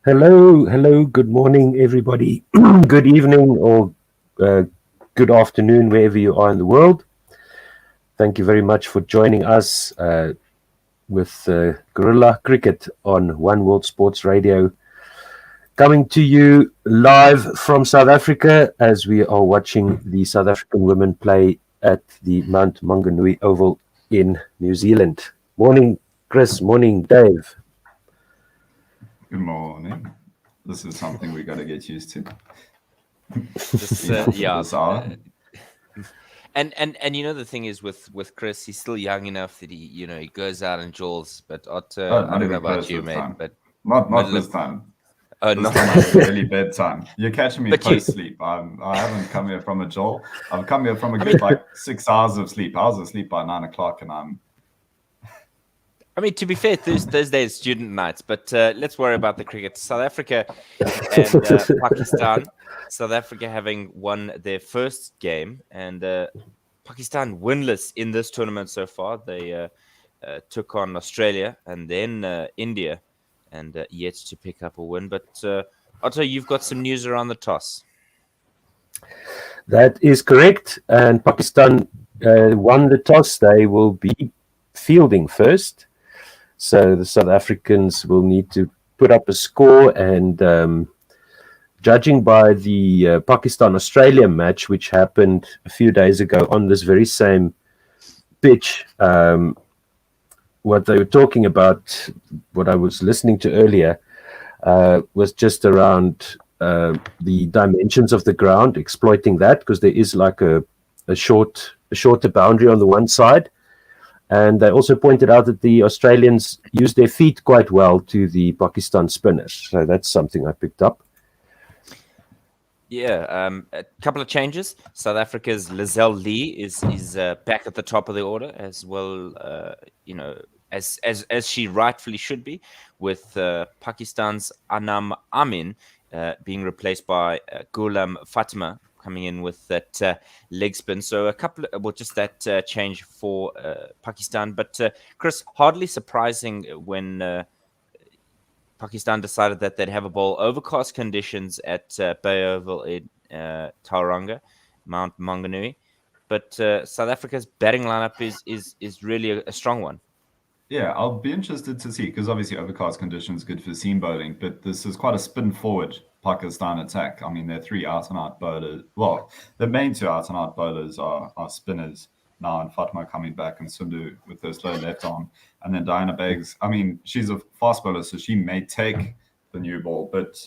Hello, good morning, everybody. Good evening or uh, good afternoon, wherever you are in the world. Thank you very much for joining us with Guerilla Cricket on One World Sports Radio. Coming to you live from South Africa as we are watching the South African women play at the Mount Maunganui Oval in New Zealand. Morning, Chris. Morning, Dave. Good morning. This is something we got to get used to. This, This hour. And the thing is with Chris, he's still young enough that he goes out and jawls. But Otto, Oh, I not don't know even about close you, this mate. time. But Not this time. oh, This not time it's early bedtime. You're catching me But you- post sleep. I haven't come here from a jolt. I've come here from a good 6 hours of sleep. I was asleep by 9 o'clock, and I'm. I mean, to be fair, Thursday is student nights. But let's worry about the cricket. South Africa and Pakistan. South Africa having won their first game, and Pakistan winless in this tournament so far. They took on Australia and then India, and yet to pick up a win. But Otto, you've got some news around the toss. That is correct. And Pakistan won the toss. They will be fielding first. So the South Africans will need to put up a score. And judging by the Pakistan-Australia match, which happened a few days ago on this very same pitch, what they were talking about, what I was listening to earlier, was just around the dimensions of the ground, exploiting that, because there is like a shorter boundary on the one side. And they also pointed out that the Australians use their feet quite well to the Pakistan spinners. So that's something I picked up. Yeah, a couple of changes. South Africa's Lizelle Lee is back at the top of the order as well. As she rightfully should be, with Pakistan's Anam Amin being replaced by Ghulam Fatima coming in with that leg spin. So just that change for Pakistan. But Chris, hardly surprising when Pakistan decided that they'd have a bowl overcast conditions at Bay Oval in Tauranga, Mount Maunganui. But South Africa's batting lineup is really a strong one. Yeah, I'll be interested to see, because obviously overcast conditions good for seam bowling, but this is quite a spin forward Pakistan attack. I mean, they're three out and out bowlers. Well, the main two out and out bowlers are spinners now, and Fatima coming back, and Sundu with her slow left arm, and then Diana Beggs. I mean, she's a fast bowler, so she may take the new ball, but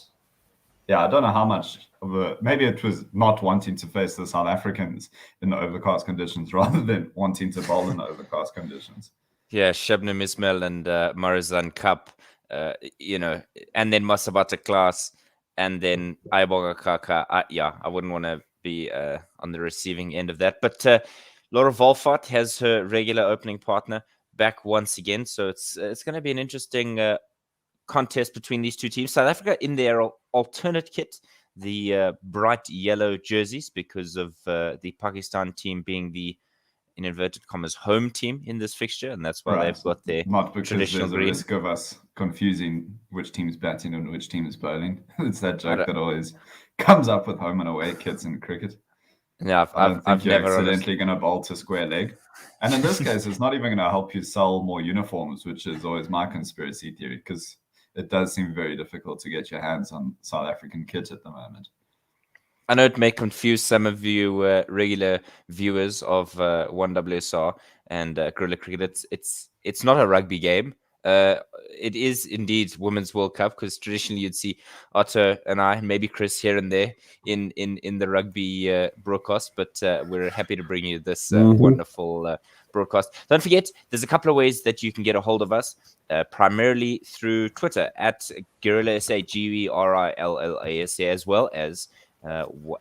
yeah, I don't know how much of maybe it was not wanting to face the South Africans in the overcast conditions rather than wanting to bowl in the overcast conditions. Yeah, Shabnam Ismail and Marizan Cup, and then Masabata Class, and then Aiboga Kaka. I wouldn't want to be on the receiving end of that. But Laura Volfort has her regular opening partner back once again. So it's going to be an interesting contest between these two teams. South Africa in their alternate kit, the bright yellow jerseys, because of the Pakistan team being the, in inverted commas, home team in this fixture, and that's why they've got their not because traditional there's a green. risk of us confusing which team's batting and which team is bowling. It's that joke that always comes up with home and away kits in cricket. Yeah, I've never accidentally going to bowl to square leg, and in this case, it's not even going to help you sell more uniforms, which is always my conspiracy theory, because it does seem very difficult to get your hands on South African kit at the moment. I know it may confuse some of you regular viewers of 1WSR and Guerilla Cricket. It's not a rugby game. It is indeed Women's World Cup, because traditionally you'd see Otto and I, maybe Chris here and there in the rugby broadcast. But we're happy to bring you this wonderful broadcast. Don't forget, there's a couple of ways that you can get a hold of us, primarily through Twitter at Guerilla SA, Guerilla SA, as well as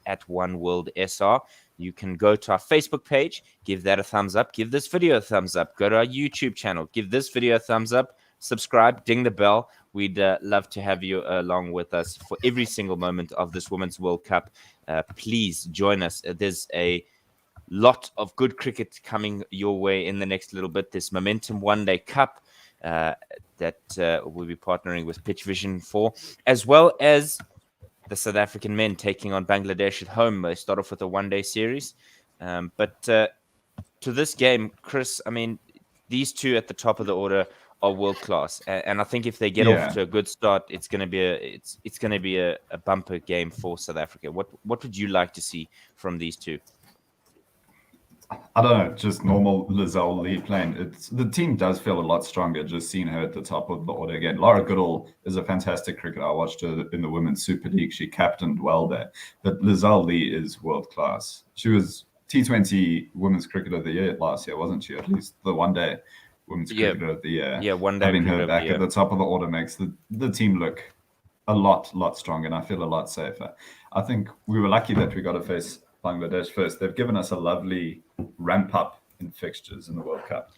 at One World SR. You can go to our Facebook page, give that a thumbs up, give this video a thumbs up, go to our YouTube channel, give this video a thumbs up, subscribe, ding the bell. We'd love to have you along with us for every single moment of this Women's World Cup. Please join us. There's a lot of good cricket coming your way in the next little bit. This Momentum One Day Cup, that we'll be partnering with Pitch Vision for, as well as the South African men taking on Bangladesh at home. They start off with a one-day series. But to this game, Chris, I mean, these two at the top of the order are world class, and I think if they get off to a good start, it's going to be a bumper game for South Africa. What would you like to see from these two? I don't know, just normal Lizelle Lee playing. The team does feel a lot stronger just seeing her at the top of the order again. Laura Goodall is a fantastic cricketer. I watched her in the Women's Super League. She captained well there. But Lizelle Lee is world class. She was T20 Women's Cricketer of the Year last year, wasn't she? At least the one-day Women's Cricketer of the Year. Yeah, one-day. Having her back at the top of the order makes the team look a lot stronger, and I feel a lot safer. I think we were lucky that we got to face Bangladesh first. They've given us a lovely ramp up in fixtures in the World Cup.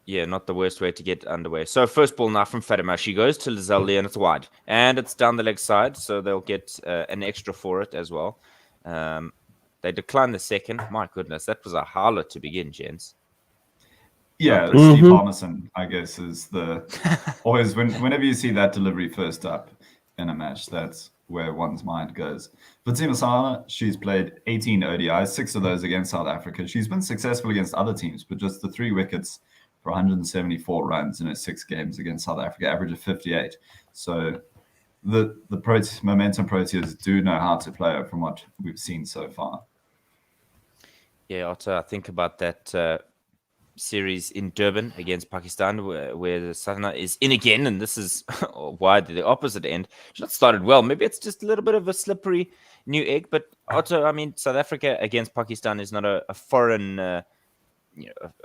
Yeah, not the worst way to get underway. So first ball now from Fatima. She goes to Lizelle Lee and it's wide. And it's down the leg side, so they'll get an extra for it as well. They decline the second. My goodness, that was a howler to begin, gents. Yeah, Steve Harmison, I guess, is the always whenever you see that delivery first up in a match, that's where one's mind goes. Fatima Sana, she's played 18 ODIs, 6 of those against South Africa. She's been successful against other teams, but just the 3 wickets for 174 runs in her 6 games against South Africa, average of 58. So the momentum Proteas do know how to play her from what we've seen so far. Yeah, Otto, I think about that series in Durban against Pakistan, where the Sana is in again, and this is wide the opposite end. She's not started well. Maybe it's just a little bit of a slippery new egg. But Otto, I mean, South Africa against Pakistan is not a foreign, a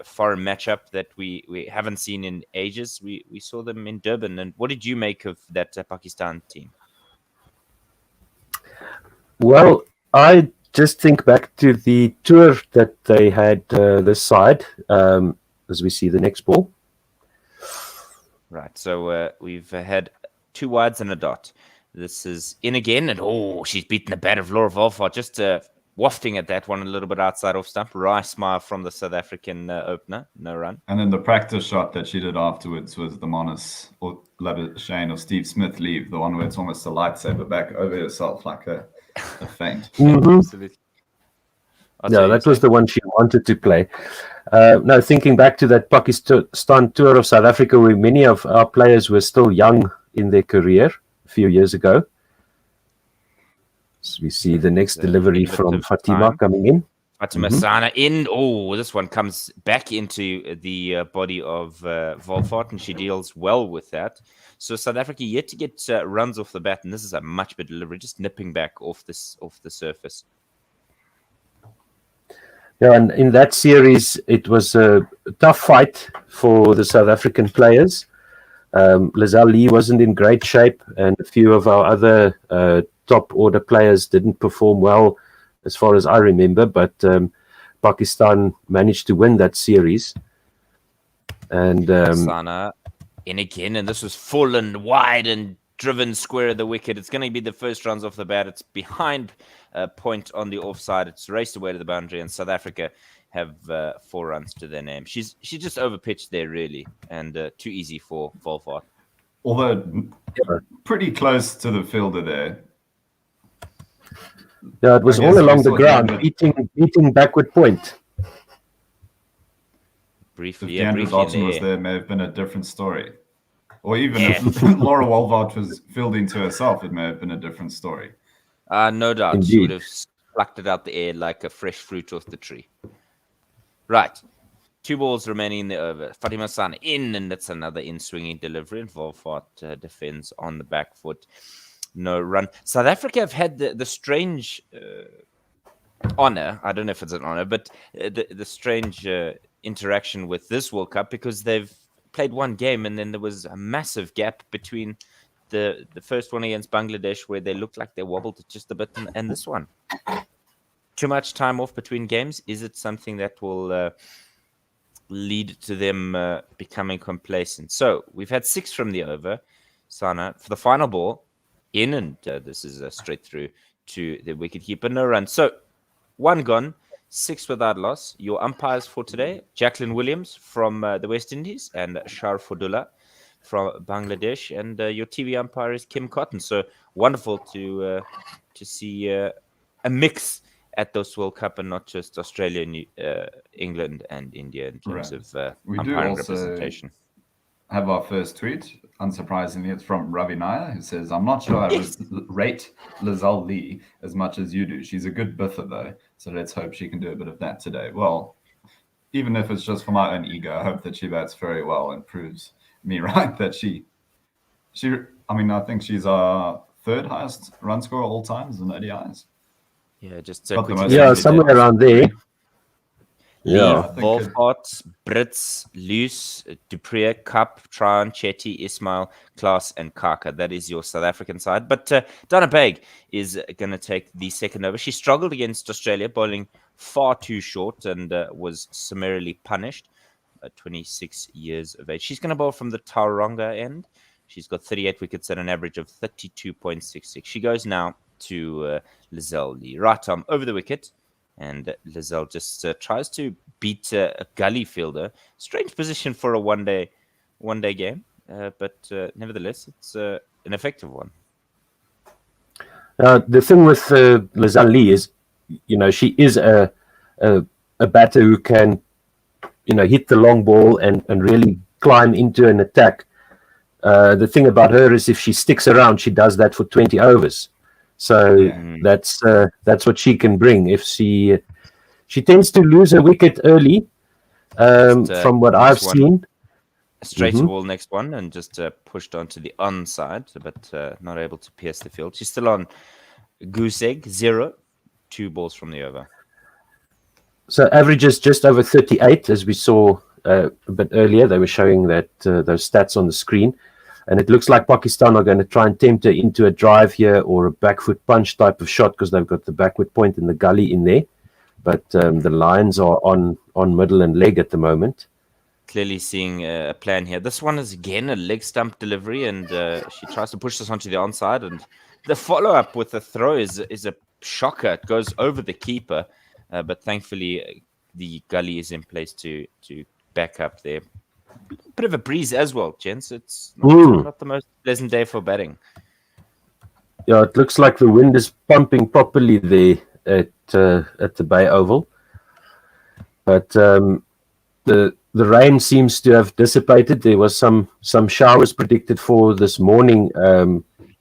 foreign matchup that we haven't seen in ages. We saw them in Durban. And what did you make of that Pakistan team? Well, I just think back to the tour that they had this side, as we see the next ball. Right, so we've had 2 wides and a dot. This is in again, and she's beaten the bat of Laura Volfort, just wafting at that one a little bit outside off stump. Rice smile from the South African opener, no run. And then the practice shot that she did afterwards was the Monis or Labuschagne or Steve Smith leave, the one where it's almost a lightsaber back over yourself like a feint. Absolutely. Yeah, that was the one she wanted to play. Now, thinking back to that Pakistan tour of South Africa, where many of our players were still young in their career a few years ago. So we see the next delivery from Fatima coming in. Fatima Sana in. This one comes back into the body of Volfort, and she deals well with that. So South Africa yet to get runs off the bat, and this is a much better delivery, just nipping back off the surface. Yeah, and in that series, it was a tough fight for the South African players. Lizelle Lee wasn't in great shape, and a few of our other top order players didn't perform well, as far as I remember. But Pakistan managed to win that series. And Sana in again, and this was full and wide and driven square of the wicket. It's going to be the first runs off the bat. It's behind point on the offside. It's raced away to the boundary, and South Africa have 4 runs to their name. She just overpitched there, really, and too easy for Volfort. Although pretty close to the fielder there. Yeah, it was all along the ground, beating backward point. Briefly, if Deandra Dodson was there, may have been a different story. Or even if Laura Volfort was fielding to herself, it may have been a different story. No doubt. Indeed. She would have plucked it out the air like a fresh fruit off the tree. Right. 2 balls remaining in the over. Fatima Sana in, and that's another in-swinging delivery. And Volfort defends on the back foot. No run. South Africa have had the strange honor. I don't know if it's an honor, but the strange interaction with this World Cup, because they've played 1 game and then there was a massive gap between the first one against Bangladesh, where they looked like they wobbled just a bit, and this one. Too much time off between games. Is it something that will lead to them becoming complacent? So we've had 6 from the over. Sana for the final ball in, and this is straight through to the wicketkeeper. No run. So 1 gone. 6 without loss. Your umpires for today, Jacqueline Williams from the West Indies and Sharfudullah from Bangladesh. And your TV umpire is Kim Cotton. So wonderful to see a mix at this World Cup and not just Australia, England and India in terms of we do umpiring also representation. Have our first tweet. Unsurprisingly, it's from Ravi Nair, who says, I'm not sure I rate Lizelle Lee as much as you do. She's a good biffer, though, so let's hope she can do a bit of that today. Well, even if it's just for my own ego, I hope that she bats very well and proves me right that I think she's our third highest run scorer all times in ODIs. Yeah, just somewhere around there. Yeah, Volfort, Brits, Luce, Dupree, Cup, Tryon, Chetty, Ismail, Klaas, and Kaka. That is your South African side. But Dana Baig is going to take the second over. She struggled against Australia, bowling far too short and was summarily punished. 26 years of age. She's going to bowl from the Tauranga end. She's got 38 wickets at an average of 32.66. She goes now to Lizelle Lee. Right arm over the wicket. And Lizelle just tries to beat a gully fielder. Strange position for a one-day game, but nevertheless, it's an effective one. The thing with Lizelle Lee is, she is a batter who can, hit the long ball and really climb into an attack. The thing about her is if she sticks around, she does that for 20 overs. So that's what she can bring. If she tends to lose a wicket early, from what I've seen. Straight ball next one and just pushed onto the onside, but not able to pierce the field. She's still on goose egg, 0, 2 balls from the over. So averages just over 38, as we saw a bit earlier. They were showing that those stats on the screen. And it looks like Pakistan are going to try and tempt her into a drive here or a back foot punch type of shot because they've got the backward point and the gully in there. But the Lions are on middle and leg at the moment. Clearly seeing a plan here. This one is again a leg stump delivery, and she tries to push this onto the onside. And the follow-up with the throw is a shocker. It goes over the keeper, but thankfully the gully is in place to back up there. Bit of a breeze as well, gents. It's not the most pleasant day for batting. Yeah, it looks like the wind is pumping properly there at the Bay Oval, but the rain seems to have dissipated. There was some showers predicted for this morning,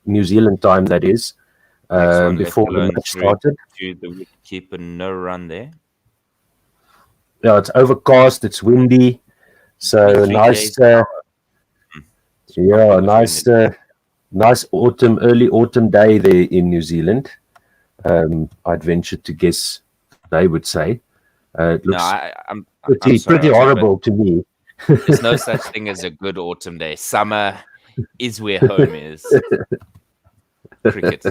New Zealand time, that is, before the match started. To the wicketkeeper, no run there. Yeah, it's overcast. It's windy. So nice, nice early autumn day there in New Zealand. I'd venture to guess they would say. It looks pretty horrible to me. There's no such thing as a good autumn day. Summer is where home is. Cricket.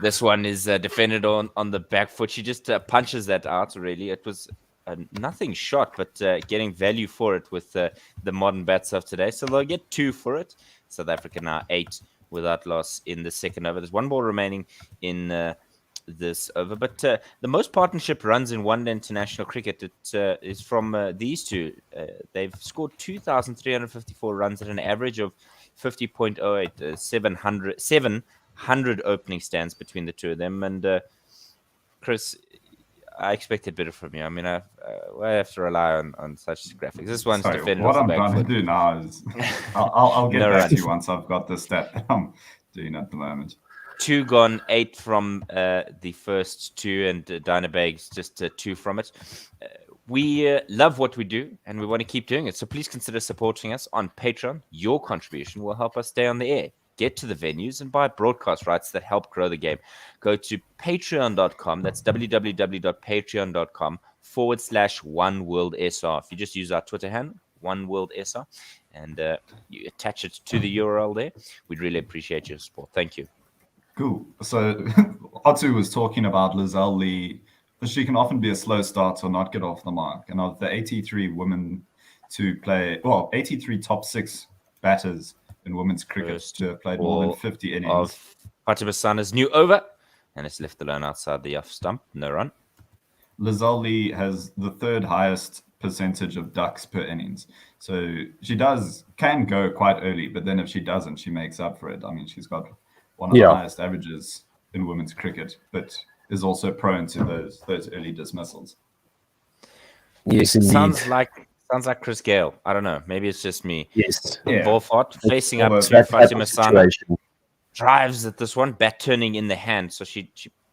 This one is defended on the back foot. She just punches that out, really. It was nothing shot, but getting value for it with the modern bats of today. So they'll get 2 for it. South Africa now 8 without loss in the second over. There's 1 ball remaining in this over. But the most partnership runs in one-day international cricket is from these two. They've scored 2,354 runs at an average of 50.08, 700 opening stands between the two of them. And Chris, I expected better from you. I mean, I have to rely on such graphics. This one's defended. What I'm trying to do now is I'll get back to you once I've got the stat that I'm doing at the moment. 2 gone, 8 from the first 2, and Dynabags just 2 from it. We love what we do, and we want to keep doing it. So please consider supporting us on Patreon. Your contribution will help us stay on the air, get to the venues, and buy broadcast rights that help grow the game. Go to patreon.com. That's www.patreon.com/OneWorldSR. If you just use our Twitter handle, OneWorldSR, and you attach it to the URL there, we'd really appreciate your support. Thank you. Cool. So Atu was talking about Lizelle Lee. She can often be a slow start or not get off the mark. And of the 83 women to play, 83 top 6 batters in women's cricket to have played more than 50 innings. Of Fatima Sana's new over, and it's left alone outside the off stump. No run. Lizelle Lee has the third highest percentage of ducks per innings. So she can go quite early, but then if she doesn't, she makes up for it. I mean, she's got one of the highest averages in women's cricket, but is also prone to those early dismissals. Yes, indeed. Sounds like Chris Gale. I don't know. Maybe it's just me. Yes. Volfort facing up Almost to that type Fatima of Sana. situation. Drives at this one, bat turning in the hand. So she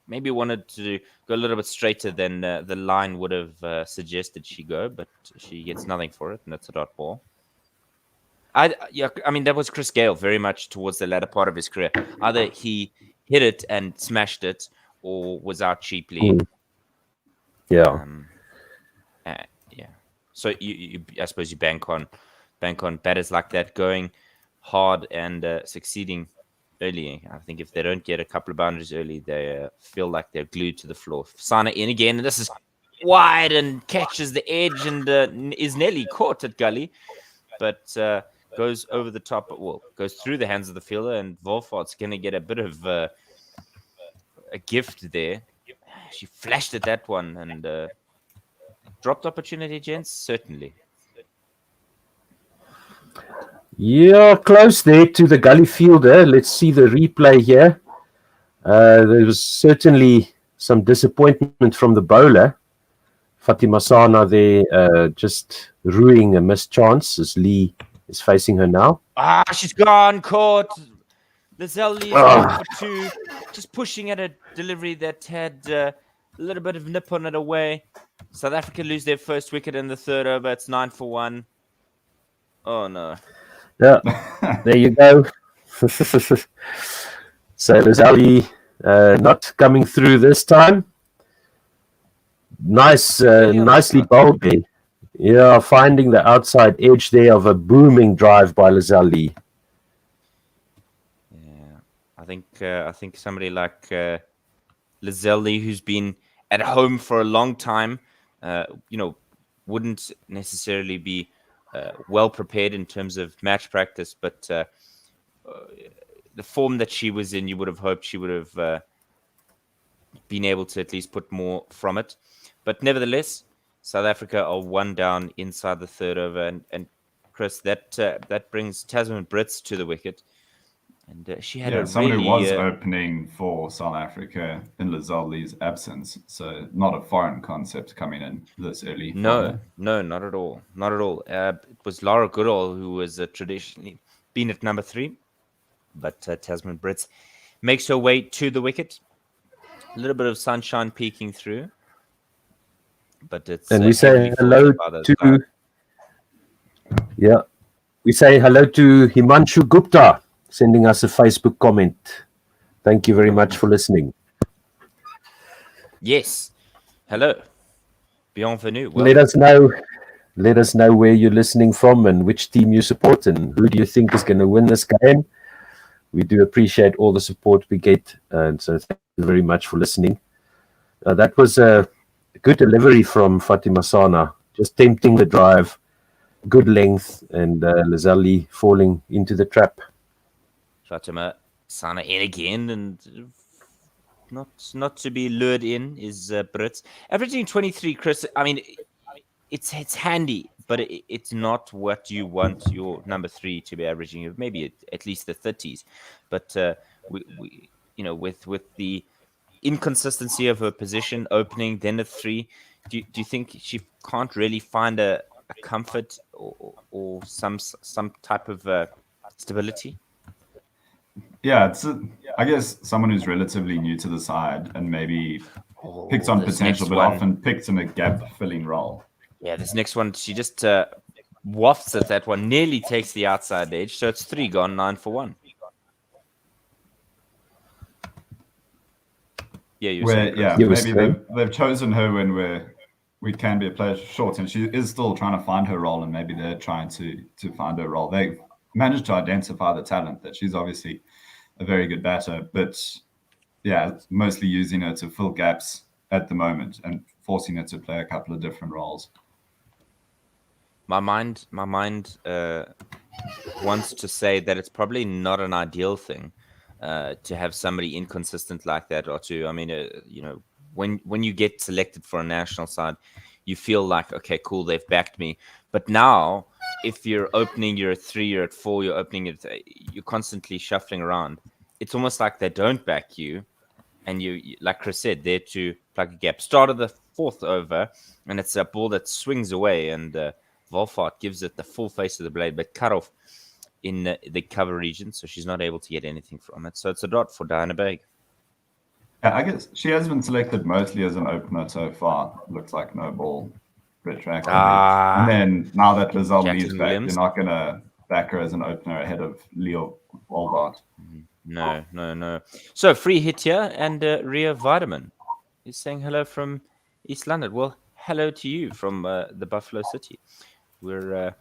maybe wanted to go a little bit straighter than the line would have suggested she go, but she gets nothing for it, and it's a dot ball. I mean, that was Chris Gale very much towards the latter part of his career. Either he hit it and smashed it, or was out cheaply. Yeah. Yeah. So you I suppose you bank on batters like that going hard and succeeding early. I think if they don't get a couple of boundaries early, they feel like they're glued to the floor. Sana in again, and this is wide and catches the edge and is nearly caught at gully, but goes over the top. Well, goes through the hands of the fielder, and Volfort's going to get a bit of a gift there. She flashed at that one and dropped opportunity, gents, certainly. Yeah, close there to the gully fielder. Let's see the replay here. There was certainly some disappointment from the bowler. Fatima Sana there just ruining a missed chance as Lee is facing her now. She's gone, caught. Lizelle Lee is going for two. Just pushing at a delivery that had a little bit of nip on it away. South Africa lose their first wicket in the third over. It's 9 for 1. Oh, no. Yeah, there you go. So Lizelle not coming through this time. Nicely bowled there. Yeah, finding the outside edge there of a booming drive by Lizelle Lee. Yeah, I think somebody like Lizelle Lee, who's been at home for a long time, wouldn't necessarily be well prepared in terms of match practice, but the form that she was in, you would have hoped she would have been able to at least put more from it. But nevertheless, South Africa are one down inside the third over, and Chris, that brings Tasman Brits to the wicket, and she had someone who was opening for South Africa in Lizelle Lee's absence, so not a foreign concept coming in this early. No, not at all, not at all. It was Lara Goodall who was traditionally been at number 3, but Tasman Brits makes her way to the wicket. A little bit of sunshine peeking through. But it's and we say hello to we say hello to Himanshu Gupta sending us a Facebook comment. Thank you very much for listening. Yes, hello, bienvenue. Let us know where you're listening from and which team you support and who do you think is going to win this game. We do appreciate all the support we get, and so thank you very much for listening. That was a good delivery from Fatima Sana, just tempting the drive, good length, and Lizelle Lee falling into the trap. Fatima Sana in again, and not to be lured in is Brits. Averaging 23, Chris, I mean, it's handy, but it's not what you want your number 3 to be averaging, maybe at least the 30s. But we with the inconsistency of her position, opening, then a 3, do you think she can't really find a comfort or some type of stability? Yeah, I guess someone who's relatively new to the side and maybe picks on potential, but often picks in a gap-filling role. Yeah, this next one, she just wafts at that one, nearly takes the outside edge, so it's 3 gone, 9 for 1. Yeah, maybe they've chosen her when we can be a player short, and she is still trying to find her role, and maybe they're trying to find her role. They managed to identify the talent that she's obviously a very good batter, but mostly using her to fill gaps at the moment and forcing her to play a couple of different roles. My mind wants to say that it's probably not an ideal thing to have somebody inconsistent like that, or to, when you get selected for a national side, you feel like, okay, cool, they've backed me. But now, if you're opening, you're at 3, you're at 4, you're opening it, you're constantly shuffling around. It's almost like they don't back you, and you, like Chris said, there to plug a gap. Start of the 4th over, and it's a ball that swings away, and Volfart gives it the full face of the blade, but cut off in the cover region, so she's not able to get anything from it. So it's a dot for Diana Begg. Yeah, I guess she has been selected mostly as an opener so far. Looks like no ball retroactively. And then now that Lizelle leaves back, Williams. you're not going to back her as an opener ahead of Leo Volfart. No. So free hit here, and Ria Vitamin is saying hello from East London. Well, hello to you from the Buffalo City. We're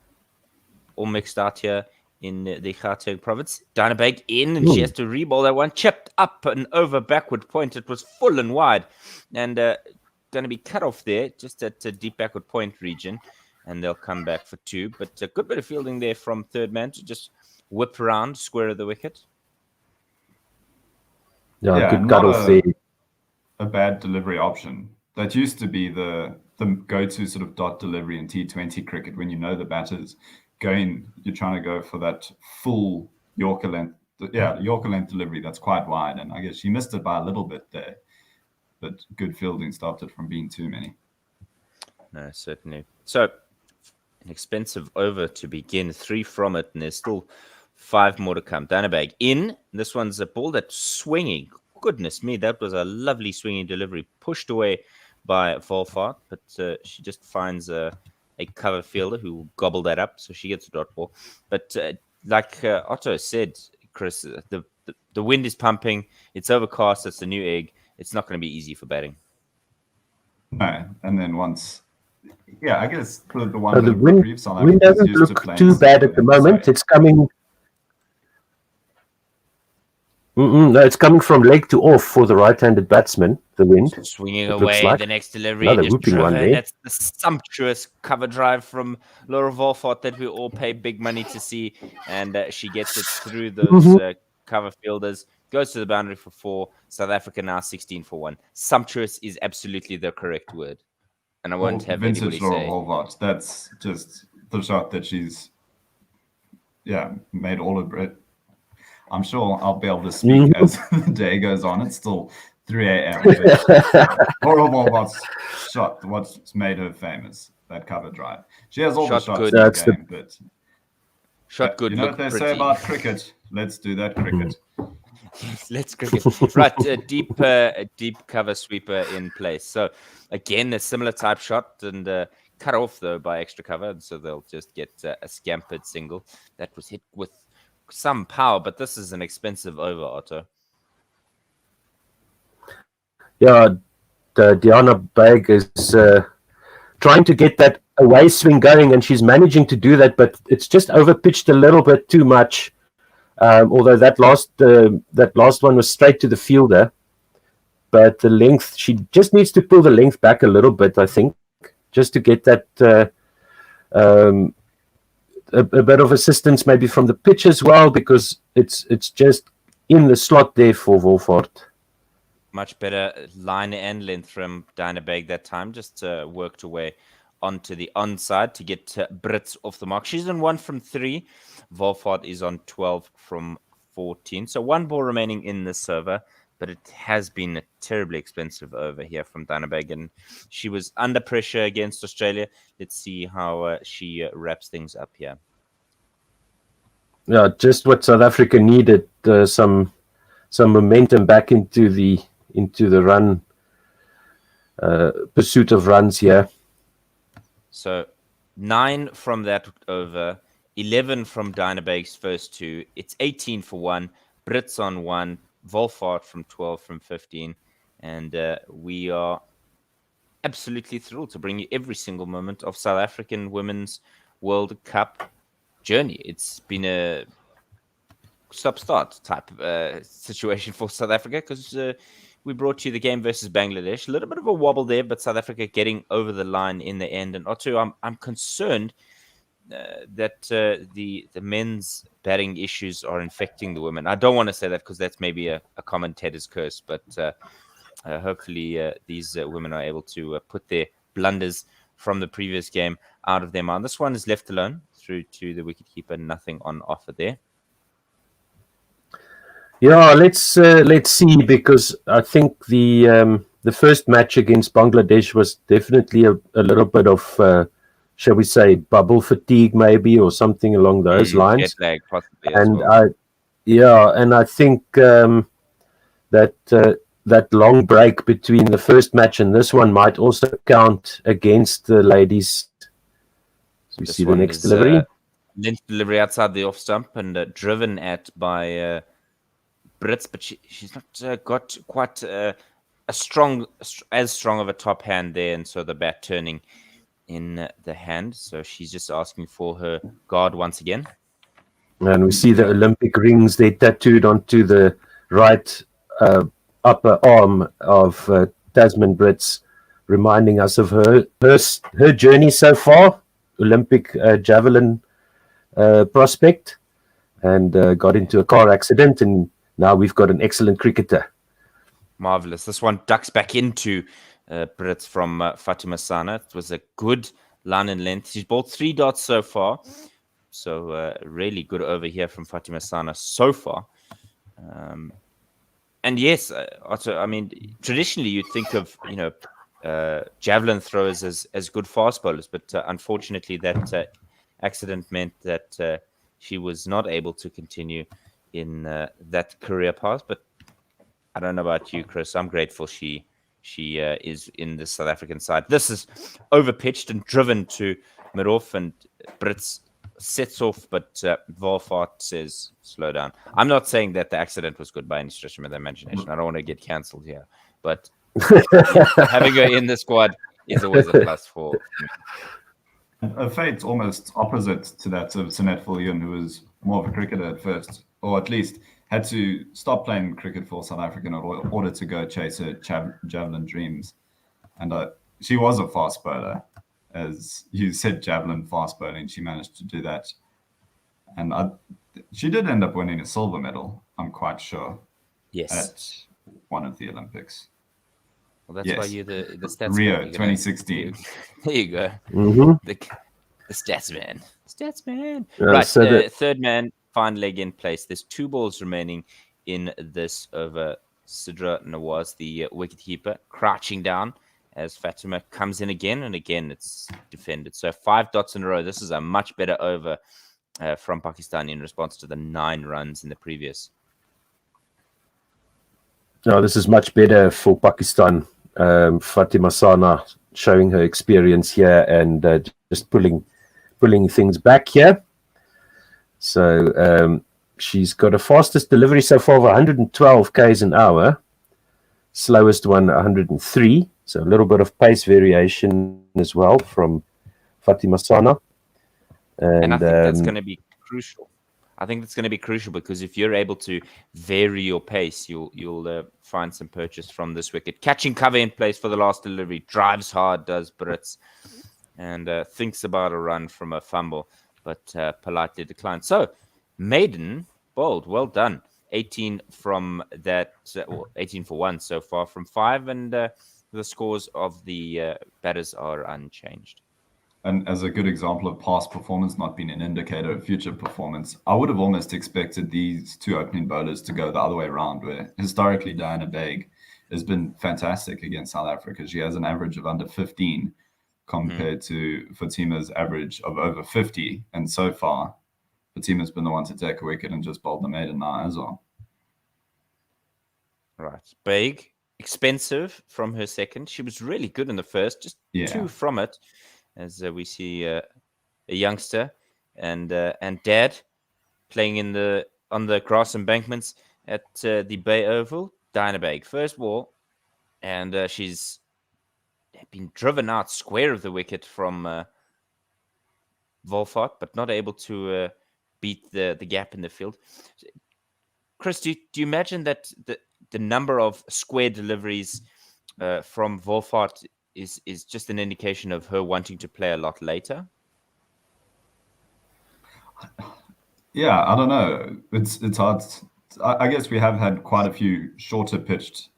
all mixed out here in the Gauteng province. Diana Begg in, and she has to reball that one. Chipped up and over backward point. It was full and wide, and going to be cut off there, just at the deep backward point region, and they'll come back for 2. But a good bit of fielding there from third man to just whip around, square of the wicket. Yeah, good cut off there. A bad delivery option. That used to be the go-to sort of dot delivery in T20 cricket when you know the batter's going, you're trying to go for that full Yorker length. Yeah, Yorker length delivery that's quite wide. And I guess she missed it by a little bit there. But good fielding stopped it from being too many. No, certainly. So, an expensive over to begin. 3 from it, and there's still 5 more to come. Diana Begg in. This one's a ball that's swinging. Goodness me, that was a lovely swinging delivery. Pushed away by Volfart, but she just finds a cover fielder who will gobble that up, so she gets a dot ball. But like Otto said, Chris, the wind is pumping. It's overcast. It's the new egg. It's not going to be easy for batting. No, and then once... Yeah, I guess the one the wind doesn't look too bad at the moment. Sorry. It's coming... No, it's coming from leg to off for the right-handed batsman, the wind. Swinging away, like. The next delivery. Another whooping one there. That's the sumptuous cover drive from Laura Volfart that we all pay big money to see. And she gets it through those cover fielders. Goes to the boundary for 4. South Africa now 16 for 1. Sumptuous is absolutely the correct word. And I won't have anybody say. Volfart. That's just the shot that she's made all of it. I'm sure I'll be able to speak as the day goes on. It's still 3 a.m. Laura Volfart's shot, what's made her famous, that cover drive. She has all the shots in the game, but shot good. You know what they say about cricket? Let's do that cricket. Let's cricket. Right, a deep cover sweeper in place. So again, a similar type shot, and cut off though by extra cover, and so they'll just get a scampered single that was hit with some power. But this is an expensive over, Otto. Yeah, Diana Begg is trying to get that away swing going, and she's managing to do that, but it's just overpitched a little bit too much. Although that last one was straight to the fielder, but the length, she just needs to pull the length back a little bit, I think, just to get that a bit of assistance maybe from the pitch as well, because it's just in the slot there for Volfart. Much better line and length from Diana Begg that time. Just worked away onto the onside to get Brits off the mark. She's on 1 from 3. Volfart is on 12 from 14. So 1 ball remaining in this server, but it has been a terribly expensive over here from Diana Begg, and she was under pressure against Australia. Let's see how she wraps things up here. Yeah, just what South Africa needed, some momentum back into the run, pursuit of runs here. So 9 from that over, 11 from Diana Begg's first 2. It's 18 for 1. Brits on 1. Volfart from 12 from 15. And we are absolutely thrilled to bring you every single moment of South African Women's World Cup journey. It's been a stop-start type situation for South Africa, because we brought you the game versus Bangladesh. A little bit of a wobble there, but South Africa getting over the line in the end. And Otto, I'm concerned that the men's batting issues are infecting the women. I don't want to say that because that's maybe a commentator's curse, but hopefully these women are able to put their blunders from the previous game out of their mind. This one is left alone through to the wicketkeeper. Nothing on offer there. Yeah, let's see, because I think the first match against Bangladesh was definitely a little bit of shall we say bubble fatigue, maybe, or something along those lines. Jet lag possibly And as well. I think that that long break between the first match and this one might also count against the ladies. So we This see the one next is delivery. length delivery outside the off stump and driven at by Brits, but she's not got quite as strong of a top hand there, and so the bat turning in the hand. So she's just asking for her guard once again. And we see the Olympic rings they tattooed onto the right upper arm of Tasman Brits, reminding us of her journey so far, Olympic javelin prospect, and got into a car accident, and now we've got an excellent cricketer. Marvelous. This one ducks back into Brits from Fatima Sana. It was a good line and length. She's bowled 3 dots so far. So really good over here from Fatima Sana so far. And yes, Otto, I mean, traditionally you'd think of, javelin throwers as good fast bowlers, but unfortunately that accident meant that she was not able to continue in that career path. But I don't know about you, Chris. I'm grateful she is in the South African side. This is overpitched and driven to mid-off, and Brits sets off, but Volfort says, slow down. I'm not saying that the accident was good by any stretch of the imagination. I don't want to get cancelled here. But having her in the squad is always a plus for me. A fate almost opposite to that of Sunette Viljoen, who was more of a cricketer at first, or at least had to stop playing cricket for South Africa in order to go chase her javelin dreams. And she was a fast bowler. As you said, javelin fast bowling, she managed to do that. And she did end up winning a silver medal, I'm quite sure. Yes. At one of the Olympics. Well, that's why you're the stats Rio, man. 2016. There you go. Mm-hmm. The stats man. Stats man. Yeah, right. so third man, fine leg in place. There's 2 balls remaining in this over. Sidra Nawaz, the wicketkeeper, crouching down as Fatima comes in again, and again it's defended. So 5 dots in a row. This is a much better over from Pakistan in response to the 9 runs in the previous. No, this is much better for Pakistan. Fatima Sana showing her experience here and just pulling things back here. So she's got a fastest delivery so far of 112 k's an hour, slowest one 103. So a little bit of pace variation as well from Fatima Sana. And I think that's going to be crucial. I think that's going to be crucial because if you're able to vary your pace, you'll find some purchase from this wicket. Catching cover in place for the last delivery. Drives hard, does Brits. And thinks about a run from a fumble, but politely declines. So, maiden bowled. Well done. 18 from that, 18 for 1 so far from 5. And the scores of the batters are unchanged. And as a good example of past performance not being an indicator of future performance, I would have almost expected these 2 opening bowlers to go the other way around, where historically Diana Baig has been fantastic against South Africa. She has an average of under 15 compared to Fatima's average of over 50. And so far, Fatima's been the one to take a wicket and just bowled the maiden now as well. Right. Baig, expensive from her second. She was really good in the first, just 2 from it. As we see a youngster and Dad playing on the grass embankments at the Bay Oval. Diana Baig, first ball, and she's been driven out square of the wicket from Volfort, but not able to beat the gap in the field. Chris, do you imagine that the number of square deliveries from Volfort is just an indication of her wanting to play a lot later? Yeah, I don't know. It's hard. I guess we have had quite a few shorter pitched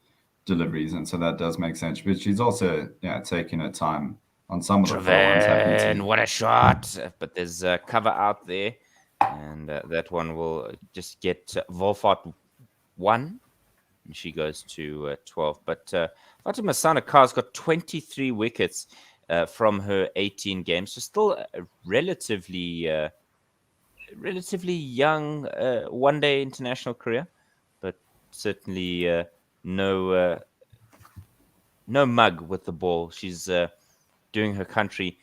deliveries, and so that does make sense. But she's also taking her time on some of the flow ones. Happy to. What a shot! But there's a cover out there, and that one will just get Volfart 1. And she goes to 12. But Fatima Sana has got 23 wickets from her 18 games. So still a relatively young one-day international career, but certainly no mug with the ball. She's doing her country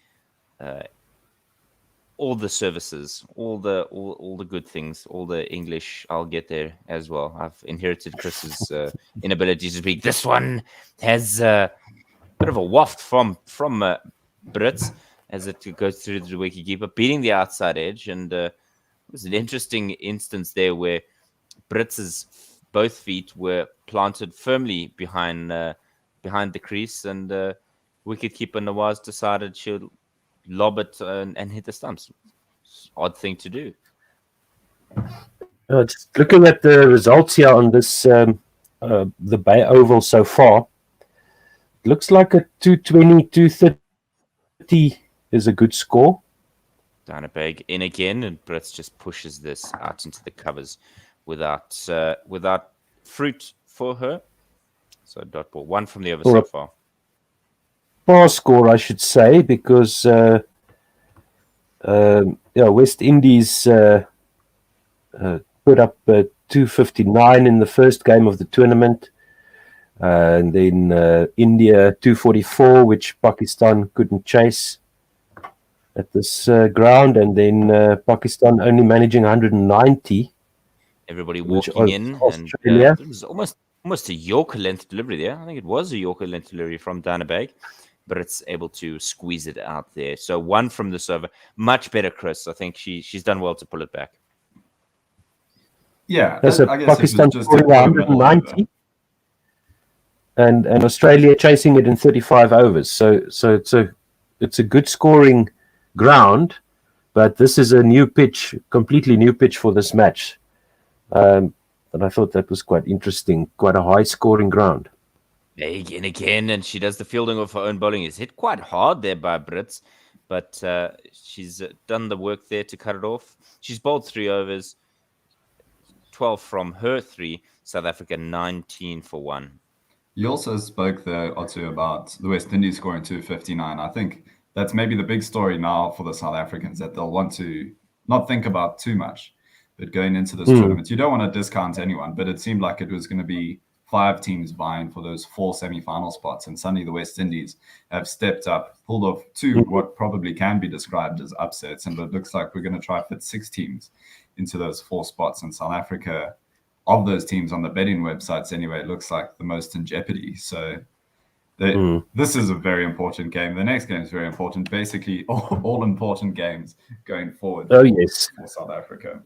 all the services, all the good things, all the English. I'll get there as well. I've inherited Chris's inability to speak. This one has a bit of a waft from Brits as it goes through the wicketkeeper, beating the outside edge, and it was an interesting instance there where Brits' both feet were planted firmly behind the crease, and wicketkeeper Nawaz decided she'll lob it and hit the stumps. Odd thing to do. Just looking at the results here on this the Bay Oval so far, it looks like a 220, 230 is a good score. Danebeg in again, and Brits just pushes this out into the covers without fruit for her. So dot ball 1 from the over so far. Par score, I should say, because West Indies put up 259 in the first game of the tournament, and then India 244, which Pakistan couldn't chase at this ground, and then Pakistan only managing 190. Everybody walking in, and it was almost a Yorker length delivery there. I think it was a Yorker length delivery from Danebeg, but it's able to squeeze it out there. So 1 from this over. Much better, Chris. I think she's done well to pull it back. Yeah, I guess Pakistan scoring 190, and Australia chasing it in 35 overs. So it's a good scoring ground, but this is a new pitch, completely new pitch for this match. And I thought that was quite interesting, quite a high scoring ground. Again, and she does the fielding of her own bowling. It's hit quite hard there by Brits, but she's done the work there to cut it off. She's bowled 3 overs, 12 from her 3. South Africa 19 for 1. You also spoke there, Otto, about the West Indies scoring 259. I think that's maybe the big story now for the South Africans, that they'll want to not think about too much. But going into this tournament, you don't want to discount anyone, but it seemed like it was going to be 5 teams vying for those 4 semi-final spots, and suddenly the West Indies have stepped up, pulled off 2 what probably can be described as upsets, and it looks like we're going to try to fit 6 teams into those 4 spots. And South Africa, of those teams on the betting websites anyway, it looks like the most in jeopardy. So this is a very important game. The next game is very important. Basically, all important games going forward. Oh yes, for South Africa.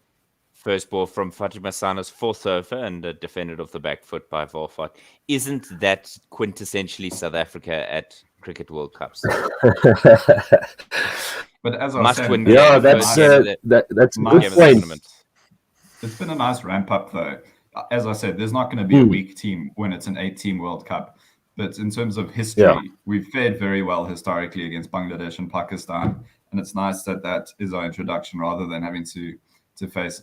First ball from Fatima Sana's 4th over, and defended off the back foot by Volfort. Isn't that quintessentially South Africa at Cricket World Cups? But as I Must said, win that's a good point. It's been a nice ramp up, though. As I said, there's not going to be a weak team when it's an 8-team World Cup. But in terms of history, we've fared very well historically against Bangladesh and Pakistan, and it's nice that that is our introduction rather than having to face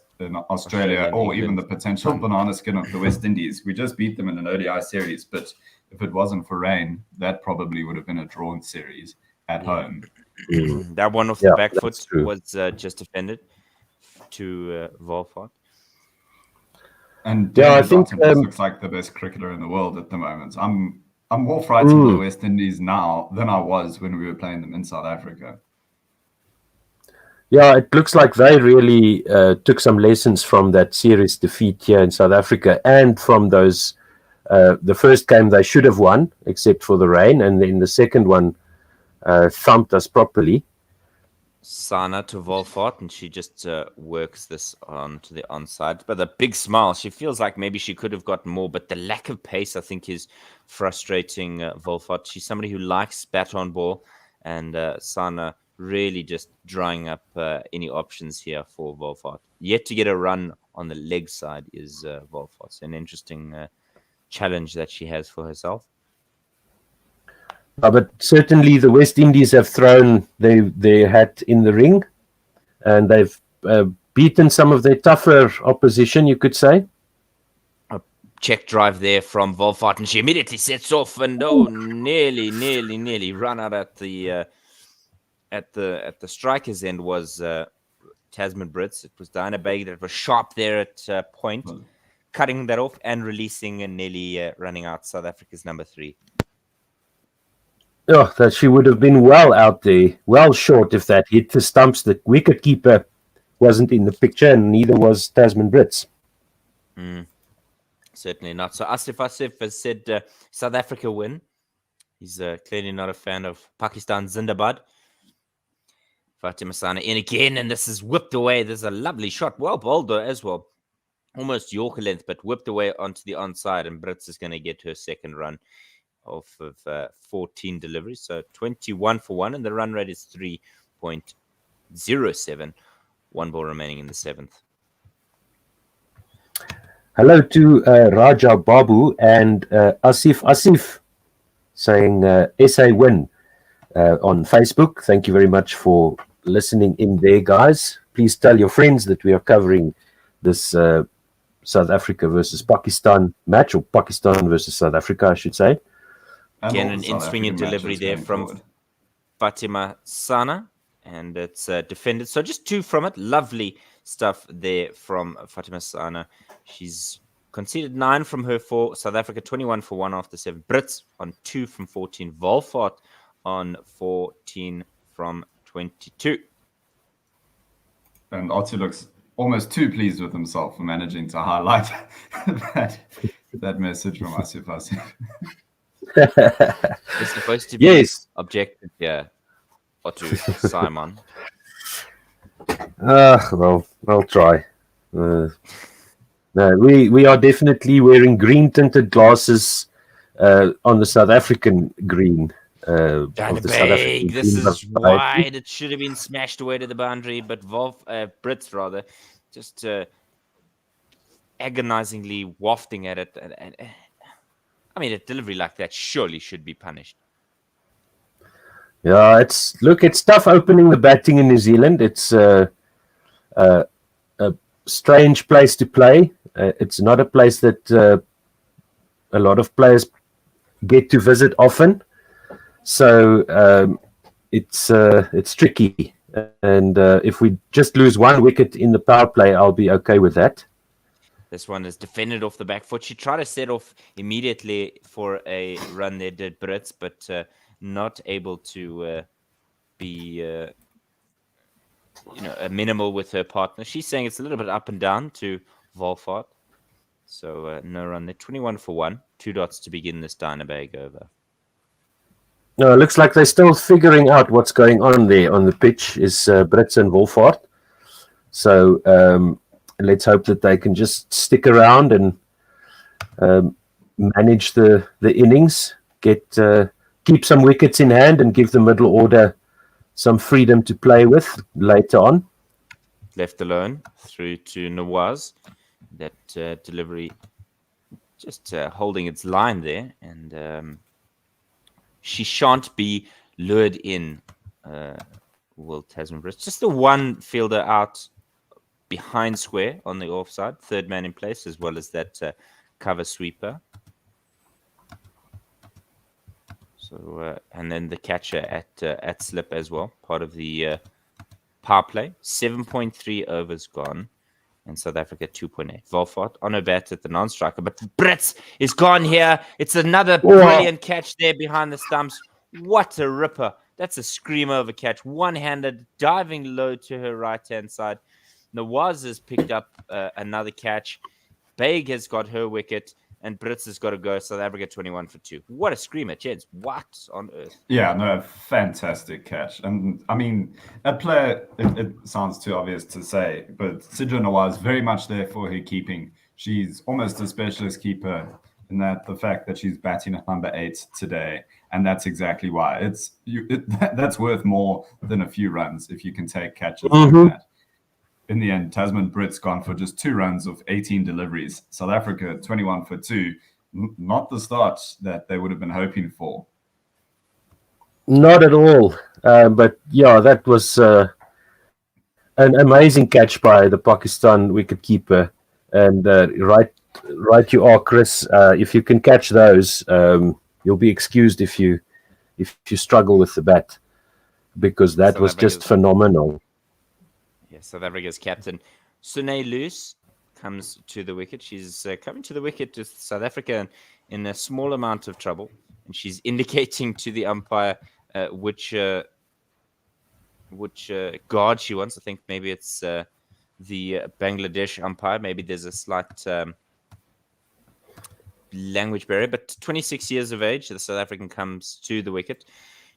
Australia or even the potential banana skin of the West Indies. We just beat them in an ODI series, but if it wasn't for rain, that probably would have been a drawn series at home. That one off the back foot was just defended to Volfort. And I think looks like the best cricketer in the world at the moment. I'm more frightened of the West Indies now than I was when we were playing them in South Africa. Yeah, it looks like they really took some lessons from that series defeat here in South Africa, and from those the first game they should have won, except for the rain, and then the second one thumped us properly. Sana to Volfort, and she just works this on to the onside. But a big smile. She feels like maybe she could have gotten more, but the lack of pace, I think, is frustrating Volfort. She's somebody who likes bat on ball, and Sana really just drying up any options here for Volfort. Yet to get a run on the leg side is Volfort. So an interesting challenge that she has for herself. But certainly the West Indies have thrown their hat in the ring, and they've beaten some of their tougher opposition, you could say. A check drive there from Volfort, and she immediately sets off, and nearly run out at the striker's end was Tasman Brits. It was Diana Baig that was sharp there at point, cutting that off and releasing and nearly running out South Africa's number 3. Oh, that she would have been well out there, well short if that hit the stumps. The wicketkeeper wasn't in the picture, and neither was Tasman Brits. Certainly not. So Asif has said South Africa win. He's clearly not a fan of Pakistan Zindabad. Fatima Sana in again, and this is whipped away. There's a lovely shot. Well bowled as well. Almost Yorker length, but whipped away onto the onside, and Brits is going to get her second run off of 14 deliveries. So 21 for 1, and the run rate is 3.07. 1 ball remaining in the 7th. Hello to Raja Babu and Asif saying SA win on Facebook. Thank you very much for listening in there, guys. Please tell your friends that we are covering this South Africa versus Pakistan match, or Pakistan versus South Africa, I should say. Again, an in-swinging delivery there from Fatima Sana, and it's defended. So just 2 from it. Lovely stuff there from Fatima Sana. She's conceded 9 from her 4. South Africa 21 for 1 after 7. Brits on 2 from 14. Volfort on 14 from 22. And Otto looks almost too pleased with himself for managing to highlight that message from Asif. It's supposed to be objective, Otto Simon. Well, I'll try. No, we are definitely wearing green tinted glasses on the South African green. This is wide. It should have been smashed away to the boundary, but Brits rather just agonizingly wafting at it. And I mean, a delivery like that surely should be punished. Yeah, it's tough opening the batting in New Zealand. It's a strange place to play. It's not a place that a lot of players get to visit often. So it's tricky. And if we just lose 1 wicket in the power play, I'll be okay with that. This one is defended off the back foot. She tried to set off immediately for a run there, did Brits, but not able to be minimal with her partner. She's saying it's a little bit up and down to Volfort. So no run there. 21 for 1. 2 dots to begin this Dynabaig over. No, it looks like they're still figuring out what's going on there on the pitch, is Brits and Volfort. So let's hope that they can just stick around and manage the innings, keep some wickets in hand, and give the middle order some freedom to play with later on. Left alone through to Nawaz. That delivery just holding its line there, and she shan't be lured in. Will Tasman Brits. Just the one fielder out behind square on the offside, 3rd man in place, as well as that cover sweeper. So and then the catcher at slip as well, part of the power play. 7.3 overs gone, and South Africa 2.8. Volfort on her bat at the non-striker, but Brits is gone here. It's another brilliant catch there behind the stumps. What a ripper! That's a scream over catch, one-handed, diving low to her right-hand side. Nawaz has picked up another catch. Baig has got her wicket, and Brits has got to go. South Africa 21 for 2. What a screamer, gents. What on earth? Yeah, no, fantastic catch. And I mean, a player, it sounds too obvious to say, but Sidra Nawaz very much there for her keeping. She's almost a specialist keeper in that the fact that she's batting at number 8 today. And that's exactly why. That's worth more than a few runs if you can take catches like that. In the end, Tasman Brits gone for just 2 runs of 18 deliveries. South Africa 21 for 2. not the start that they would have been hoping for. Not at all. But yeah, that was an amazing catch by the Pakistan wicketkeeper. And right you are, Chris. If you can catch those, you'll be excused if you struggle with the bat, because that South was just Africa's- phenomenal. Yeah, South Africa's captain, Sune Loose, comes to the wicket. She's coming to the wicket with South Africa in a small amount of trouble, and she's indicating to the umpire which guard she wants. I think maybe it's the Bangladesh umpire. Maybe there's a slight language barrier, but 26 years of age, the South African comes to the wicket.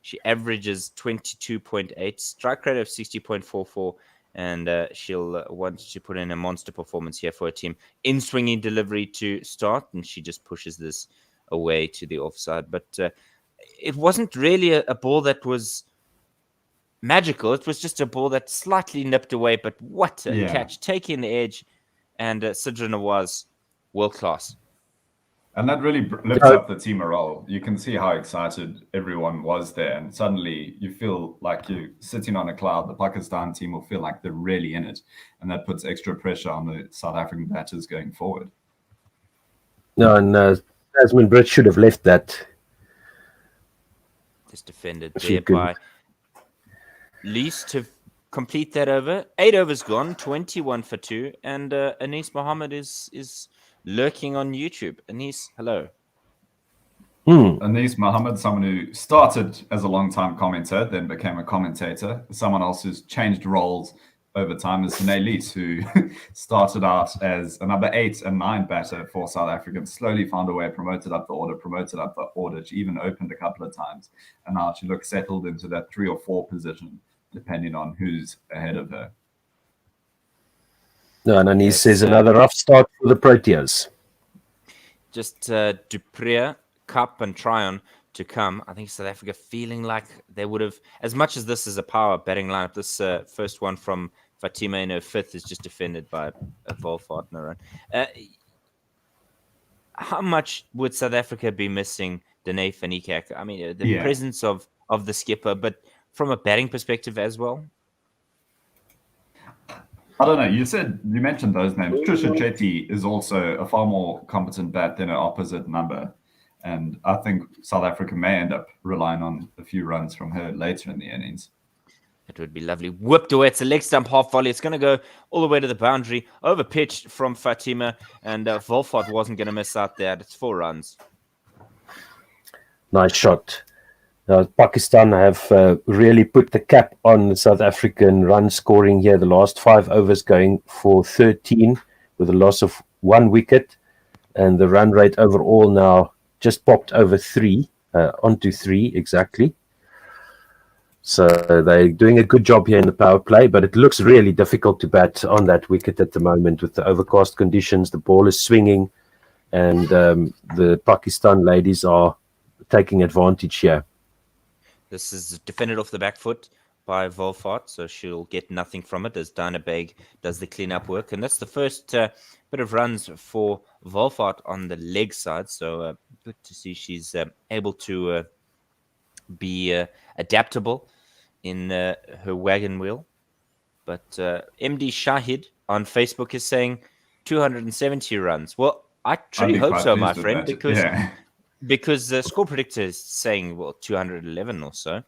She averages 22.8, strike rate of 60.44, and she'll want to put in a monster performance here for her team. In swinging delivery to start, and she just pushes this away to the offside. But it wasn't really a ball that was magical. It was just a ball that slightly nipped away, but what a catch, taking the edge, and Sidra Nawaz, world class. And that really lifts up the team morale. You can see how excited everyone was there. And suddenly you feel like you're sitting on a cloud. The Pakistan team will feel like they're really in it. And that puts extra pressure on the South African batters going forward. No, and Tasman Britt should have left that. Just defended there by Lees to complete that over. 8 overs gone, 21 for 2. And Anis Mohammed is lurking on YouTube. Anis, hello. Anis Mohammed, someone who started as a long-time commentator, then became a commentator. Someone else who's changed roles over time is Sine Lees, who started out as a number 8 and 9 batter for South Africa, slowly found a way, promoted up the order. She even opened a couple of times. And now she looks settled into that 3 or 4 position, depending on who's ahead of her. No, and Anis says another rough start for the Proteas. Just Dupree, Cup, and Tryon to come. I think South Africa feeling like they would have, as much as this is a power batting lineup, this first one from Fatima in her 5th is just defended by a Volfort in a run. How much would South Africa be missing Danae van Niekerk? I mean, the presence of the skipper, but from a batting perspective as well? I don't know. You mentioned those names. Trisha Chetty is also a far more competent bat than her opposite number. And I think South Africa may end up relying on a few runs from her later in the innings. It would be lovely. Whipped away. It's a leg stump half volley. It's going to go all the way to the boundary. Over pitched from Fatima. And Volfort wasn't going to miss out there. It's 4 runs. Nice shot. Pakistan have really put the cap on the South African run scoring here. The last 5 overs going for 13 with a loss of 1 wicket. And the run rate overall now just popped over 3, onto 3 exactly. So they're doing a good job here in the power play, but it looks really difficult to bat on that wicket at the moment with the overcast conditions. The ball is swinging, and the Pakistan ladies are taking advantage here. This is defended off the back foot by Volfort, so she'll get nothing from it as Dinah Baig does the cleanup work. And that's the first bit of runs for Volfort on the leg side. So good to see she's able to be adaptable in her wagon wheel. But MD Shahid on Facebook is saying 270 runs. Well, I truly hope so, my friend, because the score predictor is saying, 211 or so.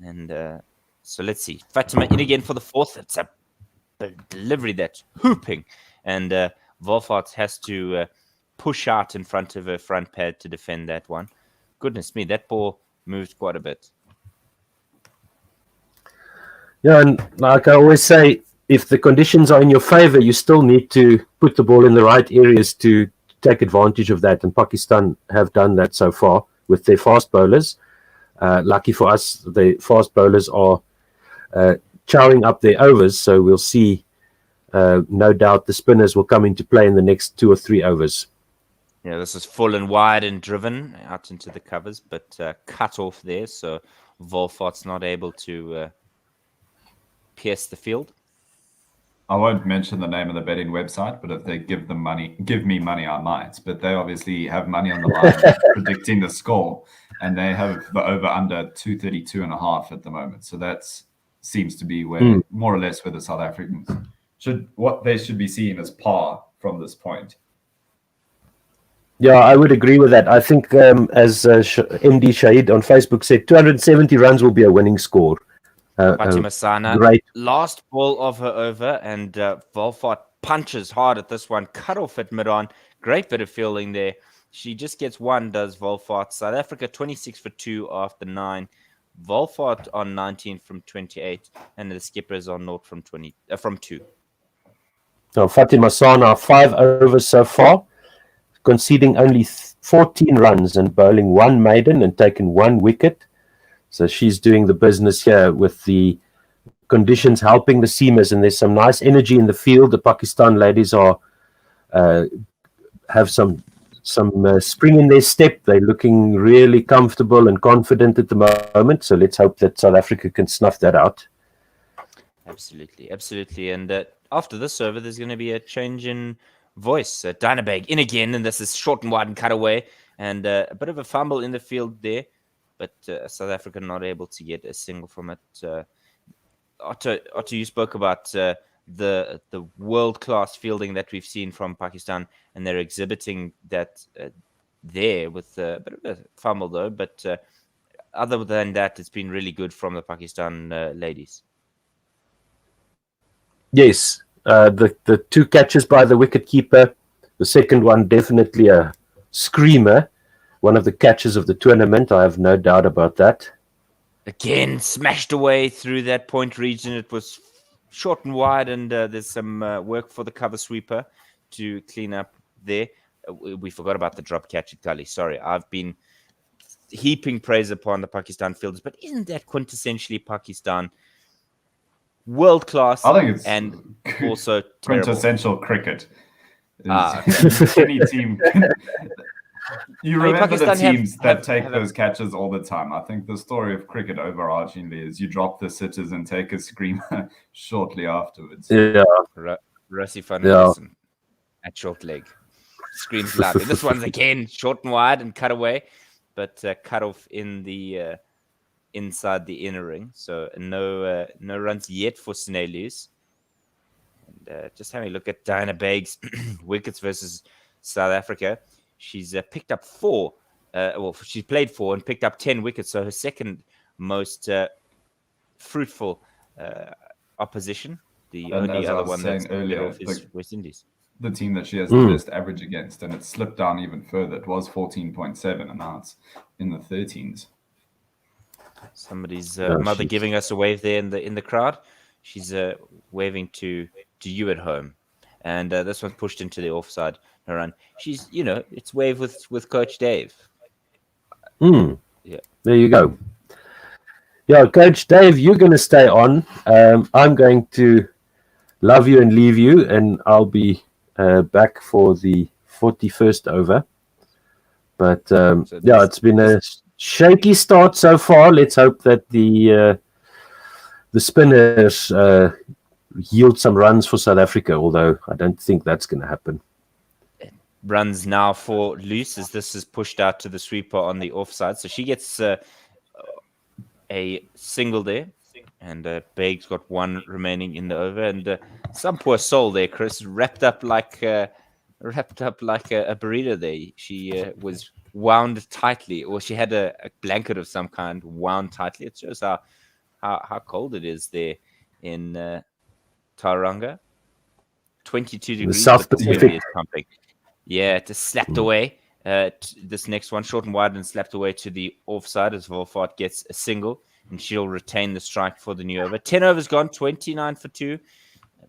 And so let's see. Fatima in again for the 4th. It's a delivery that's hooping. And Volfort has to push out in front of her front pad to defend that one. Goodness me, that ball moved quite a bit. Yeah, and like I always say, if the conditions are in your favor, you still need to put the ball in the right areas to take advantage of that. And Pakistan have done that so far with their fast bowlers. Lucky for us, the fast bowlers are chowing up their overs. So we'll see, no doubt, the spinners will come into play in the next 2 or 3 overs. Yeah, this is full and wide and driven out into the covers, but cut off there. So Volfort's not able to pierce the field. I won't mention the name of the betting website, but if they give me money, I might. But they obviously have money on the line predicting the score, and they have the over under 232.5 at the moment. So that seems to be where more or less where the South Africans what they should be seeing as par from this point. Yeah, I would agree with that. I think, as MD Shahid on Facebook said, 270 runs will be a winning score. Fatima Sana, great. Last ball of her over, and Volfort punches hard at this one, cut off at mid-on. Great bit of fielding there. She just gets one, does Volfort. South Africa 26 for 2 after 9. Volfort on 19 from 28, and the skippers on 0 from 2. So Fatima Sana, 5 overs so far, conceding only 14 runs and bowling 1 maiden and taken 1 wicket. So she's doing the business here with the conditions helping the seamers, and there's some nice energy in the field. The Pakistan ladies are have some spring in their step. They're looking really comfortable and confident at the moment. So let's hope that South Africa can snuff that out. Absolutely, absolutely. And after this over, there's going to be a change in voice. Dynabag in again, and this is short and wide and cut away, and a bit of a fumble in the field there. But South Africa not able to get a single from it. Otto, you spoke about the world-class fielding that we've seen from Pakistan, and they're exhibiting that there with a bit of a fumble, though. But other than that, it's been really good from the Pakistan ladies. Yes, the 2 catches by the wicketkeeper. The second one definitely a screamer. One of the catches of the tournament. I have no doubt about that. Again, smashed away through that point region. It was short and wide, and there's some work for the cover sweeper to clean up there. We forgot about the drop catch at Gully. Sorry, I've been heaping praise upon the Pakistan fielders, but isn't that quintessentially Pakistan? World class, I think it's and also quintessential cricket. Any team. You remember the teams that take those catches all the time. I think the story of cricket overarchingly is you drop the sitters and take a screamer shortly afterwards. Yeah. Rassie van Wilson at short leg. Screams loudly. This one's again short and wide and cut away, but cut off in the inside the inner ring. So no runs yet for Snellius. And just having a look at Diana Bag's wickets versus South Africa. She's picked up 4. She played 4 and picked up 10 wickets. So her second most fruitful opposition. The only other one that's earlier off is West Indies. The team that she has the best average against, and it slipped down even further. It was 14.7, and now it's in the 13s. Somebody's mother giving us a wave there in the crowd. She's waving to you at home, and this one's pushed into the offside run. She's it's wave with Coach Dave. Yeah, there you go. Yeah, Coach Dave, you're going to stay on. I'm going to love you and leave you, and I'll be back for the 41st over. But it's been a shaky start so far. Let's hope that the spinners yield some runs for South Africa, although I don't think that's going to happen. Runs now for Loose as this is pushed out to the sweeper on the offside. So she gets a single there, and Beg's got 1 remaining in the over. And some poor soul there, Chris, wrapped up like a burrito there. She was wound tightly, or she had a blanket of some kind wound tightly. It shows how cold it is there in Tauranga. 22 degrees. The South Pacific is pumping. Yeah, it just slapped away. This next one, short and wide, and slapped away to the offside as Volfort gets a single, and she'll retain the strike for the new over. 10 overs gone, 29 for 2.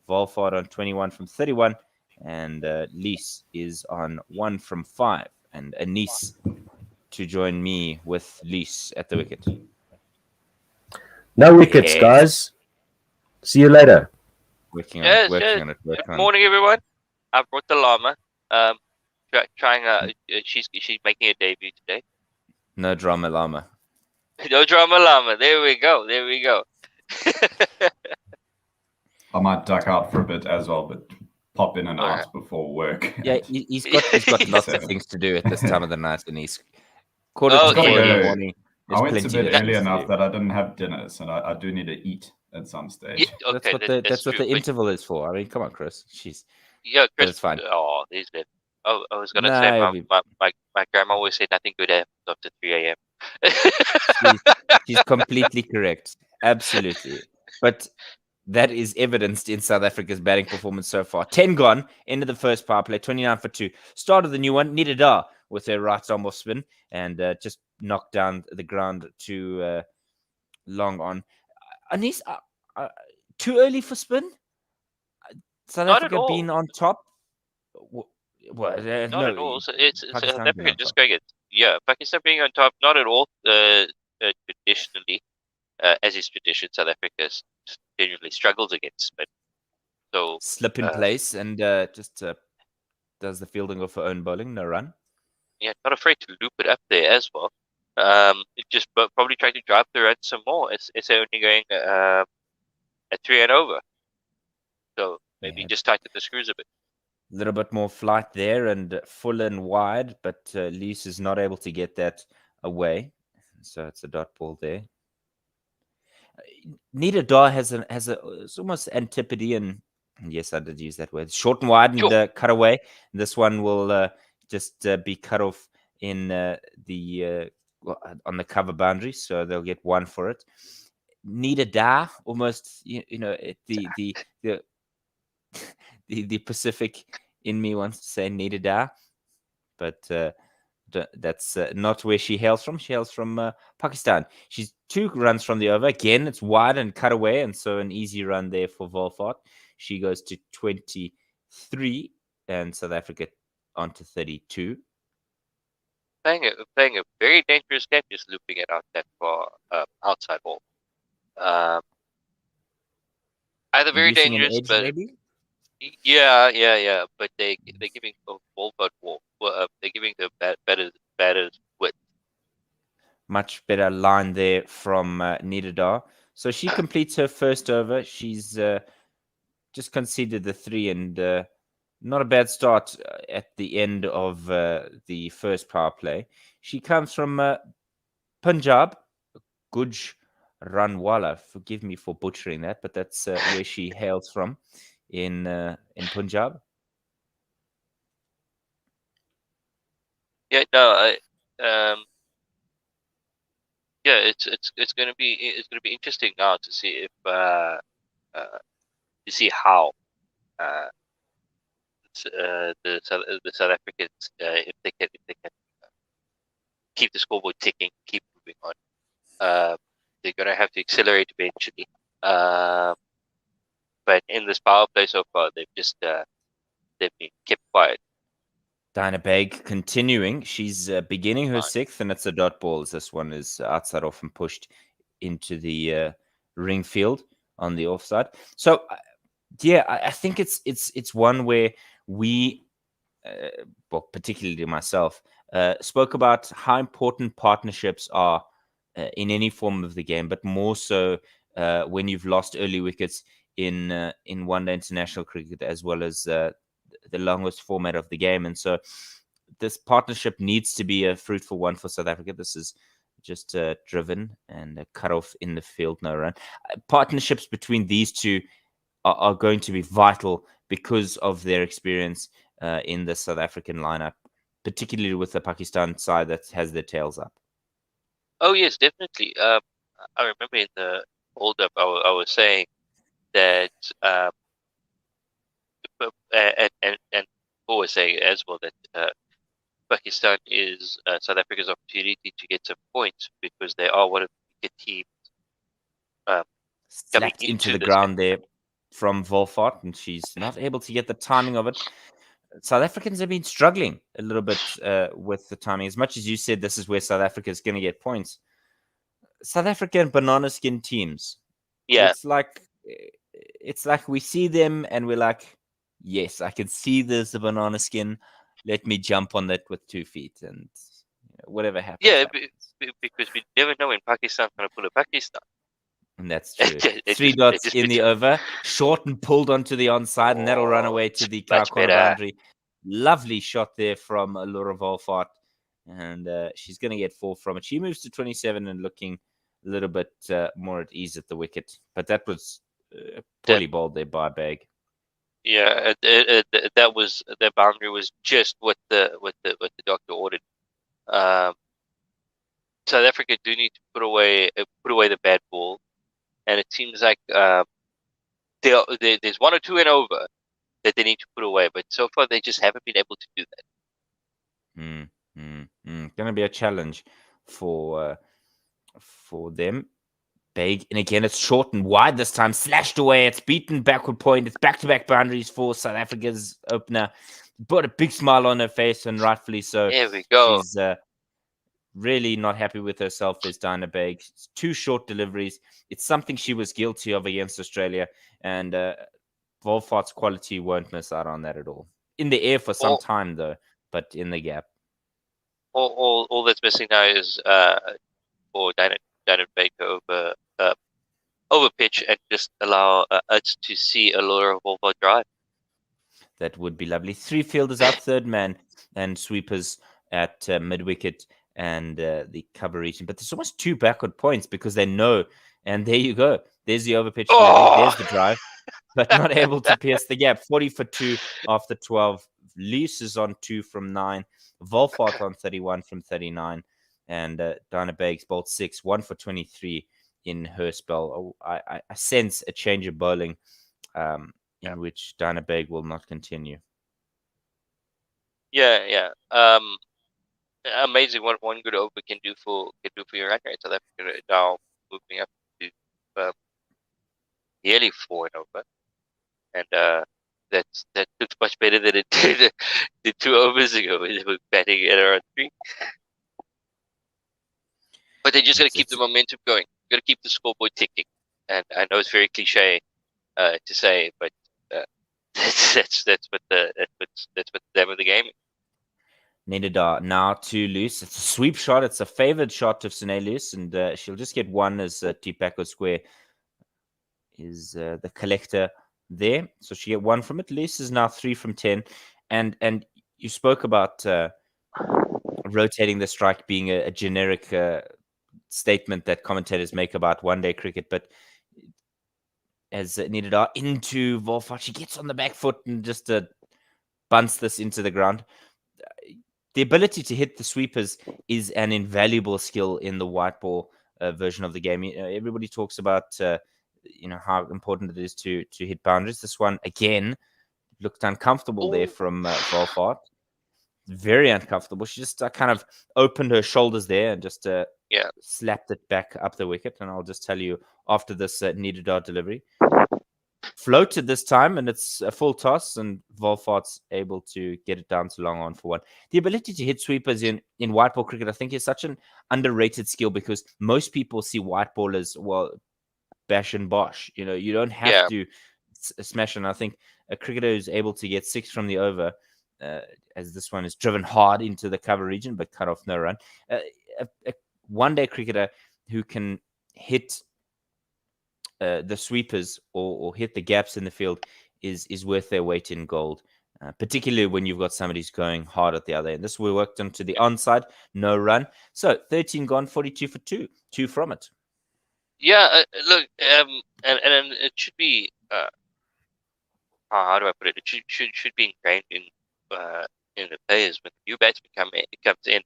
Volfort on 21 from 31, and Lise is on 1 from 5. And Anise to join me with Lise at the wicket. No wickets, guys. See you later. Working on it. Good morning, everyone. I brought the llama. She's making a debut today. No drama, llama. No drama, llama. There we go. I might duck out for a bit as well, but pop in and All out right. before work. Yeah, he's got lots of 7. things to do at this time of the night, and he's quarter Oh, to 4 yeah. in the Go. morning. I There's went to plenty bed of early things to enough do. that I didn't have dinner, so I do need to eat at some stage. Yeah, okay, That's what true. the interval is for. I mean, come on, Chris. Jeez. Yeah, But Chris. it's fine. Oh, he's good. Oh, I was gonna No, say it'll be- my grandma always said nothing good happens after 3 a.m. she's completely correct. Absolutely. But that is evidenced in South Africa's batting performance so far. 10 gone, end of the first power play, 29 for 2. Start of the new one, Nidada with their right arm off spin and just knocked down the ground too long on. Anis, too early for spin? South Not at Africa all. being on top? Not No, at all. So it's South Pakistan being Africa on just top. going it. Yeah, Pakistan being on top. Not at all. Traditionally, as is tradition, South Africa genuinely struggles against spin. So Slip in place and just does the fielding of her own bowling, no run. yeah, not afraid to loop it up there as well. Just probably trying to drive the run some more. It's only going at 3 and over. So maybe Yeah. just tighten the screws a bit. A little bit more flight there and full and wide, but Lees is not able to get that away. So it's a dot ball there. Nita Dar has it's almost Antipodean. Yes, I did use that word. Short and wide and Sure. cut away. This one will just be cut off in the on the cover boundary, so they'll get 1 for it. Nita Dar, almost the Pacific in me wants to say Nita Dar, but that's not where she hails from. She hails from Pakistan. She's 2 runs from the over. Again, it's wide and cut away, and so an easy run there for Volfort. She goes to 23, and South Africa on to 32. Playing a very dangerous game, just looping it out that far outside ball. Either very Inducing an dangerous, edge, but maybe? yeah. But they're giving Volfort war. Well, they're giving the batters width. Much better line there from Nidadar. So she completes her first over. She's just conceded the 3 and not a bad start at the end of the first power play. She comes from Punjab, Guj Ranwala. Forgive me for butchering that, but that's where she hails from in Punjab. Yeah, no, yeah, it's gonna be interesting now to see if to see how the South Africans if they can keep the scoreboard ticking, keep moving on. They're gonna have to accelerate eventually. But in this power play so far, they've been kept quiet. Dinah Begg continuing. She's beginning her 6th, and it's a dot ball. This one is outside off and pushed into the ring field on the offside. So, yeah, I think it's one where we, well, particularly myself, spoke about how important partnerships are in any form of the game, but more so when you've lost early wickets in one-day international cricket as well as the longest format of the game. And so this partnership needs to be a fruitful one for South Africa. This is just driven and cut off in the field, no run. Partnerships between these two are going to be vital because of their experience in the South African lineup, particularly with the Pakistan side that has their tails up. Oh yes, definitely. I remember in the hold up, I was saying that and Paul was saying as well that Pakistan is South Africa's opportunity to get some points because they are one of the bigger teams. Slapped into the ground there from Volfort, and she's not able to get the timing of it. South Africans have been struggling a little bit with the timing. As much as you said this is where South Africa is going to get points, South African banana skin teams. Yeah, it's like we see them and we're like, yes, I can see there's a banana skin. Let me jump on that with 2 feet, and whatever happens. Yeah, happens. because we never know when Pakistan's going to pull a Pakistan. And that's true. It Three just- dots it just in the puts- over. Short and pulled onto the onside, and that'll run away to the cow much corner better. boundary. Lovely shot there from Laura Volfart. And she's going to get 4 from it. She moves to 27 and looking a little bit more at ease at the wicket. But that was poorly bowled there by Bag. Yeah, that boundary was just what the doctor ordered. South Africa do need to put away the bad ball, and it seems like there's 1 or 2 and over that they need to put away, but so far they just haven't been able to do that. Going to be a challenge for them. Big, and again, it's short and wide this time. Slashed away. It's beaten backward point. It's back-to-back boundaries for South Africa's opener. Put a big smile on her face, and rightfully so. There we go. She's really not happy with herself as Dinah Beg. It's 2 short deliveries. It's something she was guilty of against Australia, and Volfart's quality won't miss out on that at all. In the air for some time, though, but in the gap. All that's missing now is for Dinah Beg to over pitch and just allow us to see a Laura Volfart drive. That would be lovely. 3 fielders out, third man, and sweepers at mid-wicket and the cover region. But there's almost 2 backward points because they know. And there you go. There's the overpitch. There's the drive. But not able to pierce the gap. 40 for 2 after 12. Lees is on 2 from 9. Volfart on 31 from 39. And Dinah Beggs bowled 6, 1 for 23 in her spell. I sense a change of bowling in which Dinah Begg will not continue. Yeah. Amazing what one good over can do for your run rate. South Africa now moving up to nearly 4 and over, and that looks much better than it did the 2 overs ago when they were batting at around 3. But they just got to keep the momentum going. Got to keep the scoreboard ticking. And I know it's very cliche to say, but that's what the name of the game is. Nedada now to Loose. It's a sweep shot. It's a favored shot of Sine Loose, and she'll just get 1 as Tipako Square is the collector there. So she get 1 from it. Loose is now 3 from 10. And you spoke about rotating the strike being a generic statement that commentators make about one-day cricket, but as Nedada into Volfart, she gets on the back foot and just bunts this into the ground. The ability to hit the sweepers is an invaluable skill in the white ball version of the game. Everybody talks about how important it is to hit boundaries. This one again looked uncomfortable there from Volfart. Very uncomfortable. She just kind of opened her shoulders there and just slapped it back up the wicket. And I'll just tell you after this Nedada delivery. Floated this time, and it's a full toss, and Volfart's able to get it down to long on for 1. The ability to hit sweepers in white ball cricket, I think, is such an underrated skill because most people see white ball as, well, bash and bosh. You don't have to smash. And I think a cricketer who's able to get 6 from the over, as this one is driven hard into the cover region, but cut off no run. A one-day cricketer who can hit the sweepers or hit the gaps in the field is worth their weight in gold, particularly when you've got somebody who's going hard at the other end. This we worked onto the onside, no run. So 13 gone, 42 for 2 from it. Yeah, look, and it should be how do I put it? It should be ingrained in the players when the new batsman comes in.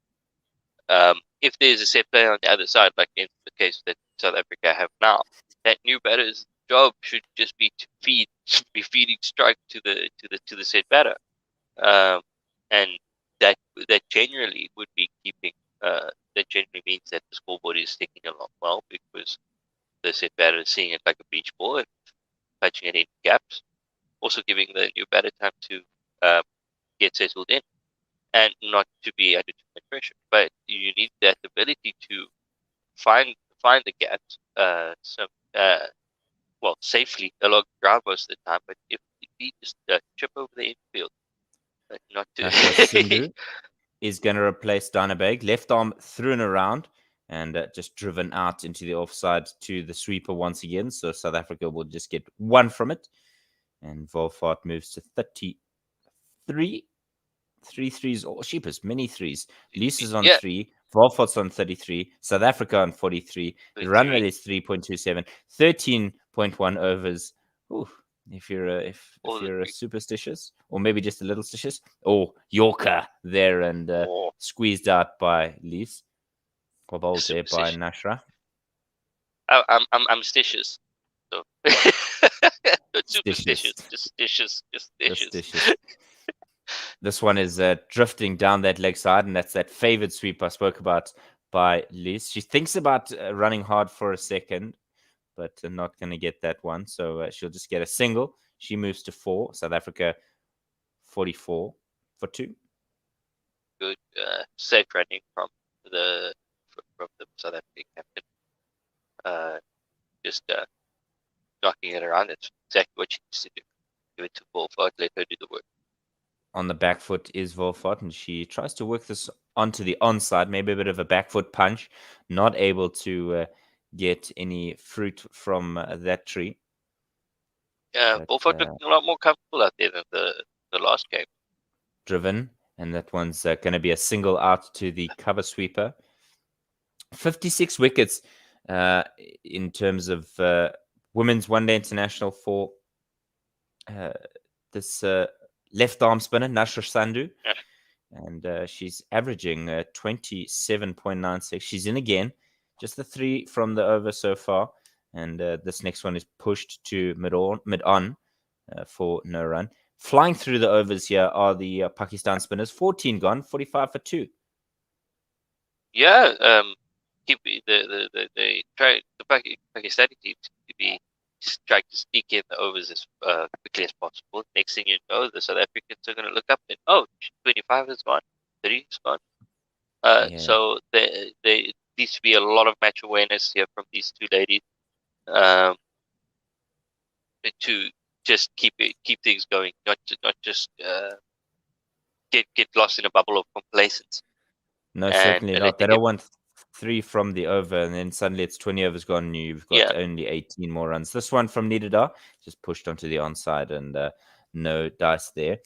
If there's a set player on the other side, like in the case that South Africa have now, that new batter's job should just be to feeding strike to the set batter, and that generally would be keeping. That generally means that the scoreboard is sticking along well because the set batter is seeing it like a beach ball and punching it in gaps, also giving the new batter time to get settled in and not to be under too much pressure. But you need that ability to find the gaps, safely along the ground most of the time. But if he just chip over the infield, not to. Sindhu is going to replace Dinah Beg. Left arm through and around. and just driven out into the offside to the sweeper once again. So South Africa will just get 1 from it. And Volfort moves to 33. 3 threes, or sheepers, many threes. Lease is on 3, Volfort's on 33, South Africa on 43. The run rate is 3.27, 13.1 overs. Ooh, if you're superstitious, or maybe just a little stitious, or Yorker there and squeezed out by Lease, or bowled there by Nashra. I'm stitious. So not superstitious, just stitious. This one is drifting down that leg side, and that's that favored sweep I spoke about by Liz. She thinks about running hard for a second, but not going to get that one. So she'll just get a single. She moves to 4. South Africa 44 for 2. Good, safe running from the South African captain. Just knocking it around. That's exactly what she needs to do. Give it to Volfort, let her do the work. On the back foot is Volfort, and she tries to work this onto the onside, maybe a bit of a back foot punch, not able to get any fruit from that tree. Yeah, Volfort looking a lot more comfortable out there than the last game. Driven, and that one's going to be a single out to the cover sweeper. 56 wickets in terms of women's one-day international for this left arm spinner, Nashra Sandhu. Yeah. And she's averaging 27.96. She's in again. Just the 3 from the over so far. And this next one is pushed to mid-on for no run. Flying through the overs here are the Pakistan spinners. 14 gone, 45 for 2. Yeah, keep the Pakistani team to be trying to sneak in the overs as quickly as possible. Next thing you know, the South Africans are going to look up and 25 is gone, 30 is gone. So there needs to be a lot of match awareness here from these two ladies to just keep things going, not just get lost in a bubble of complacence. No, certainly not. They don't want 3 from the over, and then suddenly it's 20 overs gone, and you've got only 18 more runs. This one from Nidada just pushed onto the onside, and no dice there.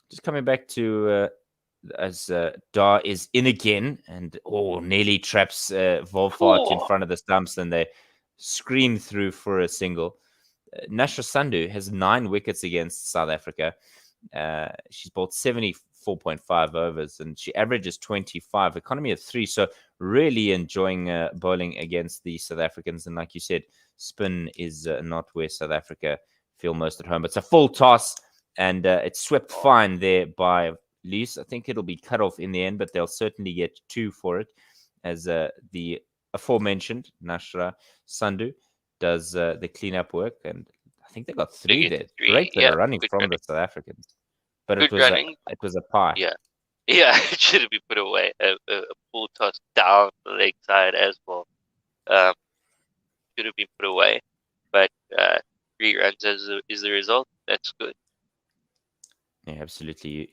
Just coming back to as Dar is in again, and nearly traps Volfort in front of the stumps, and they scream through for a single. Nashra Sandhu has 9 wickets against South Africa. She's bowled 74.5 overs, and she averages 25, economy of 3. So really enjoying bowling against the South Africans. And like you said, spin is not where South Africa feel most at home. It's a full toss, and it's swept fine there by Lees. I think it'll be cut off in the end, but they'll certainly get 2 for it, as the aforementioned Nashra Sandhu does the cleanup work. And I think they got 3 there. Great bit of running from the South Africans. But it was a pie. Yeah, it should have been put away. A full toss down the leg side as well. Should have been put away. But 3 runs is the result. That's good. Yeah, absolutely.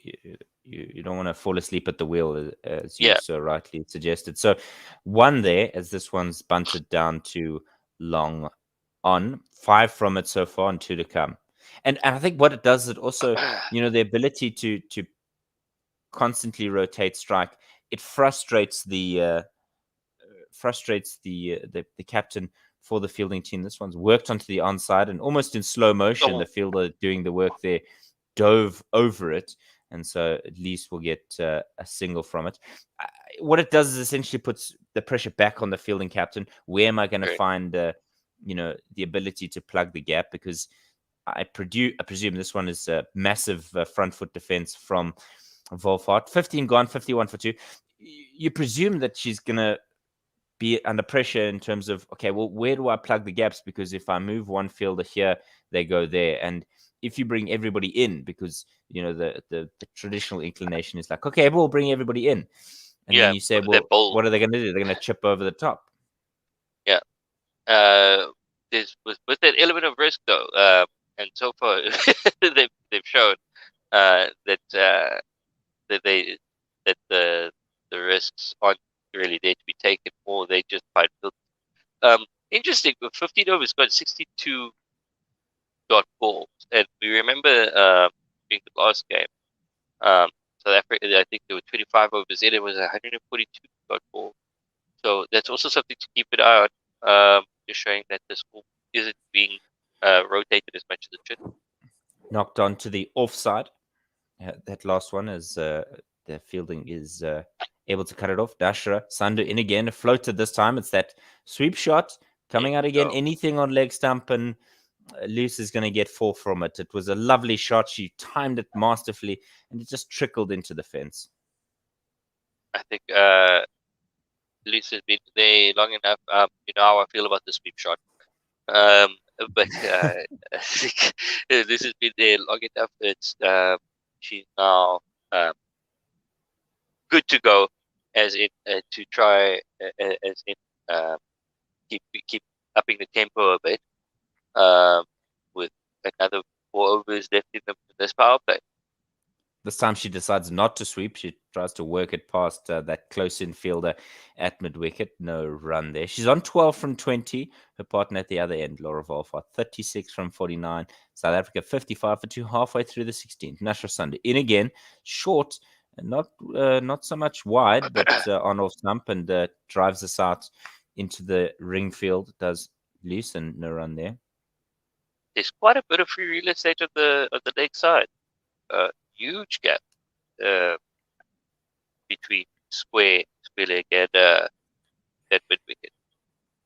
You don't want to fall asleep at the wheel, as you so rightly suggested. So 1 there, as this one's bunted down to long on. 5 from it so far, and 2 to come. And I think what it does, it also, the ability to constantly rotate strike, it frustrates the captain for the fielding team. This one's worked onto the onside, and almost in slow motion, the fielder doing the work there dove over it, and so at least we'll get a single from it. What it does is essentially puts the pressure back on the fielding captain. Where am I going to find the ability to plug the gap? Because I presume this one is a massive front foot defense from Volfort. 15 gone, 51 for 2. You presume that she's going to be under pressure in terms of, okay, well, where do I plug the gaps? Because if I move one fielder here, they go there. And if you bring everybody in, because, the traditional inclination is like, okay, we'll bring everybody in. And then you say, well, what are they going to do? They're going to chip over the top. Yeah. With that element of risk, though, and so far they've shown that the risks aren't really there to be taken, or they just find field. Interesting. With 15 overs, got 62 dot balls, and we remember during the last game, South Africa, I think there were 25 overs in. It was 142 dot balls. So that's also something to keep an eye on. Just showing that the score isn't being rotated as much as it should. Knocked on to the offside. That last one is the fielding is able to cut it off. Dashra Sandu in again, floated this time. It's that sweep shot coming out again. Anything on leg stump, and Luce is going to get 4 from it. It was a lovely shot. She timed it masterfully, and it just trickled into the fence. I think Luce has been there long enough. You know how I feel about the sweep shot. But I think this has been there long enough. It's she's now good to go, as in to try as in keep upping the tempo a bit. With another 4 overs left in this power play. This time she decides not to sweep. She tries to work it past that close infielder at mid-wicket. No run there. She's on 12 from 20. Her partner at the other end, Laura Volfort, 36 from 49. South Africa, 55 for 2, halfway through the 16th. Nashra Sunday in again. Short, not so much wide, but on off stump, and drives us out into the ring field. Does loose, and no run there. There's quite a bit of free real estate on the leg side. Huge gap between square leg and that mid wicket.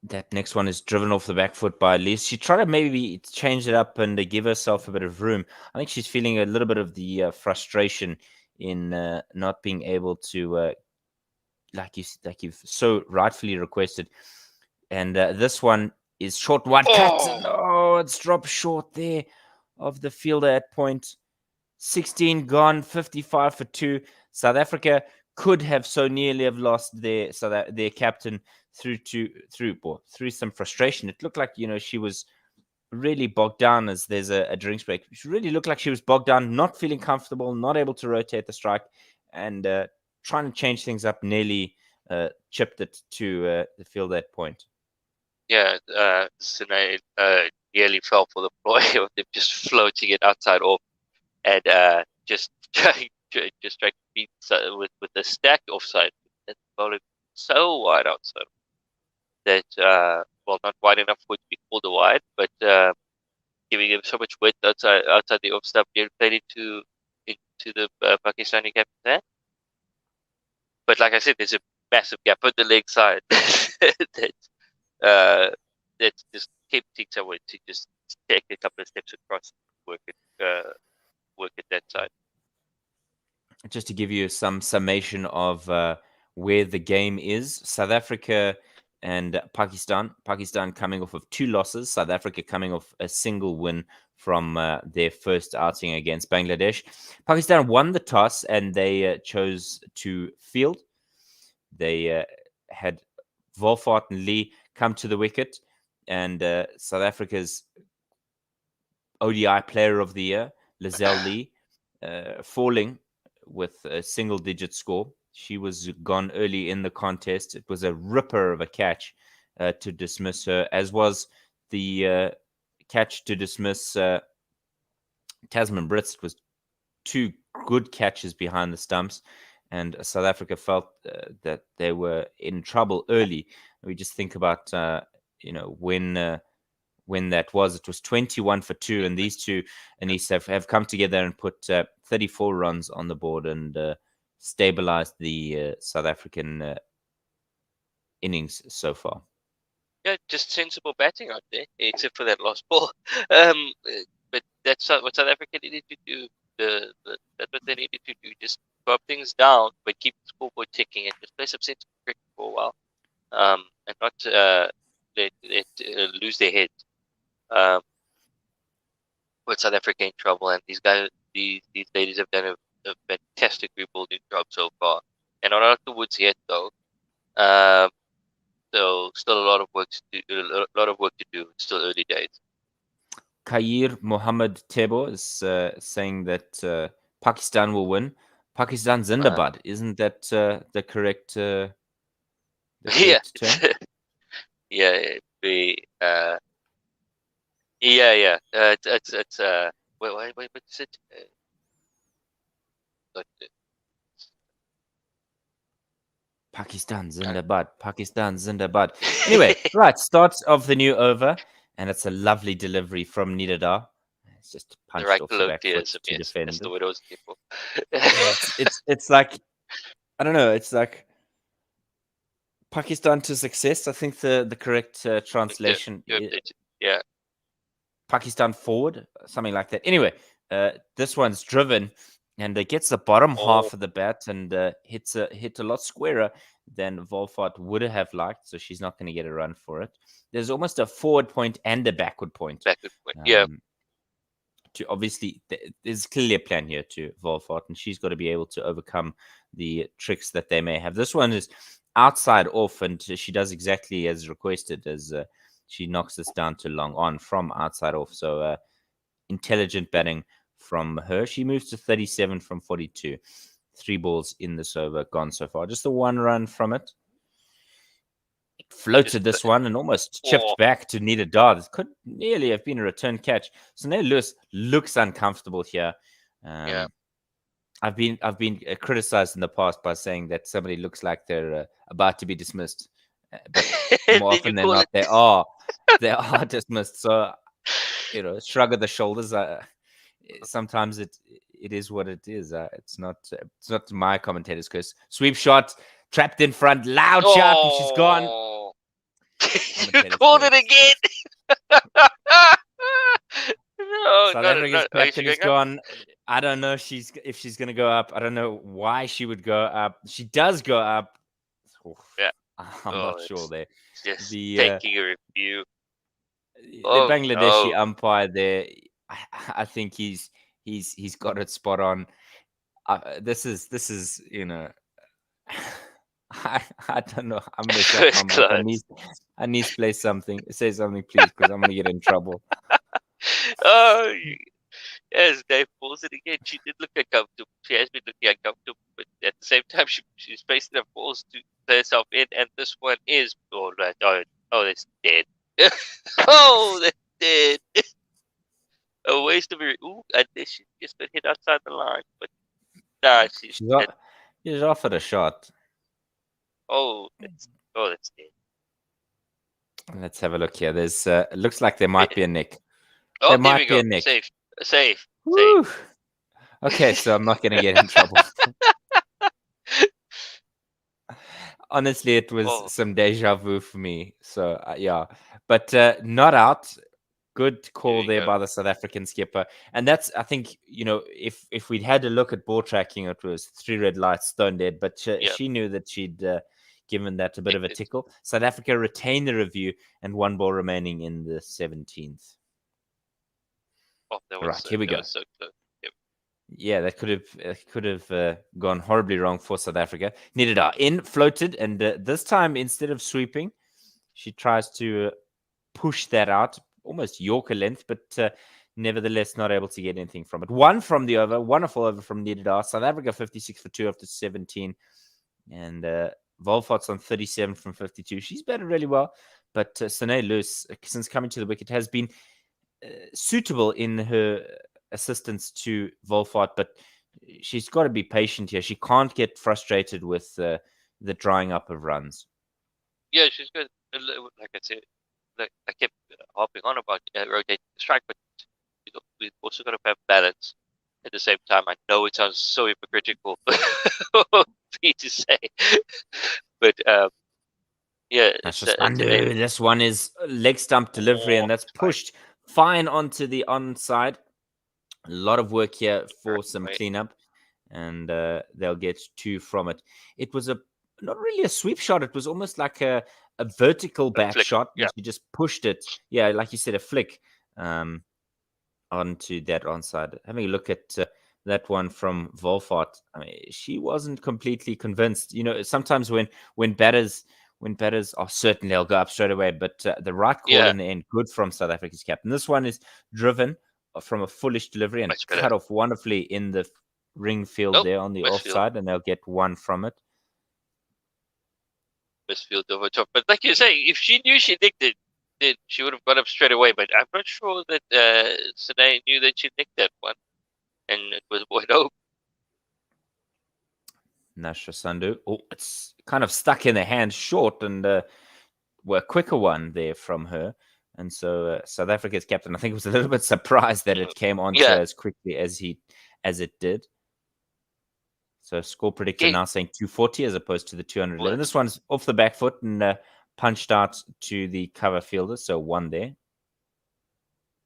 That next one is driven off the back foot by Elise. She tried to maybe change it up and give herself a bit of room. I think she's feeling a little bit of the frustration in not being able to, like you've so rightfully requested. And this one is short, wide cut. And, it's dropped short there of the fielder at point. 16 gone, 55 for 2. South Africa could have so nearly have lost their captain through some frustration. It looked like, she was really bogged down, as there's a drinks break. She really looked like she was bogged down, not feeling comfortable, not able to rotate the strike, and trying to change things up, nearly chipped it to the field at point. Yeah, Sine nearly fell for the ploy of them just floating it outside off. And just trying to beat with the stack offside. That bowling so wide outside. That not wide enough for it to be called a wide, but giving him so much width outside the off stump, nearly played into the Pakistani captain there. But like I said, there's a massive gap on the leg side that just tempting someone to just take a couple of steps across, work at that side. Just to give you some summation of where the game is, South Africa and Pakistan. Pakistan coming off of 2 losses. South Africa coming off a single win from their first outing against Bangladesh. Pakistan won the toss and they chose to field. They had Volfort and Lee come to the wicket, and South Africa's ODI Player of the Year, Lizelle Lee, falling with a single-digit score. She was gone early in the contest. It was a ripper of a catch to dismiss her, as was the catch to dismiss Tasman Brits. It was 2 good catches behind the stumps, and South Africa felt that they were in trouble early. We just think about when that was. It was 21 for 2, and these two, Anise, have come together and put 34 runs on the board and stabilized the South African innings so far. Yeah, just sensible batting out there, except for that last ball. But that's what South Africa needed to do. That's what they needed to do. Just drop things down, but keep the scoreboard ticking and just play some sensible cricket for a while, and not lose their heads. With South Africa in trouble, and these ladies have done a fantastic rebuilding job so far, and not out the woods yet though. So still a lot of work to do. It's still early days. Khair Mohammed Tebo is saying that Pakistan will win. Pakistan Zindabad, isn't that the correct the Yeah. correct term. Yeah, it'd be yeah. It's wait, what's it? What Pakistan Zindabad. Pakistan Zindabad. Anyway, right, start of the new over, and it's a lovely delivery from Nidada. It's just the punched right off the back foot colloquialism, to yes. defend That's it. the word I was looking for. Yeah, it's like, I don't know, it's like Pakistan to success. I think the correct translation is Yeah. Pakistan forward, something like that. Anyway, this one's driven and gets the bottom half of the bat and hit a lot squarer than Volfort would have liked. So she's not going to get a run for it. There's almost a forward point and a backward point. Backward point. Yeah. To obviously, there's clearly a plan here to Volfort, and she's got to be able to overcome the tricks that they may have. This one is outside off, and she does exactly as requested, as she knocks this down to long on from outside off. So intelligent batting from her. She moves to 37 from 42. 3 balls in this over gone so far. Just the 1 run from it. Floated this one and almost chipped back to Nida Dar. It could nearly have been a return catch. So now Lewis looks uncomfortable here. I've been criticized in the past by saying that somebody looks like they're about to be dismissed, but more often than not, they are dismissed. So shrug of the shoulders. Sometimes it is what it is. It's not my commentator's curse. Sweep shot, trapped in front, loud shot, and she's gone. You called it again. No, South Africa's captain is gone. I don't know if she's going to go up. I don't know why she would go up. She does go up. Yeah, I'm not sure there. Just taking a review. The Bangladeshi umpire there, I think he's got it spot on. This is I don't know. I'm gonna shut my mouth. I need to say something, please, because I'm gonna get in trouble. Oh, yes, Dave pulls it again. She did look uncomfortable. She has been looking uncomfortable, but at the same time, she's facing the balls to play herself in, and this one is that's dead. Oh, that's dead. A waste of her. Ooh, I think she just been hit outside the line, but nah, she's offered a shot. That's dead. Let's have a look here. There's looks like there might be a nick. Oh, there might be a nick. Safe. Okay, so I'm not going to get in trouble. Honestly, it was some deja vu for me. So, yeah. But not out. Good call there by the South African skipper. And that's, I think, if we'd had a look at ball tracking, it was 3 red lights, stone dead. But she knew that she'd given that a bit of a tickle. South Africa retained the review and 1 ball remaining in the 17th. Right, here we go. So close. Yep. Yeah, that could have gone horribly wrong for South Africa. Nidada in, floated, and this time instead of sweeping, she tries to push that out, almost Yorker length, but nevertheless not able to get anything from it. 1 from the over, wonderful over from Nidada. South Africa 56 for 2 after 17, and Volfort's on 37 from 52. She's batted really well, but Sine Loos, since coming to the wicket, has been suitable in her assistance to Volfort, but she's got to be patient here. She can't get frustrated with the drying up of runs. Yeah, she's good. Like I said, I kept harping on about rotating the strike, but we've also got to have balance at the same time. I know it sounds so hypocritical for me to say, but yeah. That's just under. This one is leg stump delivery, and that's pushed fine onto the onside. A lot of work here for some cleanup, and they'll get 2 from it. It was not really a sweep shot. It was almost like a vertical back shot. Yeah. You just pushed it. Yeah, like you said, a flick onto that onside. Having a look at that one from Volfort, I mean, she wasn't completely convinced. Sometimes when batters are certain they'll go up straight away, but the right call in the end, good from South Africa's captain. This one is driven from a foolish delivery and cut off wonderfully in the ring field there on the offside, and they'll get 1 from it. misfield over top. But like you say, if she knew she nicked it, then she would have got up straight away. But I'm not sure that Sine knew that she nicked that one, and it was wide open. Nashra Sandu. Oh, it's kind of stuck in the hand short, and a quicker one there from her. And so South Africa's captain, I think, was a little bit surprised that it came on to as quickly as it did. So score predictor now saying 240 as opposed to the 211. This one's off the back foot and punched out to the cover fielder, so one there.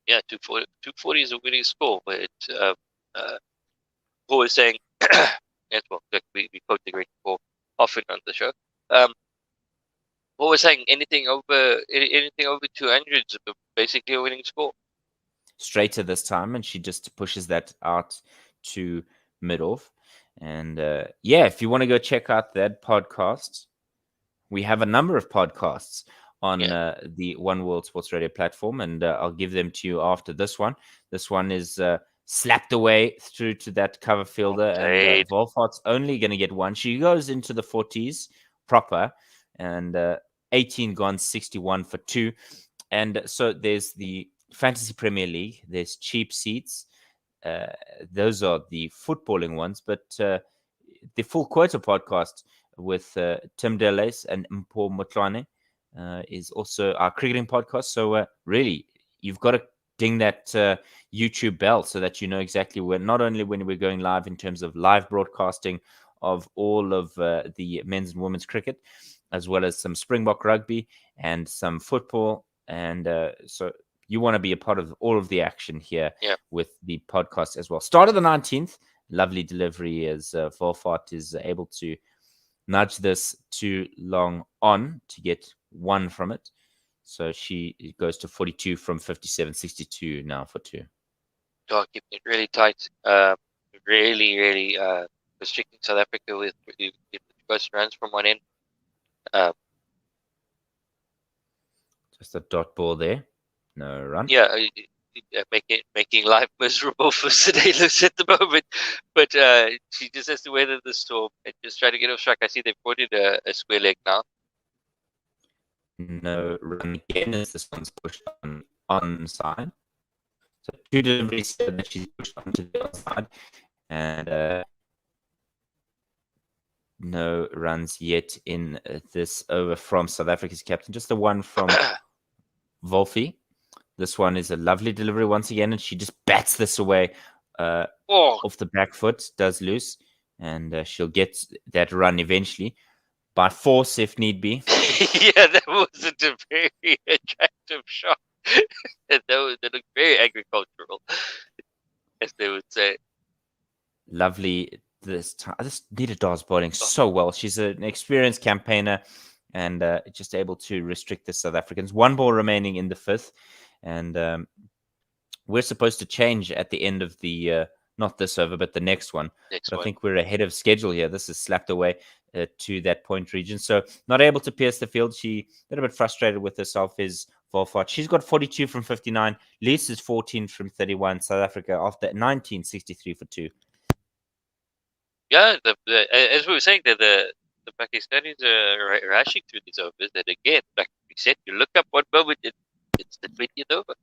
Yeah, 240 is a winning score, but Paul was saying, as well, like we quote the great Paul often on the show. Paul was saying anything over 200 is basically a winning score. Straighter this time, and she just pushes that out to mid-off. And if you want to go check out that podcast, we have a number of podcasts on the One World Sports Radio platform, and I'll give them to you after this one. This one is slapped away through to that cover fielder, and Volfort's only going to get one. She goes into the 40s proper, and 18 gone, 61 for 2. And so there's the Fantasy Premier League, there's cheap seats. Those are the footballing ones, but the Full Quota podcast with Tim Delace and Mpo Motlwane is also our cricketing podcast. So really, you've got to ding that YouTube bell so that you know exactly when, not only when we're going live in terms of live broadcasting of all of the men's and women's cricket, as well as some Springbok rugby and some football. And so you want to be a part of all of the action here with the podcast as well. Start of the 19th. Lovely delivery as Volfort is able to nudge this too long on to get one from it. So she goes to 42 from 57, 62 now for 2. Keeping it really tight. Really restricting South Africa with most runs from one end. Just a dot ball there. No run. Yeah, making life miserable for Sedelos at the moment. But she just has to weather the storm and just try to get off track. I see they've brought in a square leg now. No run again as this one's pushed on side. So 2 deliveries that she's pushed onto the outside. And no runs yet in this over from South Africa's captain. Just the one from Volfie. This one is a lovely delivery once again, and she just bats this away off the back foot, does loose, and she'll get that run eventually by force if need be. Yeah, that wasn't a very attractive shot. That looked very agricultural, as they would say. Lovely. This Nita Dawes bowling so well. She's an experienced campaigner and just able to restrict the South Africans. 1 ball remaining in the 5th. And we're supposed to change at the end of the, not this over, but the next one. I think we're ahead of schedule here. This is slapped away to that point region. So not able to pierce the field. She a little bit frustrated with herself is Volfort. She's got 42 from 59. Lees is 14 from 31. South Africa after 19, 63 for 2. Yeah, as we were saying, the Pakistanis are rushing through these overs. That again, like we said, you look up one moment, it's the 20th over.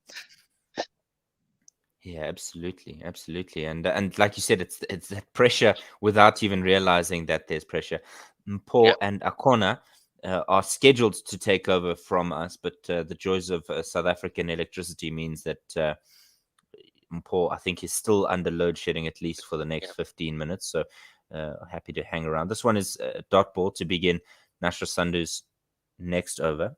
Yeah, absolutely, and like you said, it's that pressure without even realizing that there's pressure. Mpo and Akona are scheduled to take over from us, but the joys of South African electricity means that Mpo, I think, is still under load shedding at least for the next 15 minutes. So happy to hang around. This one is a dot ball to begin Nashra Sandu's next over.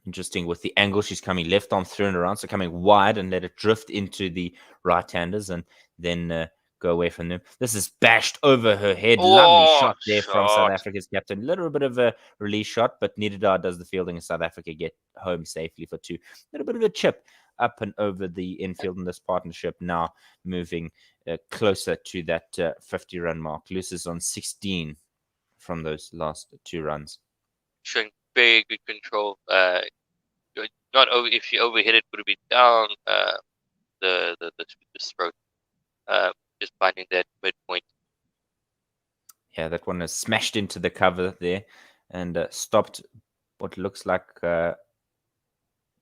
Interesting with the angle. She's coming left arm through and around, so coming wide and let it drift into the right-handers and then go away from them. This is bashed over her head. Lovely shot there from South Africa's captain. A little bit of a release shot, but Nidada does the fielding and South Africa get home safely for 2. A little bit of a chip up and over the infield in this partnership, now moving closer to that 50-run mark. Loose is on 16 from those last 2 runs. Showing very good control. Not over. If she overhit it, would have been down the throat. Just finding that midpoint. Yeah, that one is smashed into the cover there. and stopped what looks like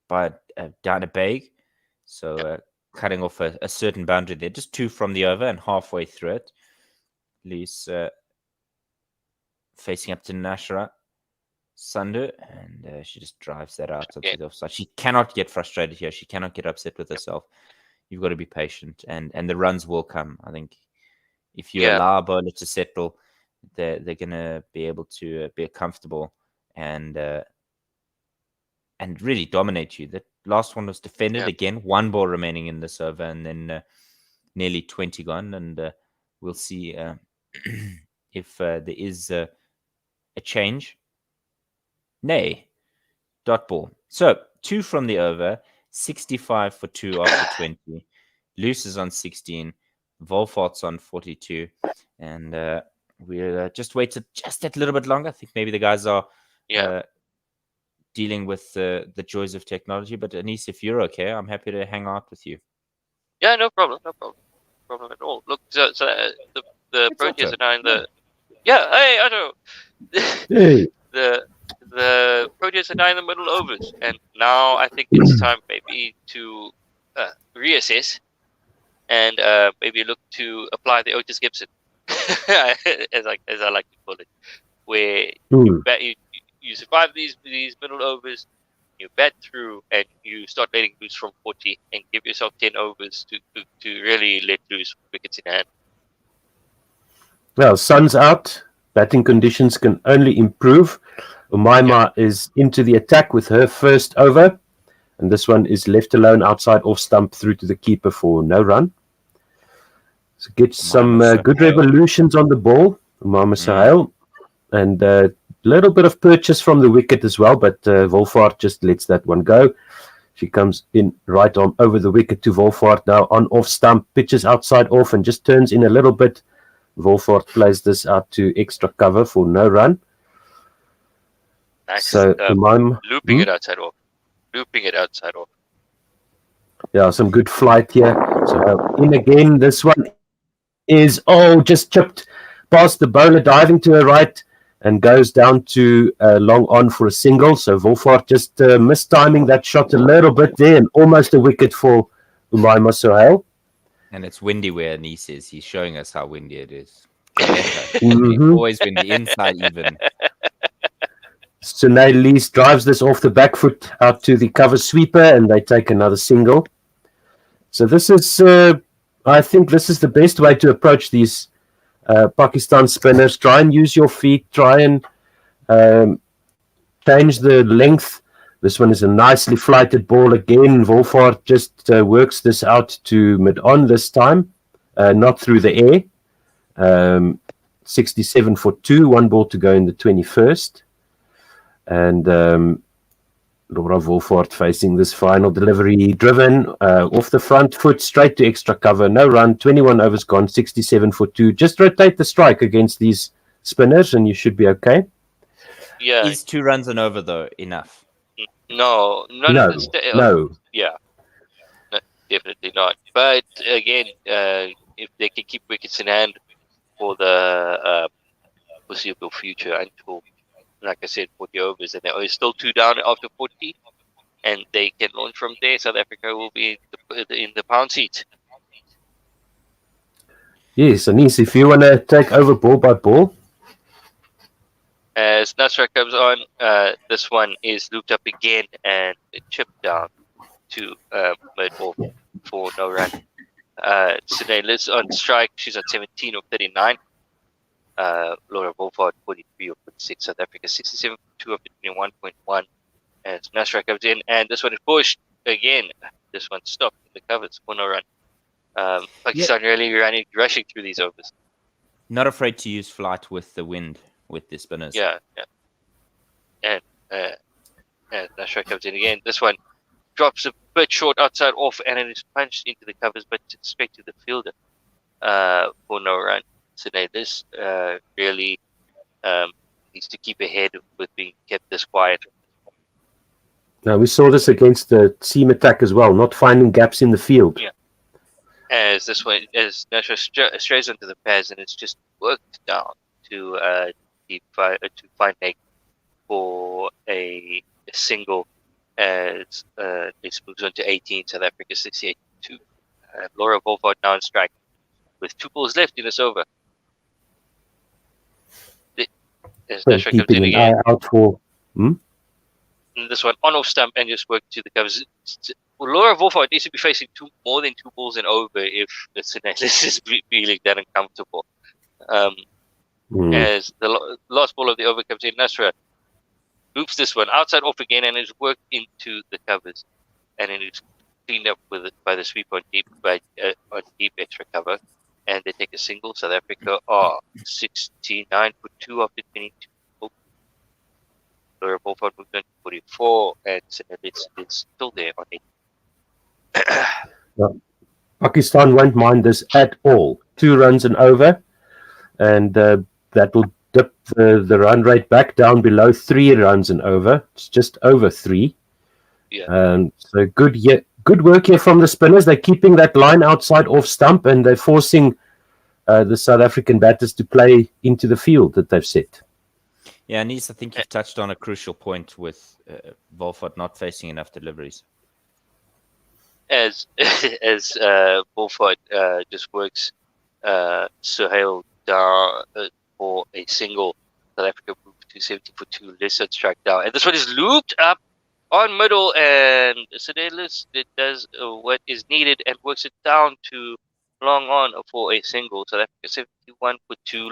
by down a bag. So cutting off a certain boundary there, just 2 from the over, and halfway through it, Loose facing up to Nashra Sandu, and she just drives that out onto the offside. She cannot get frustrated here. She cannot get upset with herself. You've got to be patient, and the runs will come. I think if you allow a bowler to settle, they're going to be able to be comfortable and really dominate you. The last one was defended again. 1 ball remaining in this over, and then nearly 20 gone. And we'll see if there is a change. Nay, dot ball. So 2 from the over, 65 for 2 after 20. Loose is on 16. Volfort's on 42. And we'll just wait just that little bit longer. I think maybe the guys are dealing with the joys of technology. But Anis, if you're okay, I'm happy to hang out with you. Yeah, no problem at all. Look, so the Proteas are now in the hey, I don't know. The Proteas are now in the middle overs, and now I think it's time maybe to reassess and maybe look to apply the Otis Gibson, as I like to call it, where you survive these middle overs, you bat through, and you start letting loose from 40, and give yourself 10 overs to really let loose wickets in hand. Well, sun's out. Batting conditions can only improve. Umaima is into the attack with her first over, and this one is left alone outside off stump through to the keeper for no run. So get some good revolutions on the ball, Umaima Sahel, and a little bit of purchase from the wicket as well, but Volfort just lets that one go. She comes in right on over the wicket to Volfort now on off stump, pitches outside off and just turns in a little bit. Volfort plays this out to extra cover for no run. Nice. So looping it outside off. Yeah, some good flight here. So in again, this one is just chipped past the bowler, diving to her right, and goes down to long on for a single. So Volfort just mistiming that shot a little bit there, and almost a wicket for Umaima Sohail. And it's windy where Anis is. He's showing us how windy it is. Always windy, inside even. Sunay Lees drives this off the back foot out to the cover sweeper, and they take another single. So this is, I think this is the best way to approach these Pakistan spinners. Try and use your feet. Try and change the length. This one is a nicely flighted ball again. Volfort just works this out to mid-on this time, not through the air. 67 for 2, 1 ball to go in the 21st. And Laura Volfort facing this final delivery, driven off the front foot, straight to extra cover. No run, 21 overs gone, 67 for 2. Just rotate the strike against these spinners and you should be okay. Yeah. Is 2 runs and over, though, enough? No. Yeah. No, definitely not. But again, if they can keep wickets in hand for the foreseeable future until, like I said, 40 overs, and there is still 2 down after 40, and they can launch from there, South Africa will be in the pound seat. Yes, Anis, if you want to take over ball by ball. As Nashra comes on, this one is looped up again and chipped down to mid-off for no run. Sunay Liz on strike. She's on 17 of 39. Laura Volfort 43 of 46. South Africa 67 for 2 of 21.1. As Nashra comes in, and this one is pushed again. This one stopped in the covers for no run. Pakistan really rushing through these overs. Not afraid to use flight with the wind with the spinners. Yeah. And Nashra comes in again. This one drops a bit short outside off, and it is punched into the covers, but straight to the fielder for no run. So this really needs to keep ahead with being kept this quiet. Now we saw this against the seam attack as well, not finding gaps in the field. Yeah. As this one, as Nashra strays onto the pads, and it's just worked down to find Nate. for a single as this moves on to 18. South Africa 68-2. Laura Volfort now on strike with 2 balls left in this over. As So no strike comes in keeping an eye again. out for. And this one on off stump and just work to the covers. Laura Volfort needs to be facing more than 2 balls and over if the this is feeling that uncomfortable. As the last ball of the over comes in, Nasra loops this one outside off again and is worked into the covers, and then it's cleaned up by the sweep on deep extra cover, and they take a single. South Africa are 69 for 2 after 22. Laura Volfort moved on to 44, and it's still there on 8. Pakistan won't mind this at all. 2 runs and over, and that will dip the run rate back down below 3 runs and over. It's just over 3. Yeah. So good work here from the spinners. They're keeping that line outside off stump, and they're forcing the South African batters to play into the field that they've set. Yeah, Nice, I think you've touched on a crucial point with Volfort not facing enough deliveries. As Volfort just works Suhail down for a single. South Africa moved to 70 for 2. Listen strike down, and this one is looped up on middle, and Sedelis does what is needed and works it down to long on for a single. South Africa 71 for 2.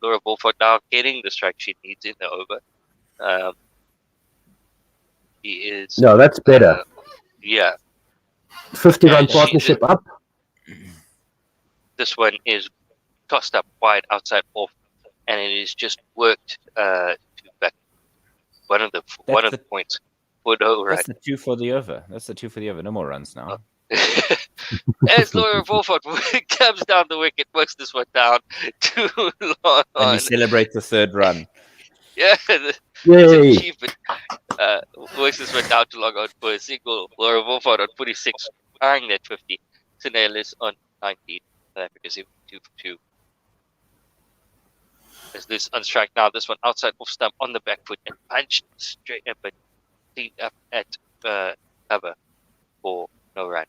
Laura Volfort now getting the strike she needs in the over. He is. No, that's better. Yeah. 50-run partnership up. This one is tossed up wide outside off, and it is just worked to back one of the points for the over. That's the 2 for the over. That's the 2 for the over. No more runs now. As Laura Volfort comes down the wicket, works this one down too long. And you celebrate the 3rd run. Yeah, Yay. achievement. Works this one down too long on for a single. Laura Volfort on 46, eyeing that 50. Senelis on 19. South Africa 72 for 2. As this on strike now, this one outside off stump on the back foot and punched straight up, but cleaned up at cover for no run.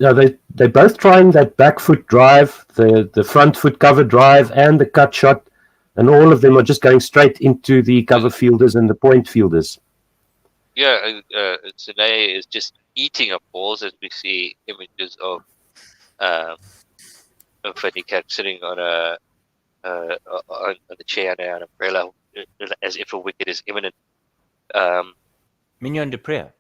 Yeah, they're both trying that back foot drive, the front foot cover drive, and the cut shot, and all of them are just going straight into the cover fielders and the point fielders. Yeah, Sene is just eating up balls, as we see images of Fatima sitting on on the chair under an umbrella, as if a wicket is imminent. Mignon de Pré.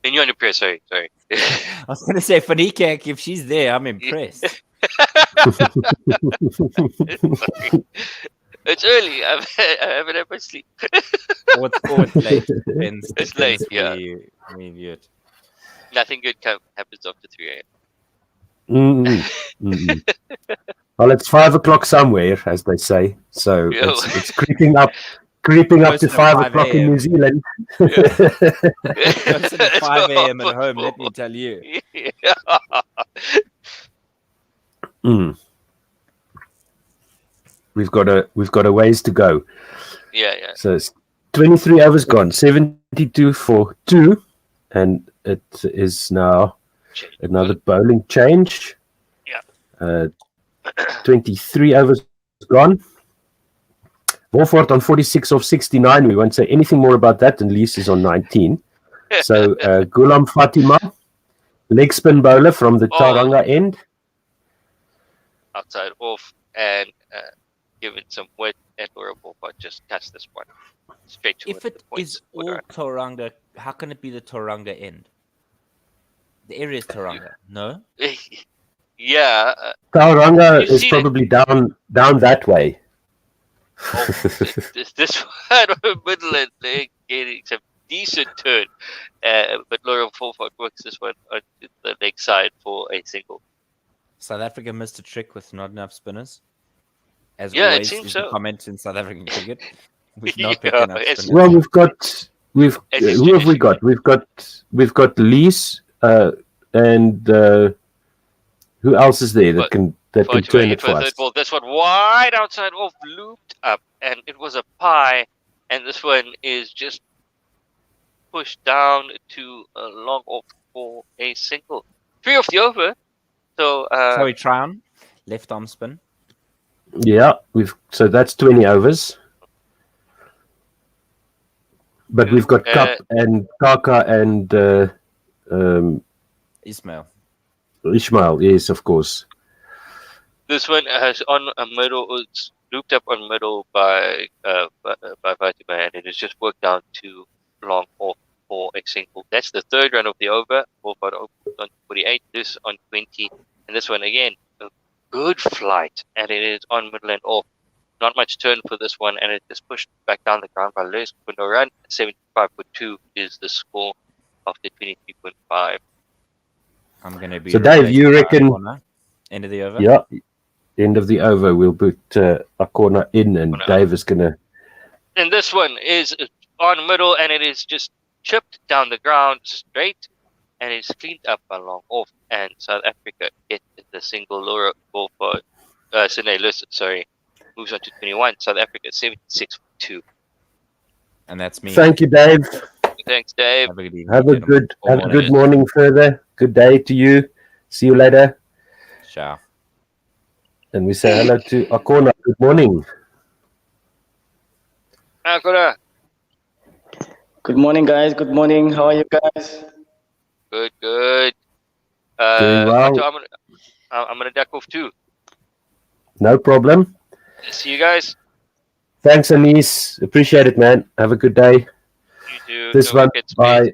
Mignon de Pré, sorry. I was going to say, Fanika, if she's there, I'm impressed. It's early. I haven't had much sleep. or it's late. Depends, It's late, yeah. Where you view it. Nothing good happens after 3 a.m. Well, it's 5 o'clock somewhere, as they say. So Yeah. it's creeping up Close to to 5 5 o'clock in a.m. New Zealand. Close to 5 a.m. at home, let me tell you. We've got a ways to go. Yeah. So it's 23 overs gone, 72 for 2, and it is now another bowling change. Yeah. 23 overs gone. Volfort on 46 of 69. We won't say anything more about that, and Lise is on 19. So Gulam Fatima, leg spin bowler from the Tauranga end. Outside off and give it some width, and Laura Volfort just cuts this one straight to If it is all Tauranga, how can it be the Tauranga end? The area is Tauranga, no? Yeah. Tauranga You've is seen probably down that way. This one middle and they're getting some decent turn, but Laura Volfort works this one on the leg side for a single. South Africa missed a trick with not enough spinners. As Yeah, it always, seems is so. the comment in South African cricket. We've not Yeah, picked enough it's- spinners. Well, who have we got? We've got Lise, and who else is there that can turn it for us? Well, this one wide outside off, looped up, and it was a pie and this one is just pushed down to a long off for a single. 3 off the over. So Chloe Tryon, left arm spin. Yeah, so that's 20 overs. But we've got Cup and Kaka and Ismail. Ishmael, yes, of course. this one has on a middle. It's looped up on middle by Fatima, and it has just worked down to long off for a single. That's the third run of the over. Volfort on 48. This on 20, and this one again a good flight, and it is on middle and off. Not much turn for this one, and it is pushed back down the ground by Lewis for no run. 75.2 is the score of the 23.5. I'm going to be. So, Dave, you reckon? End of the over? Yeah, end of the over. We'll put a corner in, and Dave is going to. And this one is on middle, and it is just chipped down the ground straight, and it's cleaned up along off. And South Africa get the single Laura ball for Sine Lewis, sorry. Moves on to 21. South Africa 76.2. And that's me. Thank you, Dave. Thanks, Dave. Have a good evening. Have a good morning further. Good day to you. See you later. Ciao. And we say hello to Akona. Good morning. Akona. Good morning, guys. Good morning. How are you guys? Good. Doing well. I'm gonna duck off too. No problem. See you guys. Thanks, Anis. Appreciate it, man. Have a good day. You too. This No one wickets, by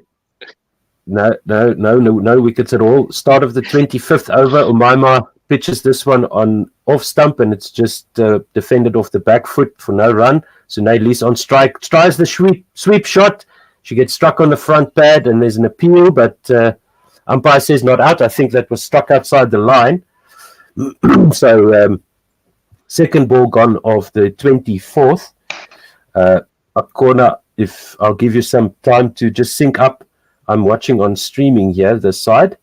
mate. no wickets at all. Start of the 25th over. Umaima pitches this one on off stump, and it's just defended off the back foot for no run. So Nailise on strike. Tries the sweep shot. She gets struck on the front pad, and there's an appeal, but umpire says not out. I think that was struck outside the line. So second ball gone of the 24th. A corner, if I'll give you some time to just sync up. I'm watching on streaming here, this side,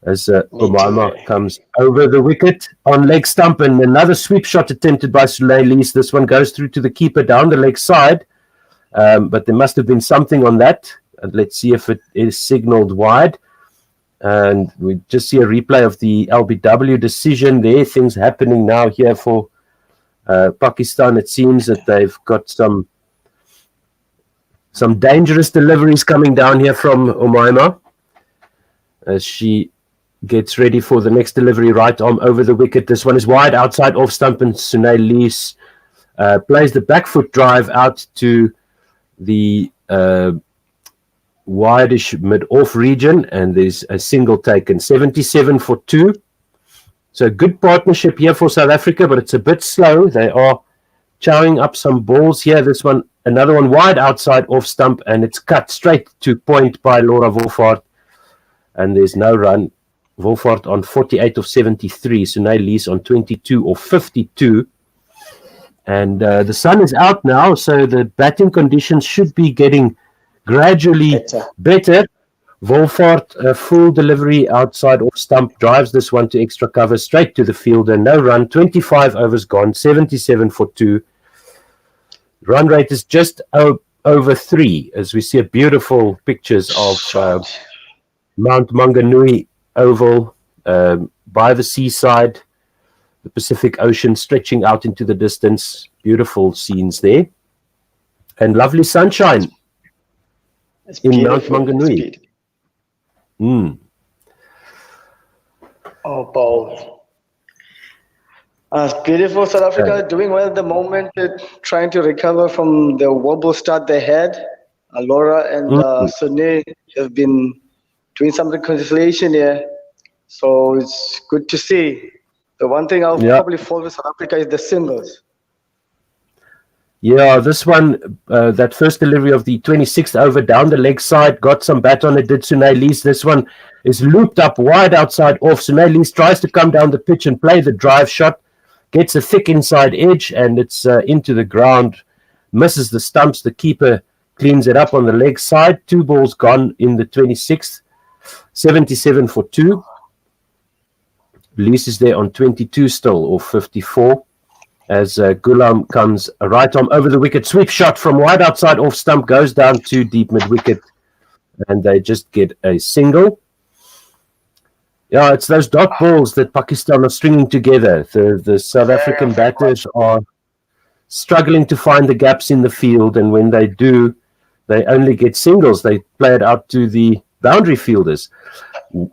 as Umaima comes over the wicket on leg stump, and another sweep shot attempted by Nailise. This one goes through to the keeper down the leg side, but there must have been something on that. Let's see if it is signaled wide. And we just see a replay of the LBW decision there. Things happening now here for Pakistan. It seems that they've got some dangerous deliveries coming down here from Umaima as she gets ready for the next delivery. Right arm over the wicket. This one is wide outside off stump, and Nailise plays the back foot drive out to the wideish mid-off region, and there's a single taken. 77 for 2. So good partnership here for South Africa, but it's a bit slow. They are chowing up some balls here. This one, another one wide outside off stump, and it's cut straight to point by Laura Volfort, and there's no run. Volfort on 48 of 73, so Nailise on 22 of 52. And the sun is out now, so the batting conditions should be getting gradually better. Volfort, a full delivery outside off stump, drives this one to extra cover, straight to the fielder. No run, 25 overs gone, 77 for 2. Run rate is just over 3, as we see beautiful pictures of Mount Maunganui Oval by the seaside, the Pacific Ocean stretching out into the distance. Beautiful scenes there. And lovely sunshine in Mount Maunganui. Oh, Paul. It's beautiful. South Africa doing well at the moment. They're trying to recover from the wobble start they had. Laura and Sune have been doing some reconciliation here. So it's good to see. The one thing I'll probably fall with South Africa is the singles. Yeah, this one, that first delivery of the 26th over down the leg side, got some bat on it, did Nailise. This one is looped up wide outside off. Nailise tries to come down the pitch and play the drive shot, gets a thick inside edge, and it's into the ground, misses the stumps. The keeper cleans it up on the leg side. 2 balls gone in the 26th, 77 for 2. Lise is there on 22 still, or 54. as Gulam comes right arm over the wicket. Sweep shot from wide outside off stump, goes down to deep mid wicket, and they just get a single. Yeah, it's those dot balls that Pakistan are stringing together. The South African batters are struggling to find the gaps in the field, and when they do, they only get singles. They play it out to the boundary fielders.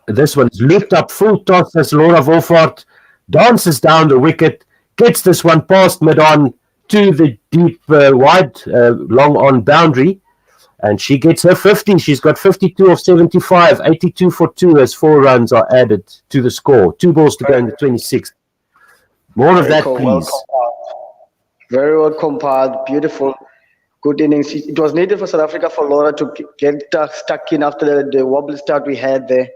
This one's looped up, full toss as Laura Volfort dances down the wicket, gets this one past mid-on to the deep, wide, long-on boundary, and she gets her 50. She's got 52 of 75, 82 for 2 as 4 runs are added to the score. 2 balls to go in the 26th. More of that, please. Very well compiled, beautiful, good innings. It was needed for South Africa for Laura to get stuck in after the wobbly start we had there.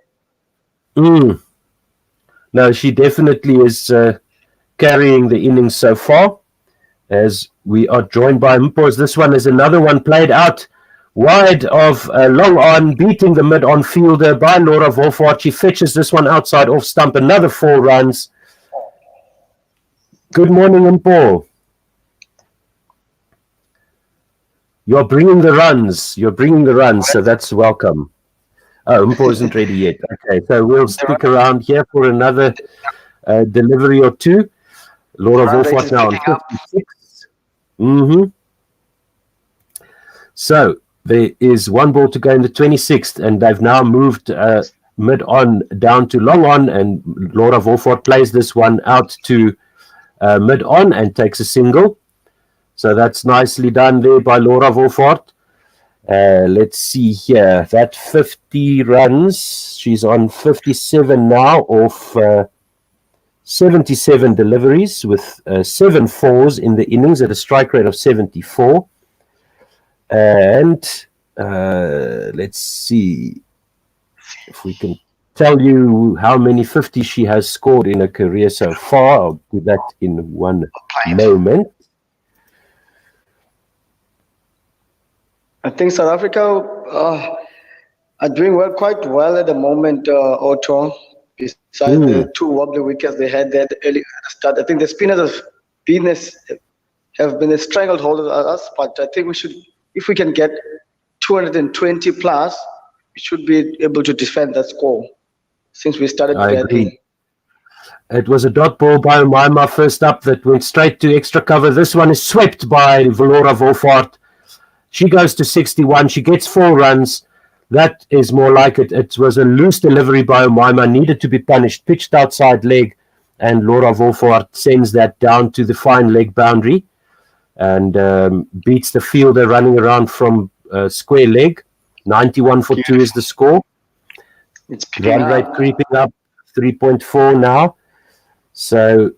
No, she definitely is carrying the innings so far, as we are joined by Mpos. This one is another one played out wide of long on, beating the mid-on fielder by Laura Volfort. She fetches this one outside off stump, another 4 runs. Good morning, Mpo. You're bringing the runs. So that's welcome. Oh, Mpo isn't ready yet. Okay, so we'll stick around here for another delivery or two. Laura Volfort now on 56. So there is 1 ball to go in the 26th, and they've now moved mid-on down to long on, and Laura Volfort plays this one out to mid-on and takes a single. So that's nicely done there by Laura Volfort. Let's see here. That 50 runs. She's on 57 now of 77 deliveries with 7 fours in the innings at a strike rate of 74. And let's see if we can tell you how many 50s she has scored in her career so far. I'll do that in one moment. I think South Africa are doing quite well at the moment, Otto. Besides the 2 wobbly wickets they had there early at the start, I think the spinners have been a stranglehold of us. But I think we should, if we can get 220 plus, we should be able to defend that score. Since we started batting. It was a dot ball by Umaima first up that went straight to extra cover. This one is swept by Laura Volfort. She goes to 61. She gets 4 runs. That is more like it. It was a loose delivery by Umaima, needed to be punished. Pitched outside leg, and Laura Volfort sends that down to the fine leg boundary and beats the fielder running around from square leg. 91 for 2 is the score. It's run rate creeping up, 3.4 now. So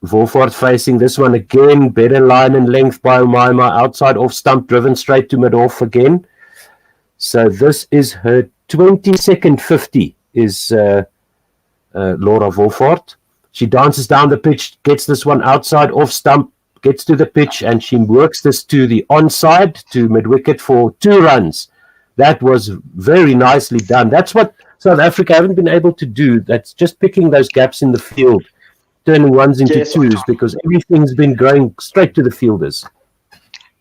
Volfort facing this one again, better line and length by Umaima, outside off stump, driven straight to mid-off again. So this is her 22nd 50 is Laura Volfort. She dances down the pitch, gets this one outside off stump, gets to the pitch, and she works this to the onside, to mid-wicket for 2 runs. That was very nicely done. That's what South Africa haven't been able to do. That's just picking those gaps in the field, turning ones into twos, because everything's been going straight to the fielders.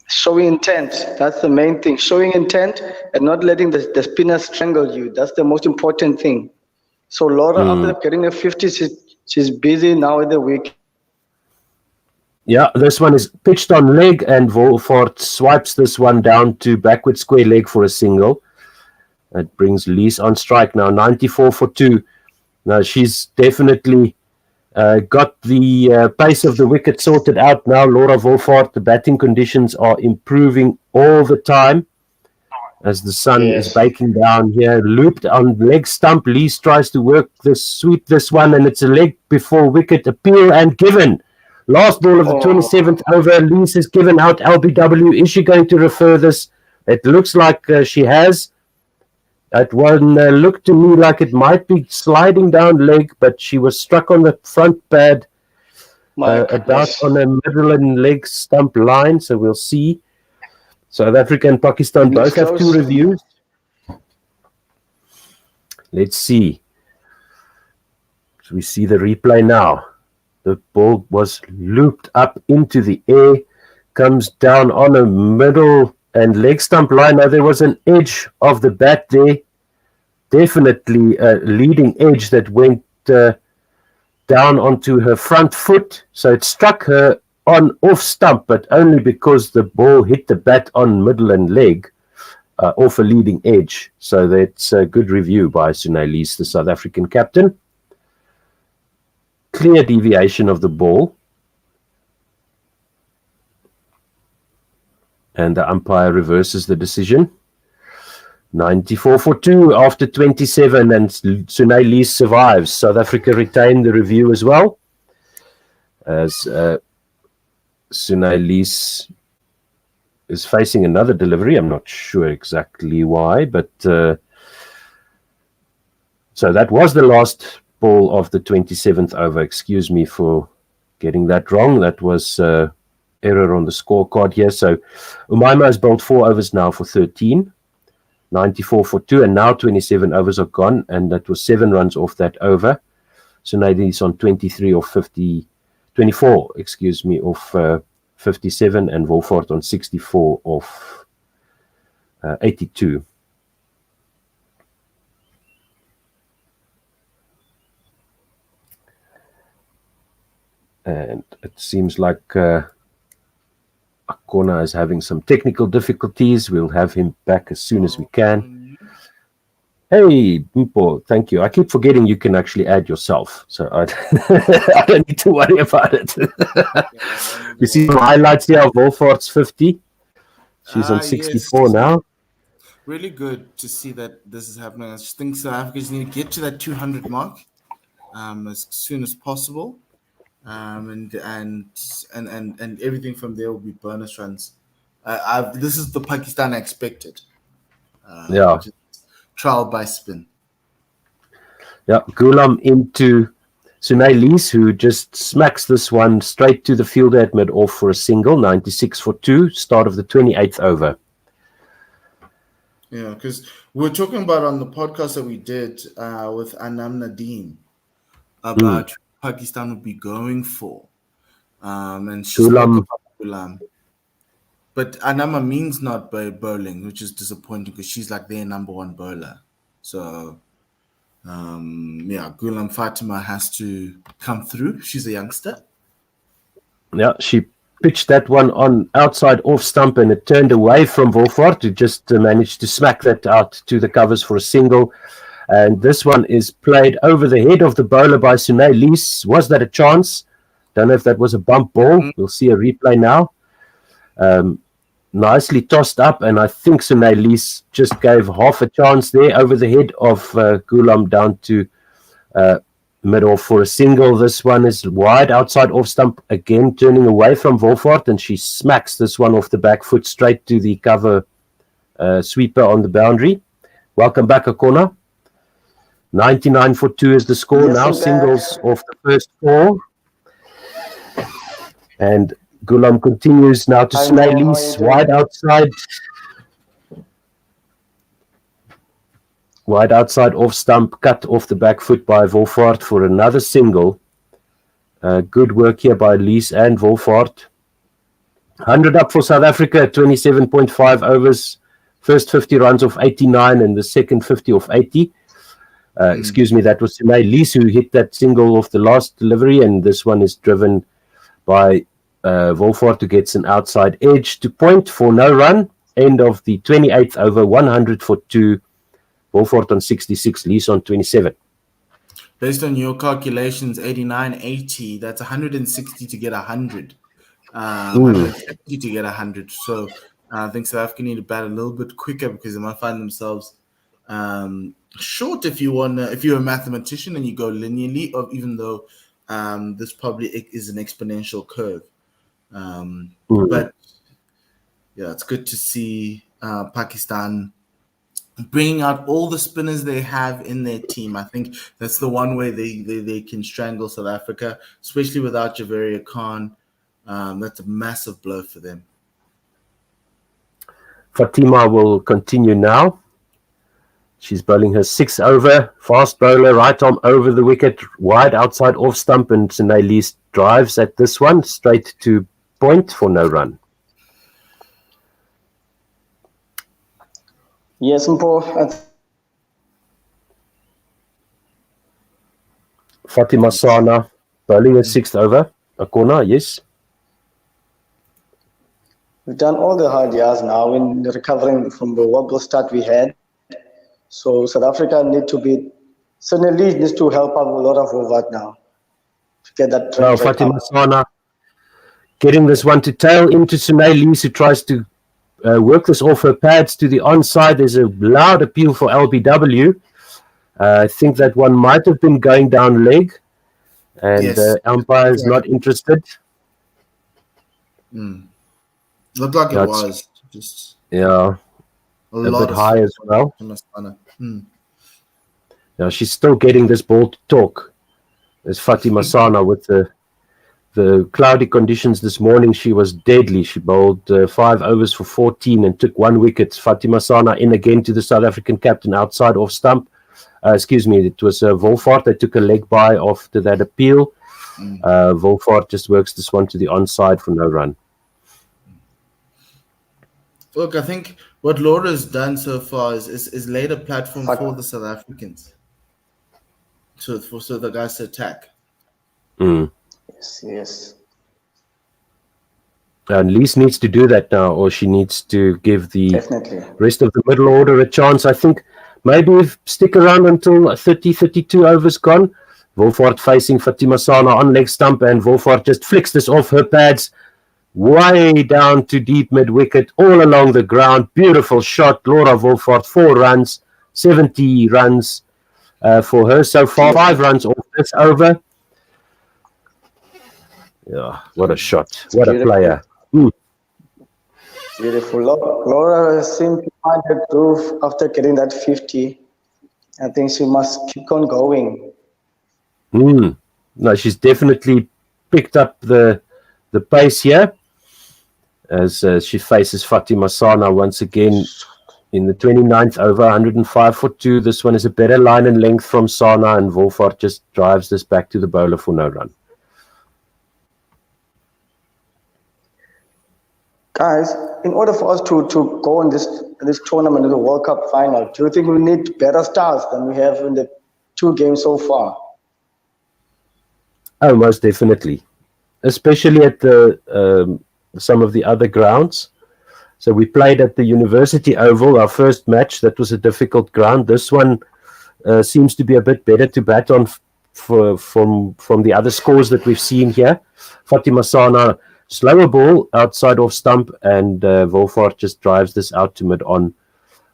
Showing intent. That's the main thing. Showing intent and not letting the spinner strangle you. That's the most important thing. So Laura, after getting a 50, she's busy now with the wicket. Yeah, this one is pitched on leg, and Volfort swipes this one down to backward square leg for a single. That brings Lees on strike now, 94 for 2. Now she's definitely got the pace of the wicket sorted out now. Laura Volfort, the batting conditions are improving all the time as the sun is baking down here. Looped on leg stump, Lees tries to work this, sweep this one, and it's a leg before wicket, appeal and given. Last ball of the 27th over, Lees has given out LBW. Is she going to refer this? It looks like she has. That one looked to me like it might be sliding down leg, but she was struck on the front pad, about on a middle and leg stump line, so we'll see. South Africa and Pakistan both have 2 reviews. Let's see. So we see the replay now. The ball was looped up into the air, comes down on a middle and leg stump line. Now there was an edge of the bat there, definitely a leading edge that went down onto her front foot. So it struck her on off stump, but only because the ball hit the bat on middle and leg off a leading edge. So that's a good review by Sunay, the South African captain. Clear deviation of the ball. And the umpire reverses the decision. 94 for 2 after 27, and Sunay survives. South Africa retained the review as well, as Sunay is facing another delivery. I'm not sure exactly why, but so that was the last ball of the 27th over. Excuse me for getting that wrong. That was error on the scorecard here. So Umaima has bowled 4 overs now for 13. 94 for 2, and now 27 overs are gone, and that was 7 runs off that over. So now he's on 24, of 57, and Volfort on 64 of 82. And it seems like Akona is having some technical difficulties. We'll have him back as soon as we can. Hey, Mpo, thank you. I keep forgetting you can actually add yourself, so I don't need to worry about it. You see some highlights here of Volfort's 50. She's on 64 yes. Now. Really good to see that this is happening. I just think South Africa just need to get to that 200 mark as soon as possible. And everything from there will be bonus runs. This is the Pakistan I expected. Yeah. Trial by spin. Yeah, Gulam into Sunay, who just smacks this one straight to the fielder at mid-off for a single, 96 for 2, start of the 28th over. Yeah, because we were talking about on the podcast that we did with Anam Nadeem about Pakistan would be going for. And she spoke about Gulam. But Anama means not bowling, which is disappointing because she's like their number one bowler. So, Gulam Fatima has to come through. She's a youngster. Yeah, she pitched that one on outside off stump and it turned away from Volfort, who just managed to smack that out to the covers for a single. And this one is played over the head of the bowler by Sunay. Was that a chance? Don't know if that was a bump ball. We'll see a replay now. Nicely tossed up, and I think Sunay just gave half a chance there over the head of Gulam down to mid-off for a single. This one is wide outside off stump again, turning away from Volfort, and she smacks this one off the back foot straight to the cover sweeper on the boundary. Welcome back, Akona. 99 for 2 is the score. Yes, now singles off the first 4. And Gulam continues now to Sunay wide outside. Wide outside off stump, cut off the back foot by Volfort for another single. Good work here by Lees and Volfort. 100 up for South Africa, 27.5 overs. First 50 runs of 89 and the second 50 of 80. Excuse me, that was Sunay who hit that single off the last delivery, and this one is driven by Volfort, who gets an outside edge to point for no run. End of the 28th over, 100 for 2. Volfort on 66, Lees on 27. Based on your calculations, 89, 80, that's 160 to get 100. 150 to get 100. So I think South Africa need to bat a little bit quicker because they might find themselves short if you're a mathematician and you go linearly, or even though this probably is an exponential curve. But yeah, it's good to see Pakistan bringing out all the spinners they have in their team. I think that's the one way they can strangle South Africa, especially without Guerilla Khan. That's a massive blow for them. Fatima will continue now. She's bowling her 6th over. Fast bowler, right arm over the wicket, wide outside off stump, and Sinay Lee drives at this one straight to point for no run. Yes, Mpo. Fatima Sana bowling her 6th over. A corner, yes. We've done all the hard yards now in recovering from the wobble start we had. So South Africa certainly needs to help out a lot of Volfort now to get that trend. Now Fatima Sana getting this one to tail into Sinay Lee, who tries to work this off her pads to the onside. There's a loud appeal for LBW. I think that one might have been going down leg, and Yes. umpire is not interested. Looked like it That's- was. Just Yeah, a a lot bit of high as well. Sana. Yeah, she's still getting this ball to talk. As Fatima Sana with the cloudy conditions this morning, she was deadly. She bowled 5 overs for 14 and took 1 wicket. Fatima Sana in again to the South African captain outside off stump. It was Volfort. They took a leg by after that appeal. Volfort just works this one to the onside for no run. Look, I think what Laura's done so far is laid a platform for the South Africans. So the guys to attack. Yes. And Lees needs to do that now, or she needs to give the Definitely. rest of the middle order a chance. I think maybe stick around until 30, 32 overs gone. Volfort facing Fatima Sana on leg stump, and Volfort just flicks this off her pads way down to deep mid wicket, all along the ground. Beautiful shot. Laura Volfort, 4 runs, 70 runs for her so far. 5 runs off this over. Yeah, what a shot. What a player. Beautiful. Laura seemed to find her groove after getting that 50. I think she must keep on going. No, she's definitely picked up the pace here as she faces Fatima Sana once again in the 29th over, 105 for 2. This one is a better line and length from Sana, and Volfort just drives this back to the bowler for no run. Guys, in order for us to go in this tournament, in the World Cup final, do you think we need better stars than we have in the 2 games so far? Oh, most definitely, especially at the some of the other grounds. So we played at the University Oval, our first match. That was a difficult ground. This one seems to be a bit better to bat on from the other scores that we've seen here. Fatima Sana, slower ball outside off stump, and Volfort just drives this out to mid on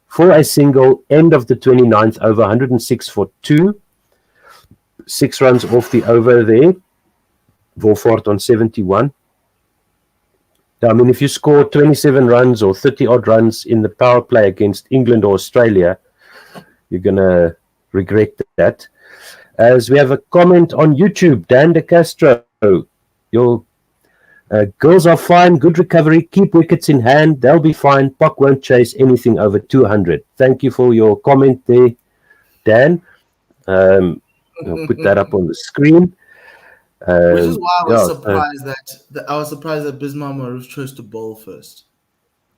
for a single. End of the 29th over, 106 for 2. 6 runs off the over there. Volfort on 71. I mean, if you score 27 runs or 30 odd runs in the power play against England or Australia, you're going to regret that. As we have a comment on YouTube, Dan De Castro, your girls are fine, good recovery, keep wickets in hand, they'll be fine. Puck won't chase anything over 200. Thank you for your comment there, Dan. I'll put that up on the screen. Which is why I was surprised that Bismar Maroof chose to bowl first.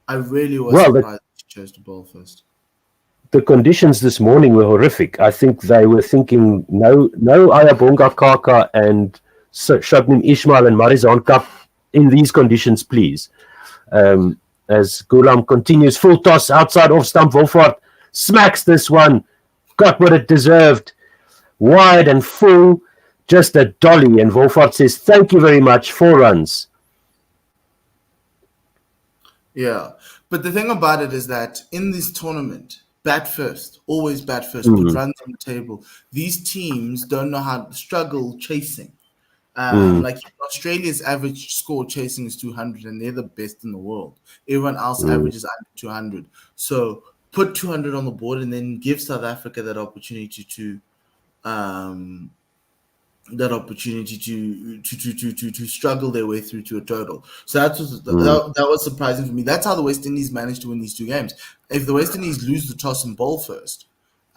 I really was surprised that she chose to bowl first. The conditions this morning were horrific. I think they were thinking no Ayabonga Kaka and Shabnim Ismail and Marizan Cup in these conditions, please. As Gulam continues, full toss outside off stump. Volfort smacks this one. Got what it deserved. Wide and full. Just a dolly, and Volfort says, thank you very much, 4 runs. Yeah, but the thing about it is that in this tournament, bat first, always bat first, put runs on the table. These teams don't know how to struggle chasing. Like Australia's average score chasing is 200, and they're the best in the world. Everyone else averages under 200. So put 200 on the board, and then give South Africa that opportunity to struggle their way through to a total. So that was surprising for me. That's how the West Indies managed to win these 2 games. If the West Indies lose the toss and bowl first,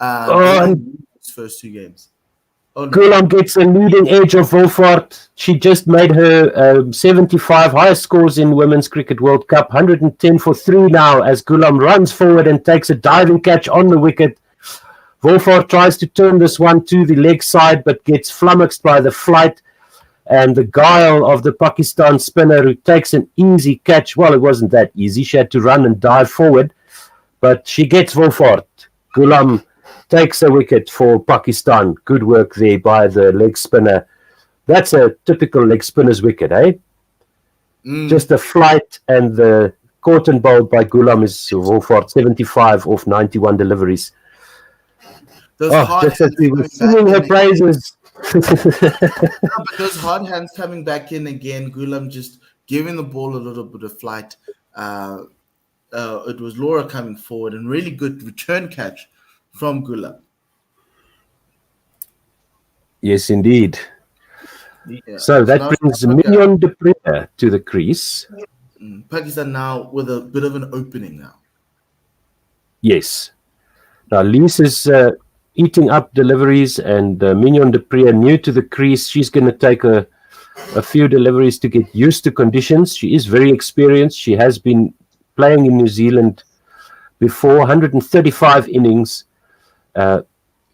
And his first 2 games. Oh, no. Gulam gets a leading edge of Volfort. She just made her 75 highest scores in Women's Cricket World Cup, 110 for 3 now as Gulam runs forward and takes a diving catch on the wicket. Volfort tries to turn this one to the leg side but gets flummoxed by the flight and the guile of the Pakistan spinner who takes an easy catch. Well, it wasn't that easy. She had to run and dive forward, but she gets Volfort. Gulam takes a wicket for Pakistan. Good work there by the leg spinner. That's a typical leg spinner's wicket, eh? Just a flight, and the caught and bowled by Gulam is Volfort, 75 off 91 deliveries. Just as we were singing her praises. But those hard hands coming back in again, Gulam just giving the ball a little bit of flight. It was Laura coming forward and really good return catch from Gulam. Yes, indeed. Yeah. So that brings Mignon de Pree to the crease. Pakistan now with a bit of an opening now. Yes. Now Lise is eating up deliveries, and Mignon de Pree new to the crease. She's going to take a few deliveries to get used to conditions. She is very experienced. She has been playing in New Zealand before, 135 innings.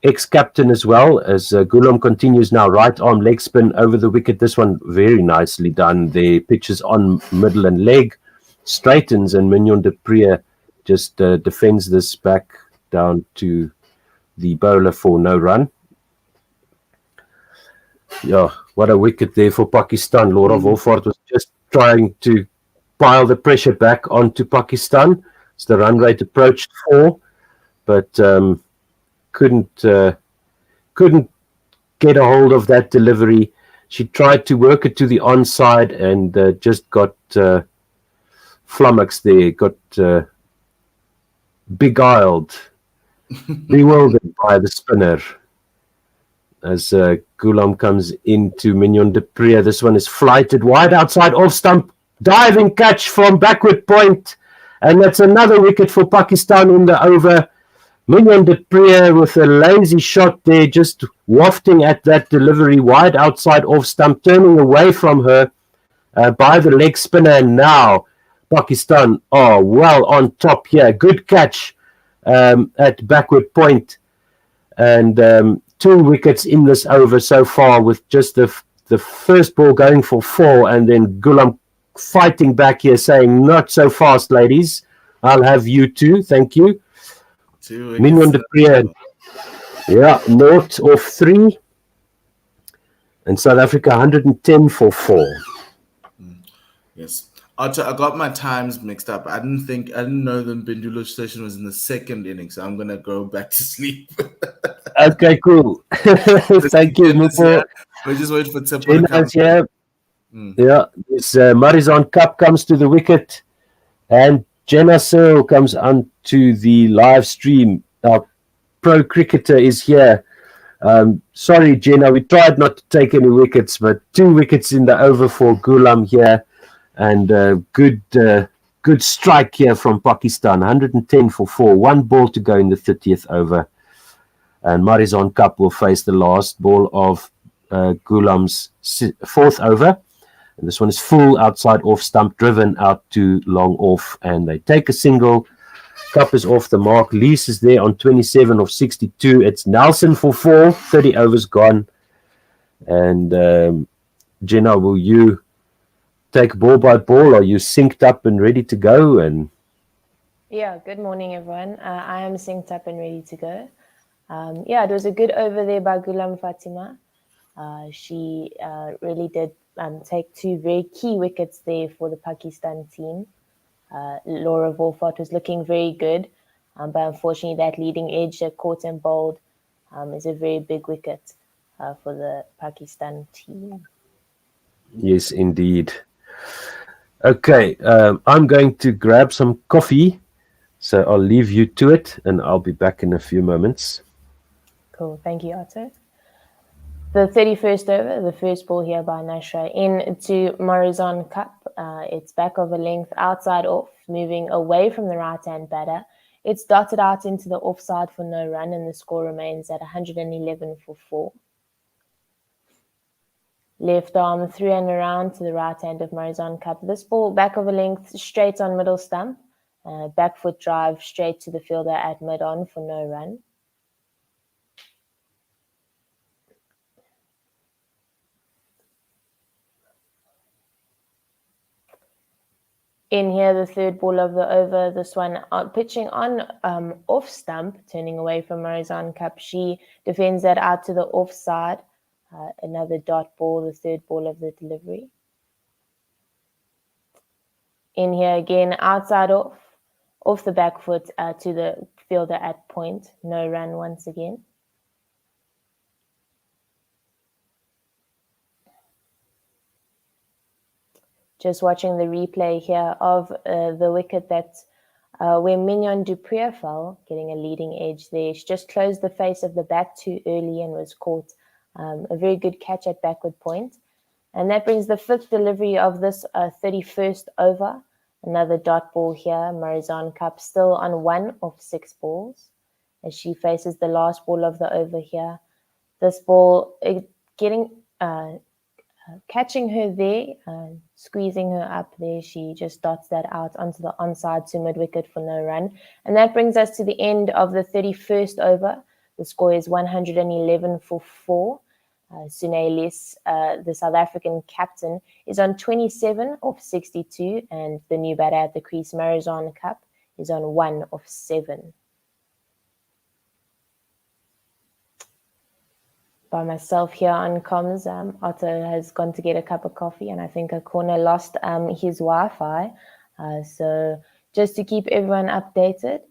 Ex-captain as well, as Gulam continues now, right arm leg spin over the wicket. This one very nicely done. The pitches on middle and leg, straightens, and Mignon de Pree just defends this back down to the bowler for no run. Yeah, what a wicket there for Pakistan. Laura Volfort was just trying to pile the pressure back onto Pakistan. As the run rate approached 4, but couldn't get a hold of that delivery. She tried to work it to the onside and just got flummoxed there, got beguiled, bewildered by the spinner. As Gulam comes into Mignon de Pree, this one is flighted wide outside off stump, diving catch from backward point, and that's another wicket for Pakistan in the over. Mignon de Pree with a lazy shot there, just wafting at that delivery wide outside off stump, turning away from her by the leg spinner. And now Pakistan are well on top here. Good catch at backward point, and 2 wickets in this over so far, with just the first ball going for 4, and then Gulam fighting back here, saying, "Not so fast, ladies. I'll have you too. Thank you." Mignon de Pree, yeah, 0 off 3, and South Africa 110 for 4. Yes, Archer, I got my times mixed up. I didn't know the Bindula session was in the 2nd inning, so I'm gonna go back to sleep. Okay, cool. Thank you. We're just waiting for Tsepo to come. Yeah, this Marizon Cup comes to the wicket, and Jenna Searle comes onto the live stream. Our pro cricketer is here. Sorry, Jenna, we tried not to take any wickets, but 2 wickets in the over for Gulam here, and good strike here from Pakistan. 110 for 4. 1 ball to go in the 30th over, and Marizon Cup will face the last ball of Gulam's 4th over. And this one is full outside off stump, driven out to long off, and they take a single. Cup is off the mark. Lise is there on 27 of 62. It's Nelson for 4. 30 overs gone. And Jenna, will you take ball by ball? Are you synced up and ready to go? And yeah, good morning, everyone. I am synced up and ready to go. It was a good over there by Gulam Fatima. She really did take 2 very key wickets there for the Pakistan team. Laura Volfort was looking very good, but unfortunately that leading edge that caught and bowled is a very big wicket for the Pakistan team. Yes, indeed. Okay, I'm going to grab some coffee, so I'll leave you to it, and I'll be back in a few moments. Cool, thank you, Otto. The 31st over, the first ball here by Nashra into Marizon Cup. It's back of a length, outside off, moving away from the right-hand batter. It's dotted out into the offside for no run, and the score remains at 111 for 4. Left arm through and around to the right hand of Marizon Cup. This ball back of a length, straight on middle stump. Back foot drive straight to the fielder at mid-on for no run. In here, the third ball of the over, this one pitching on off stump, turning away from Marizon Cup. She defends that out to the offside. Another dot ball, the third ball of the delivery. In here again, outside off the back foot to the fielder at point. No run once again. Just watching the replay here of the wicket that where Mignon Dupree fell, getting a leading edge there. She just closed the face of the bat too early and was caught. A very good catch at backward point. And that brings the fifth delivery of this 31st over. Another dot ball here. Marizon Cup still on 1 of 6 balls as she faces the last ball of the over here. This ball getting... catching her there, squeezing her up there. She just dots that out onto the onside to mid-wicket for no run. And that brings us to the end of the 31st over. The score is 111 for 4. Sunaylis, the South African captain, is on 27 of 62. And the new batter at the crease, Marizon Cup, is on 1 of 7. By myself here on comms. Otto has gone to get a cup of coffee, and I think a corner lost his Wi-Fi. So just to keep everyone updated,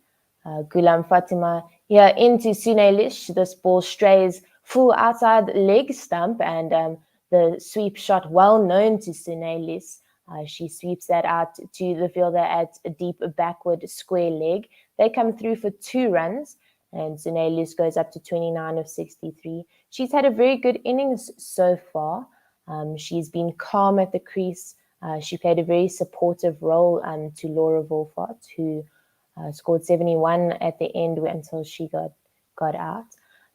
Gulam Fatima here into Sunaylish. This ball strays full outside leg stump, and the sweep shot well known to Sunaylish. She sweeps that out to the fielder at a deep backward square leg. They come through for 2 runs. And Sunaylish goes up to 29 of 63. She's had a very good innings so far. She's been calm at the crease. She played a very supportive role to Laura Volfort, who scored 71 at the end until she got out.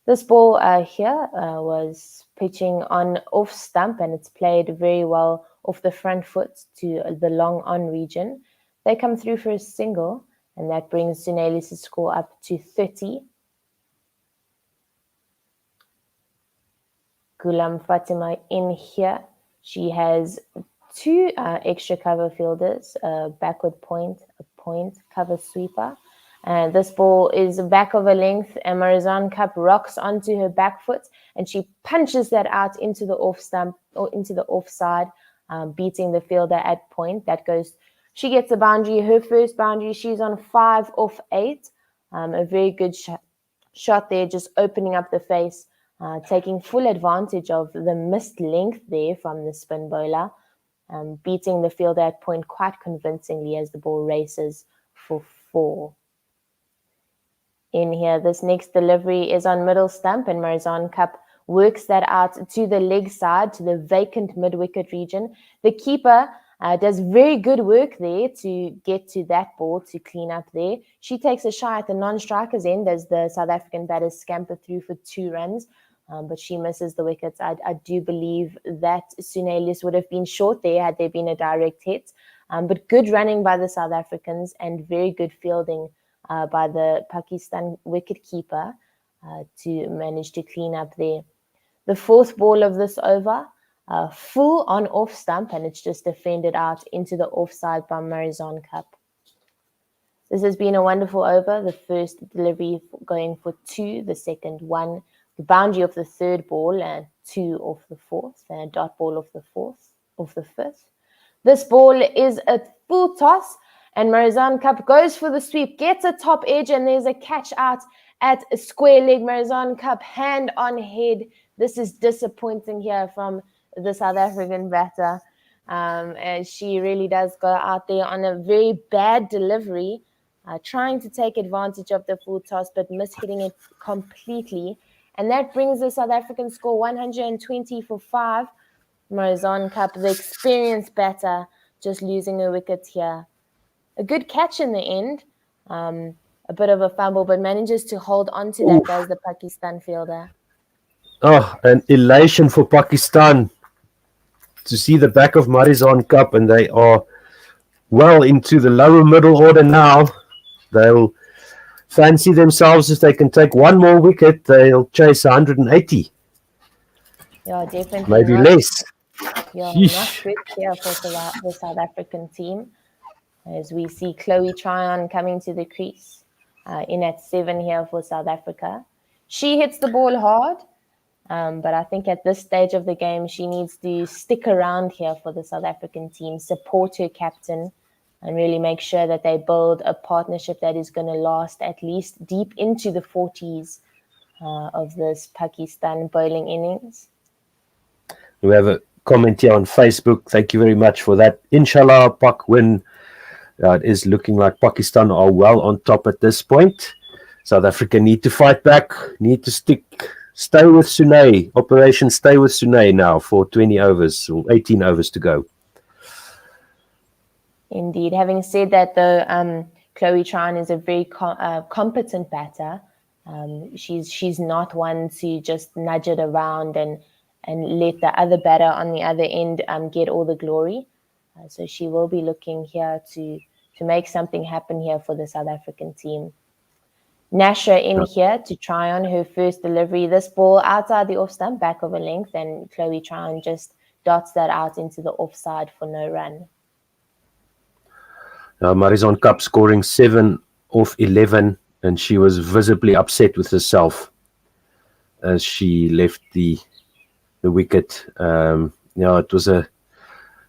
This ball here was pitching on off stump, and it's played very well off the front foot to the long on region. They come through for a single, and that brings Sunayli's score up to 30. Gulam Fatima in here. She has 2 extra cover fielders, a backward point, a point, cover sweeper. And this ball is back of a length, and Marizon Cup rocks onto her back foot, and she punches that out into the off stump or into the offside, beating the fielder at point. That goes, she gets a boundary, her first boundary. She's on 5 off 8. A very good shot there, just opening up the face. Taking full advantage of the missed length there from the spin bowler, beating the fielder at point quite convincingly as the ball races for 4. In here, this next delivery is on middle stump, and Marizon Cup works that out to the leg side, to the vacant mid-wicket region. The keeper does very good work there to get to that ball, to clean up there. She takes a shot at the non-striker's end as the South African batters scamper through for 2 runs. But she misses the wickets. I do believe that Sunaylis would have been short there had there been a direct hit. But good running by the South Africans and very good fielding by the Pakistan wicketkeeper to manage to clean up there. The 4th ball of this over, full on off stump, and it's just defended out into the offside by Marizon Cup. This has been a wonderful over. The first delivery going for 2, the second 1. The boundary of the 3rd ball and 2 off the 4th, and a dot ball of the 5th. This ball is a full toss, and Marizon Cup goes for the sweep, gets a top edge, and there's a catch out at a square leg. Marizon Cup hand on head. This is disappointing here from the South African batter, as she really does go out there on a very bad delivery, trying to take advantage of the full toss, but mishitting it completely. And that brings the South African score 120 for 5. Marizon Cup, the experienced batter, just losing her wickets here. A good catch in the end. a bit of a fumble, but manages to hold on to that, does the Pakistan fielder. Oh, an elation for Pakistan to see the back of Marizon Cup, and they are well into the lower middle order now. They'll fancy themselves if they can take one more wicket. They'll chase 180. Yeah, definitely. Maybe less. Yeah, Yeesh. not good here for the South African team. As we see Chloe Tryon coming to the crease in at 7 here for South Africa. She hits the ball hard, but I think at this stage of the game, she needs to stick around here for the South African team, support her captain, and really make sure that they build a partnership that is going to last at least deep into the 40s of this Pakistan bowling innings. We have a comment here on Facebook. Thank you very much for that. Inshallah, Pak win. It is looking like Pakistan are well on top at this point. South Africa need to fight back, need to stay with Sune. Operation Stay with Sune now for 20 overs or 18 overs to go. Indeed. Having said that, though, Chloe Tryon is a very competent batter. She's not one to just nudge it around and let the other batter on the other end get all the glory. So she will be looking here to make something happen here for the South African team. Nasha in here to try on her first delivery. This ball outside the off stump, back of a length, and Chloe Tryon just dots that out into the offside for no run. Marizon Cup scoring 7 off 11, and she was visibly upset with herself as she left the wicket. It was a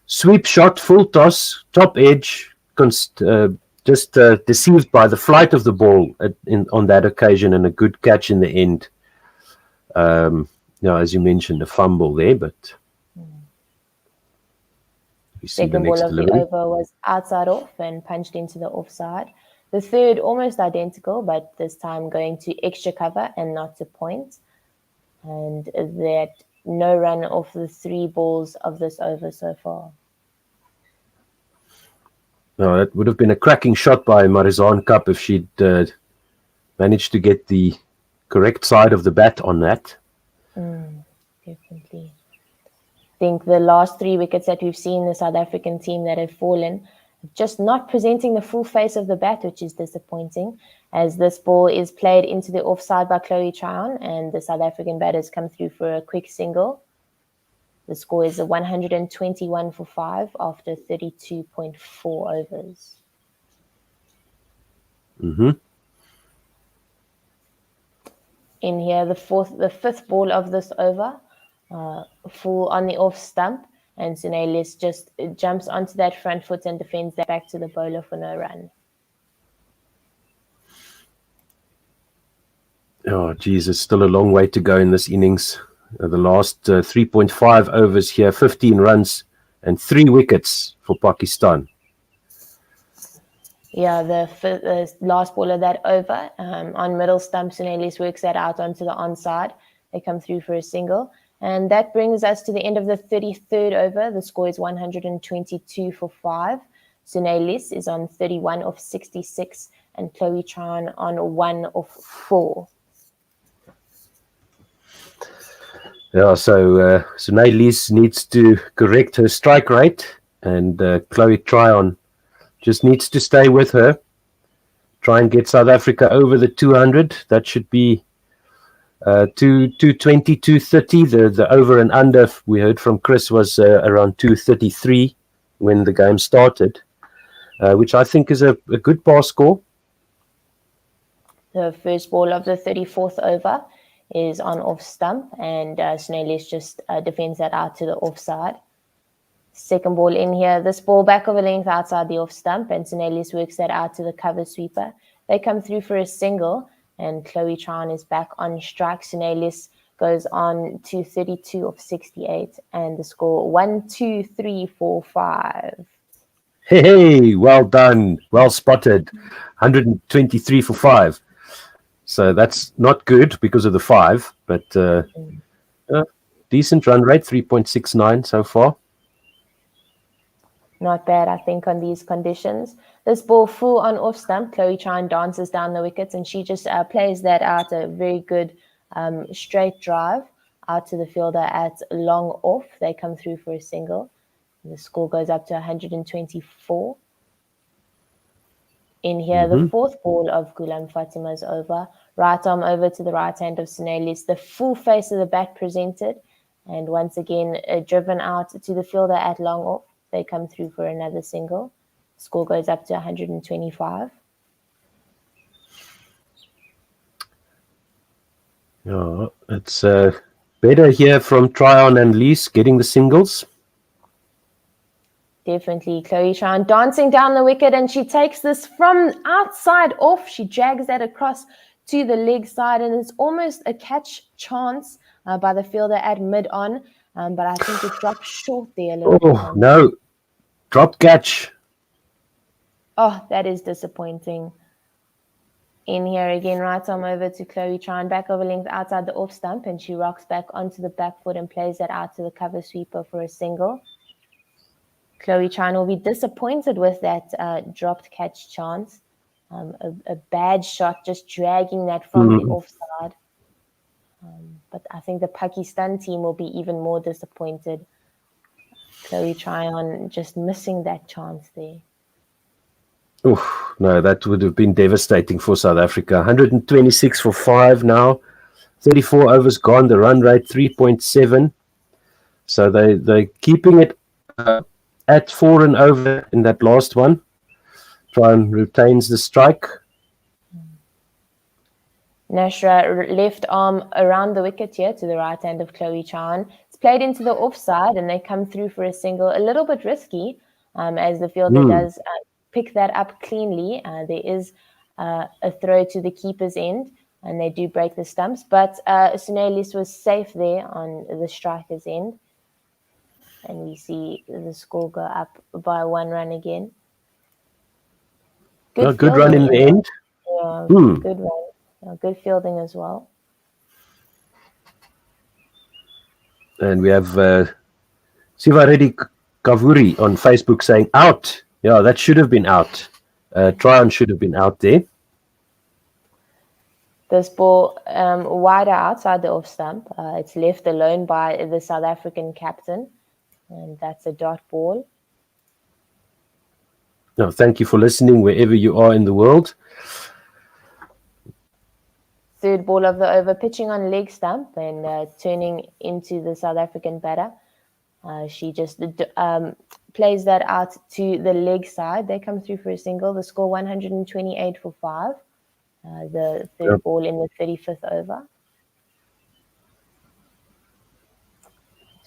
sweep shot, full toss, top edge, just deceived by the flight of the ball on that occasion, and a good catch in the end. As you mentioned, a fumble there, but we see Second the next ball of delivery. the over was outside off and punched into the offside. The third almost identical, but this time going to extra cover and not to point. And that no run off the 3 balls of this over so far. No, that would have been a cracking shot by Marizon Cup if she'd managed to get the correct side of the bat on that. Definitely. I think the last 3 wickets that we've seen the South African team that have fallen, just not presenting the full face of the bat, which is disappointing, as this ball is played into the offside by Chloe Tryon, and the South African batters come through for a quick single. The score is a 121 for 5 after 32.4 overs. In here, the 5th ball of this over, full on the off stump, and Sunelis just jumps onto that front foot and defends that back to the bowler for no run. Oh, geez, it's still a long way to go in this innings. The last 3.5 overs here, 15 runs and 3 wickets for Pakistan. Yeah, the last ball of that over on middle stump, Sunelis works that out onto the onside. They come through for a single. And that brings us to the end of the 33rd over. The score is 122 for 5. Sunelis is on 31 off 66 and Chloe Tryon on 1 off 4. Yeah, so Sunelis needs to correct her strike rate, and Chloe Tryon just needs to stay with her. Try and get South Africa over the 200. That should be 220, 230. The over and under, we heard from Chris, was around 233 when the game started, which I think is a good pass score. The first ball of the 34th over is on off stump, and Sunelis just defends that out to the offside. Second ball in here, this ball back of a length outside the off stump, and Sunelis works that out to the cover sweeper. They come through for a single, and Chloe Tryon is back on strike. Sunelis goes on to 32 of 68, and the score 1, 2, 3, 4, 5. Hey, well done, well spotted. 123 for 5. So that's not good because of the 5, but decent run rate, 3.69 so far. not bad, I think, on these conditions. This ball full on off stump. Chloe Chan dances down the wickets, and she just plays that out, a very good straight drive out to the fielder at long off. They come through for a single. The score goes up to 124. In here, the fourth ball of Gulam Fatima's over. Right arm over to the right hand of Sunelis. The full face of the bat presented. And once again, driven out to the fielder at long off. They come through for another single. Score goes up to 125. Yeah, it's better here from Tryon and Lees getting the singles. Definitely. Chloe Chan dancing down the wicket, and she takes this from outside off. She drags that across to the leg side, and it's almost a catch chance by the fielder at mid-on. But I think it dropped short there a little bit. Oh, no. Drop catch. Oh, that is disappointing. In here again, right arm over to Chloe Chan, back over length outside the off stump, and she rocks back onto the back foot and plays that out to the cover sweeper for a single. Chloe Chan will be disappointed with that dropped catch chance. A bad shot, just dragging that from the offside. But I think the Pakistan team will be even more disappointed. Chloe Chan just missing that chance there. Oof, no, that would have been devastating for South Africa. 126 for 5 now. 34 overs gone. The run rate 3.7. So they're keeping it at 4 and over in that last one. Tryon retains the strike. Nashra left arm around the wicket here to the right hand of Chloe Chan. It's played into the offside, and they come through for a single. A little bit risky as the fielder does pick that up cleanly. There is a throw to the keeper's end, and they do break the stumps. But Sunelis was safe there on the striker's end. And we see the score go up by 1 run again. Good run in the end. Yeah, good run. Good fielding as well. And we have Sivaredi Kavuri on Facebook saying out. Yeah, that should have been out. Tryon should have been out there. This ball wider outside the off stump. It's left alone by the South African captain. And that's a dot ball. No, thank you for listening wherever you are in the world. Third ball of the over, pitching on leg stump and turning into the South African batter. She just plays that out to the leg side. They come through for a single. The score 128 for 5. The third ball in the 35th over.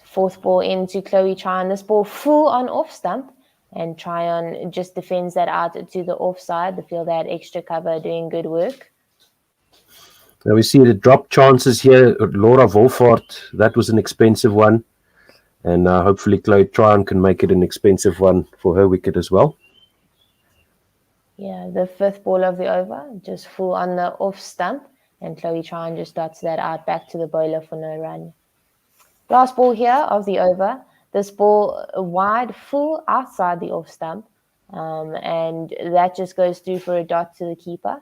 Fourth ball into Chloe Chan. This ball full on off stump, and Tryon just defends that out to the offside. The fielder had extra cover, doing good work. Now we see the drop chances here. Laura Volfort, that was an expensive one. And hopefully Chloe Tryon can make it an expensive one for her wicket as well. Yeah, the fifth ball of the over, just full on the off stump, and Chloe Tryon just dots that out back to the bowler for no run. Last ball here of the over. This ball wide, full outside the off stump. And that just goes through for a dot to the keeper.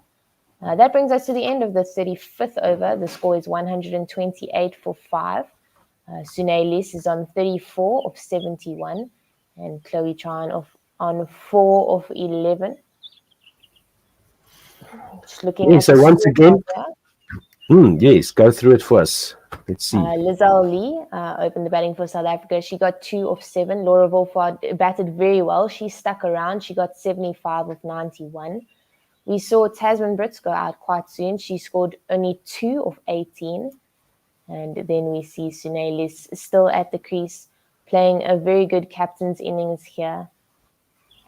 That brings us to the end of the 35th over. The score is 128 for 5. Sunelis is on 34 of 71. And Chloe Chan on 4 of 11. Just looking at so once again, yes, go through it for us. Let's see. Lizelle Lee opened the batting for South Africa. She got 2 of 7. Laura Volfort batted very well. She stuck around. She got 75 of 91. We saw Tasman Brits go out quite soon. She scored only 2 of 18. And then we see Sunelis still at the crease, playing a very good captain's innings here.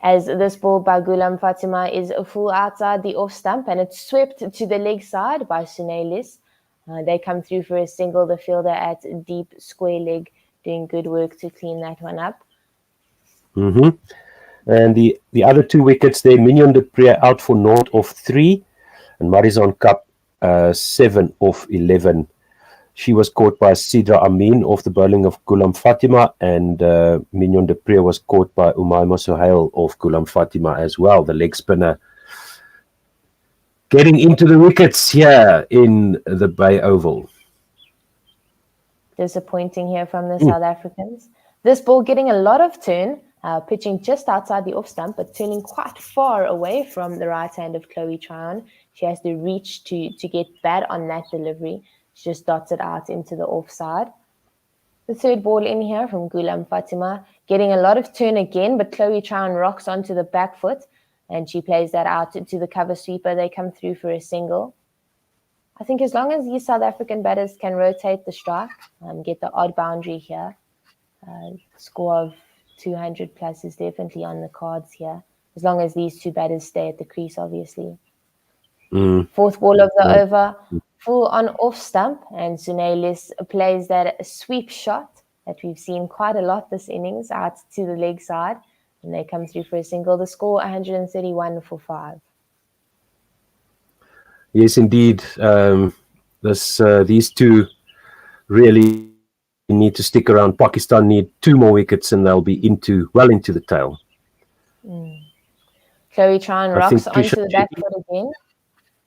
As this ball by Gulam Fatima is a full outside the off stump, and it's swept to the leg side by Sunelis. They come through for a single, the fielder at deep square leg, doing good work to clean that one up. And the other 2 wickets there, Mignon de Pre out for 0 of 3, and Marizon Cup 7 of 11. She was caught by Sidra Amin off the bowling of Gulam Fatima, and Mignon de Pree was caught by Umaima Sohail off Gulam Fatima as well, the leg spinner. Getting into the wickets here in the Bay Oval. Disappointing here from the South Africans. This ball getting a lot of turn, pitching just outside the off stump, but turning quite far away from the right hand of Chloe Tryon. She has to reach to get bad on that delivery. She just dots it out into the offside. The third ball in here from Gulam Fatima, getting a lot of turn again, but Chloe Tryon rocks onto the back foot, and she plays that out to the cover sweeper. They come through for a single. I think as long as these South African batters can rotate the strike, get the odd boundary here, score of 200 plus is definitely on the cards here, as long as these two batters stay at the crease, obviously. Fourth ball of the over, full on off stump, and Sunelis plays that sweep shot that we've seen quite a lot this innings out to the leg side, and they come through for a single. The score 131 for 5. Yes, indeed. These two really need to stick around. Pakistan need 2 more wickets, and they'll be well into the tail. Chloe Tryon rocks onto the back foot again,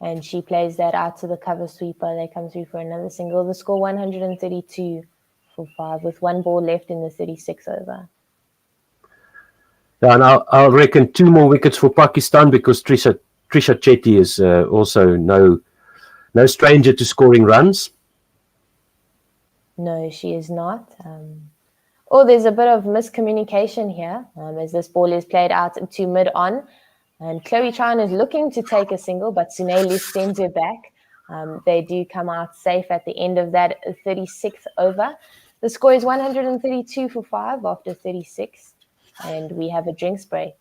and she plays that out to the cover sweeper. They come through for another single. The score 132 for 5 with 1 ball left in the 36 over. Yeah, and I'll reckon 2 more wickets for Pakistan, because Trisha Chetty is also no stranger to scoring runs. No, she is not. There's a bit of miscommunication here as this ball is played out to mid-on. And Chloe Tryon is looking to take a single, but Sunelis sends her back. They do come out safe at the end of that 36th over. The score is 132 for 5 after 36. And we have a drinks break.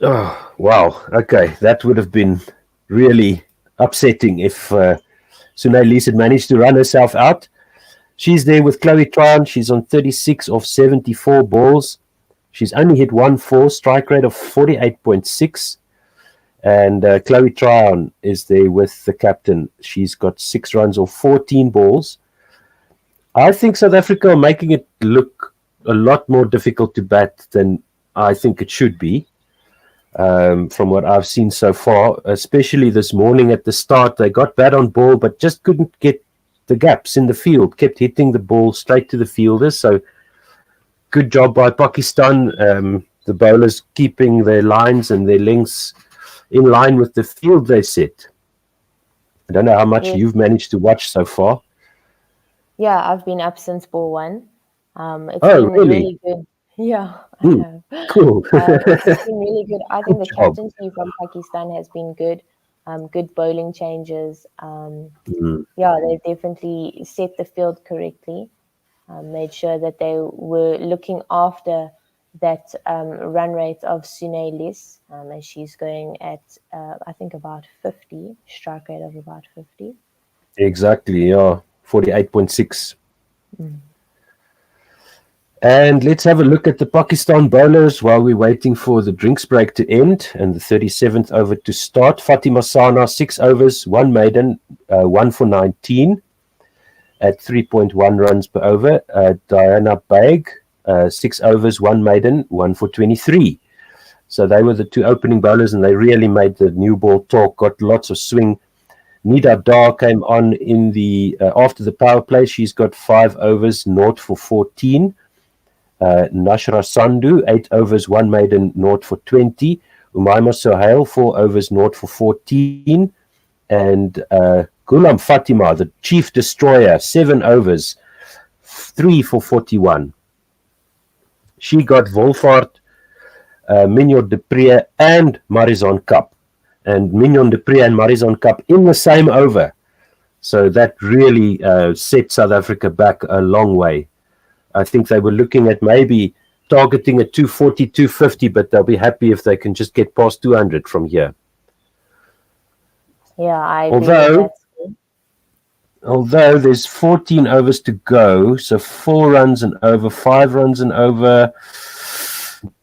Oh, wow. Okay, that would have been really upsetting if Sunelis had managed to run herself out. She's there with Chloe Tryon. She's on 36 of 74 balls. She's only hit 1-4, strike rate of 48.6. And Chloe Tryon is there with the captain. She's got 6 runs off 14 balls. I think South Africa are making it look a lot more difficult to bat than I think it should be. From what I've seen so far, especially this morning at the start, they got bad on ball, but just couldn't get the gaps in the field, kept hitting the ball straight to the fielders. So good job by Pakistan. The bowlers keeping their lines and their lengths in line with the field they set. I don't know how much you've managed to watch so far. Yeah, I've been up since ball 1. It's been really good. Yeah, I have. Cool. It's been really good. I think the captaincy from Pakistan has been good. Good bowling changes. Yeah, they definitely set the field correctly. Made sure that they were looking after that run rate of Sunelis, as she's going at, I think, about 50, strike rate of about 50. Exactly, yeah, 48.6. And let's have a look at the Pakistan bowlers while we're waiting for the drinks break to end and the 37th over to start. Fatima Sana, 6 overs, 1 maiden, 1 for 19 at 3.1 runs per over. Diana Baig, 6 overs, 1 maiden, 1 for 23. So they were the 2 opening bowlers, and they really made the new ball talk, got lots of swing. Nida Dar came on in the after the power play. She's got 5 overs, 0 for 14. Nashra Sandhu, 8 overs, 1 maiden, 0 for 20. Umaima Sohail, 4 overs, 0 for 14. And Gulam Fatima, the chief destroyer, 7 overs, 3 for 41. She got Volfort, Mignon de Pree, and Marizon Cup. And Mignon de Pree and Marizon Cup in the same over. So that really set South Africa back a long way. I think they were looking at maybe targeting a 240, 250, but they'll be happy if they can just get past 200 from here. Yeah, I agree. Although there's 14 overs to go, so 4 runs and over, 5 runs and over.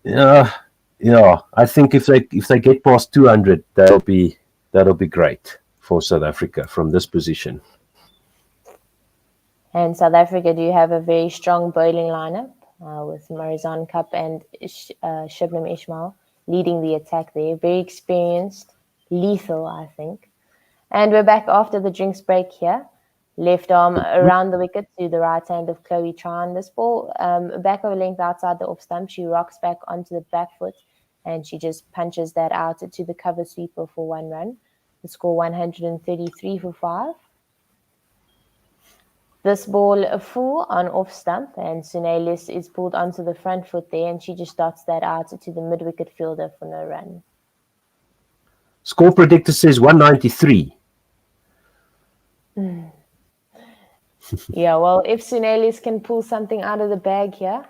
Yeah, I think if they get past 200, that'll be great for South Africa from this position. And South Africa do have a very strong bowling lineup with Marizan Cup and Shibnam Ismail leading the attack there. Very experienced, lethal, I think. And we're back after the drinks break here. Left arm around the wicket to the right hand of Chloe Tran. This ball back over length outside the off stump. She rocks back onto the back foot and she just punches that out to the cover sweeper for 1 run. The score 133 for 5. This ball full on off stump and Sunelis is pulled onto the front foot there and she just dots that out to the mid-wicket fielder for no run. Score predictor says 193. Yeah, well, if Sunelis can pull something out of the bag here,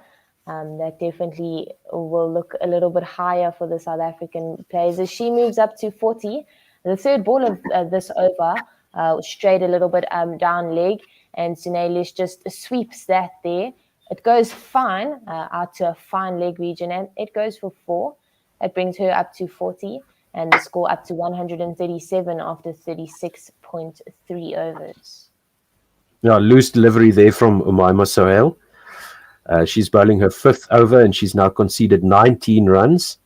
that definitely will look a little bit higher for the South African players. As she moves up to 40, the third ball of this over, straight a little bit down leg, and Sunelis just sweeps that there. It goes fine, out to a fine leg region, and it goes for 4. It brings her up to 40, and the score up to 137 after 36.3 overs. Yeah, loose delivery there from Umaima Sohail. She's bowling her 5th over and she's now conceded 19 runs.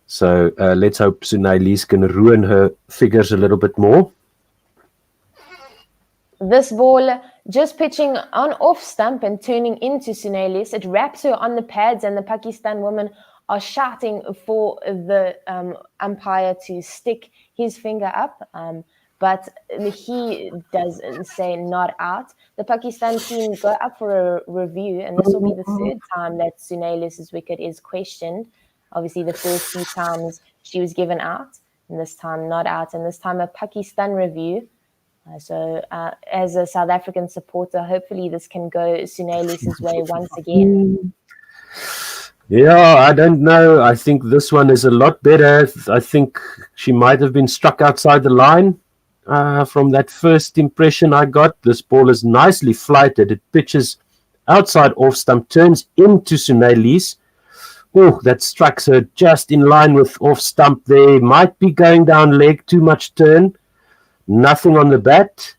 So let's hope Sunelis can ruin her figures a little bit more. This ball just pitching on off stump and turning into Sunelis. It wraps her on the pads and the Pakistan women are shouting for the umpire to stick his finger up. But he does say not out. The Pakistan team go up for a review, and this will be the 3rd time that Sunelis' wicket is questioned. Obviously, the first 2 times she was given out, and this time not out, and this time a Pakistan review. So as a South African supporter, hopefully this can go Sunelis' way once again. Yeah, I don't know. I think this one is a lot better. I think she might have been struck outside the line. From that first impression I got, this ball is nicely flighted. It pitches outside off stump, turns into Sunelis. Oh, that strikes her just in line with off stump there. Might be going down leg, too much turn. Nothing on the bat.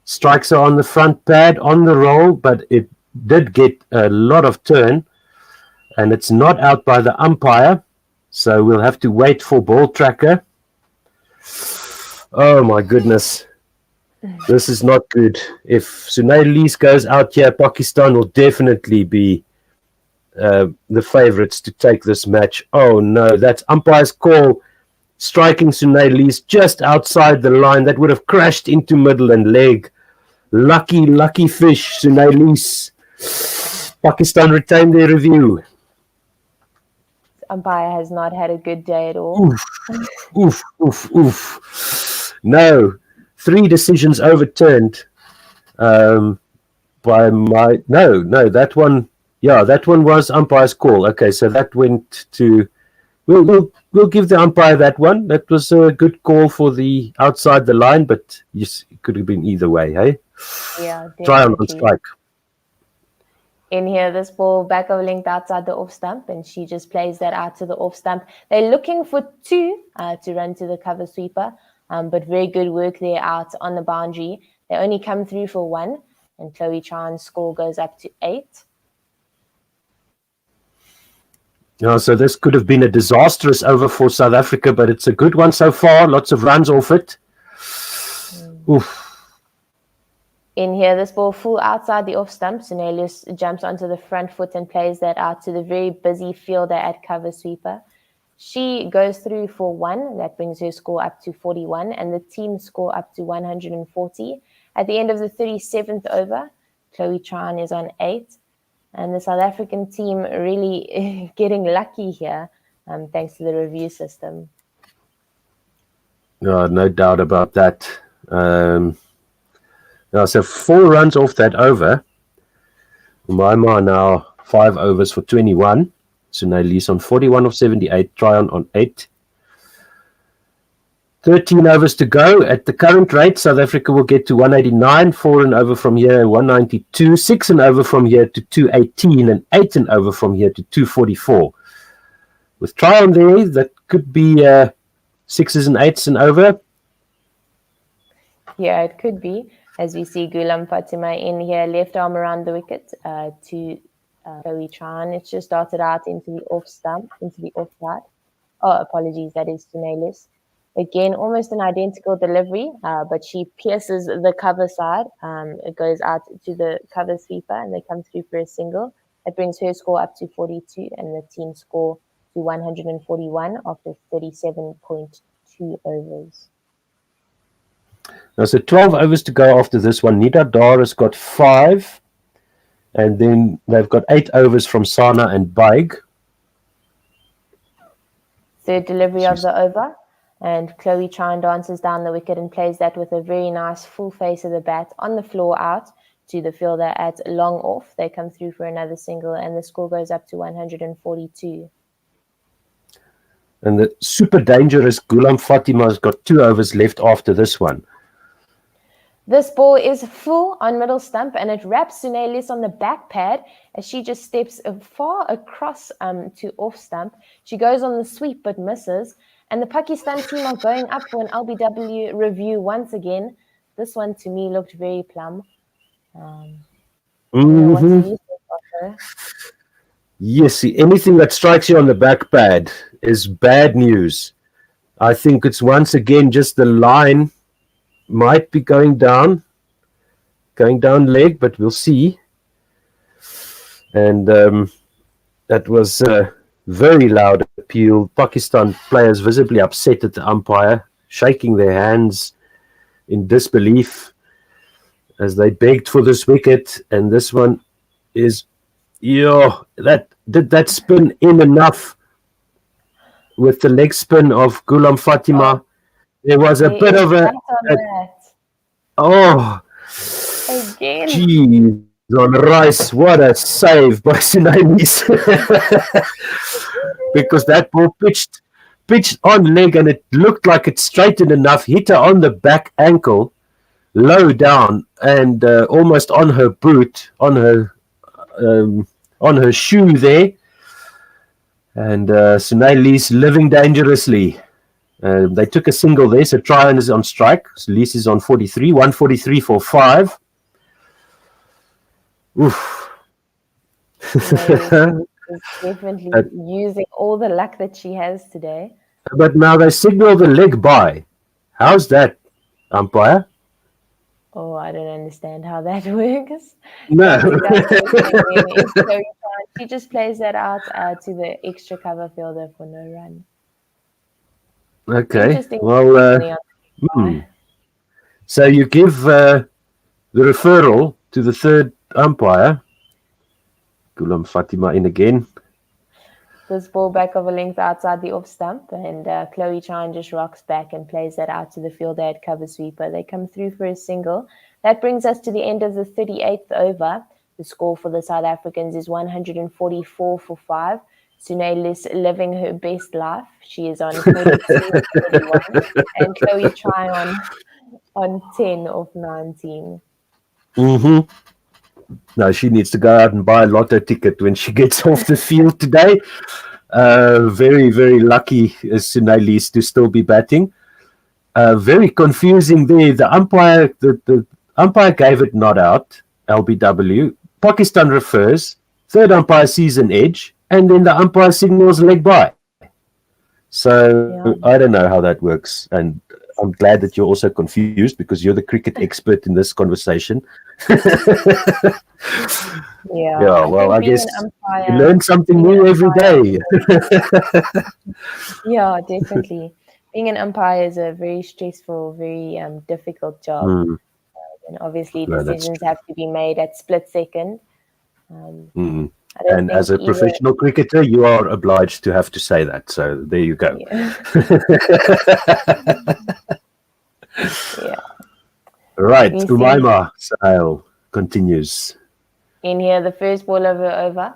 Strikes her on the front pad, on the roll, but it did get a lot of turn. And it's not out by the umpire. So we'll have to wait for ball tracker. Oh my goodness, this is not good. If Sunelis goes out here, Pakistan will definitely be the favourites to take this match. Oh no, that's umpire's call, striking Sunelis just outside the line. That would have crashed into middle and leg. Lucky fish, Sunelis. Pakistan retained their review. Umpire has not had a good day at all. Oof. No, 3 decisions overturned by my... No, that one... Yeah, that one was umpire's call. Okay, so that went to... We'll give the umpire that one. That was a good call for the outside the line, but yes, it could have been either way, hey? Yeah, definitely. Try on strike. In here, this ball back over length outside the off stump, and she just plays that out to the off stump. They're looking for 2 to run to the cover sweeper, but very good work there out on the boundary. They only come through for 1, and Chloe Tran's score goes up to 8. Yeah, so this could have been a disastrous over for South Africa, but it's a good one so far. Lots of runs off it. Oof. In here, this ball full outside the off stump. Sunelis jumps onto the front foot and plays that out to the very busy fielder at cover sweeper. She goes through for 1. That brings her score up to 41 and the team score up to 140. At the end of the 37th over, Chloe Tran is on 8. And the South African team really getting lucky here, thanks to the review system. No doubt about that. So 4 runs off that over. Umaima now 5 overs for 21. Sunelis on 41 of 78. Tryon on 8. 13 overs to go. At the current rate, South Africa will get to 189, 4 and over from here, 192, 6 and over from here to 218, and 8 and over from here to 244. With Tryon there, that could be 6s and 8s and over. Yeah, it could be. As we see Gulam Fatima in here, left arm around the wicket to Chloe Chan. It's just darted out into the off stump, into the off side. Oh, apologies, that is Tunelis. Again, almost an identical delivery, but she pierces the cover side. It goes out to the cover sweeper and they come through for a single. That brings her score up to 42 and the team score to 141 after 37.2 overs. Now, so 12 overs to go after this one. Nida Dar has got 5. And then they've got 8 overs from Sana and Baig. Third delivery of the over. And Chloe Chan dances down the wicket and plays that with a very nice full face of the bat on the floor out to the fielder at long off. They come through for another single and the score goes up to 142. And the super dangerous Gulam Fatima has got 2 overs left after this one. This ball is full on middle stump and it wraps Sunelis on the back pad as she just steps far across to off stump. She goes on the sweep but misses. And the Pakistan team are going up for an LBW review once again. This one to me looked very plumb. Yes, see, anything that strikes you on the back pad is bad news. I think it's once again just the line might be going down leg, but we'll see. And that was very loud appeal. Pakistan players visibly upset at the umpire, shaking their hands in disbelief as they begged for this wicket. And this one is, did that spin in enough with the leg spin of Gulam Fatima? There was a bit of a again. Geez, on Rice, what a save by Sunelis. Because that ball pitched on leg and it looked like it straightened enough, hit her on the back ankle, low down, and almost on her boot, on her shoe there. And Sunelis living dangerously. They took a single there, so Tryon is on strike. Sunelis is on 43, 143 for 5. Oof. Is definitely using all the luck that she has today. But now they signal the leg by. How's that, umpire? Oh, I don't understand how that works. No. She just plays that out to the extra cover fielder for no run. Okay. Well, so you give the referral to the third umpire. Gulam Fatima in again. This ball back of a length outside the off stump, and Chloe Chan just rocks back and plays that out to the fielder at cover sweeper. They come through for a single. That brings us to the end of the 38th over. The score for the South Africans is 144 for 5. Sunelis living her best life. She is on 42-41, and Chloe Chan on 10 of 19. No, she needs to go out and buy a lotto ticket when she gets off the field today. Very, very lucky Sunelis to still be batting. Very confusing there. The umpire gave it not out, LBW. Pakistan refers. Third umpire sees an edge, and then the umpire signals leg by. So I don't know how that works, and I'm glad that you're also confused because you're the cricket expert in this conversation. Well, I guess you learn something new every day. Yeah, definitely. Being an umpire is a very stressful, very difficult job. And obviously decisions have to be made at split second. And as a professional cricketer, you are obliged to have to say that. So there you go. Right, Umaima Sahel continues. In here, the first ball over,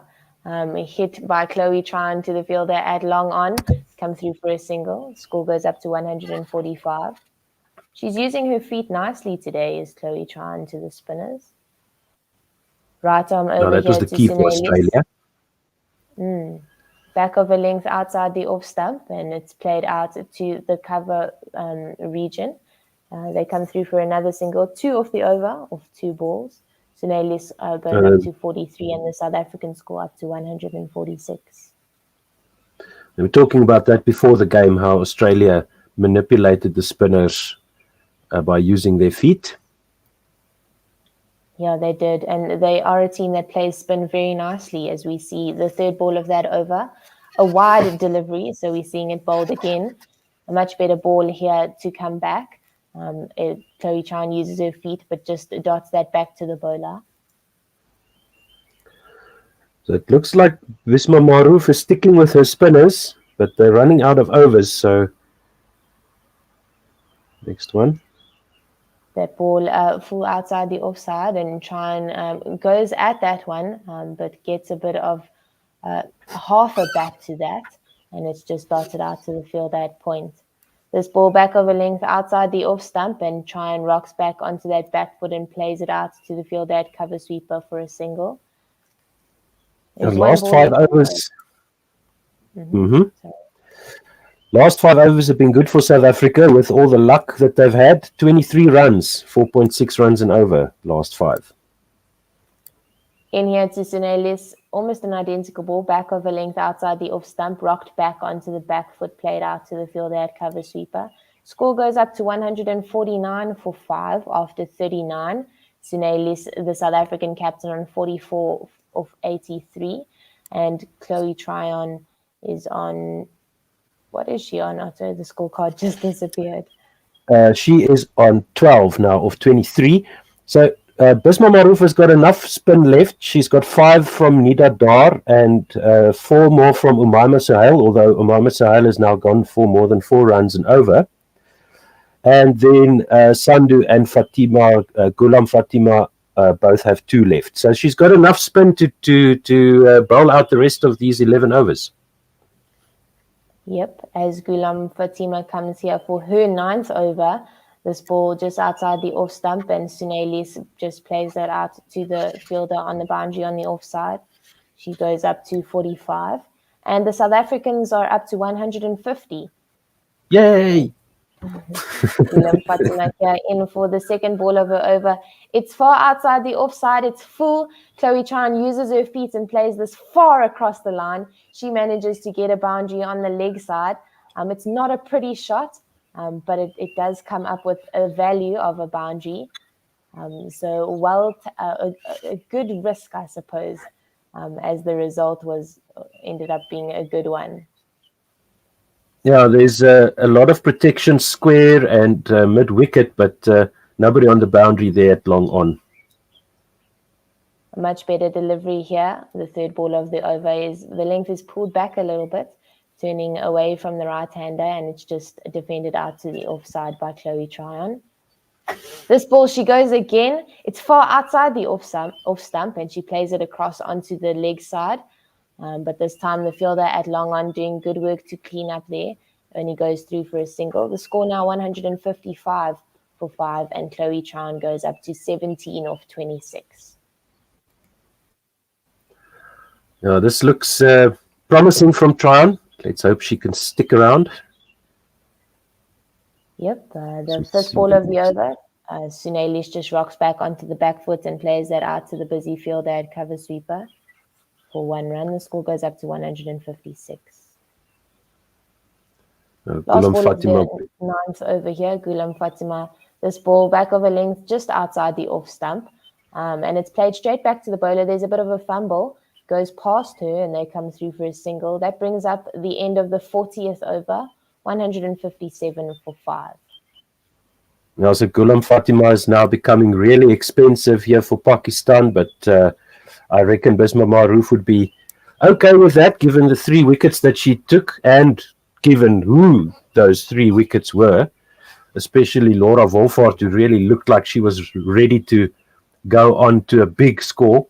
hit by Chloe Chan to the fielder at long on, come through for a single. Score goes up to 145. She's using her feet nicely today, is Chloe Chan to the spinners. Right arm over that was the key for Australia. Back of a length outside the off stump, and it's played out to the cover region. They come through for another single, 2 off the over, of 2 balls. Sunelis goes up to 43 and the South African score up to 146. We were talking about that before the game, how Australia manipulated the spinners by using their feet. Yeah, they did. And they are a team that plays spin very nicely, as we see the third ball of that over. A wide delivery, so we're seeing it bowled again. A much better ball here to come back. Chloe Chan uses her feet, but just dots that back to the bowler. So it looks like Visma Maroof is sticking with her spinners, but they're running out of overs. So next one. That ball full outside the offside, and Chan goes at that one, but gets a bit of half a bat to that, and it's just dotted out to the field at point. This ball back over length outside the off stump, and Chan rocks back onto that back foot and plays it out to the field at cover sweeper for a single. The last 5 overs. Last 5 overs have been good for South Africa with all the luck that they've had. 23 runs, 4.6 runs and over, last 5. In here to Sunelis, almost an identical ball, back over length outside the off stump, rocked back onto the back foot, played out to the field at cover sweeper. Score goes up to 149 for 5 after 39. Sunelis, the South African captain, on 44 of 83. And Chloe Tryon is on... What is she on? After the scorecard just disappeared. She is on 12 now of 23. So Bisma Maroof has got enough spin left. She's got 5 from Nida Dar and 4 more from Umaima Sahel, although Umaima Sahel has now gone for more than 4 runs and over. And then Sandhu and Fatima, Gulam Fatima, both have 2 left. So she's got enough spin to bowl out the rest of these 11 overs. Yep, as Gulam Fatima comes here for her 9th over, this ball just outside the off stump, and Sunelis just plays that out to the fielder on the boundary on the offside. She goes up to 45, and the South Africans are up to 150. Yay! Gulam Fatima here in for the second ball of her over. It's far outside the offside. It's full. Chloe Chan uses her feet and plays this far across the line. She manages to get a boundary on the leg side. It's not a pretty shot, but it does come up with a value of a boundary. So a good risk, I suppose, as the result ended up being a good one. Yeah, there's a lot of protection square and mid-wicket, but nobody on the boundary there at long on. A much better delivery here. The third ball of the over the length is pulled back a little bit, turning away from the right-hander, and it's just defended out to the offside by Chloe Tryon. This ball, she goes again. It's far outside the off stump, and she plays it across onto the leg side. But this time the fielder at long on doing good work to clean up there. Only goes through for a single. The score now 155 for 5, and Chloe Tryon goes up to 17 of 26. Yeah, this looks promising from Tryon. Let's hope she can stick around. Yep, the first ball of the over. Sunelis just rocks back onto the back foot and plays that out to the busy fielder at cover sweeper. For 1 run, the score goes up to 156. Last ball Fatima. Of the 9th over here, Gulam Fatima. This ball back over length just outside the off stump. And it's played straight back to the bowler. There's a bit of a fumble. Goes past her and they come through for a single. That brings up the end of the 40th over, 157 for 5. Now, so Gulam Fatima is now becoming really expensive here for Pakistan, but I reckon Bisma Maroof would be okay with that, given the 3 wickets that she took and given who those 3 wickets were, especially Laura Volfort, who really looked like she was ready to go on to a big score.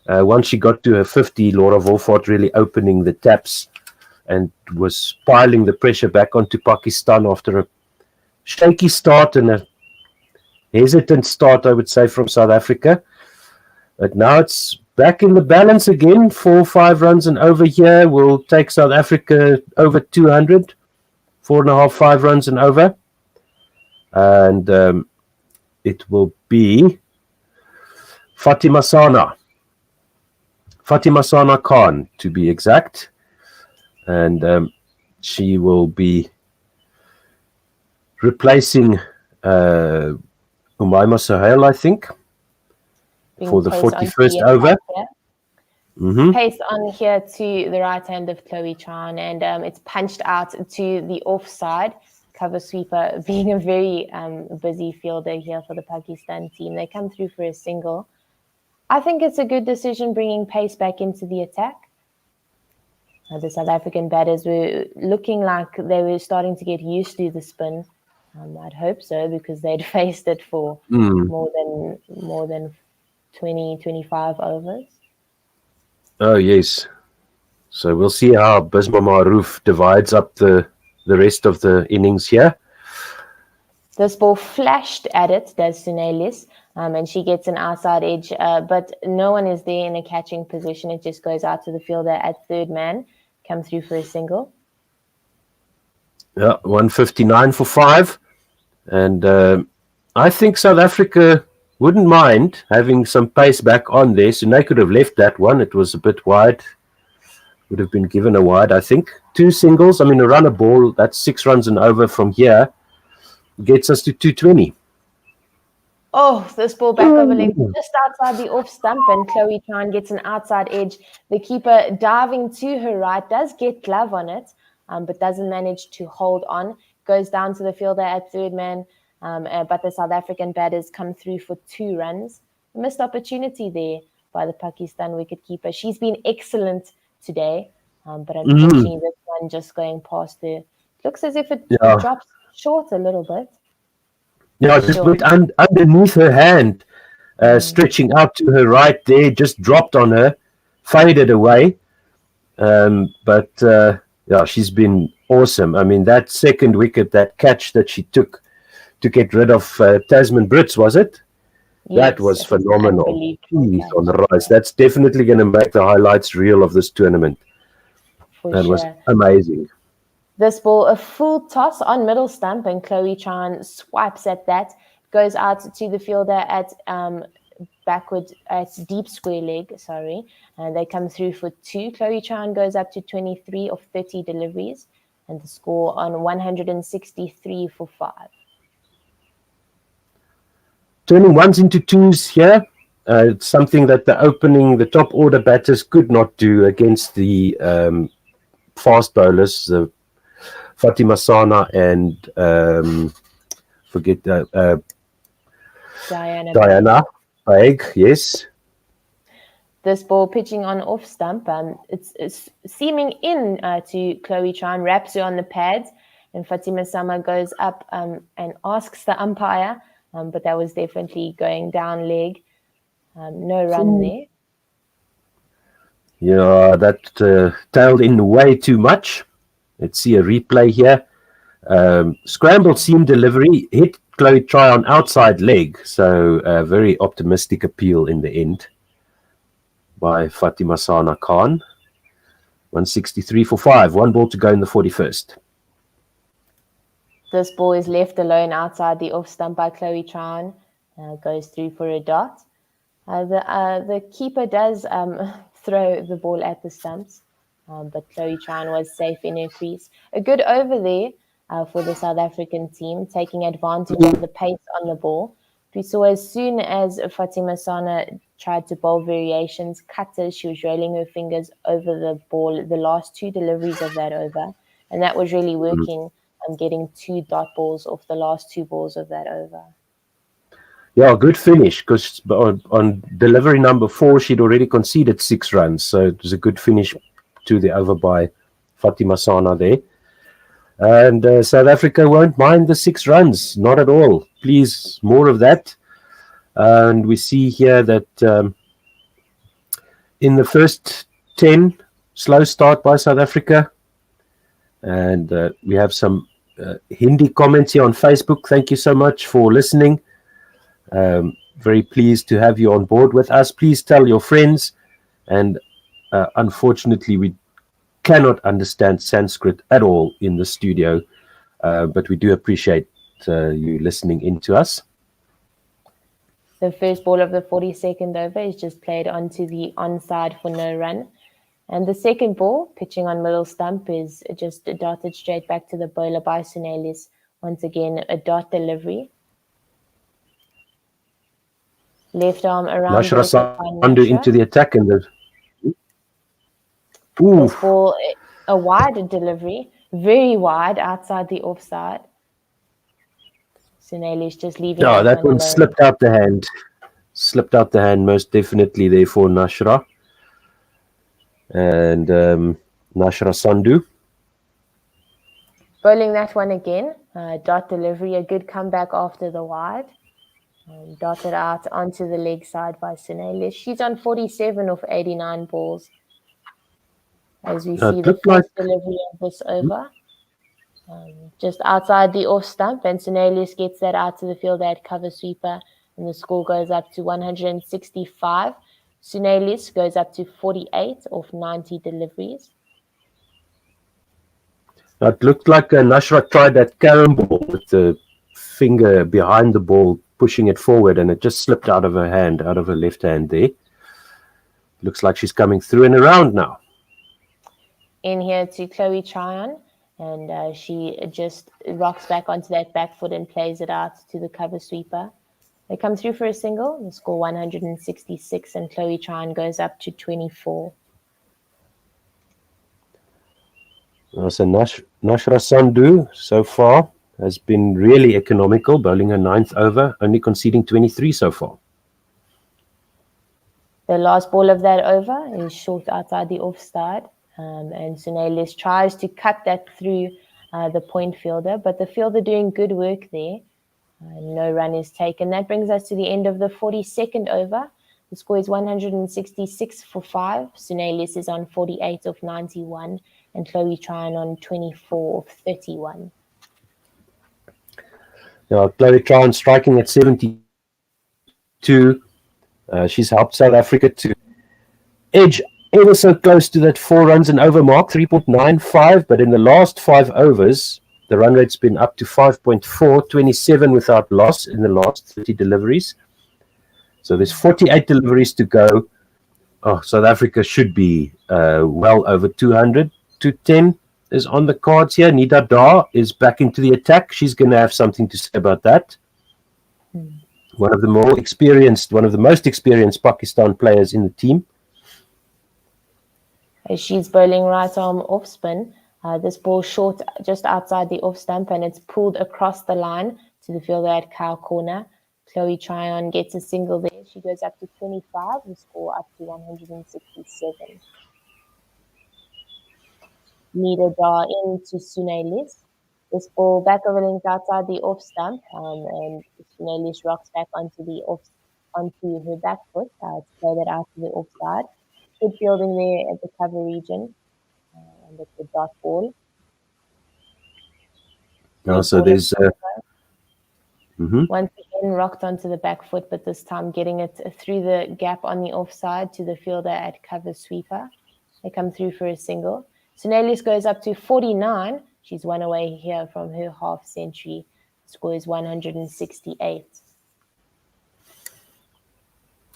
Once she got to her 50, Laura Volfort really opening the taps and was piling the pressure back onto Pakistan after a shaky start and a hesitant start, I would say, from South Africa. But now it's back in the balance again. 4-5 runs and over here will take South Africa over 200. 4.5, 5 runs and over. and it will be Fatima Sana. Fatima Sana Khan, to be exact. And she will be replacing Umaima Sohail, I think, for the 41st over. Pace on here to the right hand of Chloe Chan, and it's punched out to the offside. Cover sweeper being a very busy fielder here for the Pakistan team. They come through for a single. I think it's a good decision bringing pace back into the attack. The South African batters were looking like they were starting to get used to the spin. I'd hope so, because they'd faced it for more than 20, 25 overs. Oh, yes. So we'll see how Bisma Maroof divides up the rest of the innings here. This ball flashed at it, does Sunelis, and she gets an outside edge, but no one is there in a catching position. It just goes out to the fielder at third man, come through for a single. Yeah, 159 for 5. And I think South Africa wouldn't mind having some pace back on there. So they could have left that one. It was a bit wide. Would have been given a wide, I think. 2 singles. I mean, a run a ball, that's 6 runs and over from here. Gets us to 220. Oh, this ball back over leg, just outside the off stump, and Chloe Chan gets an outside edge. The keeper diving to her right, does get glove on it, but doesn't manage to hold on. Goes down to the fielder at third man, but the South African batters come through for 2 runs. Missed opportunity there by the Pakistan wicketkeeper. She's been excellent today, but unfortunately this one just going past her. Looks as if it drops short a little bit. Yeah, just went underneath her hand, stretching out to her right there, just dropped on her, faded away. But she's been awesome. I mean, that second wicket, that catch that she took to get rid of Tasman Brits, was it? Yes, that was phenomenal. Jeez, on the rise. That's definitely going to make the highlights reel of this tournament. That was amazing. This ball, a full toss on middle stump, and Chloe Chan swipes at that. Goes out to the fielder at deep square leg, and they come through for 2. Chloe Chan goes up to 23 of 30 deliveries, and the score on 163 for 5. Turning ones into twos here. It's something that the top order batters could not do against the fast bowlers, the Fatima Sana and Diana Baig, yes. This ball pitching on off stump. It's seaming in to Chloe Chan, wraps her on the pads, and Fatima Sana goes up and asks the umpire, but that was definitely going down leg. No run there. Yeah, that tailed in way too much. Let's see a replay here. Scrambled seam delivery, hit Chloe Try on outside leg. So a very optimistic appeal in the end by Fatima Sana Khan. 163 for 5. 1 ball to go in the 41st. This ball is left alone outside the off stump by Chloe Chan. Goes through for a dot. The keeper does throw the ball at the stumps, but Chloe Chan was safe in her crease. A good over there for the South African team, taking advantage of the pace on the ball. We saw as soon as Fatima Sana tried to bowl variations, cutters, she was rolling her fingers over the ball, the last 2 deliveries of that over, and that was really working. Getting 2 dot balls off the last 2 balls of that over. Yeah, good finish, because on delivery number 4, she'd already conceded 6 runs. So it was a good finish to the over by Fatima Sana there. And South Africa won't mind the 6 runs, not at all. Please, more of that. And we see here that in the first 10, slow start by South Africa. And we have some Hindi comments here on Facebook. Thank you so much for listening. Very pleased to have you on board with us. Please tell your friends. And unfortunately, we cannot understand Sanskrit at all in the studio, but we do appreciate you listening in to us. The first ball of the 42nd over is just played onto the onside for no run. And the second ball, pitching on middle stump, is just darted straight back to the bowler by Sunelis. Once again, a dot delivery. Left arm around. Nashra Sandu into the attack and the... This ball, a wide delivery, very wide outside the offside. Sunelis just leaving. No, that one alone. slipped out the hand. Slipped out the hand most definitely there for Nashra. And Nashra Sandu. Bowling that one again. Dot delivery, a good comeback after the wide. Dotted out onto the leg side by Sunelis. She's on 47 of 89 balls. As we see the first delivery of this over. Just outside the off stump, and Sunelis gets that out to the fielder at cover sweeper, and the score goes up to 165. Sunelis goes up to 48 of 90 deliveries. It looked like Nashra tried that carom ball with the finger behind the ball, pushing it forward, and it just slipped out of her hand, out of her left hand there. Looks like she's coming through and around now. In here to Chloe Tryon, and she just rocks back onto that back foot and plays it out to the cover sweeper. They come through for a single, the score 166, and Chloe Tryon goes up to 24. So Nashra Sandu so far has been really economical, bowling her 9th over, only conceding 23 so far. The last ball of that over is short outside the offside, and Sunelis tries to cut that through the point fielder, but the fielder doing good work there. No run is taken. That brings us to the end of the 42nd over. The score is 166 for 5. Sunelis is on 48 of 91, and Chloe Tryon on 24 of 31. Now, Chloe Tryon striking at 72. She's helped South Africa to edge ever so close to that 4 runs and over mark, 3.95. But in the last 5 overs, the run rate's been up to 5.4, 27 without loss in the last 30 deliveries. So there's 48 deliveries to go. Oh, South Africa should be well over 200. 210 is on the cards here. Nida Dar is back into the attack. She's going to have something to say about that. One of the most experienced Pakistan players in the team. She's bowling right arm off spin. This ball short just outside the off stump, and it's pulled across the line to the fielder at cow corner. Chloe Tryon gets a single there. She goes up to 25, the score up to 167. Nida Dar into Sunelis. This ball back over length outside the off stump, and Sunelis rocks back onto her back foot to play that out to the offside. Good fielding there at the cover region. And it's a dot ball. So there's once again rocked onto the back foot, but this time getting it through the gap on the offside to the fielder at cover sweeper. They come through for a single. Sunelis goes up to 49. She's one away here from her half century. Score is 168.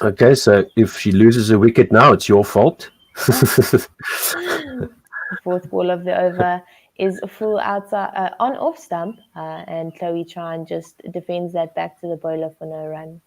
Okay, so if she loses a wicket now, it's your fault. The fourth ball of the over is full outside on off stump, and Chloe Tryon just defends that back to the bowler for no run.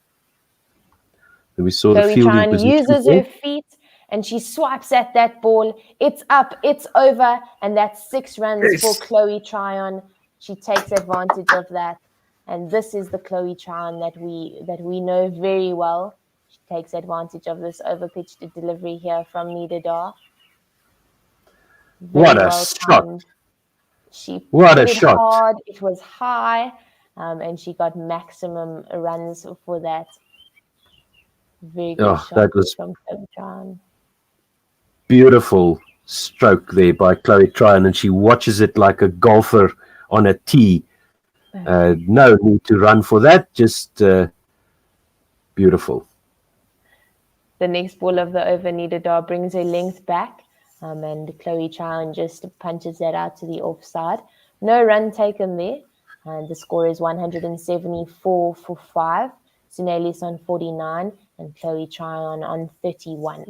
We saw Chloe the fielding Tryon position uses there. her feet and she swipes at that ball. It's up, it's over, and that's 6 runs for Chloe Tryon. She takes advantage of that, and this is the Chloe Tryon that we know very well. She takes advantage of this overpitched delivery here from Nida Dar. What a shot! She What a put it shot! hard. It was high, and she got maximum runs for that. Very good shot that was from Chloe Tryon. Beautiful stroke there by Chloe Tryon, and she watches it like a golfer on a tee. No need to run for that. Just beautiful. The next ball of the over, Nida Dar brings her length back, and Chloe Tryon just punches that out to the offside. No run taken there. And the score is 174 for 5. Sunelis on 49 and Chloe Tryon on 31.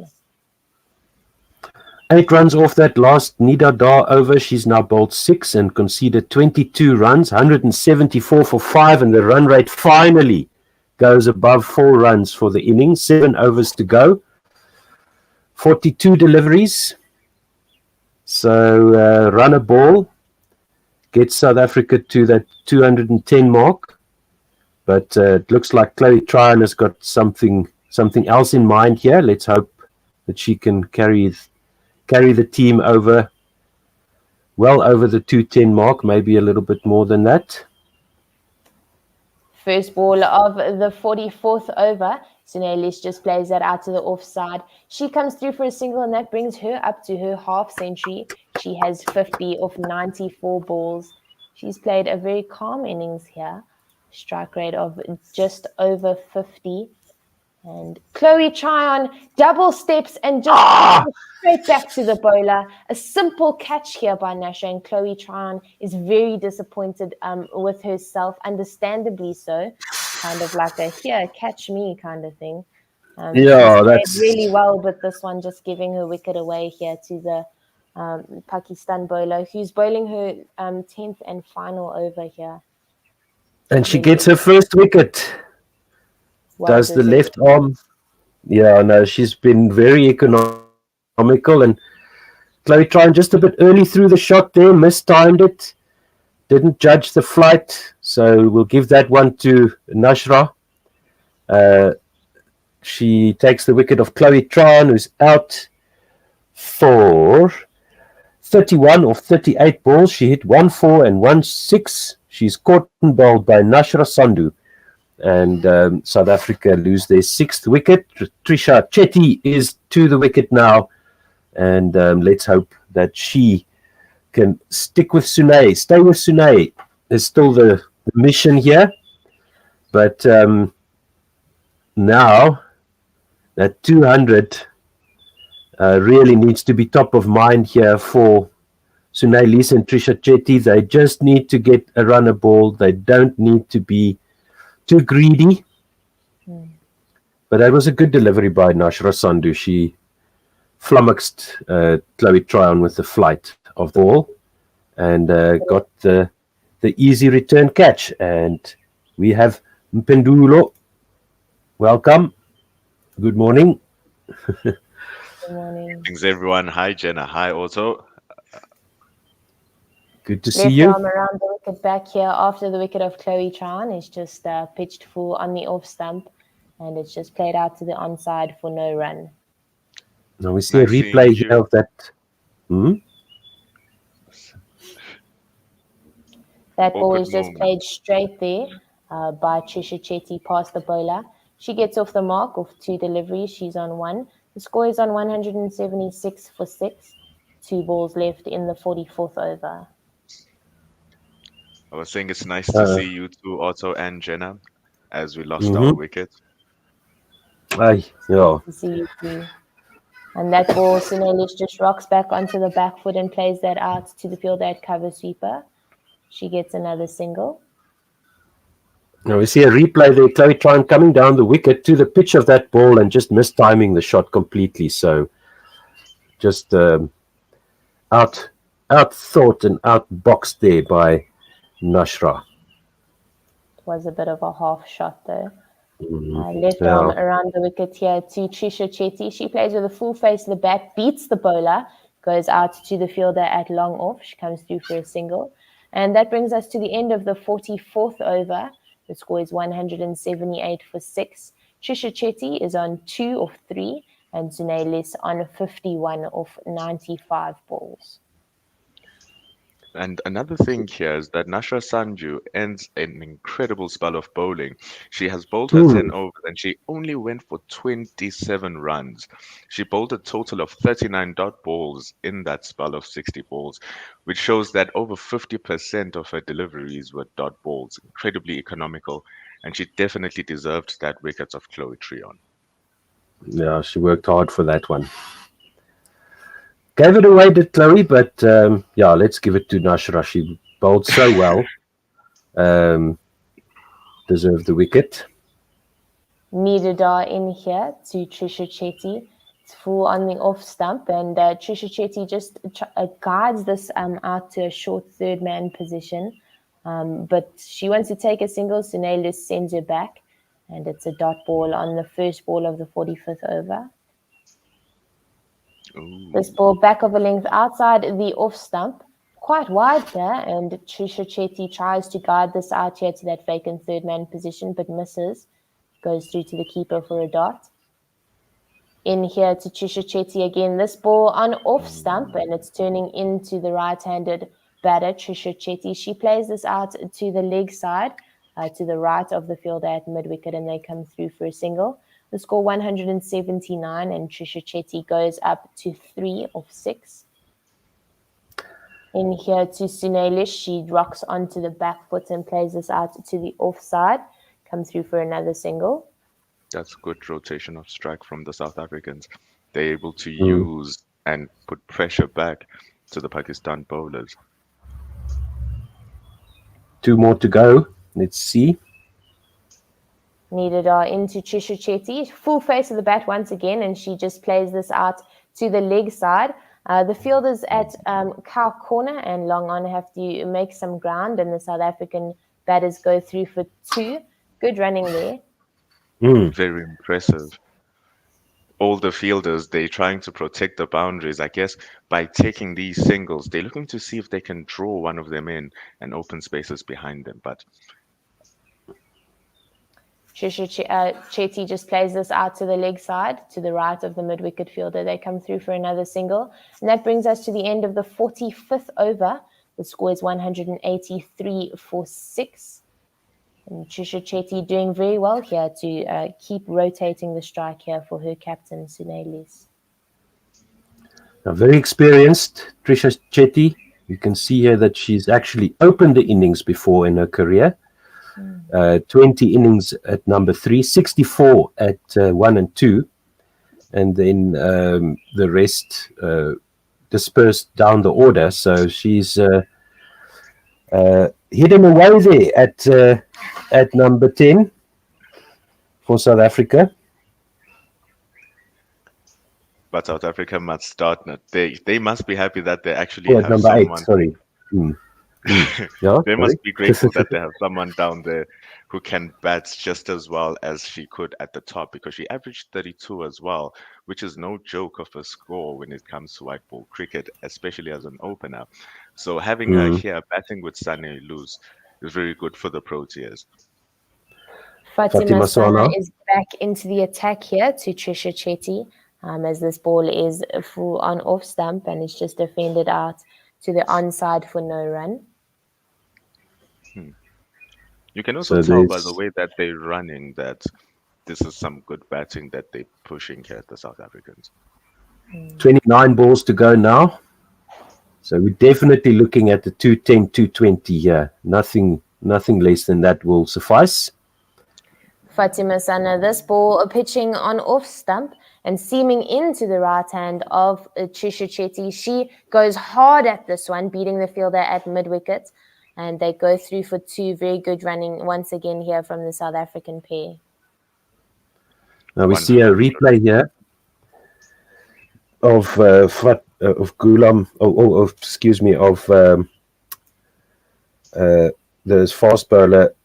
8 runs off that last Nida Dar over. She's now bowled 6 and conceded 22 runs, 174 for 5, and the run rate finally goes above 4 runs for the innings. 7 overs to go. 42 deliveries. So run a ball. Gets South Africa to that 210 mark. But it looks like Chloe Tryon has got something else in mind here. Let's hope that she can carry the team well over the 210 mark, maybe a little bit more than that. First ball of the 44th over. Sunelis just plays that out to the offside. She comes through for a single, and that brings her up to her half century. She has 50 off 94 balls. She's played a very calm innings here. Strike rate of just over 50. And Chloe Tryon double steps and just straight back to the bowler. A simple catch here by Nasha, and Chloe Tryon is very disappointed with herself, understandably so. Kind of like a here, catch me kind of thing. That's really well, but this one just giving her wicket away here to the Pakistan bowler, who's bowling her 10th and final over here. And she gets her first wicket. Does the left arm. Yeah, no, she's been very economical. And Chloe Tryon just a bit early through the shot there, mistimed it. Didn't judge the flight. So we'll give that one to Nashra. She takes the wicket of Chloe Tryon, who's out for 31 of 38 balls. She hit 1-4 and 1-6. She's caught and bowled by Nashra Sandhu. And South Africa lose their 6th wicket. Trisha Chetty is to the wicket now. And let's hope that she can stick with Sune. Stay with Sune is still the mission here. But now that 200 really needs to be top of mind here for Sune Lees and Trisha Chetty. They just need to get a runner ball. They don't need to be too greedy. But that was a good delivery by Nashra Sandhu. She flummoxed Chloe Tryon with the flight of the ball and got the easy return catch. And we have Mpendulo. Welcome. Good morning. Good morning. Thanks, everyone. Hi, Jenna. Hi, Otto. Good to see you. Left arm around the wicket back here after the wicket of Chloe Tryon is just pitched full on the off stump, and it's just played out to the onside for no run. Now we see a replay here of that. That ball is just played straight there by Trisha Chetty past the bowler. She gets off the mark of 2 deliveries. She's on 1. The score is on 176 for 6. 2 balls left in the 44th over. I was saying it's nice to see you two, Otto and Jenna, as we lost our wicket. Yeah. To see you too. And that ball, Sunelis just rocks back onto the back foot and plays that out to the fielder at cover sweeper. She gets another single. Now we see a replay there. Chloe Tryon coming down the wicket to the pitch of that ball and just mistiming the shot completely. So just out thought and outboxed there by Nashra. It was a bit of a half shot though. Left arm around the wicket here to Trisha Chetty. She plays with a full face of the bat, beats the bowler, goes out to the fielder at long off. She comes through for a single. And that brings us to the end of the 44th over. The score is 178 for 6. Trisha Chetty is on 2 of 3 and Sunelis on 51 of 95 balls. And another thing here is that Nashra Sandhu ends an incredible spell of bowling. She has bowled her 10 overs and she only went for 27 runs. She bowled a total of 39 dot balls in that spell of 60 balls, which shows that over 50% of her deliveries were dot balls. Incredibly economical, and she definitely deserved that wicket of Chloe Tryon. Yeah, she worked hard for that one. Gave it away to Chloe, but let's give it to Nashra. She bowled so well. deserve the wicket. Meedadar in here to Trisha Chetty. It's full on the off stump, and Trisha Chetty just guides this out to a short third man position. But she wants to take a single, so Naylor sends her back, and it's a dot ball on the first ball of the 45th over. Ooh. This ball back of a length outside the off stump, quite wide here, and Trisha Chetty tries to guide this out here to that vacant third man position, but misses. Goes through to the keeper for a dot. In here to Trisha Chetty again. This ball on off stump, and it's turning into the right-handed batter, Trisha Chetty. She plays this out to the leg side, to the right of the fielder at mid-wicket, and they come through for a single. The score 179, and Trisha Chetty goes up to 3 of 6. In here to Sunelish, she rocks onto the back foot and plays this out to the offside. Come through for another single. That's good rotation of strike from the South Africans. They're able to use and put pressure back to the Pakistan bowlers. 2 more to go. Let's see. Meedadar into Trisha Chetty. Full face of the bat once again, and she just plays this out to the leg side. The fielders at cow corner and long on have to make some ground, and the South African batters go through for 2. Good running there. Very impressive. All the fielders, they're trying to protect the boundaries. I guess by taking these singles, they're looking to see if they can draw one of them in and open spaces behind them. But Trisha Chetty just plays this out to the leg side, to the right of the mid-wicket fielder. They come through for another single. And that brings us to the end of the 45th over. The score is 183 for 6. And Trisha Chetty doing very well here to keep rotating the strike here for her captain, Sunelis. Now, very experienced, Trisha Chetty. You can see here that she's actually opened the innings before in her career. 20 innings at number 3, 64 at 1 and 2. And then the rest dispersed down the order. So she's hidden away there at number 10 for South Africa. But South Africa must start now. They must be happy that they actually have number someone. 8, sorry. Yeah, They must be grateful that they have someone down there who can bat just as well as she could at the top, because she averaged 32 as well, which is no joke of a score when it comes to white ball cricket, especially as an opener. So having her here batting with Sunny Luz is very good for the Proteas. Fatima Sana is back into the attack here to Trisha Chetty, as this ball is full on off stump and it's just defended out to the onside for no run. You can also tell by the way that they're running that this is some good batting that they're pushing here at the South Africans. 29 balls to go now. So we're definitely looking at the 210, 220 here. Nothing less than that will suffice. Fatima Sana, this ball pitching on off stump and seaming into the right hand of Trisha Chetty. She goes hard at this one, beating the fielder at mid-wicket. And they go through for 2. Very good running once again here from the South African pair. Now we see a replay here of Gulam, the fast bowler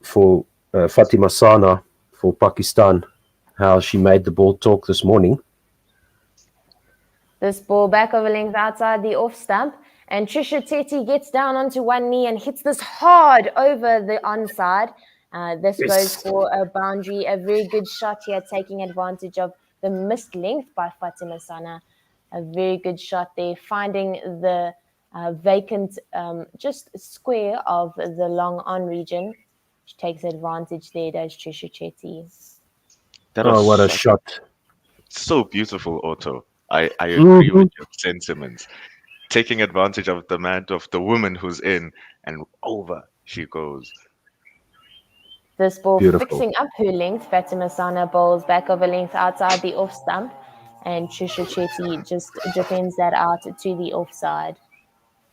for Fatima Sana for Pakistan, how she made the ball talk this morning. This ball back over length outside the off stump. And Trisha Chetty gets down onto one knee and hits this hard over the onside. This goes for a boundary. A very good shot here, taking advantage of the missed length by Fatima Sana. A very good shot there, finding the vacant just square of the long on region. She takes advantage there, does Trisha Chetty. What a shot. So beautiful, Otto. I agree with your sentiments. Taking advantage of the woman who's in, and over she goes. This ball fixing up her length. Fatima Sana bowls back over length outside the off stump, and Trisha Chetty just defends that out to the offside.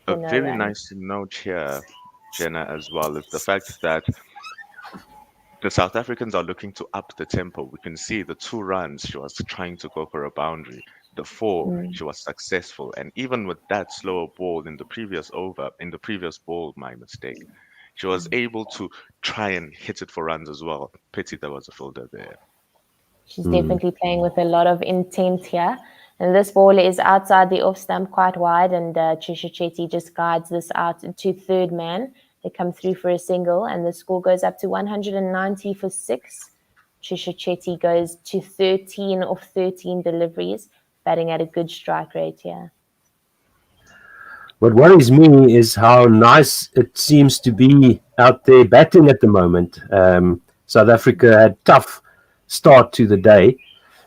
A very nice note here Jenna, as well, is the fact that the South Africans are looking to up the tempo. We can see the 2 runs, she was trying to go for a boundary. The 4, she was successful. And even with that slower ball in the previous over, in the previous ball, my mistake, she was able to try and hit it for runs as well. Pity there was a fielder there. She's definitely playing with a lot of intent here. And this ball is outside the off stump quite wide, and Trisha Chetty just guides this out to third man. They come through for a single, and the score goes up to 190 for 6. Trisha Chetty goes to 13 of 13 deliveries, batting at a good strike rate here. What worries me is how nice it seems to be out there batting at the moment. South Africa had a tough start to the day,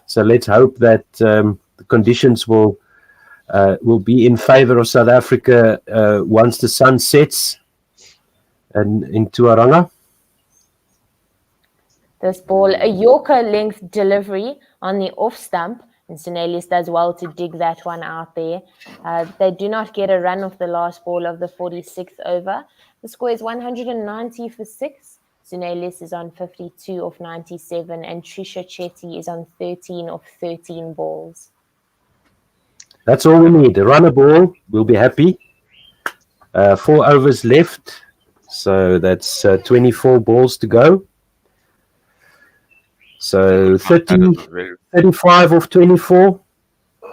so let's hope that the conditions will be in favour of South Africa once the sun sets and in Tuaranga. This ball, a Yorker length delivery on the off stump, and Sunelis does well to dig that one out there. They do not get a run off the last ball of the 46th over. The score is 190 for 6. Sunelis is on 52 of 97, and Trisha Chetty is on 13 of 13 balls. That's all we need. A runner ball, we'll be happy. 4 overs left, so that's 24 balls to go. So 35 of 24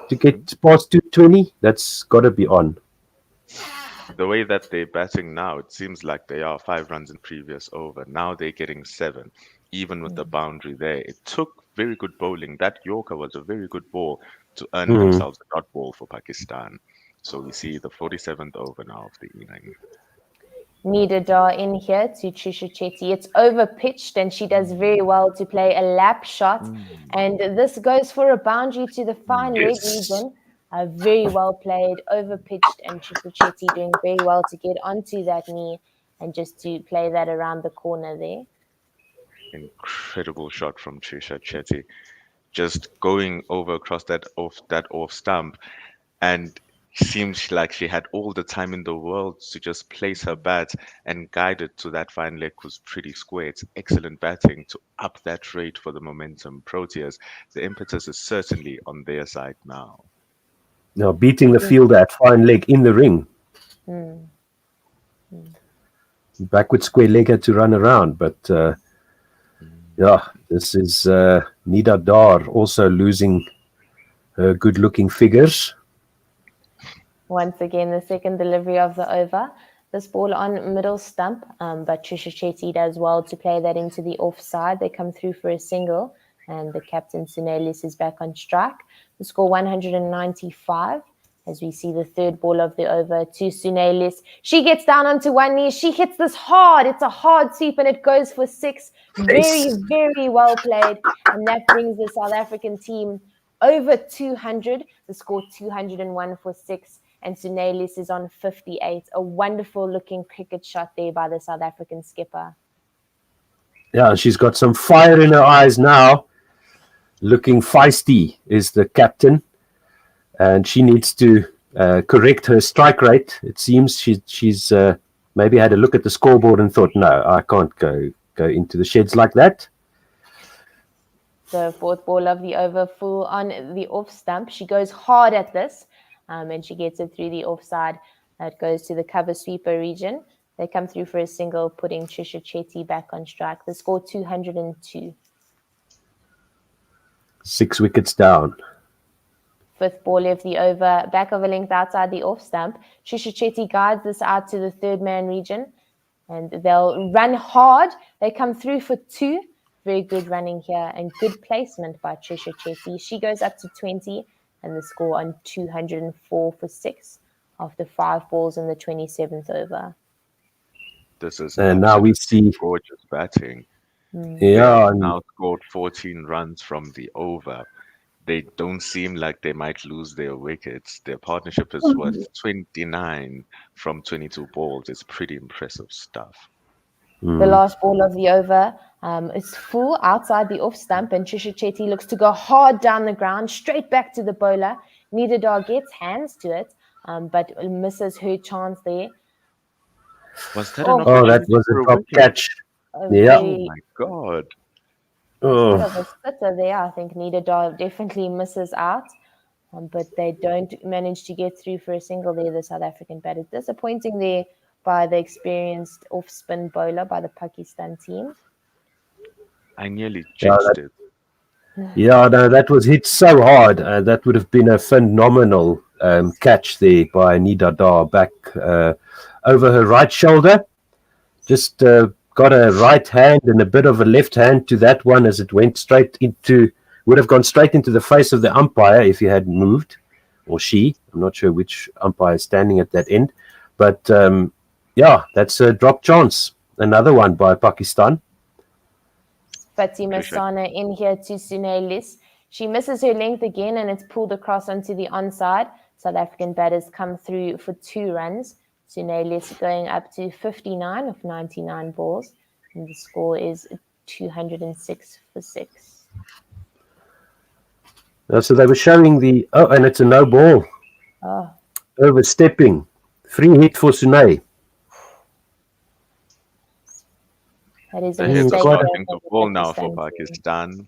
to get past 220, that's got to be on. The way that they're batting now, it seems like they are 5 runs in previous over. Now they're getting 7, even with the boundary there. It took very good bowling. That Yorker was a very good ball to earn themselves a dot ball for Pakistan. So we see the 47th over now of the inning. Nidadar in here to Trisha Chetty. It's over pitched, and she does very well to play a lap shot. And this goes for a boundary to the fine leg region. Very well played, over pitched, and Trisha Chetty doing very well to get onto that knee and just to play that around the corner there. Incredible shot from Trisha Chetty, just going over across that off stump, and seems like she had all the time in the world to just place her bat and guide it to that fine leg was pretty square. It's excellent batting to up that rate for the momentum. Proteas, the impetus is certainly on their side now. Now beating the fielder at fine leg in the ring. Backward square leg had to run around, but this is Nida Dar also losing her good-looking figures. Once again, the second delivery of the over. This ball on middle stump, but Trisha Chetty does well to play that into the offside. They come through for a single, and the captain Sunelis is back on strike. The score 195, as we see the third ball of the over to Sunelis. She gets down onto one knee. She hits this hard. It's a hard sweep, and it goes for 6. Very, very well played. And that brings the South African team over 200. The score 201 for 6. And Sunelis is on 58. A wonderful looking cricket shot there by the South African skipper. Yeah, she's got some fire in her eyes now. Looking feisty is the captain. And she needs to correct her strike rate. It seems she's maybe had a look at the scoreboard and thought, no, I can't go into the sheds like that. The fourth ball of the over, full on the off stump. She goes hard at this. And she gets it through the offside. That goes to the cover sweeper region. They come through for a single, putting Trisha Chetty back on strike. The score 202. 6 wickets down. Fifth ball of the over, back of a length outside the off stump. Trisha Chetty guides this out to the third man region. And they'll run hard. They come through for 2. Very good running here and good placement by Trisha Chetty. She goes up to 20. And the score on 204 for 6 after 5 balls in the 27th over. This is and now we see gorgeous batting. Yeah, They now scored 14 runs from the over. They don't seem like they might lose their wickets. Their partnership is worth 29 from 22 balls. It's pretty impressive stuff. The last ball of the over is full outside the off stump, and Trisha Chetty looks to go hard down the ground, straight back to the bowler. Nidadar gets hands to it, but misses her chance there. Was that Oh, an Oh, that opportunity was for a a drop wicket? catch. a Yeah. Oh very my god. bit Oh, of a sitter there. I think Nidadar definitely misses out, but they don't manage to get through for a single there, the South African batter. Disappointing there by the experienced off-spin bowler by the Pakistan team. I nearly yeah, chinched it. yeah, no, that was hit so hard. That would have been a phenomenal catch there by Nidadar back over her right shoulder. Just got a right hand and a bit of a left hand to that one as it went straight into, would have gone straight into the face of the umpire if he had moved, or she. I'm not sure which umpire is standing at that end. But yeah, that's a drop chance. Another one by Pakistan. Fatima Sana in here to Sunelis. She misses her length again and it's pulled across onto the onside. South African batters come through for 2 runs. Sunelis going up to 59 of 99 balls. And the score is 206 for 6. So they were showing the, oh, and it's a no ball. Oh, Overstepping. Free hit for Sune. that is a The heads are mistake. starting to the fall now for Pakistan team. Pakistan.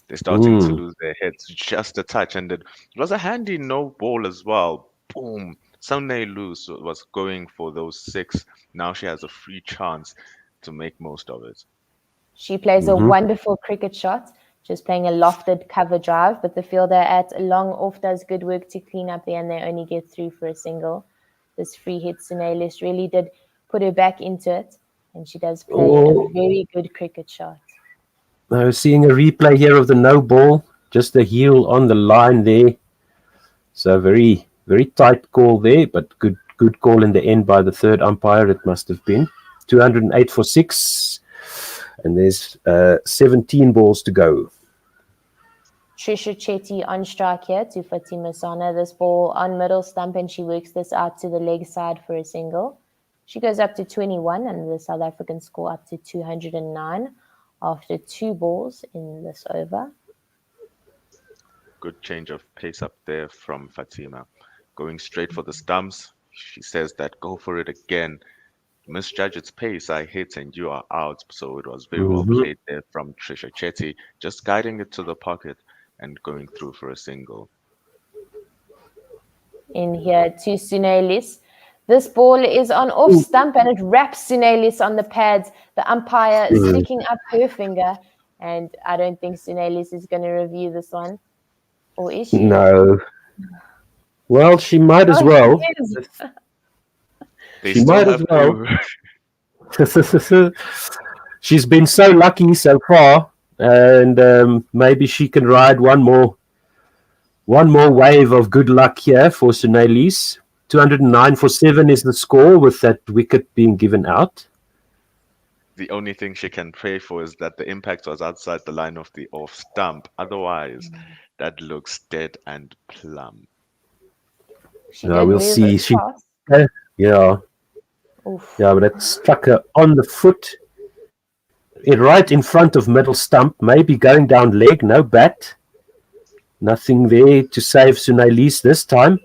They're starting to lose their heads just a touch, and it was a handy no ball as well. Boom. Sunday Luz was going for those 6. Now she has a free chance to make most of it. She plays a wonderful cricket shot, just playing a lofted cover drive, but the fielder at long off does good work to clean up there and they only get through for a single. This free hit Sunelis really did put her back into it, and she does play a very good cricket shot. I was seeing a replay here of the no ball, just the heel on the line there. So very, very tight call there, but good call in the end by the third umpire. It must have been 208 for 6, and there's 17 balls to go. Trisha Chetty on strike here to Fatima Sana. This ball on middle stump, and she works this out to the leg side for a single. She goes up to 21, and the South African score up to 209 after 2 balls in this over. Good change of pace up there from Fatima. Going straight for the stumps. She says that go for it again. Misjudge its pace, I hit and you are out. So it was very well played there from Trisha Chetty, just guiding it to the pocket and going through for a single. In here to Sunelis. This ball is on off stump and it wraps Sunelis on the pads. The umpire is sticking up her finger, and I don't think Sunelis is going to review this one. Or is she? No. Well, she might as well. They She still might as have well. to. She's been so lucky so far, and maybe she can ride one more wave of good luck here for Sunelis. 209 for 7 is the score, with that wicket being given out. The only thing she can pray for is that the impact was outside the line of the off stump. Otherwise, that looks dead and plumb. She did We'll move see. across. Yeah, but it struck her on the foot, right in front of middle stump, maybe going down leg, no bat. Nothing there to save Sunelis this time.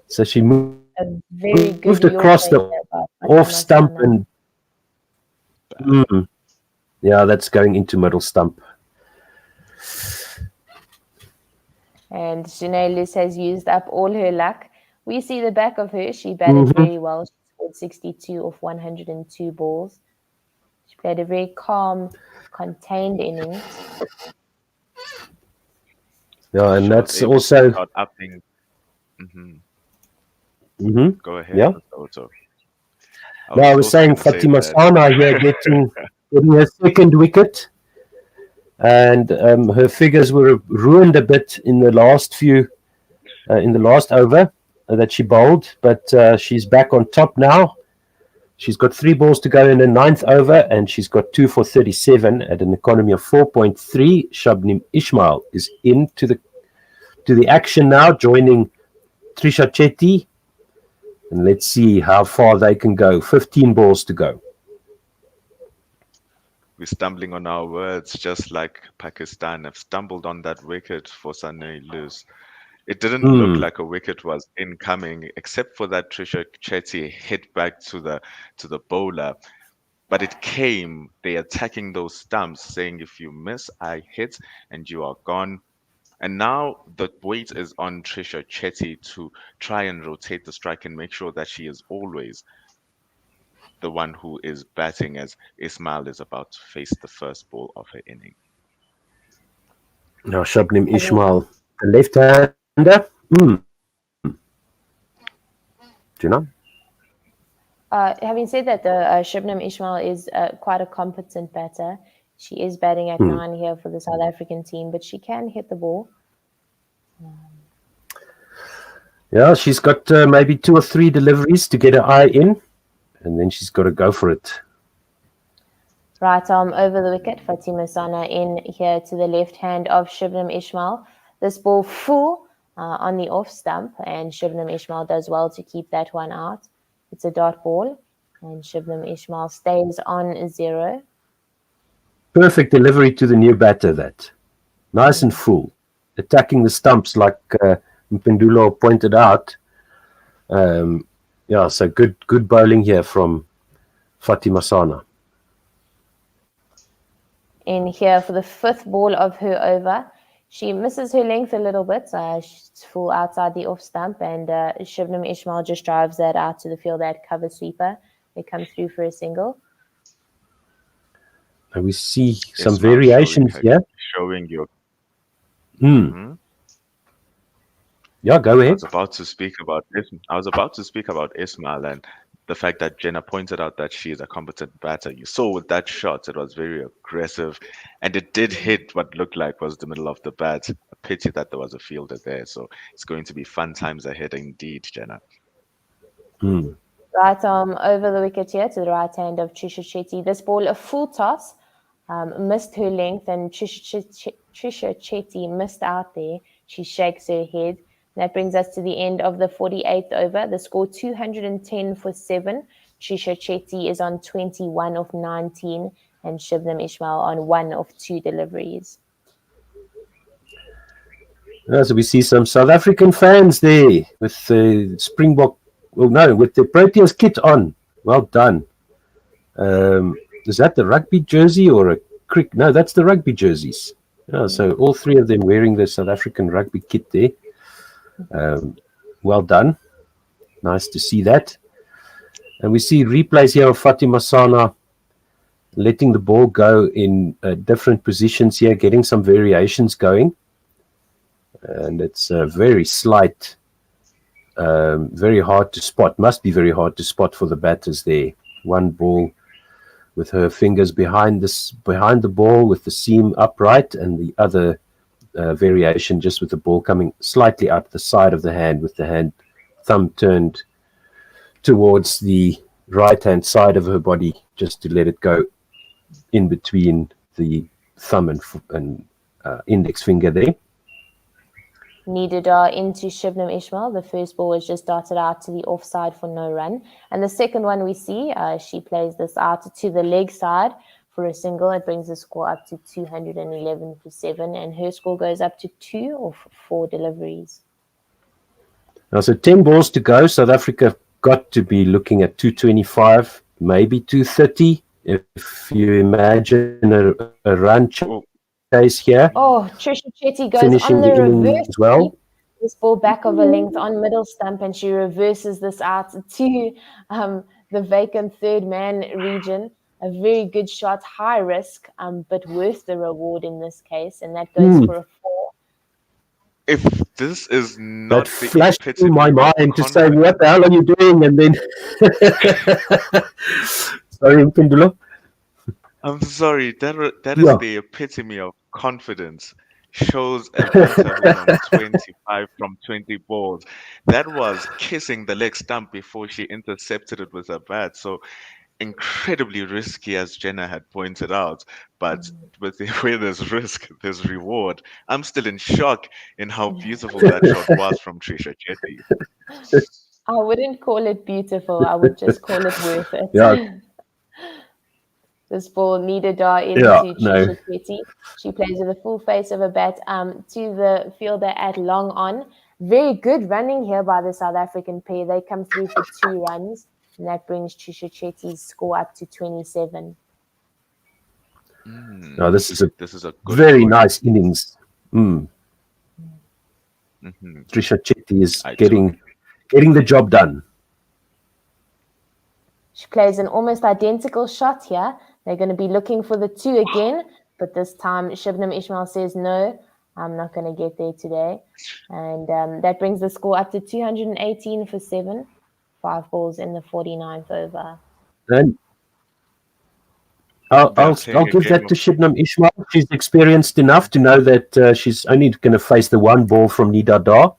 So she moved across the off stump and yeah, that's going into middle stump. And Sunelis has used up all her luck. We see the back of her. She batted very well. She scored 62 of 102 balls. She played a very calm, contained innings. Yeah, and that's also. Go ahead. Yeah. I was saying Fatima Sana here getting her second wicket, and her figures were ruined a bit in the last over that she bowled, but she's back on top now. She's got 3 balls to go in the 9th over, and she's got 2 for 37 at an economy of 4.3. Shabnim Ismail is into the action now, joining Trisha Chetty. And let's see how far they can go. 15 balls to go. We're stumbling on our words, just like Pakistan have stumbled on that wicket for Sunday Luz. It didn't look like a wicket was incoming, except for that Trisha Chetty hit back to the bowler. But it came. They attacking those stumps, saying if you miss, I hit, and you are gone. And now the weight is on Trisha Chetty to try and rotate the strike and make sure that she is always the one who is batting as Ismail is about to face the first ball of her inning. Now Shabnim Ismail, the left-hander. Do you know? Having said that, Shabnim Ismail is quite a competent batter. She is batting at 9 here for the South African team, but she can hit the ball. Yeah, she's got maybe 2 or 3 deliveries to get her eye in, and then she's got to go for it. Right arm over the wicket, Fatima Sana in here to the left hand of Shabnim Ismail. This ball full on the off stump, and Shabnim Ismail does well to keep that one out. It's a dot ball, and Shabnim Ismail stays on 0. Perfect delivery to the new batter, that. Nice and full. Attacking the stumps like Mpendulo pointed out. Yeah, so good bowling here from Fatima Sana. In here for the 5th ball of her over. She misses her length a little bit. She's full outside the off stump, and Shabnim Ismail just drives that out to the field, that cover sweeper. They come through for a single. And we see some variations here. Showing you. Yeah, go ahead. I was about to speak about Ismail and the fact that Jenna pointed out that she is a competent batter. You saw with that shot, it was very aggressive, and it did hit what looked like was the middle of the bat. A pity that there was a fielder there. So it's going to be fun times ahead indeed, Jenna. Right arm over the wicket here to the right hand of Trisha Chetty. This ball, a full toss, missed her length, and Trisha Chetty missed out there. She shakes her head. That brings us to the end of the 48th over. The score 210 for 7. Trisha Chetty is on 21 of 19, and Shabnim Ismail on 1 of 2 deliveries. So we see some South African fans there with the Springbok, with the Proteas kit on. Well done. Is that the rugby jersey or a cricket? No, that's the rugby jerseys. Yeah, so all 3 of them wearing the South African rugby kit there. Well done. Nice to see that. And we see replays here of Fatima Sana letting the ball go in different positions here, getting some variations going. And it's very slight, very hard to spot. Must be very hard to spot for the batters there. One ball with her fingers behind the ball with the seam upright, and the other variation just with the ball coming slightly out the side of the hand, with the thumb turned towards the right hand side of her body, just to let it go in between the thumb and index finger there. Needed into Shabnim Ismail. The first ball was just darted out to the offside for no run, and the second one we see she plays this out to the leg side for a single. It brings the score up to 211 for 7, and her score goes up to 2 of 4 deliveries. Now, so 10 balls to go. South Africa got to be looking at 225, maybe 230, if you imagine a run chase here. Oh, Trisha Chetty goes finishing on the reverse as well. This ball back of a length on middle stump, and she reverses this out to the vacant third man region. A very good shot, high risk, but worth the reward in this case, and that goes for a 4. If this is not that flashed through my mind to say, what the hell are you doing? And then, sorry, Mpendulo. I'm sorry, that is the epitome of confidence. Shows a batter who's on 25 from 20 balls. That was kissing the leg stump before she intercepted it with her bat. So incredibly risky, as Jenna had pointed out, but where there's risk, there's reward. I'm still in shock in how beautiful that shot was from Trisha Chetty. I wouldn't call it beautiful. I would just call it worth it. Yeah. This ball needed into Trisha Chetty. She plays with a full face of a bat to the fielder at long on. very good running here by the South African pair. They come through for 2 runs, and that brings Trisha Chetty's score up to 27. Now, this is a good very score. nice innings. Trisha Chetty is getting the job done. She plays an almost identical shot here. They're going to be looking for the 2 again, but this time Shibnam Ismail says, no, I'm not going to get there today. And that brings the score up to 218 for 7, 5 balls in the 49th over. And I'll give that to Shibnam Ismail. She's experienced enough to know that she's only going to face the 1 ball from Nida Dar,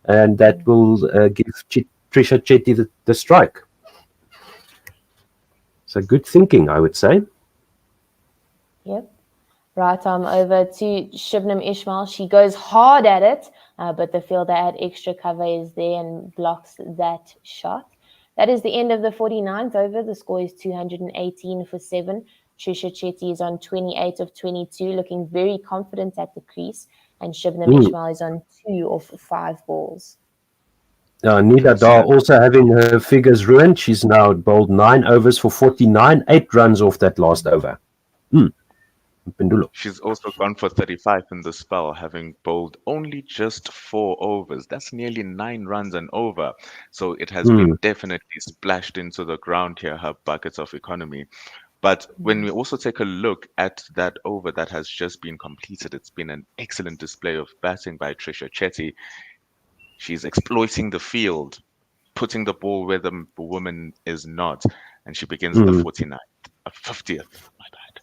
and that will give Trisha Chetty the strike. So good thinking, I would say. Yep. Right arm over to Shibnam Ismail. She goes hard at it, but the fielder at extra cover is there and blocks that shot. That is the end of the 49th over. The score is 218 for 7. Trisha Chetty is on 28 of 22, looking very confident at the crease, and Shibnam Ismail is on 2 of 5 balls. Nida Dar also having her figures ruined. She's now bowled 9 overs for 49, 8 runs off that last over. She's also gone for 35 in the spell, having bowled only just 4 overs. That's nearly 9 runs and over. So it has been definitely splashed into the ground here, her buckets of economy. But when we also take a look at that over that has just been completed, it's been an excellent display of batting by Trisha Chetty. She's exploiting the field, putting the ball where the woman is not, and she begins the 50th. My bad.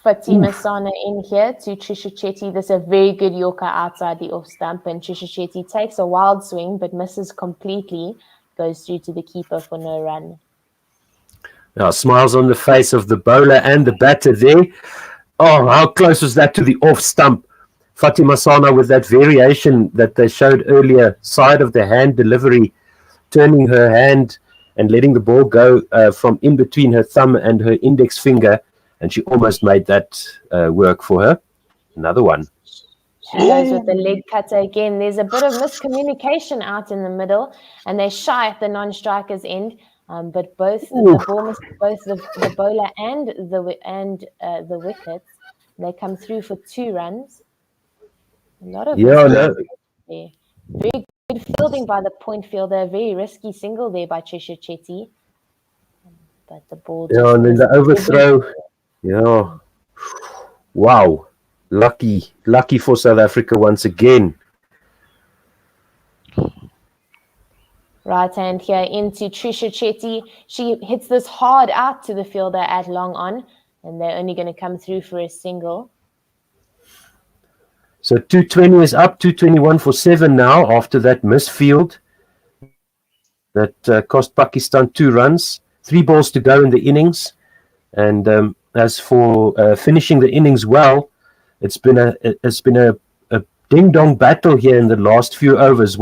Fatima Sana in here to Trisha Chetty. This is a very good Yorker outside the off stump, and Trisha Chetty takes a wild swing but misses completely, goes through to the keeper for no run. Now, smiles on the face of the bowler and the batter there. Oh, how close was that to the off stump? Fatima Sana with that variation that they showed earlier, side of the hand delivery, turning her hand and letting the ball go from in between her thumb and her index finger, and she almost made that work for her. Another one. She goes with the leg cutter again. There's a bit of miscommunication out in the middle, and they're shy at the non-striker's end. But both the bowler and the wickets, they come through for 2 runs. A lot of there. Very good fielding by the point fielder. Very risky single there by Trisha Chetty. But the ball. And then the overthrow. Yeah. Wow. Lucky for South Africa once again. Right hand here into Trisha Chetty. She hits this hard out to the fielder at long on, and they're only going to come through for a single. So 220 is up, 221 for 7 now after that misfield that cost Pakistan 2 runs, 3 balls to go in the innings. And as for finishing the innings well, it's been a ding dong battle here in the last few overs.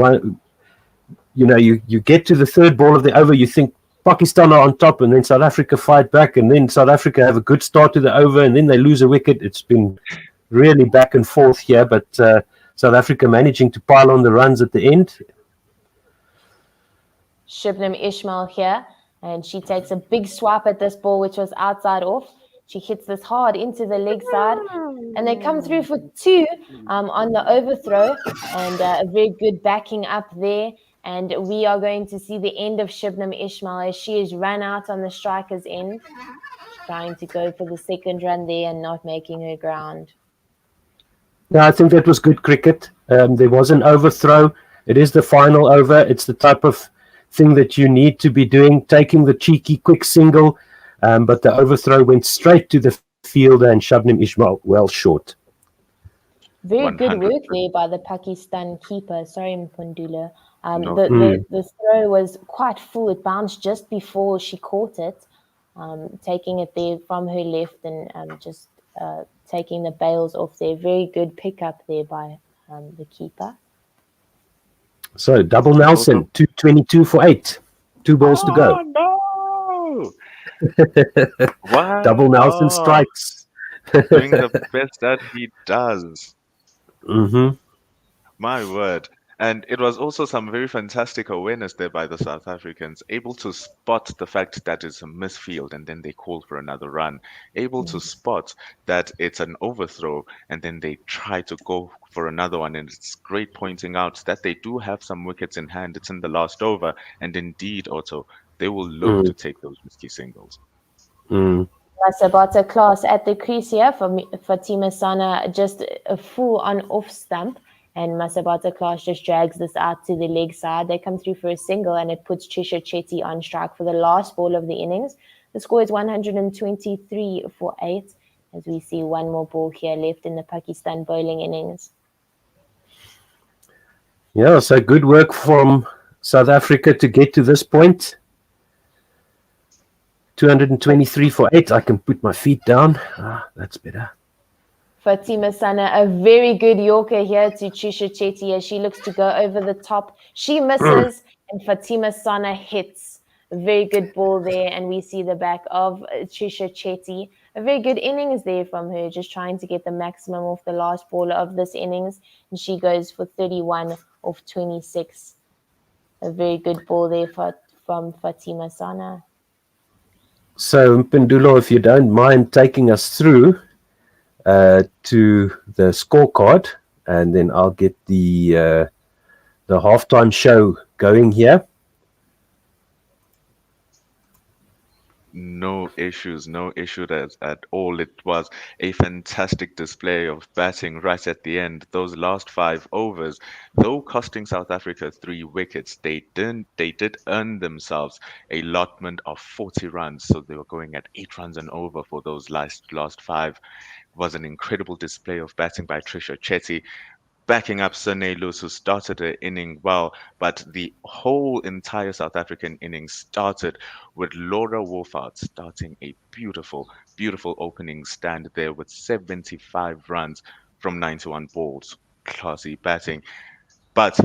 You get to the 3rd ball of the over, you think Pakistan are on top, and then South Africa fight back, and then South Africa have a good start to the over, and then they lose a wicket. It's been really back and forth here, but South Africa managing to pile on the runs at the end. Shibnam Ismail here, and she takes a big swipe at this ball, which was outside off. She hits this hard into the leg side, and they come through for 2 on the overthrow, and a very good backing up there. And we are going to see the end of Shibnam Ismail as she is run out on the striker's end. She's trying to go for the 2nd run there and not making her ground. Yeah, I think that was good cricket. There was an overthrow. It is the final over. It's the type of thing that you need to be doing, taking the cheeky quick single. But the overthrow went straight to the fielder and Shibnam Ismail well short. Very good work there by the Pakistan keeper. Sorry, Mpundula. The throw was quite full. It bounced just before she caught it, taking it there from her left and just taking the bails off there. Very good pickup there by the keeper. So double Nelson, 222 for 8. 2 balls to go. No! Wow. Double Nelson strikes. Doing the best that he does. Mm-hmm. My word. And it was also some very fantastic awareness there by the South Africans, able to spot the fact that it's a misfield and then they call for another run, able to spot that it's an overthrow and then they try to go for another one. And it's great pointing out that they do have some wickets in hand. It's in the last over. And indeed, Otto, they will look to take those risky singles. Masabata class at the crease here for Fatima Sana, just a full on off stump. And Masabata class just drags this out to the leg side. They come through for a single and it puts Trisha Chetty on strike for the last ball of the innings. The score is 123 for 8 as we see one more ball here left in the Pakistan bowling innings. Yeah, so good work from South Africa to get to this point. 223 for 8. I can put my feet down. That's better. Fatima Sana, a very good Yorker here to Trisha Chetty as she looks to go over the top. She misses and Fatima Sana hits. A very good ball there, and we see the back of Trisha Chetty. A very good innings there from her, just trying to get the maximum off the last ball of this innings. And she goes for 31 off 26. A very good ball there from Fatima Sana. So, Mpendulo, if you don't mind taking us through to the scorecard, and then I'll get the halftime show going here. No issues at all. It was a fantastic display of batting right at the end. Those last 5 overs, though costing South Africa 3 wickets, they did earn themselves a allotment of 40 runs. So they were going at 8 runs and over for those last 5. It was an incredible display of batting by Trisha Chetty, backing up Sene Luz, who started her inning well, but the whole entire South African inning started with Laura Volfort starting a beautiful, beautiful opening stand there with 75 runs from 91 balls. Classy batting. But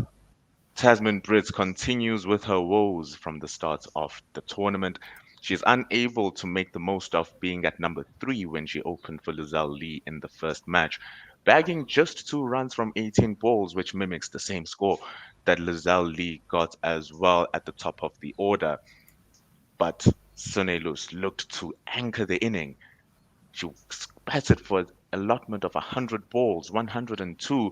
Tasman Brits continues with her woes from the start of the tournament. She's unable to make the most of being at number 3 when she opened for Lizelle Lee in the first match, bagging just 2 runs from 18 balls, which mimics the same score that Lizelle Lee got as well at the top of the order. But Sene Luz looked to anchor the inning. She batted for an allotment of 100 balls, 102,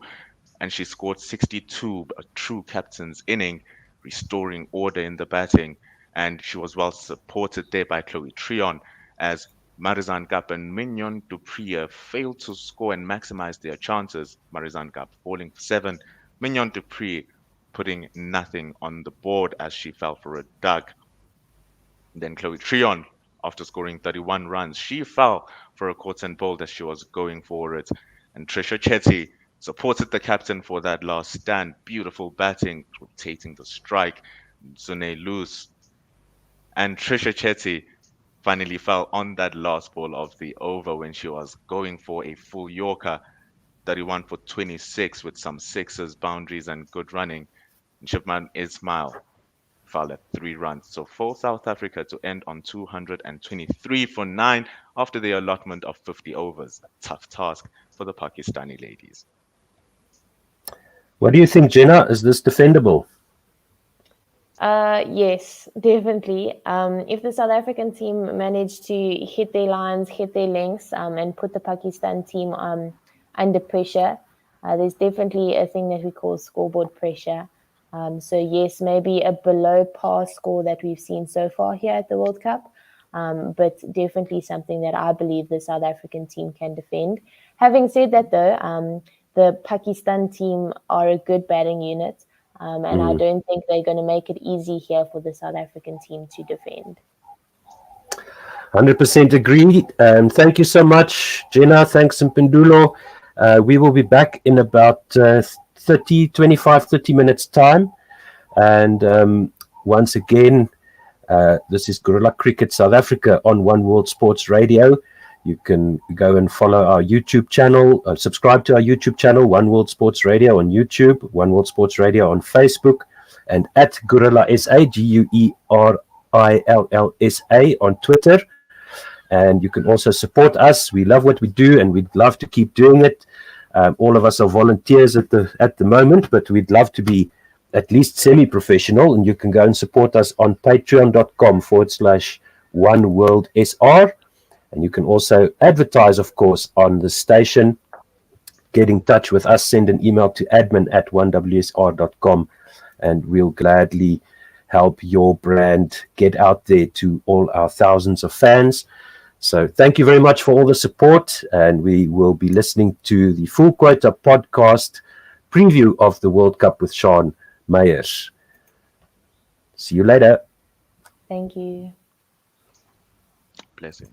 and she scored 62, a true captain's inning, restoring order in the batting. And she was well supported there by Chloe Treon as Marizanne Gap and Mignon du Preez failed to score and maximize their chances. Marizanne Gap falling for 7, Mignon du Preez putting nothing on the board as she fell for a duck. Then Chloe Treon, after scoring 31 runs, she fell for a caught and bowled as she was going for it. And Trisha Chetty supported the captain for that last stand. Beautiful batting, rotating the strike. Sene Luz and Trisha Chetty finally fell on that last ball of the over when she was going for a full Yorker, 31 for 26 with some sixes, boundaries, and good running. And Shipman Ismail fell at 3 runs. So for South Africa to end on 223 for 9 after the allotment of 50 overs. A tough task for the Pakistani ladies. What do you think, Jenna? Is this defendable? Yes, definitely. If the South African team managed to hit their lines, hit their lengths, and put the Pakistan team under pressure, there's definitely a thing that we call scoreboard pressure. So yes, maybe a below par score that we've seen so far here at the World Cup, but definitely something that I believe the South African team can defend. Having said that though, the Pakistan team are a good batting unit. And I don't think they're going to make it easy here for the South African team to defend. 100% agreed. Thank you so much, Jenna. Thanks, Mpendulo. We will be back in about 30 minutes time. And once again, this is Guerilla Cricket South Africa on One World Sports Radio. You can go and follow our YouTube channel, subscribe to our YouTube channel, One World Sports Radio on YouTube, One World Sports Radio on Facebook, and at Guerilla SA, Guerillsa on Twitter. And you can also support us. We love what we do, and we'd love to keep doing it. All of us are volunteers at the moment, but we'd love to be at least semi-professional, and you can go and support us on patreon.com/oneworldsr. And you can also advertise, of course, on the station. Get in touch with us, send an email to admin@onewsr.com, and we'll gladly help your brand get out there to all our thousands of fans. So thank you very much for all the support, and we will be listening to the Full Quota podcast preview of the World Cup with Sean Meyers. See you later. Thank you. Blessing.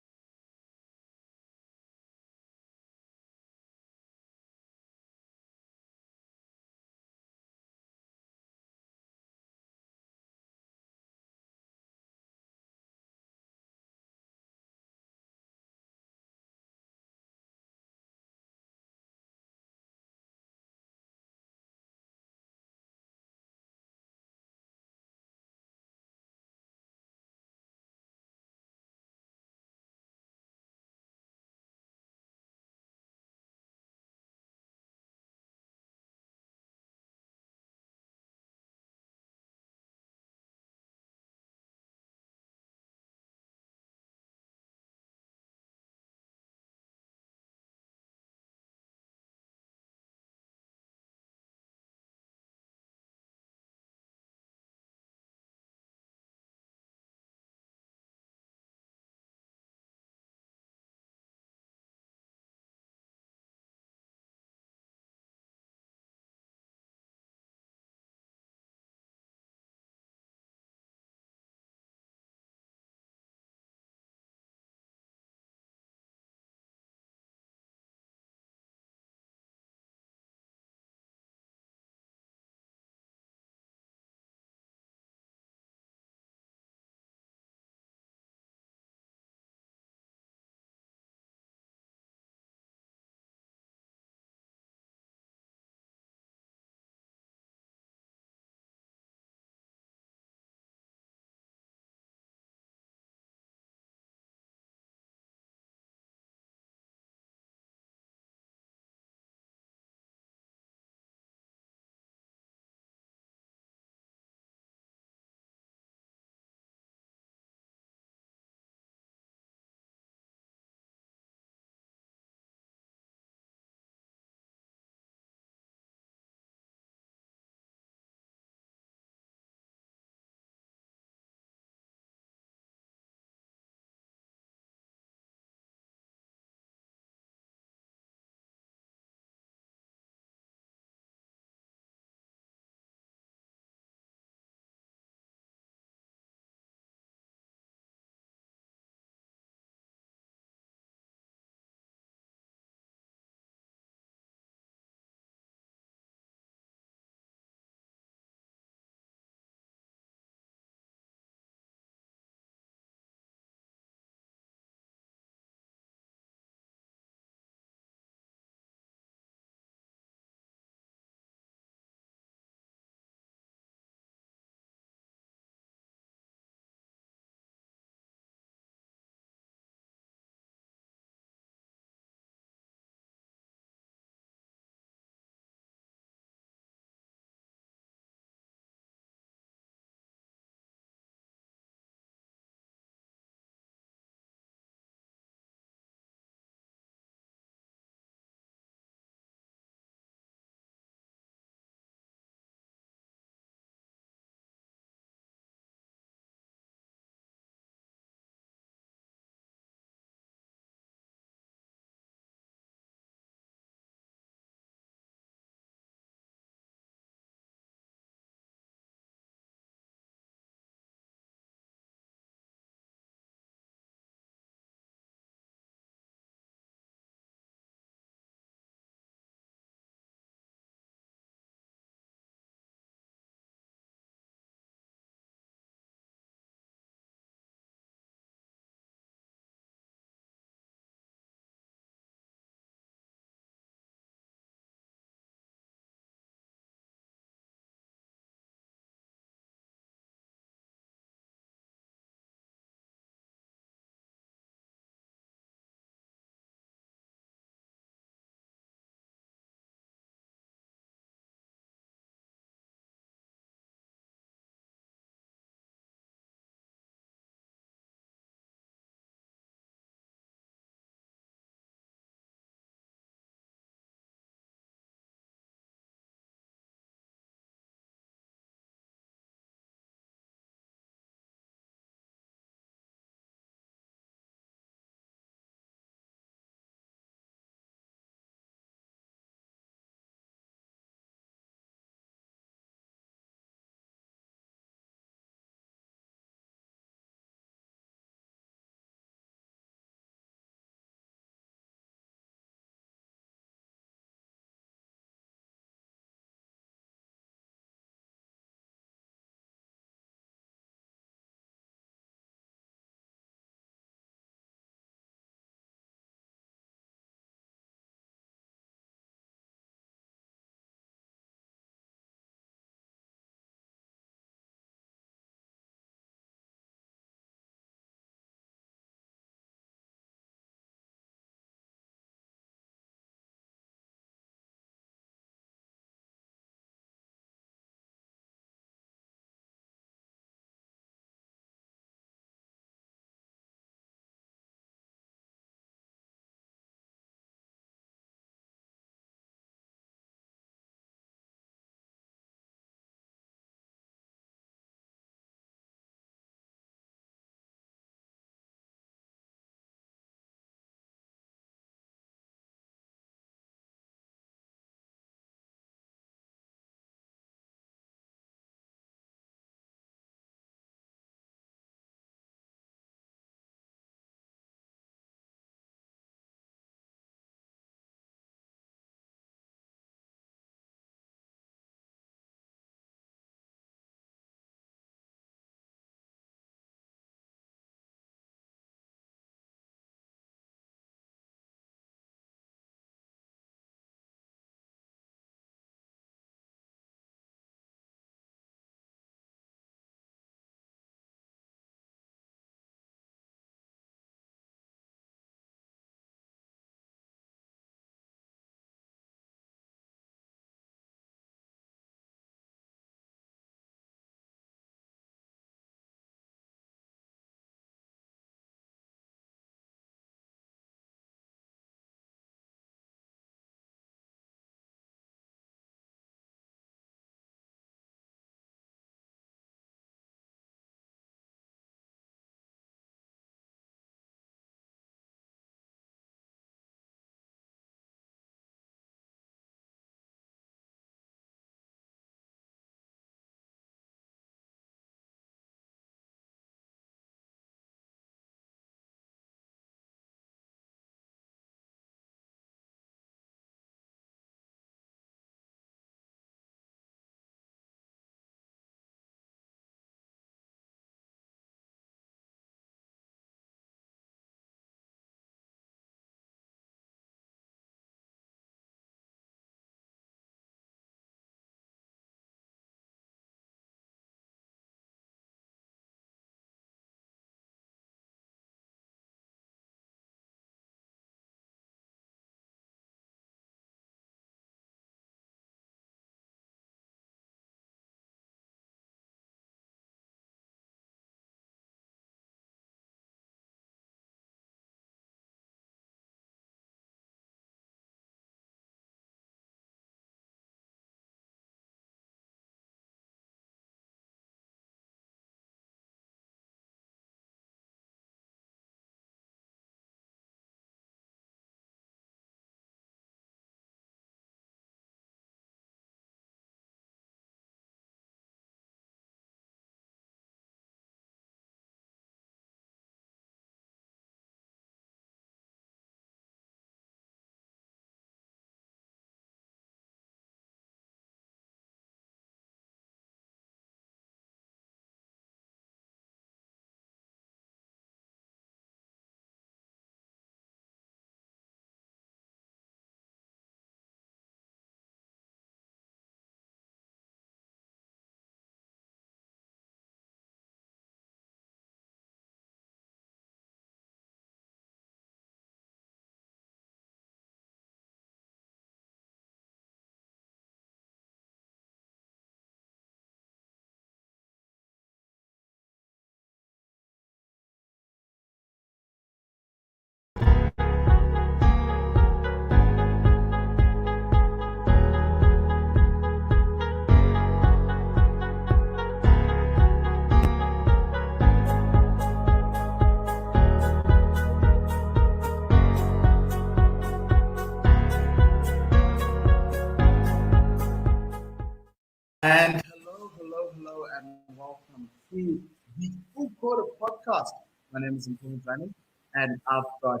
Quarter podcast. My name is Mpumi Vani, and I've got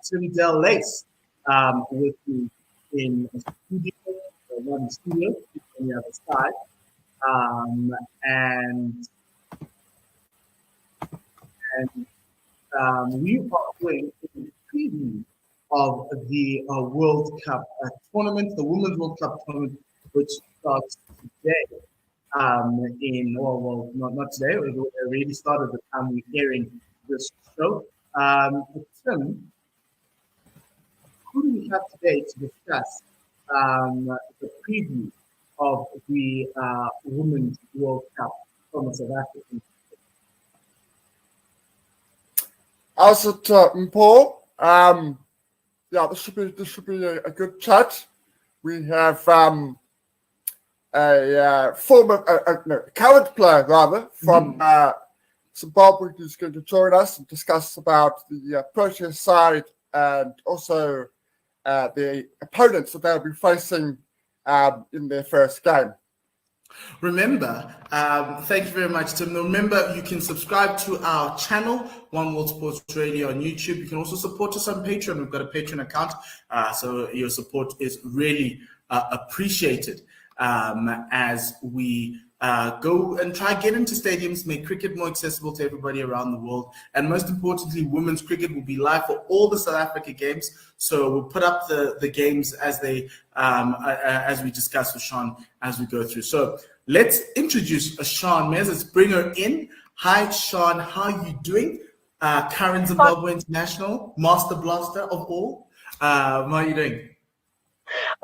Tim Del Lace with me in a studio, one studio on the other side. And we are doing a preview of the World Cup tournament, the Women's World Cup tournament, which starts today. Not today. It already started the time we're hearing this show. Tim, who do we have today to discuss the preview of the Women's World Cup from a South African? Also, Paul, this should be a good chat. We have a current player rather from Zimbabwe who's going to join us and discuss about the Proteas side and also the opponents that they'll be facing in their first game. Remember, thank you very much, Tim. Remember, you can subscribe to our channel, One World Sports Radio on YouTube. You can also support us on Patreon. We've got a Patreon account, so your support is really appreciated as we go and try get into stadiums, make cricket more accessible to everybody around the world. And most importantly, women's cricket will be live for all the South Africa games. So we'll put up the games as they as we discuss with Sean as we go through. So let's introduce Sean Mears. Let's bring her in. Hi, Sean. How are you doing? Current Zimbabwe International, Master Blaster of all. How are you doing?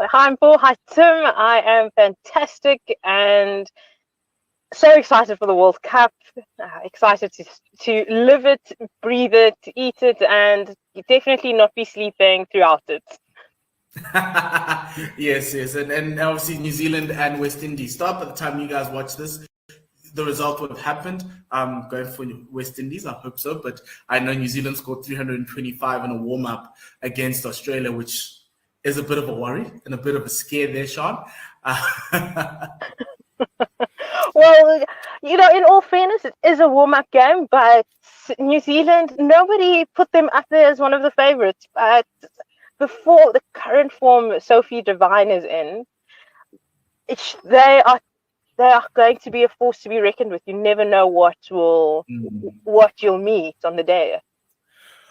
Hi, Paul. Hi, Tim. I am fantastic and so excited for the World Cup. Excited to live it, breathe it, eat it, and definitely not be sleeping throughout it. Yes. And obviously New Zealand and West Indies start. By the time you guys watch this, the result would have happened. I'm going for West Indies. I hope so. But I know New Zealand scored 325 in a warm-up against Australia, which is a bit of a worry and a bit of a scare there, Sean. Well, in all fairness, it is a warm-up game, but New Zealand, nobody put them up there as one of the favorites. But before the current form Sophie Devine is in, they are going to be a force to be reckoned with. You never know what you'll meet on the day.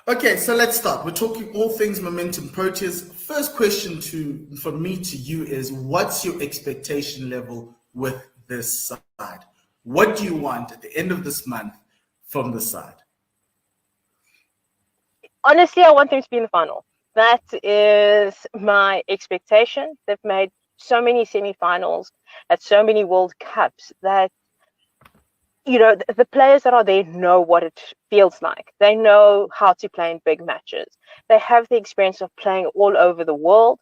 Okay, so let's start. We're talking all things momentum Proteas. First question from me to you is, what's your expectation level with this side? What do you want at the end of this month from the side? Honestly, I want them to be in the final. That is my expectation. They've made so many semi-finals at so many World Cups that the players that are there know what it feels like. They know how to play in big matches. They have the experience of playing all over the world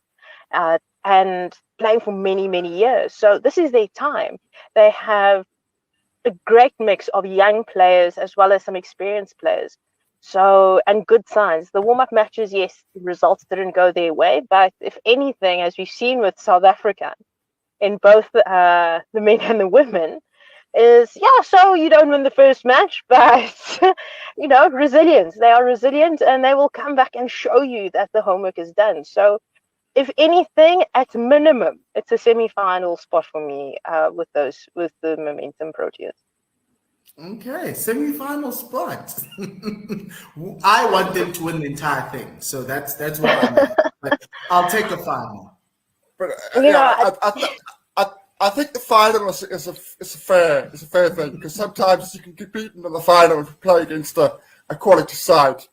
and playing for many, many years. So this is their time. They have a great mix of young players as well as some experienced players. So, and good signs. The warm-up matches, yes, results didn't go their way. But if anything, as we've seen with South Africa in both the men and the women, so you don't win the first match, but resilience. They are resilient and they will come back and show you that the homework is done. So if anything, at minimum, it's a semi-final spot for me with the momentum Proteas. Okay, semi-final spot. I want them to win the entire thing, so that's what I'm at. But I'll take a final. But I think the final is a fair thing, because sometimes you can get beaten in the final if you play against a quality side.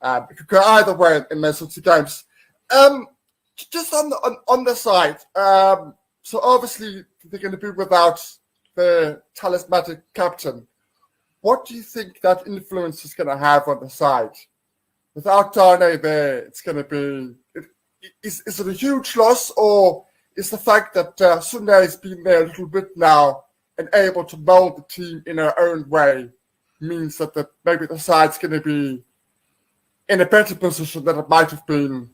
It could go either way in those sorts of games. Just on the side, so obviously they're going to be without the talismanic captain. What do you think that influence is going to have on the side? Without Darnay there, it's going to be... Is it a huge loss, or is the fact that Sunday has been there a little bit now and able to mold the team in her own way means that maybe the side's going to be in a better position than it might have been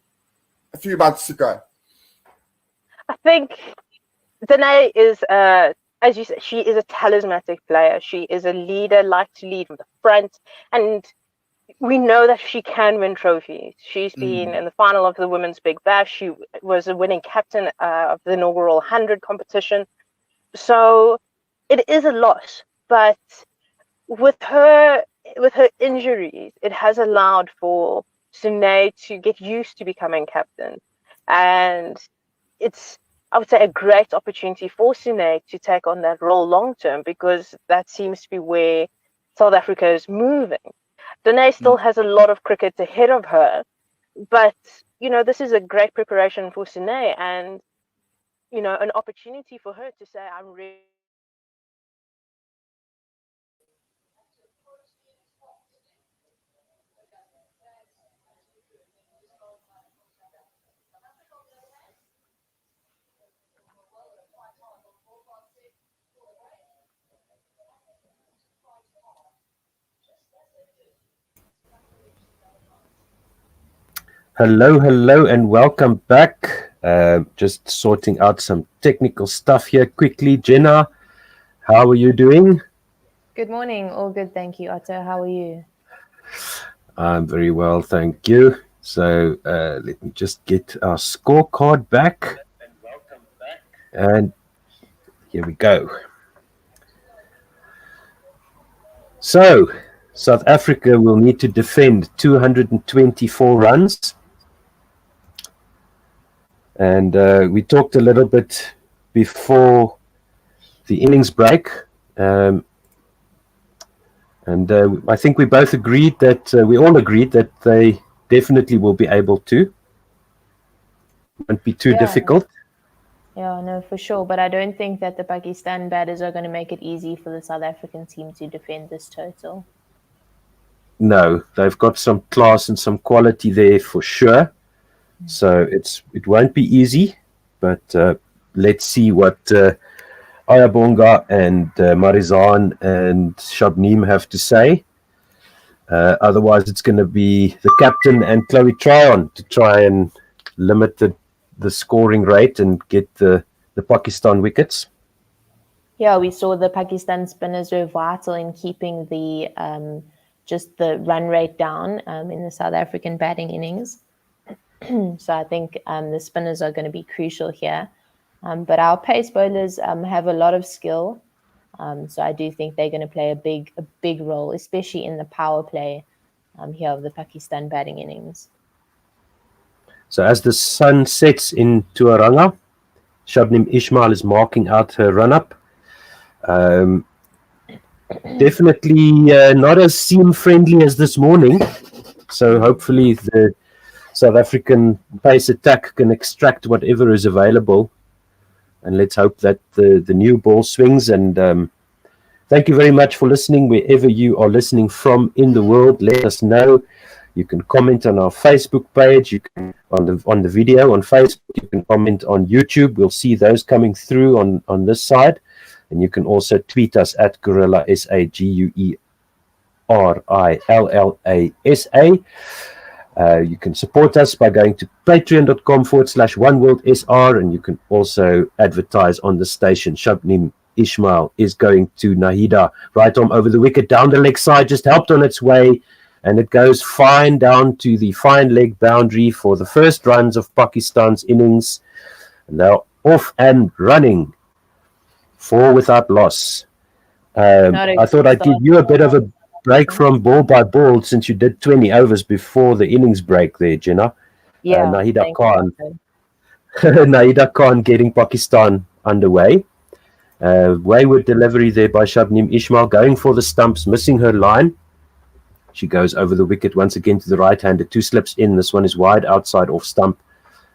a few months ago? I think Danae is a as you said, she is a talismanic player. She is a leader, like to lead from the front, and we know that she can win trophies. She's been in the final of the Women's Big Bash. She was a winning captain of the inaugural 100 competition. So it is a loss, but with her injuries, it has allowed for Sune to get used to becoming captain, and it's, I would say, a great opportunity for Sune to take on that role long term, because that seems to be where South Africa is moving. Danae still has a lot of cricket ahead of her, but this is a great preparation for Sune, and an opportunity for her to say, I'm really. Hello, and welcome back. Just sorting out some technical stuff here quickly. Jenna, how are you doing? Good morning. All good, thank you, Otto. How are you? I'm very well, thank you. So let me just get our scorecard back. And here we go. So South Africa will need to defend 224 runs. And we talked a little bit before the innings break. And I think we both agreed that, we all agreed that they definitely will be able to. Won't be too difficult. Yeah, no, for sure. But I don't think that the Pakistan batters are going to make it easy for the South African team to defend this total. No, they've got some class and some quality there for sure. So it won't be easy, but let's see what Ayabonga and Marizan and Shabnim have to say. Otherwise, it's going to be the captain and Chloe Tryon to try and limit the scoring rate and get the Pakistan wickets. Yeah, we saw the Pakistan spinners were vital in keeping the just the run rate down in the South African batting innings. So I think the spinners are going to be crucial here. But our pace bowlers have a lot of skill. So I do think they're going to play a big role, especially in the power play here of the Pakistan batting innings. So as the sun sets in Tuaranga, Shabnim Ismail is marking out her run-up. Definitely not as seam-friendly as this morning. So hopefully the South African pace attack can extract whatever is available. And let's hope that the new ball swings. And thank you very much for listening. Wherever you are listening from in the world, let us know. You can comment on our Facebook page. You can on the video on Facebook. You can comment on YouTube. We'll see those coming through on this side. And you can also tweet us at Guerilla SA, GUERILLASA. You can support us by going to patreon.com/OneWorldSR, and you can also advertise on the station. Shabnim Ismail is going to Nahida. Right arm over the wicket, down the leg side, just helped on its way, and it goes fine down to the fine leg boundary for the first runs of Pakistan's innings. And they're off and running. 4 without loss. I thought I'd give you a bit of a break from ball by ball since you did 20 overs before the innings break there, Jenna. Yeah, Nahida Khan getting Pakistan underway. Wayward delivery there by Shabnim Ismail, going for the stumps, missing her line. She goes over the wicket once again to the right-hander. 2 slips in. This one is wide outside off stump.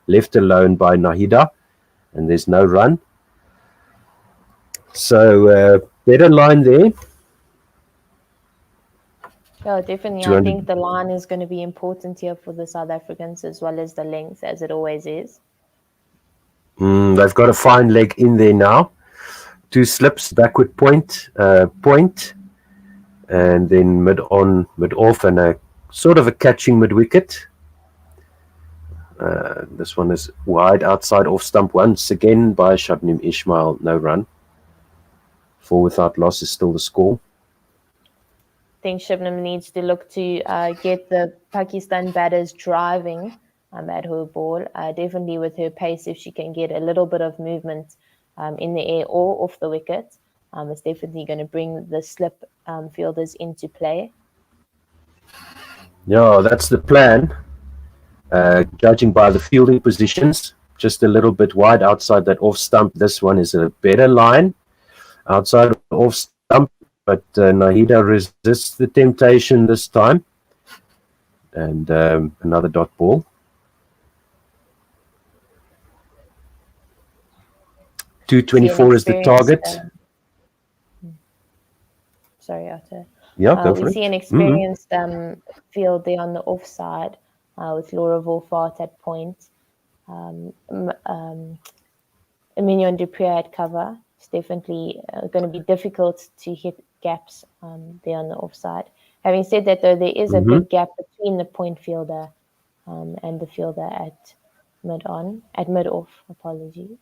Left alone by Nahida. And there's no run. So better line there. Yeah, definitely. I think the line is going to be important here for the South Africans, as well as the length, as it always is. They've got a fine leg in there now. 2 slips, backward point, and then mid off, and a sort of a catching mid wicket. This one is wide outside off stump once again by Shabnim Ismail. No run. 4 without loss is still the score. I think Shibnam needs to look to get the Pakistan batters driving at her ball. Definitely with her pace, if she can get a little bit of movement in the air or off the wicket, it's definitely going to bring the slip fielders into play. Yeah, that's the plan. Judging by the fielding positions, just a little bit wide outside that off stump. This one is a better line outside off stump, but Nahida resists the temptation this time. And another dot ball. .224 is the target. Sorry, Arthur. Yeah, go for we it. see an experienced field there on the offside with Laura Volfort at point. Emilion Dupree at cover. It's definitely going to be difficult to hit gaps there on the offside. Having said that, though, there is a big gap between the point fielder and the fielder at mid-off. Apologies.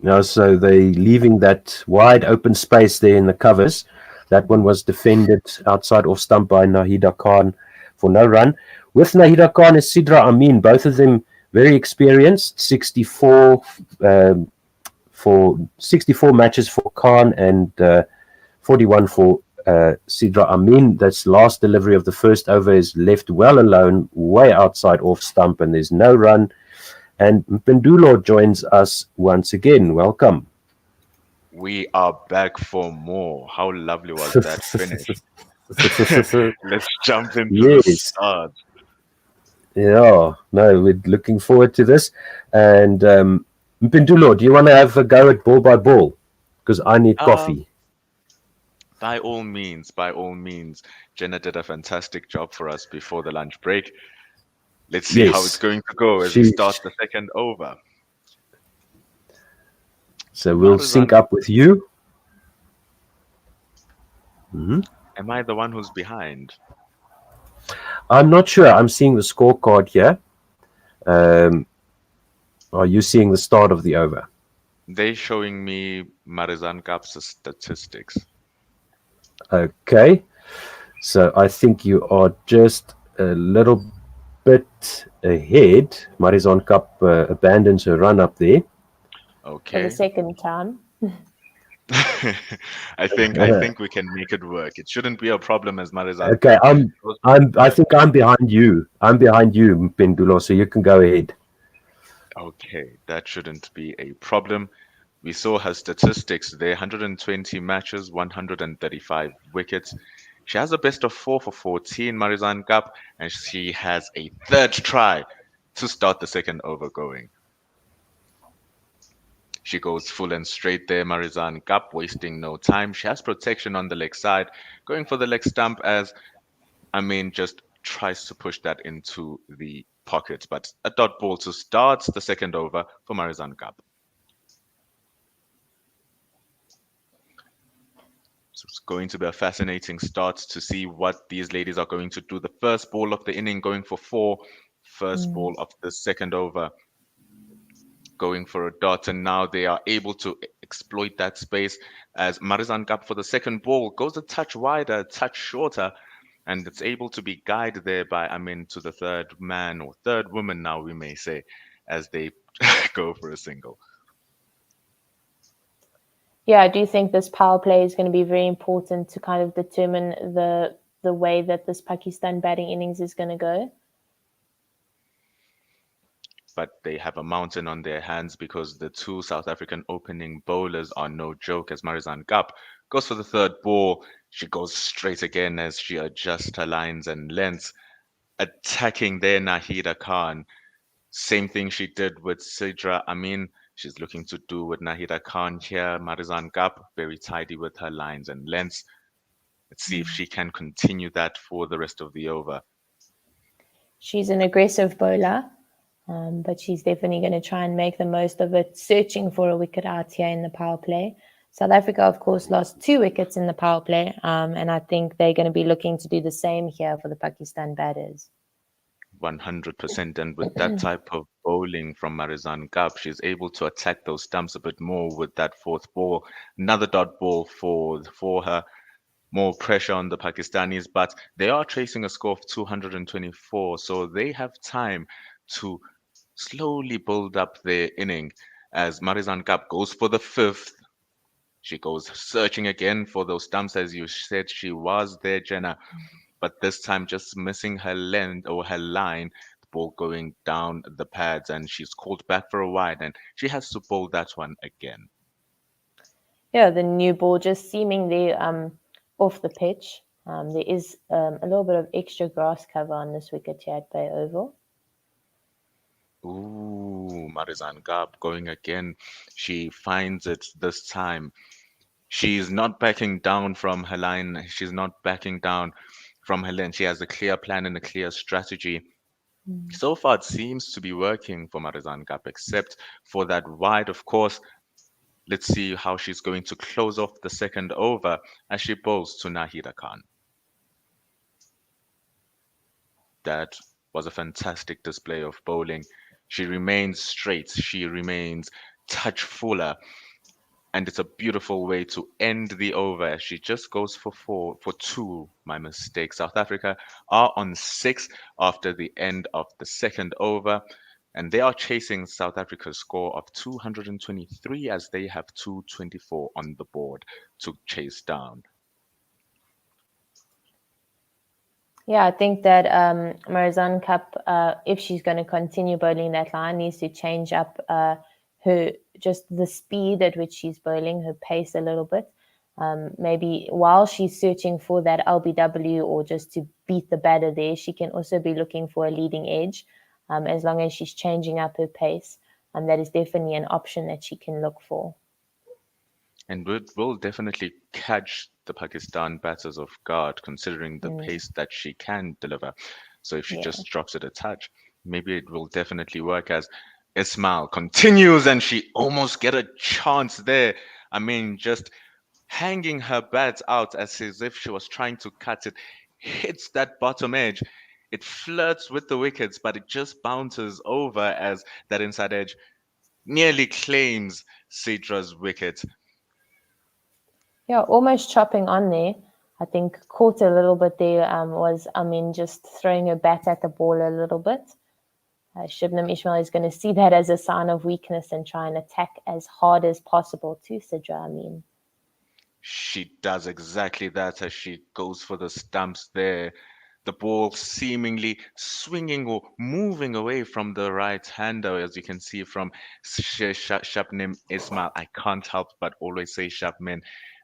No, so they leaving that wide open space there in the covers. That one was defended outside off stump by Nahida Khan for no run. With Nahida Khan is Sidra Amin, both of them very experienced. 64 matches for Khan and 41 for Sidra Amin. That's last delivery of the first over is left well alone, way outside off stump, and there's no run. And Mpendulo joins us once again. Welcome. We are back for more. How lovely was that finish? Let's jump into the start. Yeah, no, we're looking forward to this. And Mpendulo, do you want to have a go at ball by ball? Because I need coffee. By all means, by all means. Jenna did a fantastic job for us before the lunch break. Let's see how it's going to go as we start the second over. So we'll sync up with you. Am I the one who's behind? I'm not sure. I'm seeing the scorecard here. Are you seeing the start of the over? They're showing me Marizanne Kap's statistics. Okay. So I think you are just a little bit ahead. Marizanne Kap abandons her run up there. Okay. For the second time. I think we can make it work. It shouldn't be a problem as Marizanne. Okay, I think I'm behind you. I'm behind you, Mpendulo, so you can go ahead. Okay, that shouldn't be a problem. We saw her statistics there: 120 matches, 135 wickets. She has a best of 4 for 14, Marizanne Kap, and she has a third try to start the second over going. She goes full and straight there, Marizanne Kap, wasting no time. She has protection on the leg side, going for the leg stump as Amin just tries to push that into the pocket. But a dot ball to start the second over for Marizanne Kap. So it's going to be a fascinating start to see what these ladies are going to do. The first ball of the inning going for 4. First ball of the second over going for a dot, and now they are able to exploit that space as Marizanne Kap for the second ball goes a touch wider, a touch shorter, and it's able to be guided there by Amin to the third man or third woman now, we may say, as they go for a single. Yeah, I do think this power play is going to be very important to kind of determine the way that this Pakistan batting innings is going to go. But they have a mountain on their hands because the two South African opening bowlers are no joke, as Marizanne Kap goes for the third ball. She goes straight again as she adjusts her lines and lengths, attacking there Nahida Khan. Same thing she did with Sidra Amin. She's looking to do with Nahida Khan here. Marizanne Kap, very tidy with her lines and lengths. Let's see if she can continue that for the rest of the over. She's an aggressive bowler. But she's definitely going to try and make the most of it, searching for a wicket out here in the power play. South Africa, of course, lost 2 wickets in the power play, and I think they're going to be looking to do the same here for the Pakistan batters. 100%. And with that type of bowling from Marizanne Gap, she's able to attack those stumps a bit more with that fourth ball. Another dot ball for her. More pressure on the Pakistanis, but they are chasing a score of 224, so they have time to slowly build up their inning as Marizanne Gap goes for the fifth. She goes searching again for those stumps, as you said she was there, Jenna, but this time just missing her length or her line, the ball going down the pads, and she's called back for a wide, and she has to bowl that one again. Yeah, the new ball just seemingly off the pitch. There is a little bit of extra grass cover on this wicket here at Bay Oval. Ooh, Marizanne Gab going again. She finds it this time. She's not backing down from her line. She's not backing down from her lane. She has a clear plan and a clear strategy. So far, it seems to be working for Marizanne Gab, except for that wide, of course. Let's see how she's going to close off the second over as she bowls to Nahida Khan. That was a fantastic display of bowling. She remains straight. She remains touch fuller. And it's a beautiful way to end the over. She just goes for two. My mistake. South Africa are on 6 after the end of the second over. And they are chasing South Africa's score of 223 as they have 224 on the board to chase down. Yeah, I think that Marizanne Cup, if she's going to continue bowling that line, needs to change up her just the speed at which she's bowling, her pace a little bit. Maybe while she's searching for that LBW or just to beat the batter there, she can also be looking for a leading edge. As long as she's changing up her pace, that is definitely an option that she can look for. And will definitely catch the Pakistan batters off guard, considering the pace that she can deliver. So if she just drops it a touch, maybe it will definitely work as Ismail continues and she almost get a chance there. I mean, just hanging her bat out as if she was trying to cut it, hits that bottom edge. It flirts with the wickets, but it just bounces over as that inside edge nearly claims Sidra's wicket. Yeah, almost chopping on there. I think caught a little bit there was, just throwing her bat at the ball a little bit. Shubnam Ismail is going to see that as a sign of weakness and try and attack as hard as possible to Sidra. She does exactly that as she goes for the stumps there. The ball seemingly swinging or moving away from the right-hander, as you can see from Shabnim Ismail. I can't help but always say Shabmin.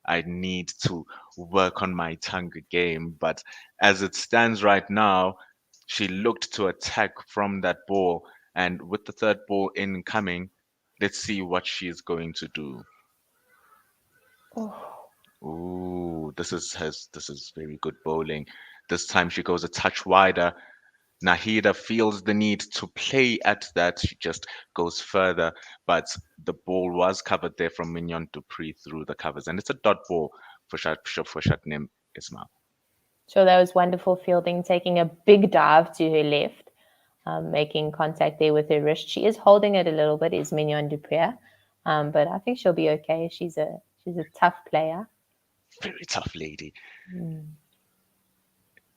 I need to work on my tongue game. But as it stands right now, she looked to attack from that ball. And with the third ball incoming, let's see what she's going to do. Ooh, this is very good bowling. This time she goes a touch wider. Nahida feels the need to play at that. She just goes further, but the ball was covered there from Mignon Dupree through the covers, and it's a dot ball for Shatnim Ismail. Sure, that was wonderful fielding, taking a big dive to her left, making contact there with her wrist. She is holding it a little bit, is Mignon Dupree, but I think she'll be okay. She's a tough player. Very tough lady.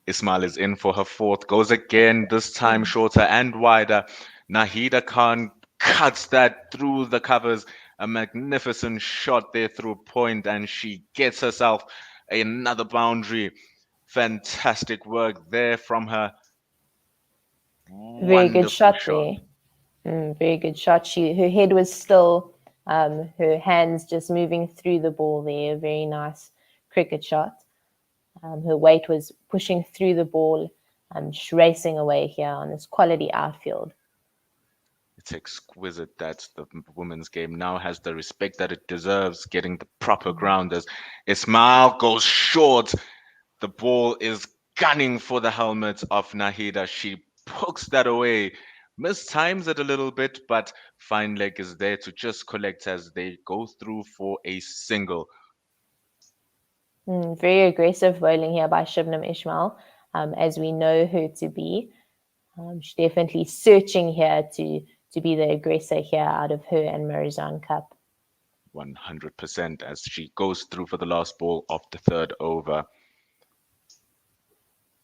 Ismail is in for her fourth, goes again, this time shorter and wider. Nahida Khan cuts that through the covers. A magnificent shot there through point, and she gets herself another boundary. Fantastic work there from her. Very good shot there. Very good shot. Her head was still, her hands just moving through the ball there. Very nice cricket shot. Her weight was pushing through the ball and racing away here on this quality outfield. It's exquisite that the women's game now has the respect that it deserves, getting the proper grounders. Ismail goes short. The ball is gunning for the helmet of Nahida. She pokes that away, mistimes it a little bit, but fine leg is there to just collect as they go through for a single. Very aggressive bowling here by Shubnam Ismail, as we know her to be. She's definitely searching here to be the aggressor here out of her and Marizanne Cup. 100% as she goes through for the last ball of the third over.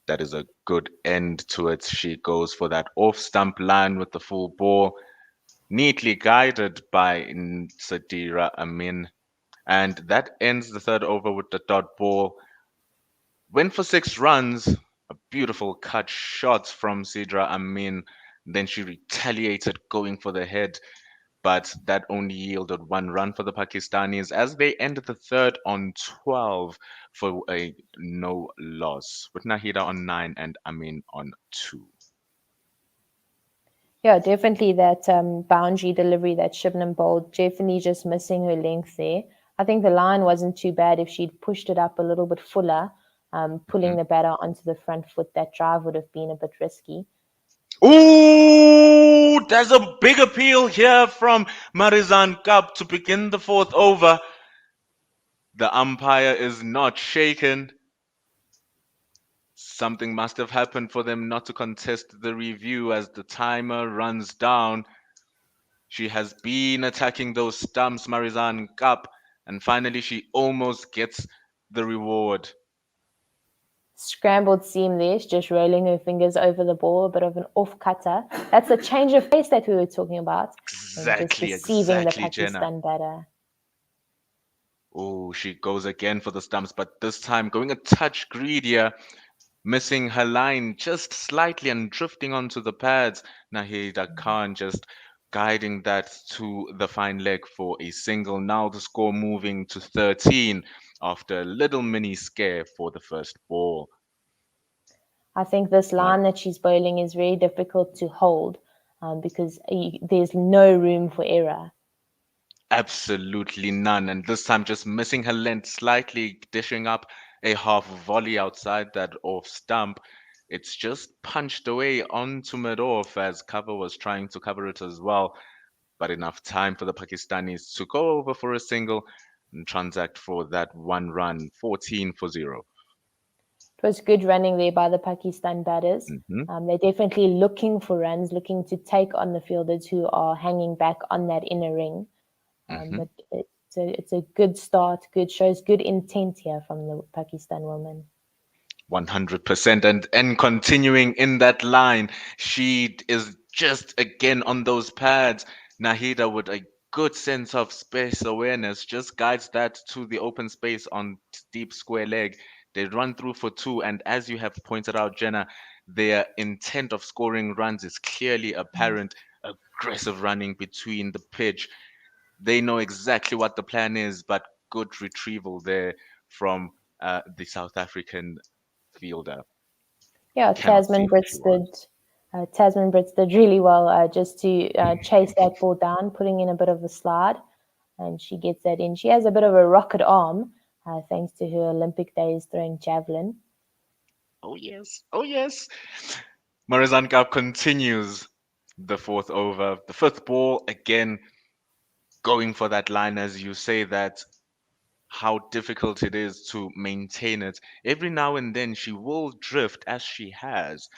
That is a good end to it. She goes for that off-stump line with the full ball, neatly guided by Sadira Amin. And that ends the third over with the dot ball. Went for 6 runs. A beautiful cut shot from Sidra Amin. Then she retaliated, going for the head. But that only yielded 1 run for the Pakistanis as they ended the third on 12 for a no loss, with Nahida on 9 and Amin on 2. Yeah, definitely that boundary delivery that Shibnam bowled, definitely just missing her length there. I think the line wasn't too bad if she'd pushed it up a little bit fuller, pulling the batter onto the front foot. That drive would have been a bit risky. Ooh, there's a big appeal here from Marizanne Cup to begin the fourth over. The umpire is not shaken. Something must have happened for them not to contest the review as the timer runs down. She has been attacking those stumps, Marizanne Cup, and finally she almost gets the reward. Scrambled seam there, she's just rolling her fingers over the ball, a bit of an off cutter. That's the change of pace that we were talking about. Exactly, just deceiving the Jenna. Pakistan batter. Oh, she goes again for the stumps, but this time going a touch greedier, missing her line just slightly and drifting onto the pads. Nahida Khan just guiding that to the fine leg for a single. Now the score moving to 13 after a little mini scare for the first ball. I think this line that she's bowling is very difficult to hold because there's no room for error. Absolutely none. And this time just missing her length slightly, dishing up a half volley outside that off stump. It's just punched away onto mid-off as cover was trying to cover it as well. But enough time for the Pakistanis to go over for a single and transact for that 1 run, 14 for 0. It was good running there by the Pakistan batters. They're definitely looking for runs, looking to take on the fielders who are hanging back on that inner ring. But it's a good start, shows good intent here from the Pakistan woman. 100%. And continuing in that line, she is just again on those pads. Nahida with a good sense of space awareness just guides that to the open space on deep square leg. They run through for 2, and as you have pointed out, Jenna, their intent of scoring runs is clearly apparent. Aggressive running between the pitch. They know exactly what the plan is, but good retrieval there from the South African fielder. Yeah, Tasman Brits did really well just to chase that ball down, putting in a bit of a slide, and she gets that in. She has a bit of a rocket arm, thanks to her Olympic days throwing javelin. Oh yes, oh yes. Marizanne Cup continues the fourth over. The fifth ball, again, going for that line, as you say, that how difficult it is to maintain it. Every now and then she will drift as she has.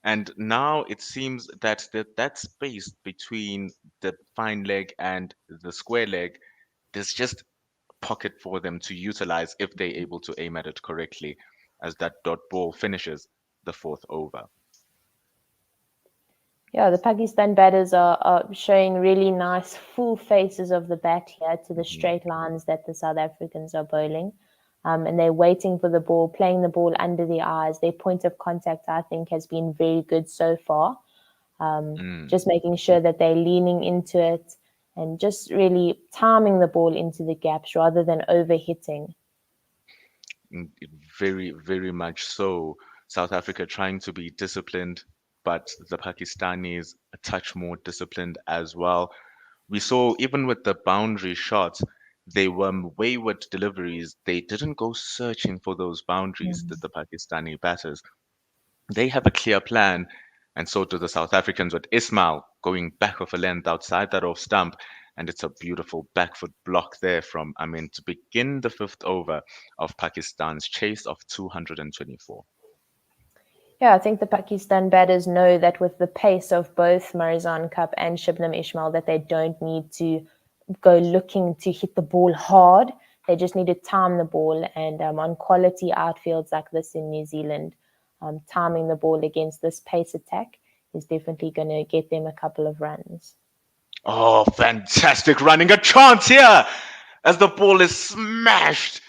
And now it seems that that space between the fine leg and the square leg, there's just a pocket for them to utilize if they're able to aim at it correctly as that dot ball finishes the fourth over. Yeah, the Pakistan batters are showing really nice full faces of the bat here to the straight lines that the South Africans are bowling. And they're waiting for the ball, playing the ball under the eyes. Their point of contact, I think, has been very good so far. Just making sure that they're leaning into it and just really timing the ball into the gaps rather than overhitting. Very, very much so. South Africa trying to be disciplined, but the Pakistanis a touch more disciplined as well. We saw even with the boundary shots, they were wayward deliveries. They didn't go searching for those boundaries, the Pakistani batters. They have a clear plan, and so do the South Africans with Ismail going back of a length outside that off stump. And it's a beautiful back foot block there from Amin to begin the fifth over of Pakistan's chase of 224. Yeah, I think the Pakistan batters know that with the pace of both Marizan Cup and Shibnam Ismail, that they don't need to go looking to hit the ball hard. They just need to time the ball. And on quality outfields like this in New Zealand, timing the ball against this pace attack is definitely going to get them a couple of runs. Oh, fantastic running. A chance here as the ball is smashed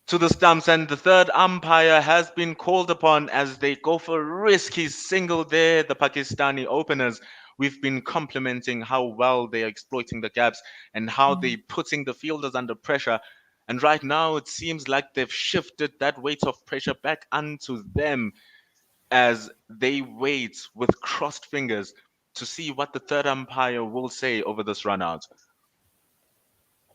to the stumps, and the third umpire has been called upon as they go for a risky single there. The Pakistani openers, we've been complimenting how well they're exploiting the gaps and how they're putting the fielders under pressure. And right now, it seems like they've shifted that weight of pressure back onto them as they wait with crossed fingers to see what the third umpire will say over this run out.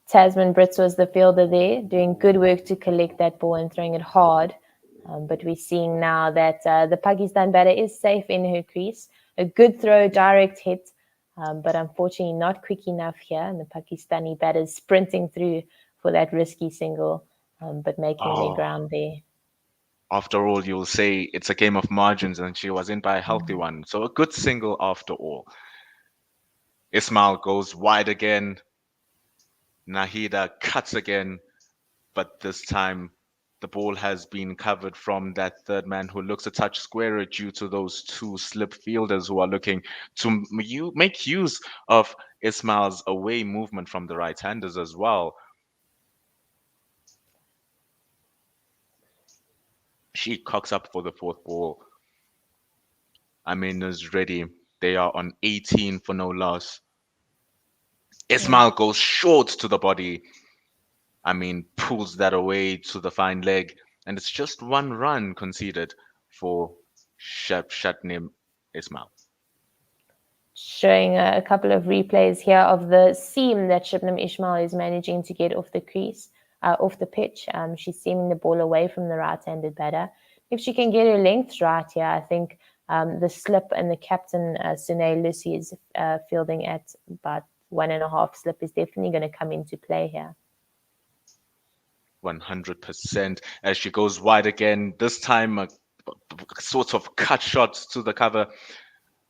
Tasman Brits was the fielder there, doing good work to collect that ball and throwing it hard. But we're seeing now that the Pakistan batter is safe in her crease. A good throw, direct hit, but unfortunately not quick enough here. And the Pakistani batters sprinting through for that risky single, but making their ground there. After all, you'll say it's a game of margins, and she was in by a healthy one. So a good single after all. Ismail goes wide again. Nahida cuts again, but this time the ball has been covered from that third man who looks a touch squarer due to those two slip fielders who are looking to make use of Ismail's away movement from the right-handers as well. She cocks up for the fourth ball. Amin is ready. They are on 18 for no loss. Ismail goes short to the body. Pulls that away to the fine leg. And it's just one run conceded for Shatnim Ismail. Showing a couple of replays here of the seam that Shibnam Ismail is managing to get off the crease, off the pitch. She's seaming the ball away from the right-handed batter. If she can get her length right here, I think the slip and the captain, Sune Lucy, is fielding at about 1.5 slip is definitely going to come into play here. 100% as she goes wide again. This time, a sort of cut shot to the cover.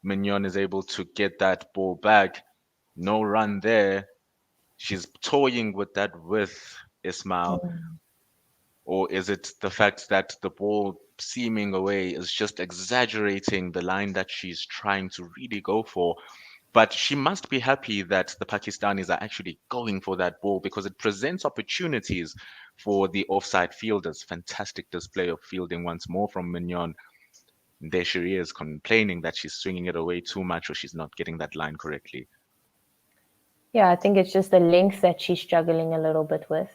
Mignon is able to get that ball back. No run there. She's toying with that with Ismail. Or is it the fact that the ball seaming away is just exaggerating the line that she's trying to really go for? But she must be happy that the Pakistanis are actually going for that ball because it presents opportunities for the offside fielders. Fantastic display of fielding once more from Mignon. There she is complaining that she's swinging it away too much or she's not getting that line correctly. Yeah, I think it's just the length that she's struggling a little bit with.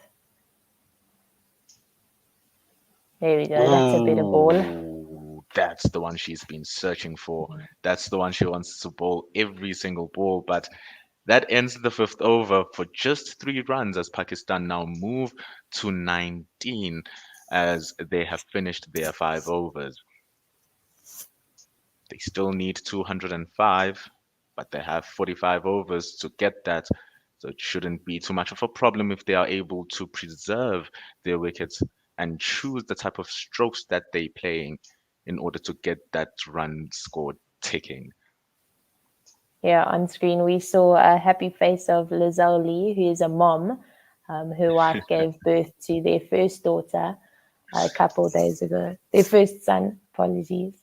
There we go. That's a better ball. That's the one she's been searching for. That's the one she wants to bowl every single ball. But that ends the fifth over for just 3 runs as Pakistan now move to 19 as they have finished their 5 overs. They still need 205, but they have 45 overs to get that. So it shouldn't be too much of a problem if they are able to preserve their wickets and choose the type of strokes that they're playing in order to get that run score ticking. Yeah, on screen we saw a happy face of Lizelle Lee, who is a mom. Her wife gave birth to their first daughter a couple of days ago. Their first son, apologies.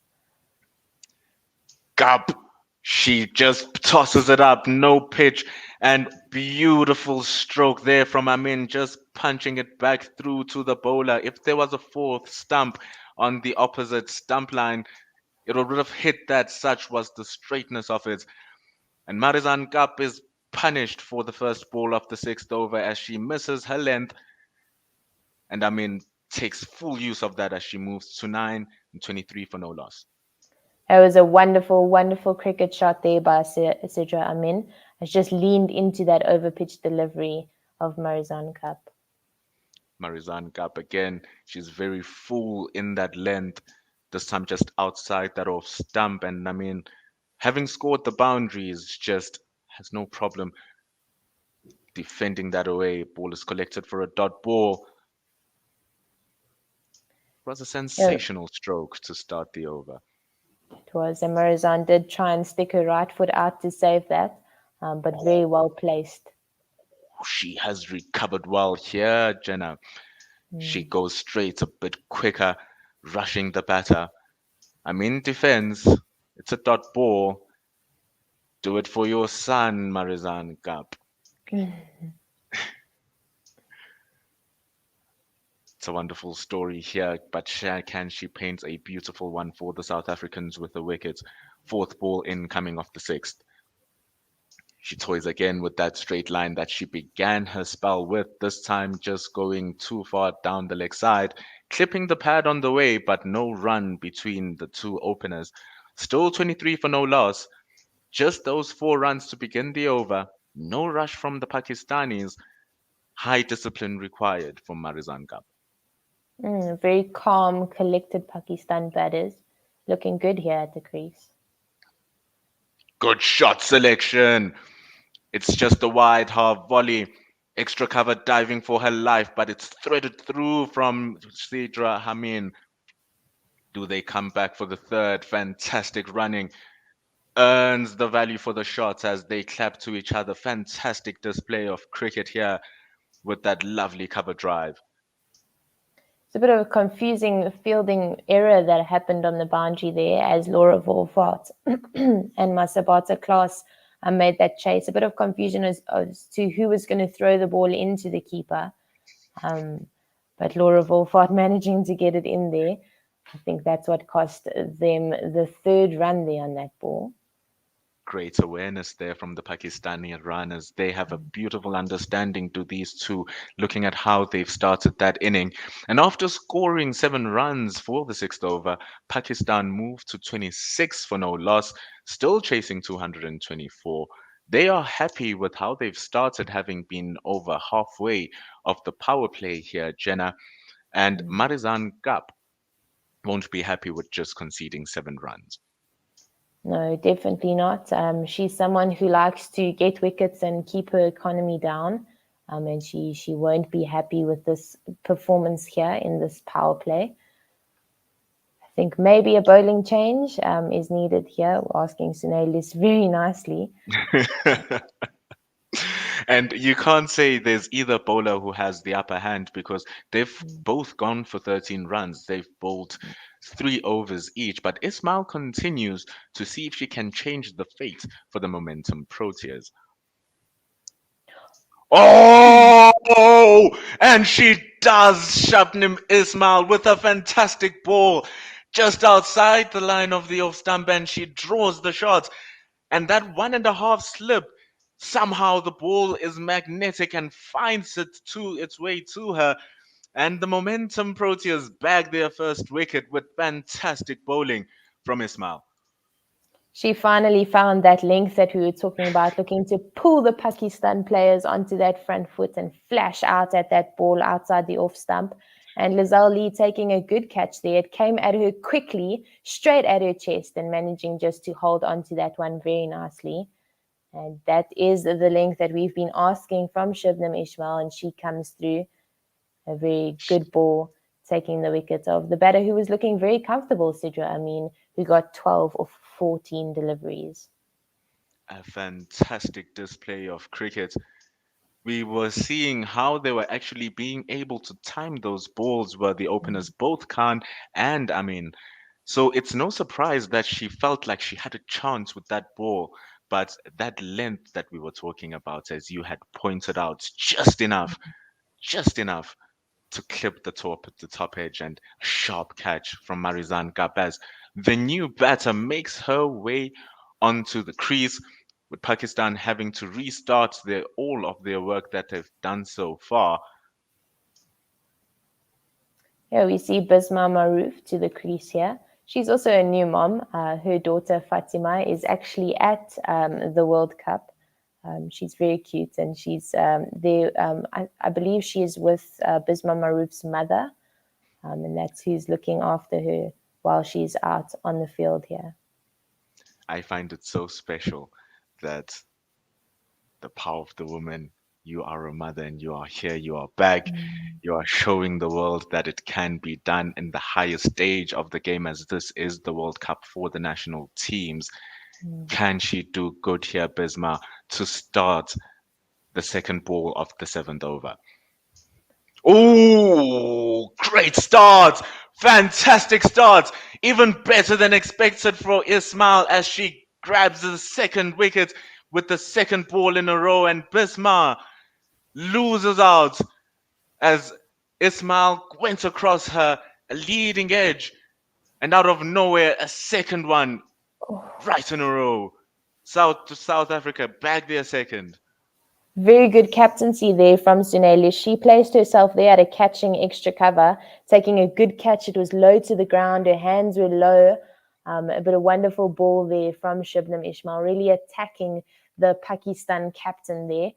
Gup. She just tosses it up, no pitch, and beautiful stroke there from Amin, just punching it back through to the bowler. If there was a 4th stump on the opposite stump line, it would have hit that. Such was the straightness of it. And Marizan Gup is punished for the first ball of the 6th over as she misses her length. And Amin takes full use of that as she moves to 9 and 23 for no loss. It was a wonderful, wonderful cricket shot there by Sidra Amin. It's just leaned into that overpitched delivery of Marizan Gup. Marizan Gup again, she's very full in that length. This time just outside that off stump. And I mean, having scored the boundaries, just has no problem defending that away. Ball is collected for a dot ball. was a sensational stroke to start the over. It was, and Marizan did try and stick her right foot out to save that, but very well placed. She has recovered well here, Jenna. She goes straight a bit quicker, rushing the batter. I'm in defense. It's a dot ball. Do it for your son, Marizan Gap. It's a wonderful story here, but can she paint a beautiful one for the South Africans with a wicket? Fourth ball in, coming off the sixth. She toys again with that straight line that she began her spell with, this time just going too far down the leg side, clipping the pad on the way, but no run between the two openers. Still 23 for no loss. Just those 4 runs to begin the over. No rush from the Pakistanis. High discipline required from Marizan Gap. Very calm, collected Pakistan batters. Looking good here at the crease. Good shot selection. It's just a wide half volley. Extra cover diving for her life, but it's threaded through from Sidra Hamin. Do they come back for the third? Fantastic running. Earns the value for the shots as they clap to each other. Fantastic display of cricket here with that lovely cover drive. It's a bit of a confusing fielding error that happened on the boundary there as Laura Volfort and Masabata Class made that chase. A bit of confusion as to who was going to throw the ball into the keeper. But Laura Volfort managing to get it in there. I think that's what cost them the third run there on that ball. Great awareness there from the Pakistani runners. They have a beautiful understanding to these two, looking at how they've started that inning. And after scoring 7 runs for the 6th over, Pakistan moved to 26 for no loss, still chasing 224. They are happy with how they've started, having been over halfway of the power play here, Jenna. And Marizan Gap won't be happy with just conceding 7 runs. No, definitely not. She's someone who likes to get wickets and keep her economy down. And she won't be happy with this performance here in this power play. I think maybe a bowling change is needed here. We're asking Sunelis very nicely. And you can't say there's either bowler who has the upper hand because they've both gone for 13 runs. They've bowled 3 overs each, but Ismail continues to see if she can change the fate for the momentum Proteas. Oh, and she does, Shabnim Ismail, with a fantastic ball just outside the line of the off stump, and she draws the shot. And that 1.5 slip, somehow the ball is magnetic and finds its way to her. And the momentum Proteas bag their first wicket with fantastic bowling from Ismail. She finally found that length that we were talking about, looking to pull the Pakistan players onto that front foot and flash out at that ball outside the off stump. And Lizelle Lee taking a good catch there. It came at her quickly, straight at her chest, and managing just to hold on to that one very nicely. And that is the length that we've been asking from Shabnim Ismail, and she comes through. A very good ball, taking the wicket of the batter who was looking very comfortable, Sidra Amin, who got 12 of 14 deliveries. A fantastic display of cricket. We were seeing how they were actually being able to time those balls where the openers, both Khan and Amin. So it's no surprise that she felt like she had a chance with that ball. But that length that we were talking about, as you had pointed out, just enough to clip the top edge, and a sharp catch from Marizan Gabaz. The new batter makes her way onto the crease, with Pakistan having to restart all of their work that they've done so far. Yeah, we see Bisma Maroof to the crease here. She's also a new mom. Her daughter Fatima is actually at the World Cup. She's very cute, and she's there. I believe she is with Bisma Maroof's mother, and that's who's looking after her while she's out on the field here. I find it so special that the power of the woman you are a mother and you are here, you are back. You are showing the world that it can be done in the highest stage of the game, as this is the World Cup for the national teams. Can she do good here, Bisma, to start the second ball of the seventh over? Oh, great start! Fantastic start! Even better than expected for Ismail as she grabs the second wicket with the second ball in a row, and Bisma loses out as Ismail went across her leading edge, and out of nowhere, a second one right in a row. South Africa back their second. Very good captaincy there from Suneli. She placed herself there at a catching extra cover, taking a good catch. It was low to the ground. Her hands were low. But a wonderful ball there from Shubnam Ismail, really attacking the Pakistan captain there.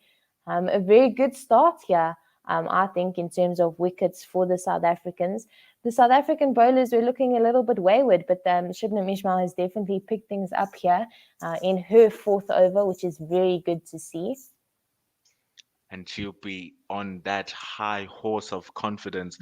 A very good start here, I think, in terms of wickets for the South Africans. The South African bowlers were looking a little bit wayward, but Shubnam Ismail has definitely picked things up here in her fourth over, which is very good to see. And she'll be on that high horse of confidence,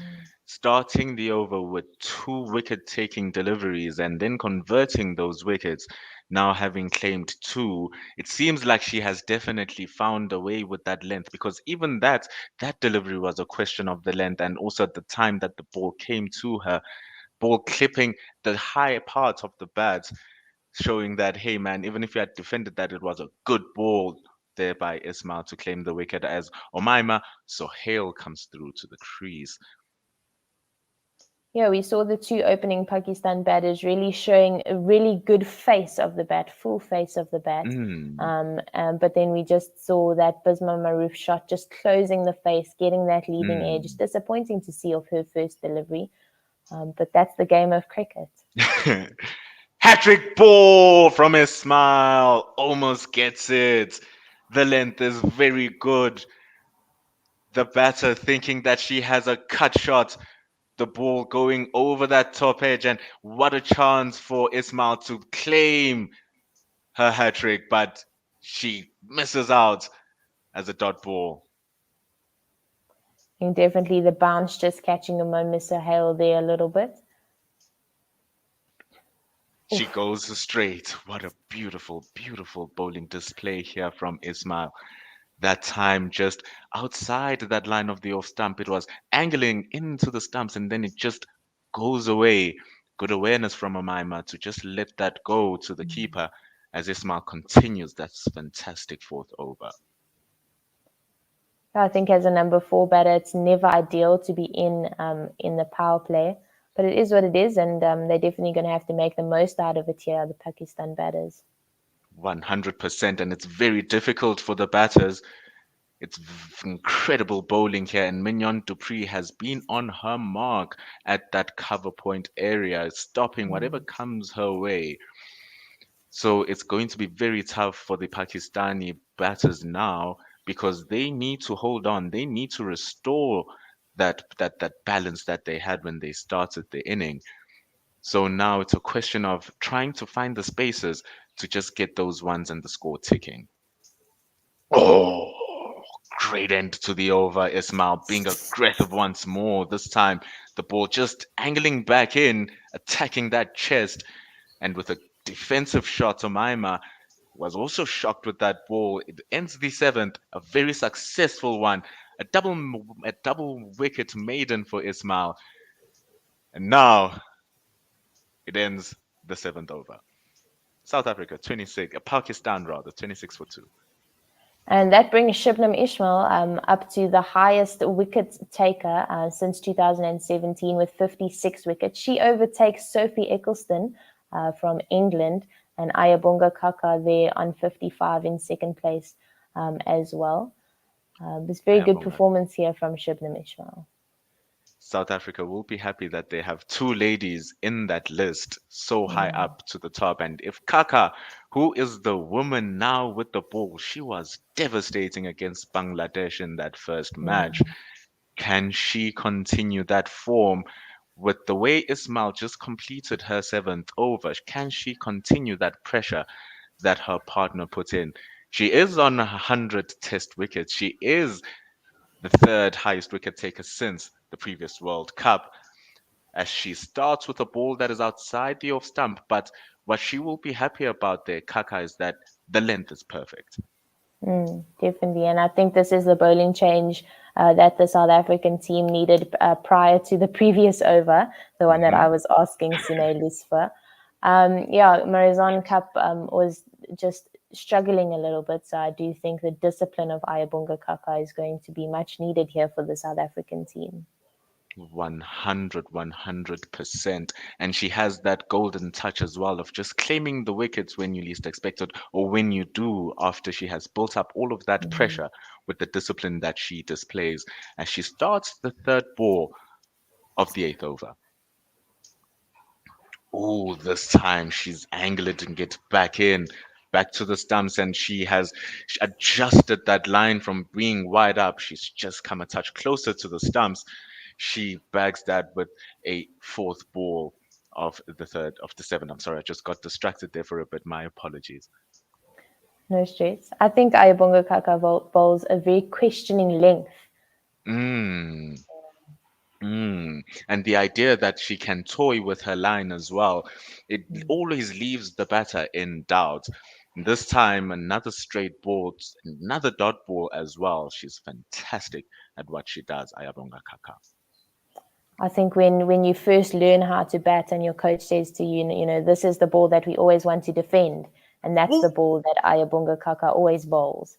starting the over with 2 wicket-taking deliveries and then converting those wickets. Now having claimed 2, it seems like she has definitely found a way with that length, because even that delivery was a question of the length and also the time that the ball came to her, ball clipping the high part of the bat, showing that, hey man, even if you had defended that, it was a good ball there by Ismail to claim the wicket, as Omaima Sohail comes through to the crease. Yeah, we saw the 2 opening Pakistan batters really showing a really good face of the bat, full face of the bat. But then we just saw that Bisma Maroof shot just closing the face, getting that leading edge. Disappointing to see of her first delivery. But that's the game of cricket. Hat-trick ball from Ismail. Almost gets it. The length is very good. The batter thinking that she has a cut shot. The ball going over that top edge, and what a chance for Ismail to claim her hat-trick, but she misses out as a dot ball. And definitely the bounce just catching Umoma Sohail there a little bit. She goes straight. What a beautiful, beautiful bowling display here from Ismail. That time just outside that line of the off stump, it was angling into the stumps and then it just goes away. Good awareness from Omaima to just let that go to the keeper as Ismail continues that fantastic fourth over. I think as a number 4 batter, it's never ideal to be in the power play. But it is what it is, and they're definitely going to have to make the most out of it here, the Pakistan batters. 100%, and it's very difficult for the batters. It's incredible bowling here, and Mignon du Preez has been on her mark at that cover point area, stopping whatever comes her way. So it's going to be very tough for the Pakistani batters now, because they need to hold on. They need to restore that balance that they had when they started the inning. So now it's a question of trying to find the spaces to just get those ones and the score ticking. Oh, great end to the over. Ismail being aggressive once more. This time the ball just angling back in, attacking that chest, and with a defensive shot, Omaima was also shocked with that ball. It ends the 7th, a very successful one. A double wicket maiden for Ismail. And now it ends the 7th over. South Africa, 26, Pakistan rather, 26 for 2. And that brings Shubnam Ismail up to the highest wicket taker since 2017 with 56 wickets. She overtakes Sophie Eccleston from England and Ayabonga Kaka there on 55 in second place as well. This very good performance here from Shubnam Ismail. South Africa will be happy that they have 2 ladies in that list so high up to the top. And if Kaka, who is the woman now with the ball, she was devastating against Bangladesh in that first match. Can she continue that form with the way Ismail just completed her 7th over? Can she continue that pressure that her partner put in? She is on 100 test wickets. She is the third highest wicket taker since the previous World Cup, as she starts with a ball that is outside the off stump. But what she will be happy about there, Kaka, is that the length is perfect. Definitely. And I think this is the bowling change that the South African team needed prior to the previous over, the one that I was asking Sine Lusfer. Marizon Cup was just struggling a little bit. So I do think the discipline of Ayabonga Kaka is going to be much needed here for the South African team. 100%. And she has that golden touch as well of just claiming the wickets when you least expect it, or when you do, after she has built up all of that pressure with the discipline that she displays as she starts the third ball of the eighth over. Oh, this time she's angled and gets back to the stumps, and she has adjusted that line from being wide up. She's just come a touch closer to the stumps. She bags that with a fourth ball of the seven. I'm sorry, I just got distracted there for a bit. My apologies. No stress. I think Ayabonga Kaka bowls a very questioning length. And the idea that she can toy with her line as well, it always leaves the batter in doubt. This time, another straight ball, another dot ball as well. She's fantastic at what she does, Ayabonga Kaka. I think when you first learn how to bat and your coach says to you, this is the ball that we always want to defend. And that's the ball that Ayabonga Kaka always bowls.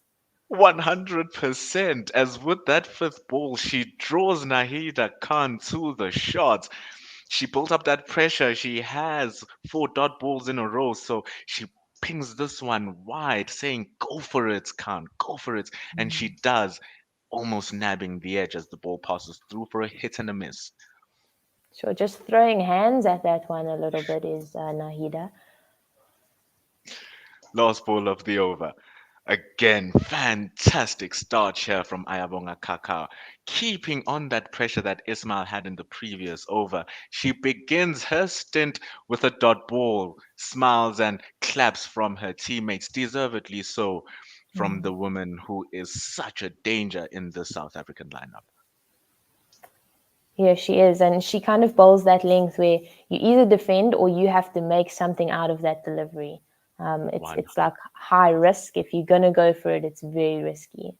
100%. As with that fifth ball, she draws Nahida Khan to the shot. She built up that pressure. She has 4 dot balls in a row. So she pings this one wide, saying, "Go for it, Khan, go for it." And she does, almost nabbing the edge as the ball passes through for a hit and a miss. Sure, just throwing hands at that one a little bit is Nahida. Last ball of the over. Again, fantastic start here from Ayabonga Kaka, keeping on that pressure that Ismail had in the previous over. She begins her stint with a dot ball, smiles and claps from her teammates, deservedly so, from the woman who is such a danger in the South African lineup. Yeah, she is. And she kind of bowls that length where you either defend or you have to make something out of that delivery. It's like high risk. If you're going to go for it, it's very risky.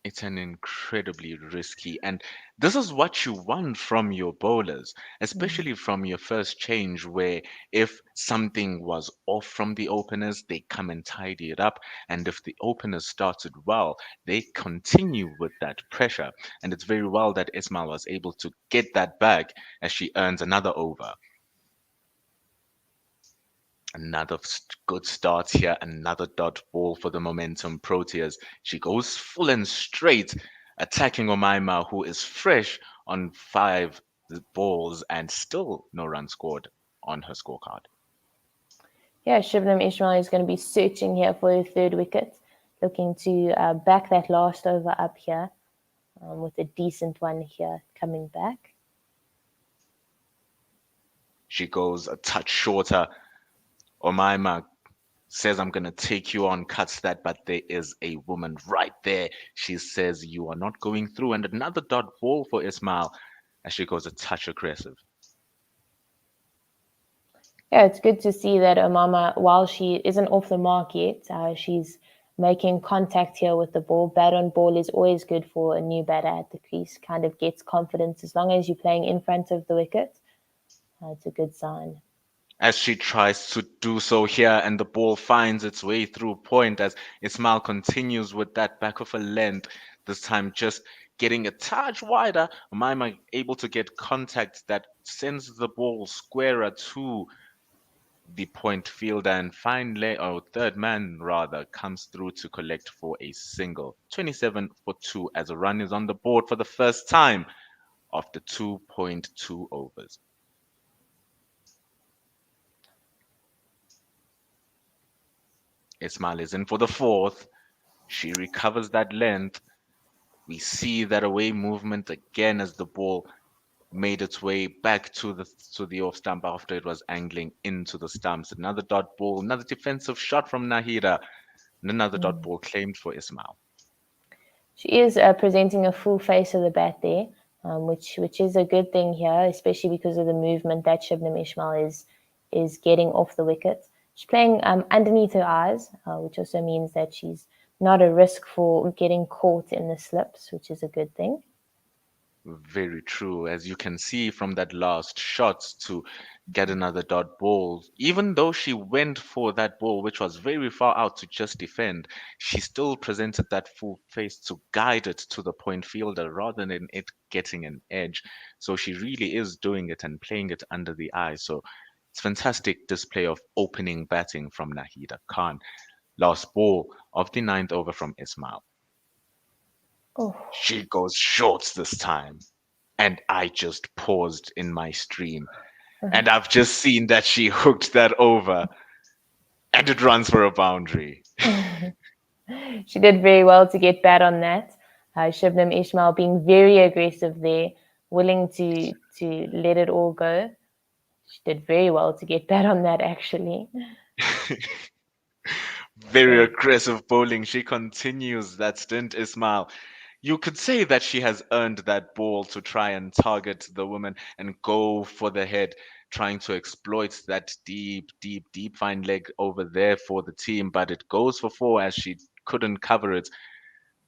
It's an incredibly risky, and this is what you want from your bowlers, especially from your first change, where if something was off from the openers, they come and tidy it up. And if the openers started well, they continue with that pressure. And it's very well that Ismail was able to get that back as she earns another over. Another good start here, another dot ball for the momentum Proteas. She goes full and straight, attacking Omaima, who is fresh on 5 balls and still no run scored on her scorecard. Yeah, Shivnam Ismail is going to be searching here for her third wicket, looking to back that last over up here with a decent one here coming back. She goes a touch shorter. Omaima says, "I'm going to take you on," cuts that, but there is a woman right there. She says, "You are not going through." And another dot ball for Ismail as she goes a touch aggressive. Yeah, it's good to see that Omama, while she isn't off the mark yet, she's making contact here with the ball. Bat on ball is always good for a new batter at the crease, kind of gets confidence. As long as you're playing in front of the wicket, it's a good sign. As she tries to do so here, and the ball finds its way through point as Ismail continues with that back of a length, this time just getting a touch wider. Maima able to get contact that sends the ball squarer to the point fielder, and third man rather comes through to collect for a single. 27 for 2 as a run is on the board for the first time after 2.2 overs. Ismail is in for the fourth. She recovers that length. We see that away movement again as the ball made its way back to the off stump after it was angling into the stumps. Another dot ball, another defensive shot from Nahida. and another dot ball claimed for Ismail. She is presenting a full face of the bat there, which is a good thing here, especially because of the movement that Shubnam Ismail is getting off the wicket. She's playing underneath her eyes, which also means that she's not a risk for getting caught in the slips, which is a good thing. Very true. As you can see from that last shot to get another dot ball, even though she went for that ball, which was very far out to just defend, she still presented that full face to guide it to the point fielder rather than it getting an edge. So she really is doing it and playing it under the eye. So it's fantastic display of opening batting from Nahida Khan. Last ball of the 9th over from Ismail. Oh. She goes short this time. And I just paused in my stream. And I've just seen that she hooked that over. And it runs for a boundary. She did very well to get bat on that. Shubnam Ismail being very aggressive there, willing to let it all go. She did very well to get bat on that, actually. Very aggressive bowling. She continues that stint, Ismail. You could say that she has earned that ball to try and target the woman and go for the head, trying to exploit that deep fine leg over there for the team. But it goes for 4 as she couldn't cover it.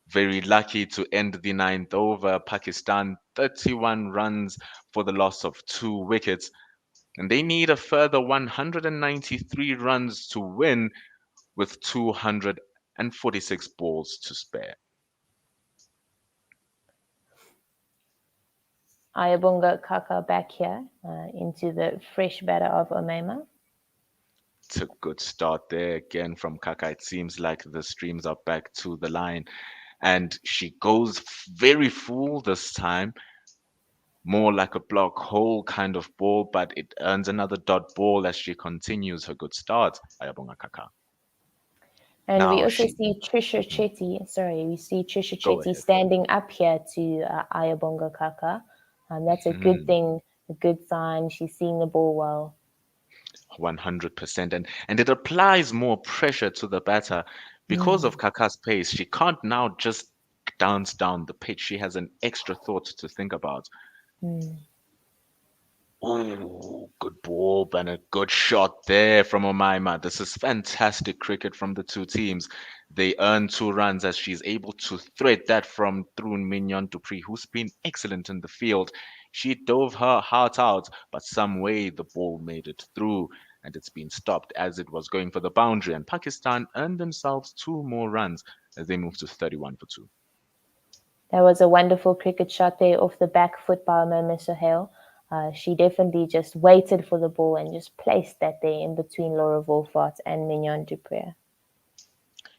Very lucky to end the 9th over. Pakistan 31 runs for the loss of 2 wickets. And they need a further 193 runs to win with 246 balls to spare. Ayabonga Kaka back here into the fresh batter of Omema. It's a good start there again from Kaka. It seems like the streams are back to the line. And she goes very full this time. More like a block hole kind of ball, but it earns another dot ball as she continues her good start, Ayabonga Kaka. And now we also see Trisha Chetty. We see Trisha Chetty standing up here to Ayabonga Kaka. That's a good thing, a good sign. She's seeing the ball well. 100%. And it applies more pressure to the batter. Because of Kaka's pace, she can't now just dance down the pitch. She has an extra thought to think about. Oh, good ball and a good shot there from Omaima. This is fantastic cricket from the two teams. They earn 2 runs as she's able to thread that from through Mignon Dupree, who's been excellent in the field. She dove her heart out, but some way the ball made it through, and it's been stopped as it was going for the boundary. And Pakistan earned themselves 2 more runs as they moved to 31 for 2. That was a wonderful cricket shot there off the back foot by Momo Sohail. She definitely just waited for the ball and just placed that there in between Laura Volfort and Mignon Dupree.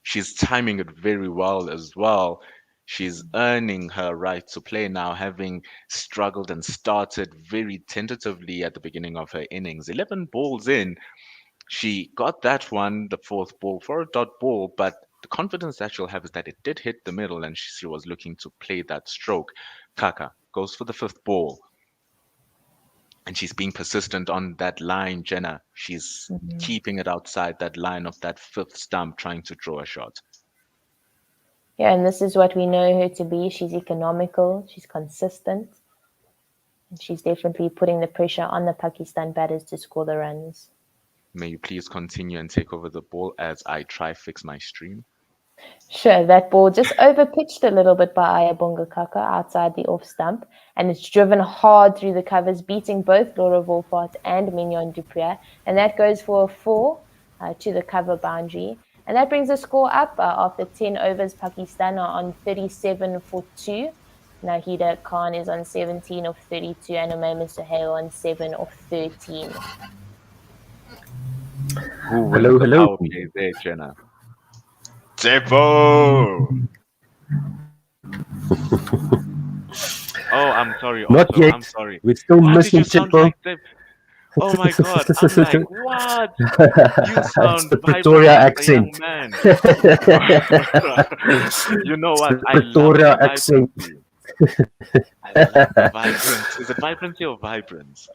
She's timing it very well as well. She's earning her right to play now, having struggled and started very tentatively at the beginning of her innings. 11 balls in, she got that one, the 4th ball, for a dot ball, but the confidence that she'll have is that it did hit the middle and she was looking to play that stroke. Kaka goes for the 5th ball. And she's being persistent on that line, Jenna. She's keeping it outside that line of that 5th stump, trying to draw a shot. Yeah, and this is what we know her to be. She's economical, she's consistent, and she's definitely putting the pressure on the Pakistan batters to score the runs. May you please continue and take over the ball as I try fix my stream? Sure, that ball just over-pitched a little bit by Ayabonga Kaka outside the off stump, and it's driven hard through the covers, beating both Laura Volfort and Mignon Dupree, and that goes for a 4 to the cover boundary. And that brings the score up after 10 overs. Pakistan are on 37 for 2. Nahida Khan is on 17 of 32, and Umaima Sohail on 7 of 13. Hello. Power play there, Jenna. Depo! Oh, I'm sorry. Not yet. I'm sorry. We're still missing Depo. Like oh my God! I'm like, what? You sound the Pretoria accent. Young man. You know what? Pretoria accent. I love the vibrance. Is it vibrancy or vibrance?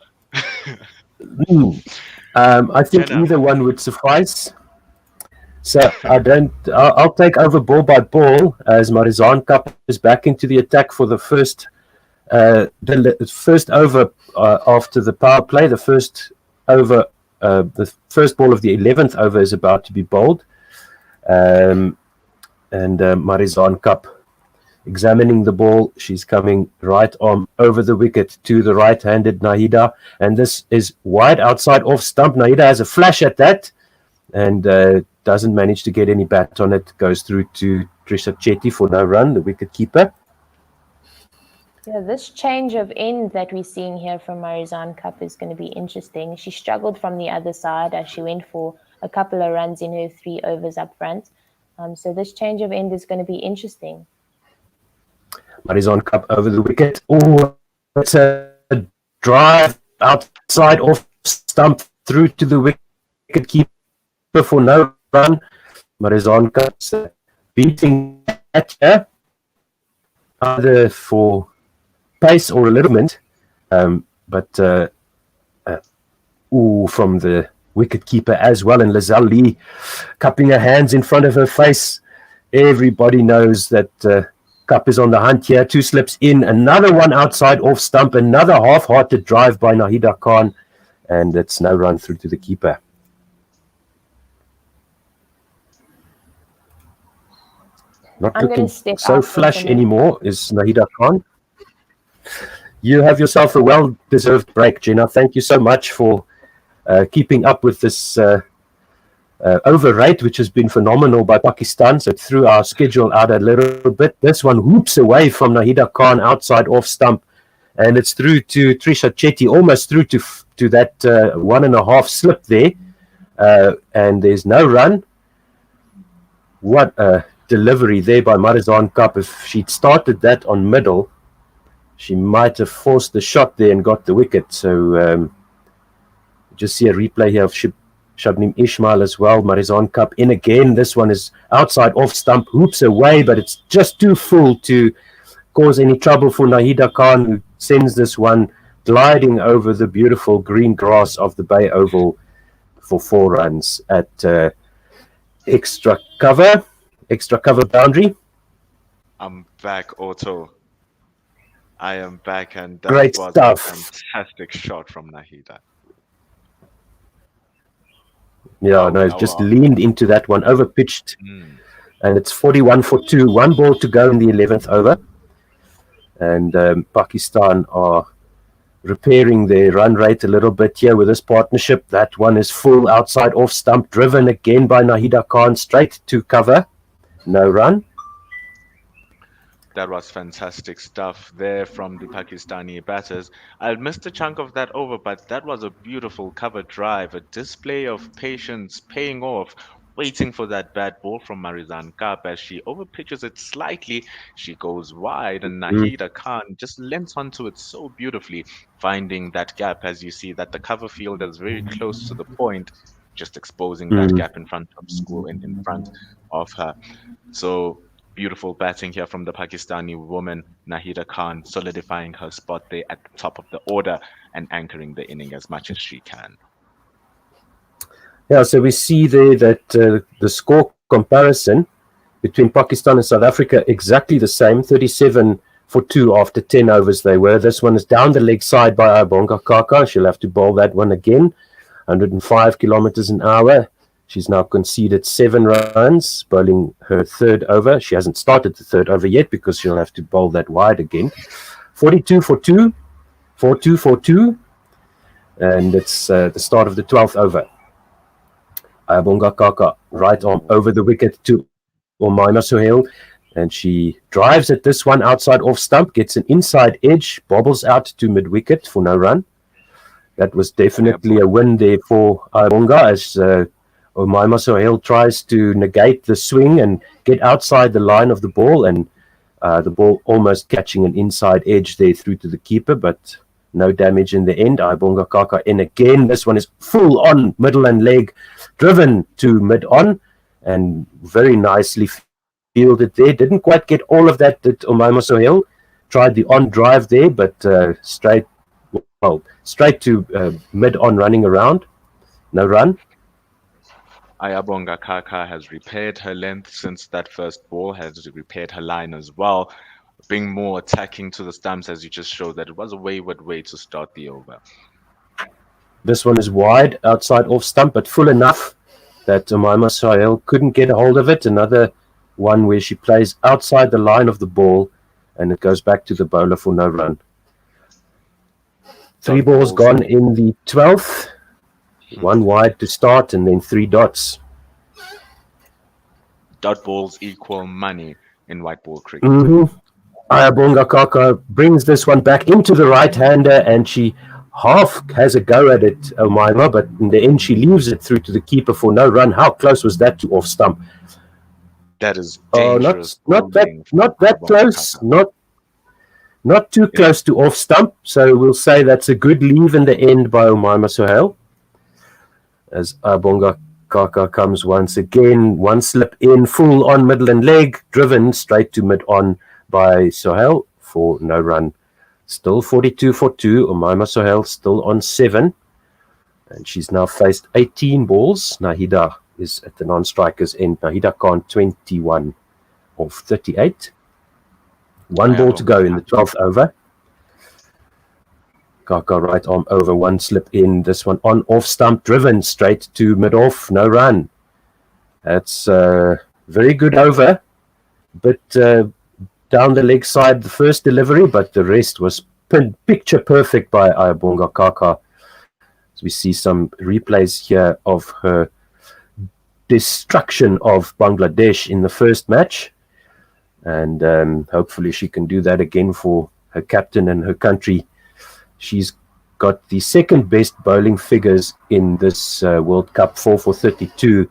I think Jenna. either one would suffice. So I'll take over ball by ball as Marizan Cup is back into the attack for the first over after the power play. The first over, the first ball of the 11th over is about to be bowled. And Marizan Cup examining the ball. She's coming right arm over the wicket to the right-handed Nahida. And this is wide outside off stump. Nahida has a flash at that and doesn't manage to get any bat on it. Goes through to Trisha Chetty for no run, the wicket keeper. Yeah, this change of end that we're seeing here from Marizan Cup is going to be interesting. She struggled from the other side as she went for a couple of runs in her 3 overs up front. So this change of end is going to be interesting. Marizan Cup over the wicket. Oh, it's a drive outside off stump through to the wicket keeper for no run. Marizan Cup beating that here, either for pace or a little bit, but from the wicket keeper as well, and Lazelle Lee cupping her hands in front of her face. Everybody knows that Cup is on the hunt here. 2 slips in, another one outside off stump, another half-hearted drive by Nahida Khan, and it's no run through to the keeper. Not looking so flush anymore is Nahida Khan. You have yourself a well-deserved break, Jenna. Thank you so much for keeping up with this over rate, which has been phenomenal by Pakistan. So it threw our schedule out a little bit. This one whoops away from Nahida Khan outside off stump, and it's through to Trisha Chetty, almost through to that 1.5 slip there, and there's no run. What a delivery there by Marizan Cup. If she'd started that on middle, she might have forced the shot there and got the wicket. So just see a replay here of Shabnim Ismail as well. Marizan Cup in again. This one is outside off stump, hoops away, but it's just too full to cause any trouble for Nahida Khan, who sends this one gliding over the beautiful green grass of the Bay Oval for 4 runs at extra cover boundary. I'm back, Otto. I am back, and that Great was stuff. a fantastic shot from Nahida. Yeah, no, it's just leaned into that one, over pitched, and it's 41 for 2. 1 ball to go in the 11th over, and Pakistan are repairing their run rate a little bit here with this partnership. That one is full outside off stump, driven again by Nahida Khan, straight to cover, no run. That was fantastic stuff there from the Pakistani batters. I missed a chunk of that over, but that was a beautiful cover drive, a display of patience paying off, waiting for that bad ball from Marizan Cup. As she overpitches it slightly, she goes wide, and Nahida Khan just lends onto it so beautifully, finding that gap. As you see that the cover field is very close to the point, just exposing that gap in front of in front of her. So beautiful batting here from the Pakistani woman, Nahida Khan, solidifying her spot there at the top of the order and anchoring the inning as much as she can. Yeah, so we see there that the score comparison between Pakistan and South Africa exactly the same, 37 for 2 after 10 overs they were. This one is down the leg side by Ayabonga Kaka. She'll have to bowl that one again, 105 kilometers an hour. She's now conceded 7 runs, bowling her 3rd over. She hasn't started the 3rd over yet because she'll have to bowl that wide again. 42 for 2, 4-2 for 2, and it's the start of the 12th over. Ayabonga Kaka, right arm over the wicket to Umaima Sohail, and she drives at this one outside off stump, gets an inside edge, bobbles out to mid-wicket for no run. That was definitely a win there for Ayabonga as Umaima Sohail tries to negate the swing and get outside the line of the ball, and the ball almost catching an inside edge there through to the keeper, but no damage in the end. Ayabonga Kaka in again. This one is full on middle and leg, driven to mid on, and very nicely fielded there. Didn't quite get all of that Umaima Sohail. Tried the on drive there, but straight to mid on running around. No run. Ayabonga Kaka has repaired her length since that first ball, has repaired her line as well, being more attacking to the stumps, as you just showed that it was a wayward way to start the over. This one is wide, outside off stump, but full enough that Umaima Sahel couldn't get a hold of it. Another one where she plays outside the line of the ball, and it goes back to the bowler for no run. 3 balls gone in the 12th. 1 wide to start, and then 3 dots. Dot balls equal money in white ball cricket. Ayabonga Kaka brings this one back into the right-hander, and she half has a go at it, Umaima, but in the end she leaves it through to the keeper for no run. How close was that to off stump? That is dangerous. Not that close. Not too close to off stump. So we'll say that's a good leave in the end by Umaima Sahel. As Ayabonga Kaka comes once again, one slip in, full on middle and leg, driven straight to mid on by Sahel for no run. Still 42 for 2. Umaima Sahel still on 7. And she's now faced 18 balls. Nahida is at the non-strikers end. Nahida Khan 21 of 38. 1 ball to go in the 12th over. Kaka right arm over, 1 slip in. This one on off stump, driven straight to mid off, no run. That's a very good over. But down the leg side, the first delivery, but the rest was picture perfect by Ayabonga Kaka. As we see some replays here of her destruction of Bangladesh in the first match. And hopefully she can do that again for her captain and her country. She's got the second best bowling figures in this World Cup, 4 for 32,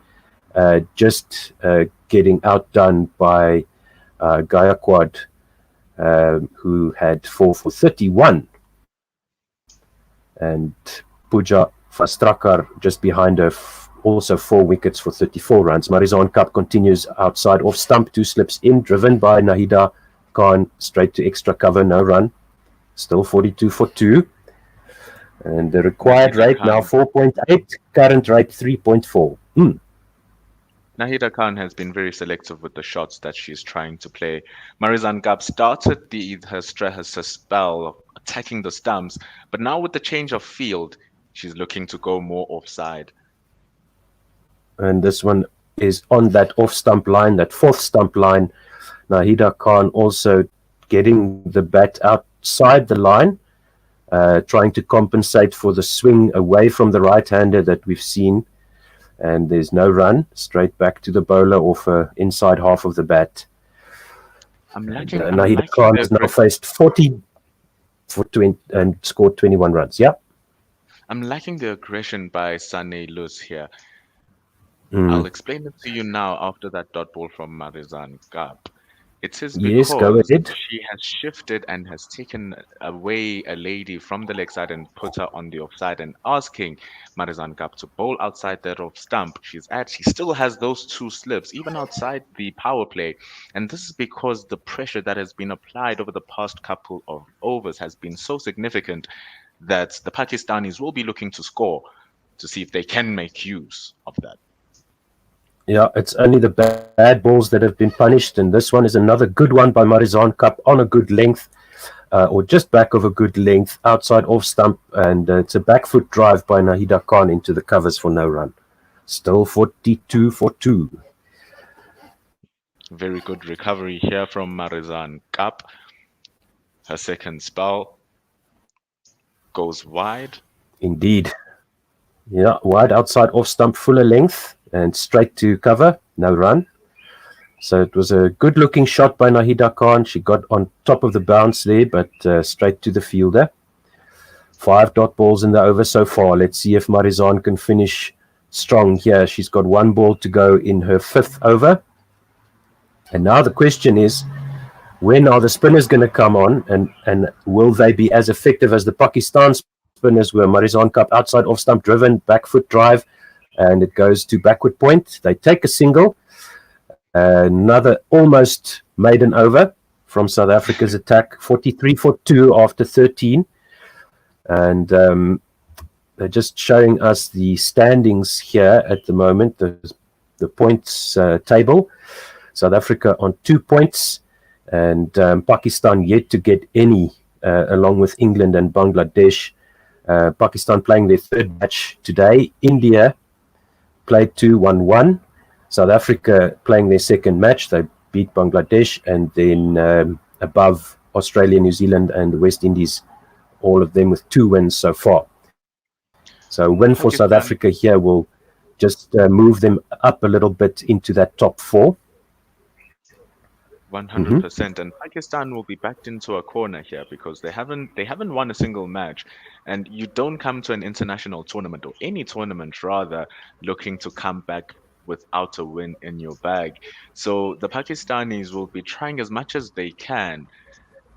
just getting outdone by Gaikwad, who had 4 for 31. And Pooja Vastrakar just behind her, also 4 wickets for 34 runs. Marizon Cup continues outside off stump, 2 slips in, driven by Nahida Khan, straight to extra cover, no run. Still 42 for 2. And the required rate now 4.8, current rate 3.4. Nahida Khan has been very selective with the shots that she's trying to play. Marizan Gab started her spell of attacking the stumps, but now with the change of field, she's looking to go more offside. And this one is on that off stump line, that 4th stump line. Nahida Khan also getting the bat outside the line, trying to compensate for the swing away from the right-hander that we've seen. And there's no run, straight back to the bowler off inside half of the bat. Nahida Khan has now faced 40 for 20 and scored 21 runs. Yeah. I'm liking the aggression by Sane Luz here. I'll explain it to you now after that dot ball from Marizan Gab. It is because she has shifted and has taken away a lady from the leg side and put her on the offside, and asking Marizan Gab to bowl outside that off stump. She still has those 2 slips, even outside the power play. And this is because the pressure that has been applied over the past couple of overs has been so significant that the Pakistanis will be looking to score to see if they can make use of that. Yeah, it's only the bad balls that have been punished, and this one is another good one by Marizan Cup on a good length, or just back of a good length, outside off stump, and it's a back foot drive by Nahida Khan into the covers for no run. Still 42 for 2. Very good recovery here from Marizan Cup. Her second spell goes wide. Indeed. Yeah, wide outside off stump, fuller length, and straight to cover, no run. So it was a good looking shot by Nahida Khan. She got on top of the bounce there, but straight to the fielder. 5 dot balls in the over so far. Let's see if Marizan can finish strong here. She's got 1 ball to go in her 5th over. And now the question is, when are the spinners going to come on, and will they be as effective as the Pakistan spinners were? Marizan Cup outside off stump driven, back foot drive, and it goes to backward point. They take a single. Another almost maiden over from South Africa's attack, 43 for 2 after 13. And they're just showing us the standings here at the moment. The the points table. South Africa on 2 points, and Pakistan yet to get any, along with England and Bangladesh. Pakistan playing their third match today. India played 2-1-1. South Africa playing their second match. They beat Bangladesh, and then above Australia, New Zealand, and the West Indies, all of them with 2 wins so far. So win for South Africa here will just move them up a little bit into that top 4. 100%, and Pakistan will be backed into a corner here because they haven't won a single match, and you don't come to an international tournament, or any tournament rather, looking to come back without a win in your bag. So the Pakistanis will be trying as much as they can,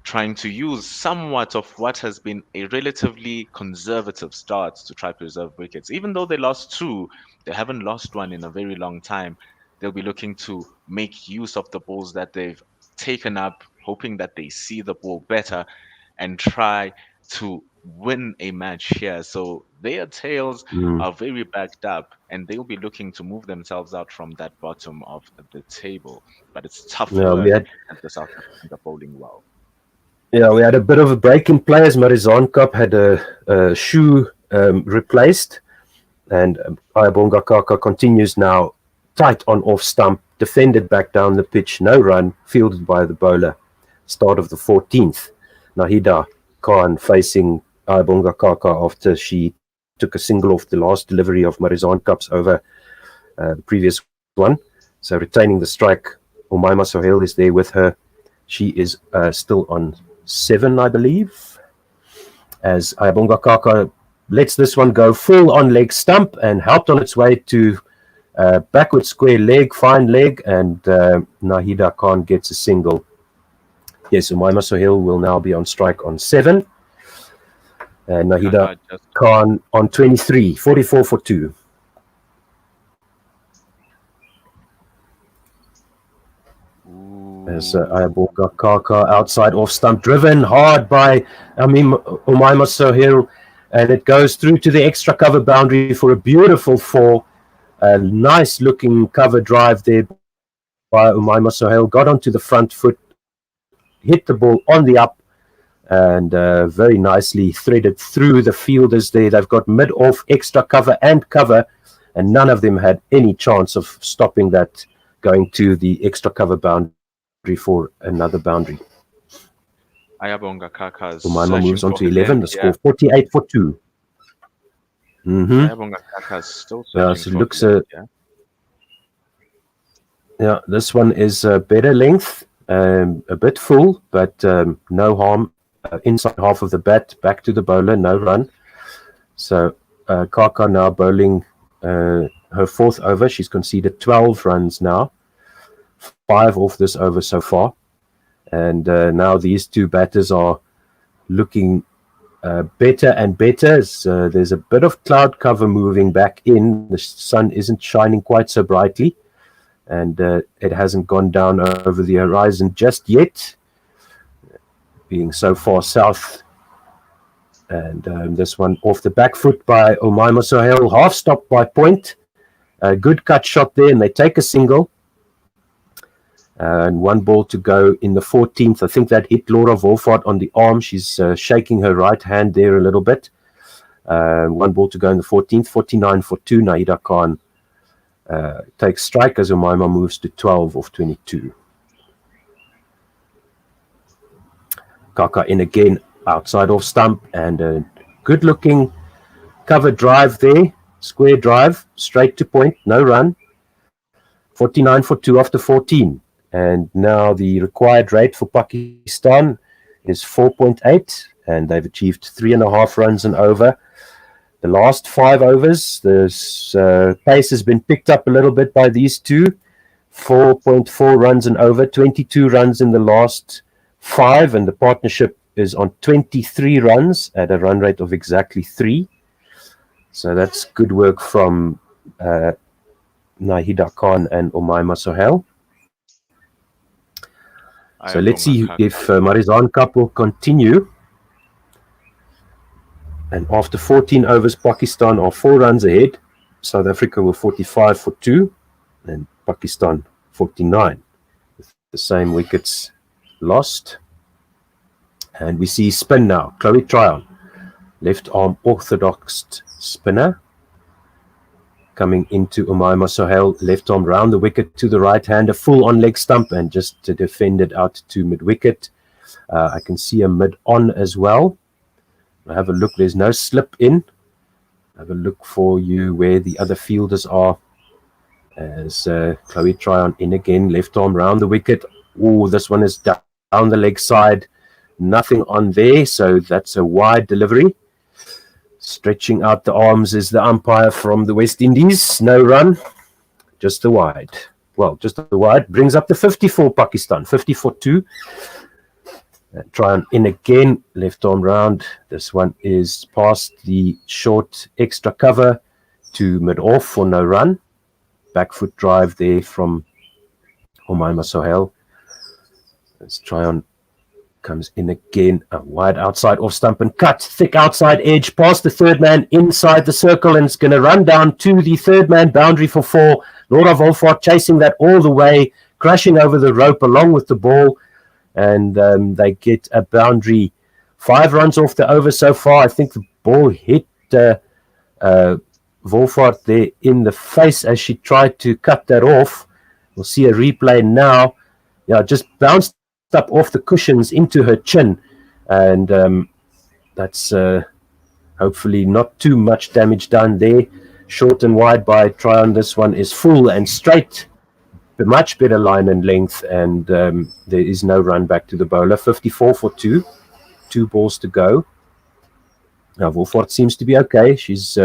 trying to use somewhat of what has been a relatively conservative start to try to preserve wickets. Even though they lost 2, they haven't lost one in a very long time. They'll be looking to make use of the balls that they've taken up, hoping that they see the ball better and try to win a match here. So their tails are very backed up, and they'll be looking to move themselves out from that bottom of the table. But it's tough work, and the South Africans are bowling well. Yeah, we had a bit of a break in play as Marizanne Cup had a shoe replaced, and Ayabonga Kaka continues now tight on off stump, defended back down the pitch, no run, fielded by the bowler. Start of the 14th. Nahida Khan facing Ayabonga Kaka after she took a single off the last delivery of Marizanne Cup's over the previous one. So retaining the strike, Umaima Sohail is there with her. She is still on 7, I believe, as Ayabonga Kaka lets this one go full on leg stump and helped on its way to backward square leg, fine leg, and Nahida Khan gets a single. Yes, Umaima Sohail will now be on strike on 7. And Nahida Khan on 23, 44 for 2. As Ayabonga Kaka outside off stump, driven hard by Umaima Sohail, and it goes through to the extra cover boundary for a beautiful 4. A nice looking cover drive there by Umaima Sohail. Got onto the front foot, hit the ball on the up, and very nicely threaded through the fielders there. They've got mid-off, extra cover and cover, and none of them had any chance of stopping that going to the extra cover boundary for another boundary. Ayabonga Kaka's Umaima moves on to 11, the score 48 for 2. Ayabonga Kaka's still searching so it looks this one is better length, a bit full, but no harm. Inside half of the bat, back to the bowler, no run. So Kaka now bowling her 4th over. She's conceded 12 runs now, 5 off this over so far. And now these 2 batters are looking better and better. So there's a bit of cloud cover moving back in. The sun isn't shining quite so brightly, and it hasn't gone down over the horizon just yet, being so far south. And this one off the back foot by Umaima Sohail, half stopped by point. A good cut shot there, and they take a single. And 1 ball to go in the 14th. I think that hit Laura Volfort on the arm. She's shaking her right hand there a little bit. 1 ball to go in the 14th. 49 for 2. Nahida Khan takes strike as Umaima moves to 12 of 22. Kaka in again, outside off stump, and a good looking cover drive there. Square drive, straight to point, no run. 49 for 2 after 14. And now the required rate for Pakistan is 4.8, and they've achieved 3.5 runs and over. The last 5 overs, the pace has been picked up a little bit by these 2. 4.4 runs and over, 22 runs in the last 5, and the partnership is on 23 runs at a run rate of exactly 3. So that's good work from Nahida Khan and Umaima Sohail. So let's see if Marizanne Cup will continue. And after 14 overs, Pakistan are 4 runs ahead. South Africa were 45 for 2. and Pakistan 49 with the same wickets lost. And we see spin now. Chloe Tryon, left arm orthodox spinner, coming into Umaima Sohail, left arm round the wicket to the right hand, a full on leg stump, and just to defend it out to mid wicket. I can see a mid on as well. I have a look, there's no slip in. Have a look for you where the other fielders are. As Chloe Tryon in again, left arm round the wicket. Oh, this one is down the leg side. Nothing on there, so that's a wide delivery. Stretching out the arms is the umpire from the West Indies. No run, just the wide. Well, just the wide. Brings up the 54 Pakistan, 50-2. Tryon in again, left arm round. This one is past the short extra cover to mid-off for no run. Back foot drive there from Umaima Sohail. As Tryon comes in again, a wide outside off stump and cut, thick outside edge past the third man inside the circle, and it's going to run down to the third man boundary for 4. Laura Volfort chasing that all the way, crashing over the rope along with the ball, and they get a boundary. 5 runs off the over so far. I think the ball hit Volfort there in the face as she tried to cut that off. We'll see a replay now. Yeah, just bounced up off the cushions into her chin, and that's hopefully not too much damage done there. Short and wide by Tryon. This one is full and straight, much better line and length, and there is no run back to the bowler. 54-2, 2 balls to go. Now Volfort seems to be okay. She's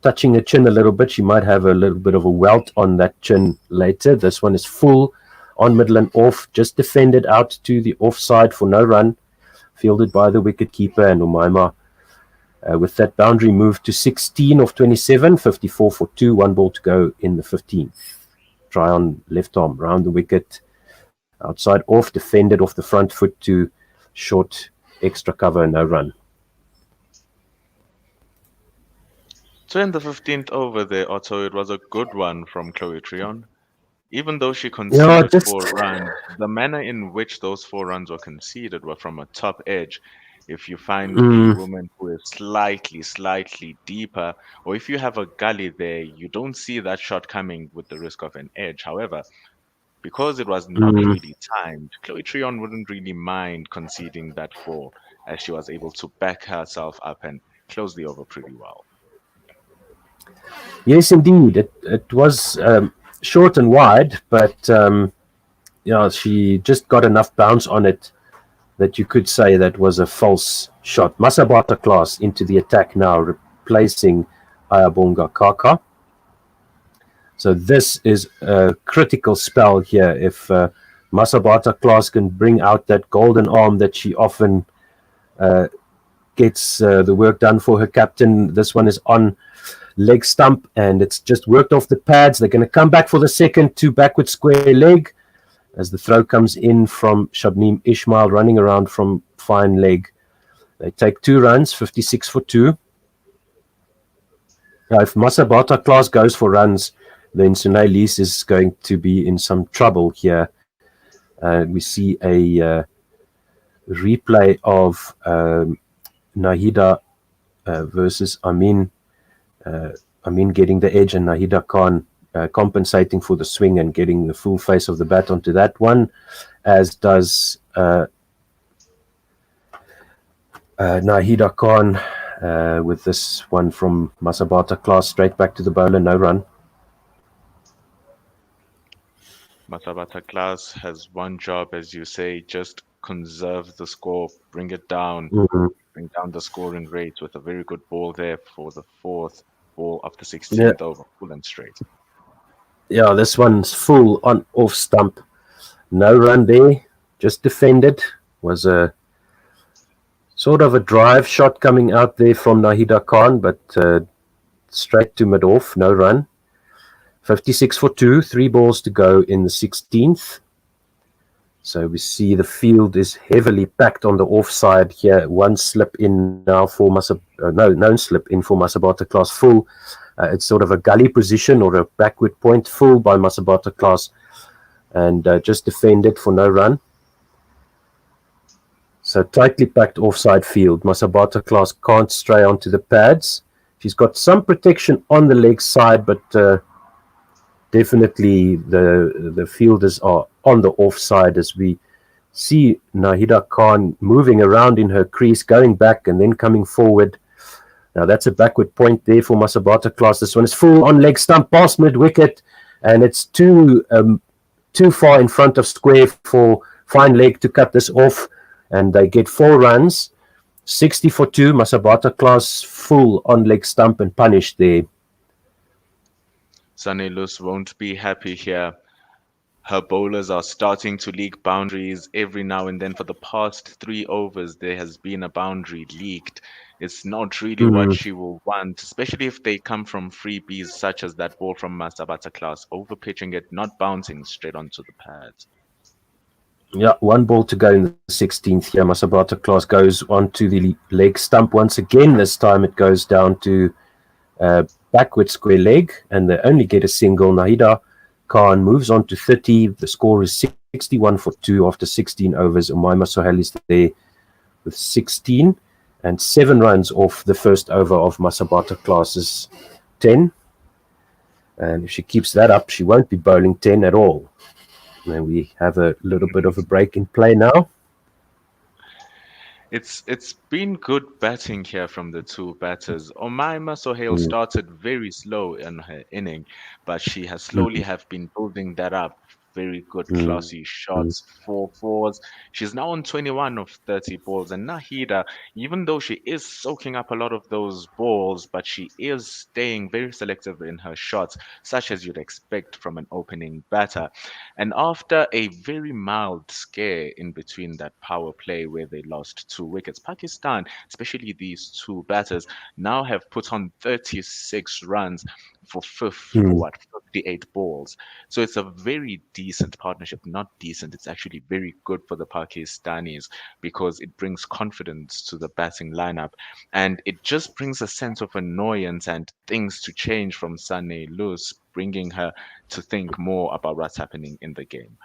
touching her chin a little bit. She might have a little bit of a welt on that chin later. This one is full on middle and off, just defended out to the offside for no run, fielded by the wicket keeper, and Umaima with that boundary moved to 16 of 27, 54-2, 1 ball to go in the 15th. Tryon left arm round the wicket, outside off, defended off the front foot to short extra cover, no run. So in the 15th over there, Otto, it was a good one from Chloe Tryon. Even though she conceded 4 runs, the manner in which those 4 runs were conceded were from a top edge. If you find a woman who is slightly deeper, or if you have a gully there, you don't see that shot coming with the risk of an edge. However, because it was not really timed, Chloe Tryon wouldn't really mind conceding that 4, as she was able to back herself up and close the over pretty well. Yes, indeed. It was short and wide, but she just got enough bounce on it that you could say that was a false shot. Masabata class into the attack now, replacing Ayabonga Kaka. So this is a critical spell here. If Masabata class can bring out that golden arm that she often gets the work done for her captain. This one is on leg stump, and it's just worked off the pads. They're going to come back for the second to backward square leg as the throw comes in from Shabneem Ismail, running around from fine leg. They take 2 runs, 56-2. Now, if Masabata class goes for runs, then Sunay Lees is going to be in some trouble here. We see a replay of Nahida versus Amin. Amin getting the edge and Nahida Khan compensating for the swing and getting the full face of the bat onto that one, as does Nahida Khan with this one from Masabata class straight back to the bowler, no run. Masabata class has one job, as you say, just conserve the score, bring it down, bring down the scoring rate with a very good ball there for the 4th ball of the 16th over, full and straight. Yeah, this one's full on off stump. No run there, just defended. Was a sort of a drive shot coming out there from Nahida Khan, but straight to mid-off, no run. 56-2, 3 balls to go in the 16th. So we see the field is heavily packed on the offside here. One slip in now for no slip in for Masabata class full. It's sort of a gully position or a backward point full by Masabata class, and just defended for no run. So tightly packed offside field. Masabata class can't stray onto the pads. She's got some protection on the leg side, but definitely the fielders are on the offside as we see Nahida Khan moving around in her crease, going back and then coming forward. Now that's a backward point there for Masabata class. This one is full on leg stump past mid wicket, and it's too far in front of square for fine leg to cut this off, and they get 4 runs. 60 for 2. Masabata class full on leg stump and punished there. Sunny Luz won't be happy here. Her bowlers are starting to leak boundaries every now and then. For the past 3 overs, there has been a boundary leaked. It's not really what she will want, especially if they come from freebies such as that ball from Masabata class, over pitching it, not bouncing straight onto the pads. Yeah, 1 ball to go in the 16th here. Masabata class goes onto the leg stump once again. This time it goes down to backward square leg, and they only get a single. Nahida Khan moves on to 30. The score is 61 for 2 after 16 overs. Umaima Sohail is there with 16 and 7 runs off the first over of Masabata class's 10. And if she keeps that up, she won't be bowling 10 at all. And we have a little bit of a break in play now. It's been good batting here from the 2 batters. Umaima Sohail started very slow in her inning, but she has slowly have been building that up. Very good, classy shots, 4 fours. She's now on 21 of 30 balls. And Nahida, even though she is soaking up a lot of those balls, but she is staying very selective in her shots, such as you'd expect from an opening batter. And after a very mild scare in between that power play where they lost 2 wickets, Pakistan, especially these 2 batters, now have put on 36 runs for 58 balls. So it's a very decent partnership. Not decent, it's actually very good for the Pakistanis because it brings confidence to the batting lineup, and it just brings a sense of annoyance and things to change from Sunny Luz, bringing her to think more about what's happening in the game.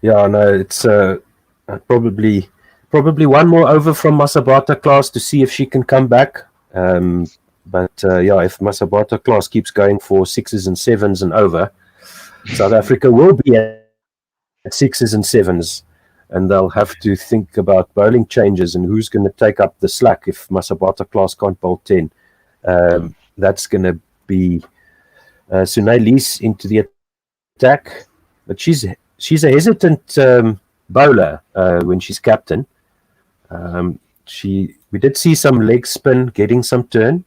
Yeah, no, it's probably 1 more over from Masabata class to see if she can come back. But if Masabata class keeps going for 6s and 7s and over, South Africa will be at 6s and 7s, and they'll have to think about bowling changes and who's going to take up the slack if Masabata class can't bowl 10. That's going to be Sunay into the attack, but she's a hesitant bowler when she's captain. We did see some leg spin, getting some turn.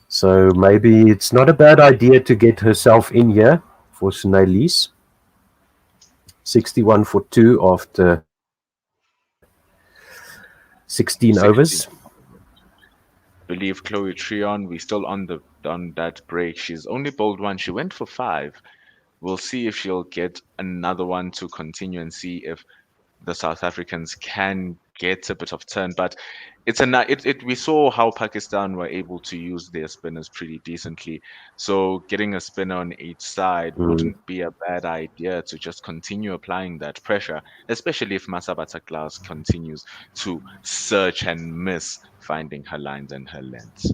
So maybe it's not a bad idea to get herself in here for Sunay. 61 for 2 after 16 overs. I believe Chloe Trion, we're still on that break. She's only bowled 1. She went for 5. We'll see if she'll get another one to continue and see if the South Africans can get a bit of turn. But we saw how Pakistan were able to use their spinners pretty decently. So getting a spinner on each side wouldn't be a bad idea to just continue applying that pressure, especially if Masabata class continues to search and miss finding her lines and her lengths.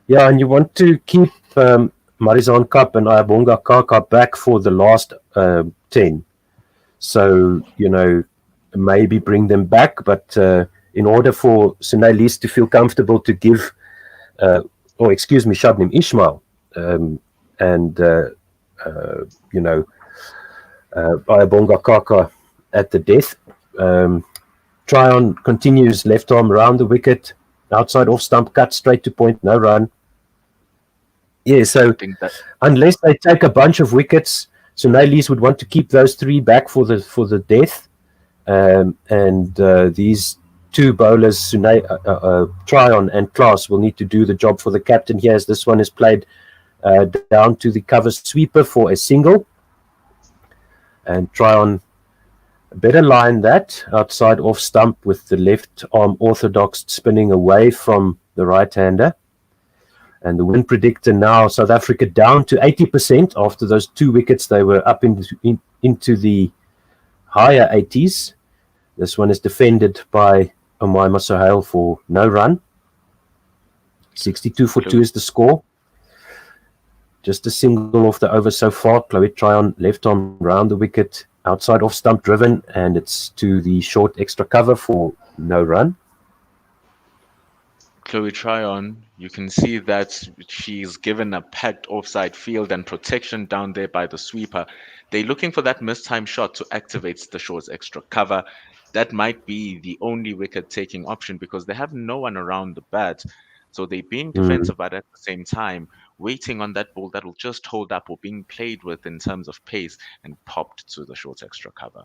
Yeah, and you want to keep Marizan Cup and Ayabonga Kaka back for the last 10. So, maybe bring them back, but in order for Sunay to feel comfortable to give, Shabnim Ismail and Ayabonga Kaka at the death. Tryon continues left arm around the wicket, outside off stump, cut straight to point, no run. Yeah, so unless they take a bunch of wickets, Sunay would want to keep those 3 back for the death. And these 2 bowlers, Tryon and Klaas, will need to do the job for the captain here, as this one is played down to the cover sweeper for a single, and try on a better line that outside off stump with the left arm orthodox spinning away from the right-hander. And the win predictor now, South Africa down to 80%. After those 2 wickets, they were up into the higher 80s. This one is defended by Umaima Sohail for no run. 62 for 2 is the score. Just a single off the over so far. Chloe Tryon left arm round the wicket, outside off stump driven, and it's to the short extra cover for no run. Chloe Tryon, you can see that she's given a packed offside field and protection down there by the sweeper. They're looking for that mistime shot to activate the short's extra cover. That might be the only wicket-taking option because they have no one around the bat. So they're being defensive, but at the same time, waiting on that ball that will just hold up or being played with in terms of pace and popped to the short extra cover.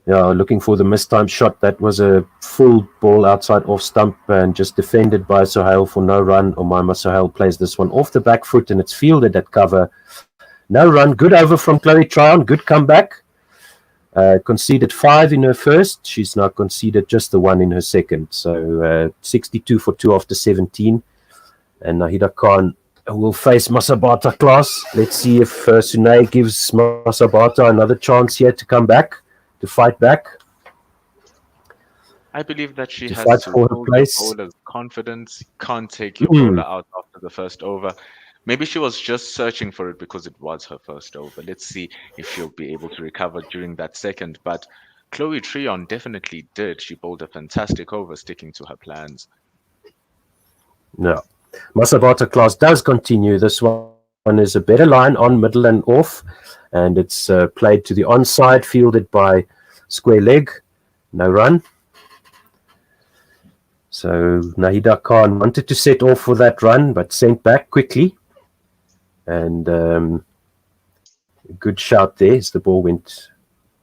Yeah, looking for the mistime shot. That was a full ball outside off stump and just defended by Sohail for no run. Umaima Sohail plays this one off the back foot and it's fielded at cover. No run. Good over from Chloe Tryon. Good comeback. Conceded 5 in her first. She's now conceded just the 1 in her second. So 62 for 2 after 17. And Nahida Khan will face Masabata Class. Let's see if Sunay gives Masabata another chance here to come back, to fight back. I believe that she To has fight to for her hold the place. bowler's confidence. You can't take your bowler out after the first over. Maybe she was just searching for it because it was her first over. Let's see if she'll be able to recover during that second. But Chloe Tryon definitely did. She bowled a fantastic over, sticking to her plans. No. Masabata Class does continue. This one is a better line on middle and off. And it's played to the onside, fielded by square leg. No run. So Nahida Khan wanted to set off for that run, but sent back quickly. And good shout there as the ball went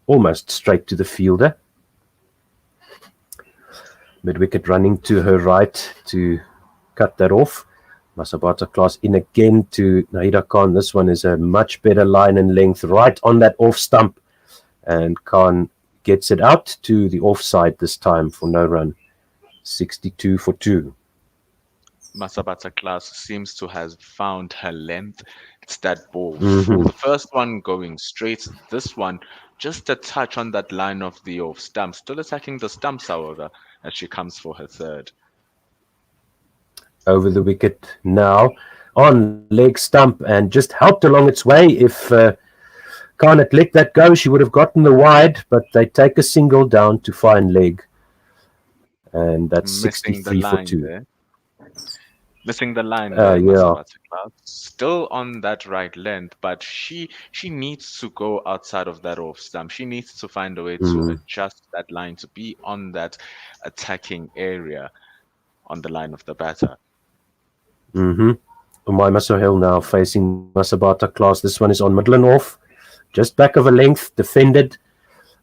almost straight to the fielder. Mid-wicket running to her right to cut that off. Masabata Class in again to Nahida Khan. This one is a much better line and length right on that off stump. And Khan gets it out to the offside this time for no run. 62 for 2. Masabata Class seems to have found her length. It's that ball. The first one going straight. This one just a touch on that line of the off stump. Still attacking the stumps, however, as she comes for her third. Over the wicket now on leg stump and just helped along its way. If Khan had let that go, she would have gotten the wide, but they take a single down to fine leg. And that's Missing 63 for 2. there. Missing the line. Yeah. Still on that right length, but she needs to go outside of that off stump. She needs to find a way to adjust that line to be on that attacking area on the line of the batter. Umaima Sohail now facing Masabata Class. This one is on middle and off. Just back of a length, defended.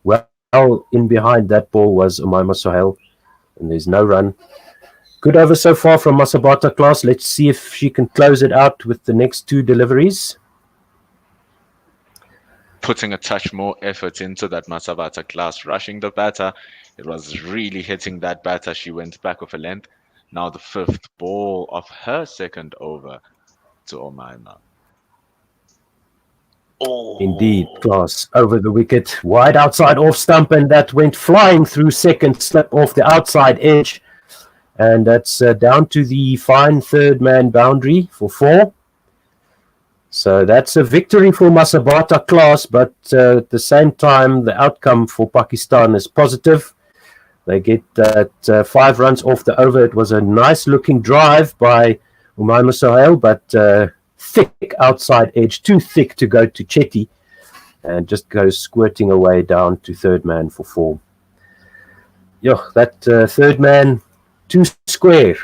Well in behind that ball was Umaima Sohail. And there's no run. Good over so far from Masabata Class. Let's see if she can close it out with the next 2 deliveries. Putting a touch more effort into that Masabata Class, rushing the batter. It was really hitting that batter. She went back of a length. Now the 5th ball of her second over to Umaima. Indeed, Class over the wicket. Wide outside off stump, and that went flying through second, slip off the outside edge. And that's down to the fine third man boundary for 4. So that's a victory for Masabata Class, but at the same time, the outcome for Pakistan is positive. They get that 5 runs off the over. It was a nice looking drive by Umaima Sohail, but thick outside edge, too thick to go to Chetty, and just goes squirting away down to third man for 4. Yeah, that third man, 2 square.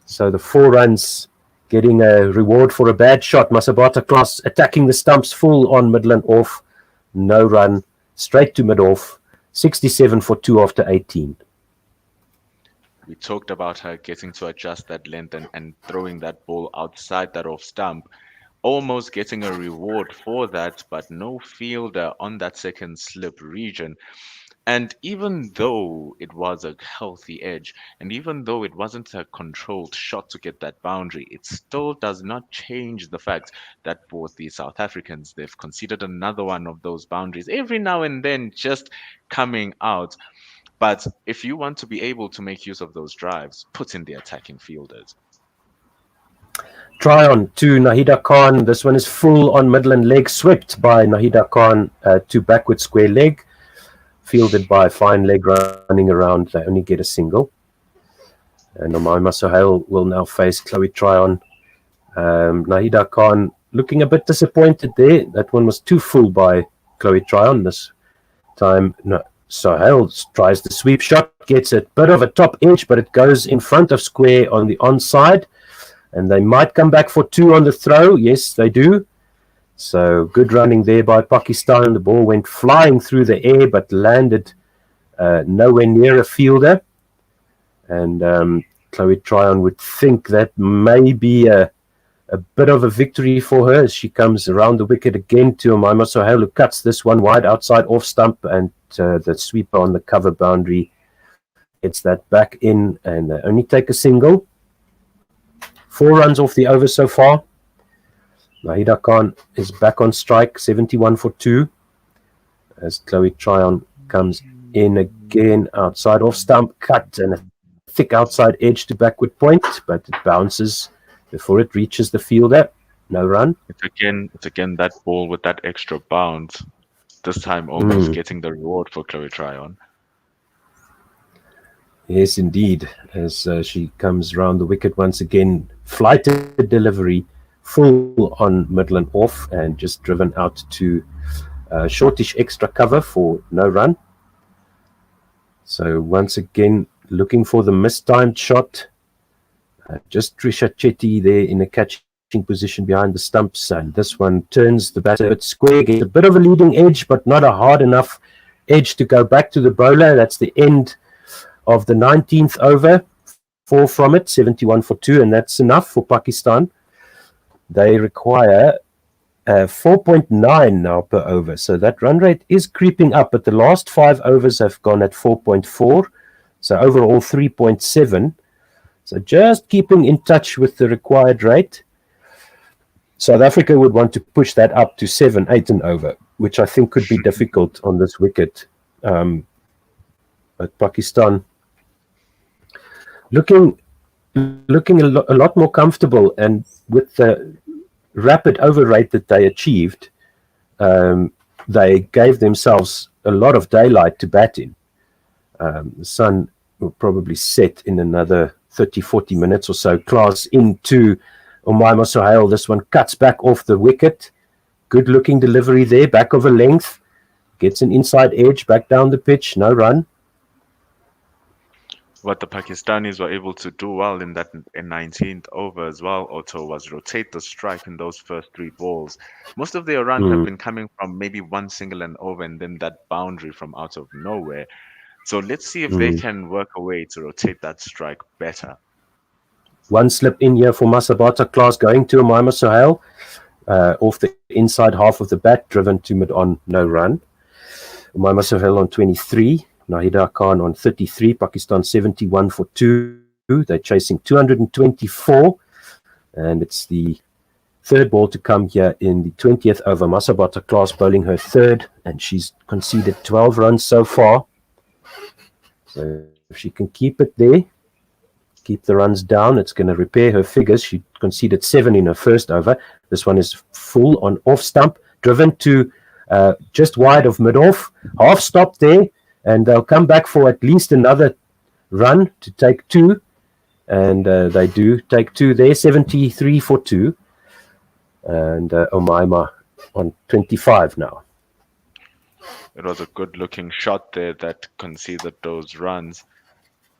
So the 4 runs getting a reward for a bad shot. Masabata Class attacking the stumps full on middle and off. No run, straight to mid off. 67 for 2 after 18. We talked about her getting to adjust that length and throwing that ball outside that off stump, almost getting a reward for that, but no fielder on that second slip region. And even though it was a healthy edge, and even though it wasn't a controlled shot to get that boundary, it still does not change the fact that for the South Africans, they've conceded another one of those boundaries every now and then, just coming out. But if you want to be able to make use of those drives, put in the attacking fielders. Try on to Nahida Khan. This one is full on middle and leg, swept by Nahida Khan to backward square leg, fielded by fine leg running around. They only get a single. And Umaima Sohail will now face Chloe Tryon. Nahida Khan looking a bit disappointed there. That one was too full by Chloe Tryon this time. No, Sohail tries the sweep shot, gets a bit of a top edge, but it goes in front of square on the onside. And they might come back for two on the throw. Yes, they do. So good running there by Pakistan. The ball went flying through the air, but landed nowhere near a fielder. And Chloe Tryon would think that may be a bit of a victory for her as she comes around the wicket again to Umaima Sohail, who cuts this one wide outside off stump, and the sweeper on the cover boundary gets that back in, and they only take a single. 4 runs off the over so far. Nahida Khan is back on strike, 71 for 2. As Chloe Tryon comes in again, outside off stump, cut, and a thick outside edge to backward point, but it bounces before it reaches the fielder. No run. It's again that ball with that extra bounce. This time almost getting the reward for Chloe Tryon. Yes, indeed. As she comes round the wicket once again, flighted delivery, full on middle and off, and just driven out to shortish extra cover for no run. So once again, looking for the mistimed shot. Just Trisha Chetty there in a catching position behind the stumps, and this one turns the batter a bit square, gets a bit of a leading edge, but not a hard enough edge to go back to the bowler. That's the end of the 19th over. 4 from it, 71 for 2, and that's enough for Pakistan. They require 4.9 now per over, so that run rate is creeping up, but the last 5 overs have gone at 4.4, so overall 3.7. So just keeping in touch with the required rate. South Africa would want to push that up to 7, 8 and over, which I think could be difficult on this wicket. But Pakistan looking a lot more comfortable, and with the rapid over rate that they achieved, they gave themselves a lot of daylight to bat in. The sun will probably set in another 30, 40 minutes or so. Class into Umaima Sohail. This one cuts back off the wicket. Good looking delivery there, back of a length. Gets an inside edge, back down the pitch, no run. What the Pakistanis were able to do well in 19th over as well, Otto, was rotate the strike in those first 3 balls. Most of their runs have been coming from maybe one single and over, and then that boundary from out of nowhere. So let's see if they can work a way to rotate that strike better. One slip in here for Masabata. Class going to Umaima Sohail off the inside half of the bat, driven to mid-on, no run. Umaima Sohail on 23. Nahida Khan on 33, Pakistan 71 for 2. They're chasing 224, and it's the third ball to come here in the 20th over. Masabata Class bowling her third, and she's conceded 12 runs so far. So if she can keep it there, keep the runs down, it's going to repair her figures. She conceded 7 in her first over. This one is full on off stump, driven to just wide of mid-off, half stop there. And they'll come back for at least another run to take 2. And they do take 2 there, 73 for 2. And Umaima on 25 now. It was a good-looking shot there that conceded those runs.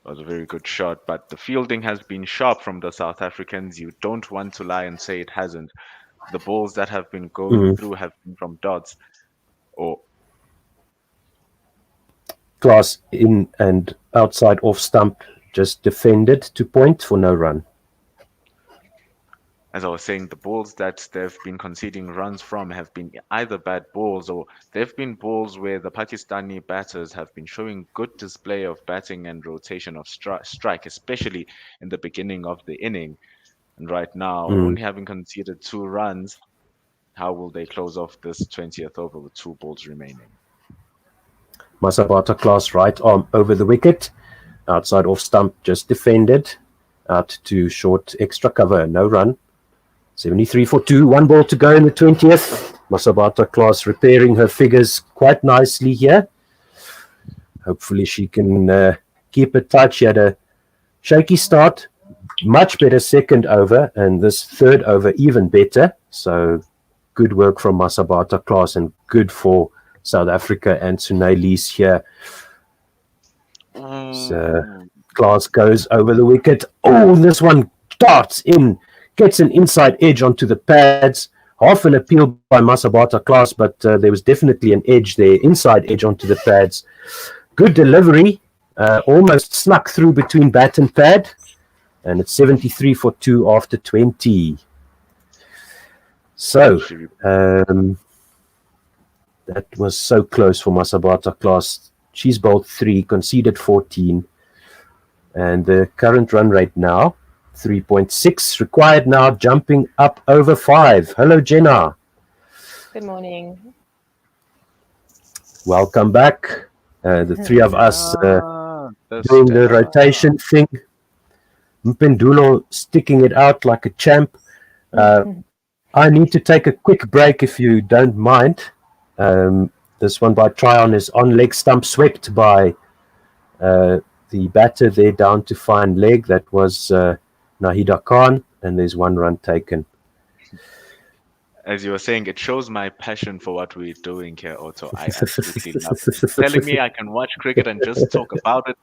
It was a very good shot, but the fielding has been sharp from the South Africans. You don't want to lie and say it hasn't. The balls that have been going through have been from dots or Class in and outside off stump, just defended to point for no run. As I was saying, the balls that they've been conceding runs from have been either bad balls or they've been balls where the Pakistani batters have been showing good display of batting and rotation of strike, especially in the beginning of the inning. And right now, only having conceded 2 runs, how will they close off this 20th over with 2 balls remaining? Masabata class right arm over the wicket. Outside off stump, just defended. Out to short extra cover, no run. 73 for 2, 1 ball to go in the 20th. Masabata class repairing her figures quite nicely here. Hopefully she can keep it tight. She had a shaky start, much better second over, and this third over even better. So good work from Masabata class and good for South Africa and Sunaylis here. So Class goes over the wicket. Oh, this one darts in, gets an inside edge onto the pads. Half an appeal by Masabata class, but there was definitely an edge there, inside edge onto the pads. Good delivery, almost snuck through between bat and pad. And it's 73 for 2 after 20. So, that was so close for Masabata class. She's bowled 3, conceded 14. And the current run rate now, 3.6. Required now, jumping up over 5. Hello, Jenna. Good morning. Welcome back. The 3 of us doing the rotation thing. Mpendulo sticking it out like a champ. I need to take a quick break if you don't mind. This one by Tryon is on leg stump, swept by the batter there down to fine leg. That was Nahida Khan, and there's 1 run taken. As you were saying, it shows my passion for what we're doing here, Otto. I absolutely love it. Telling me I can watch cricket and just talk about it.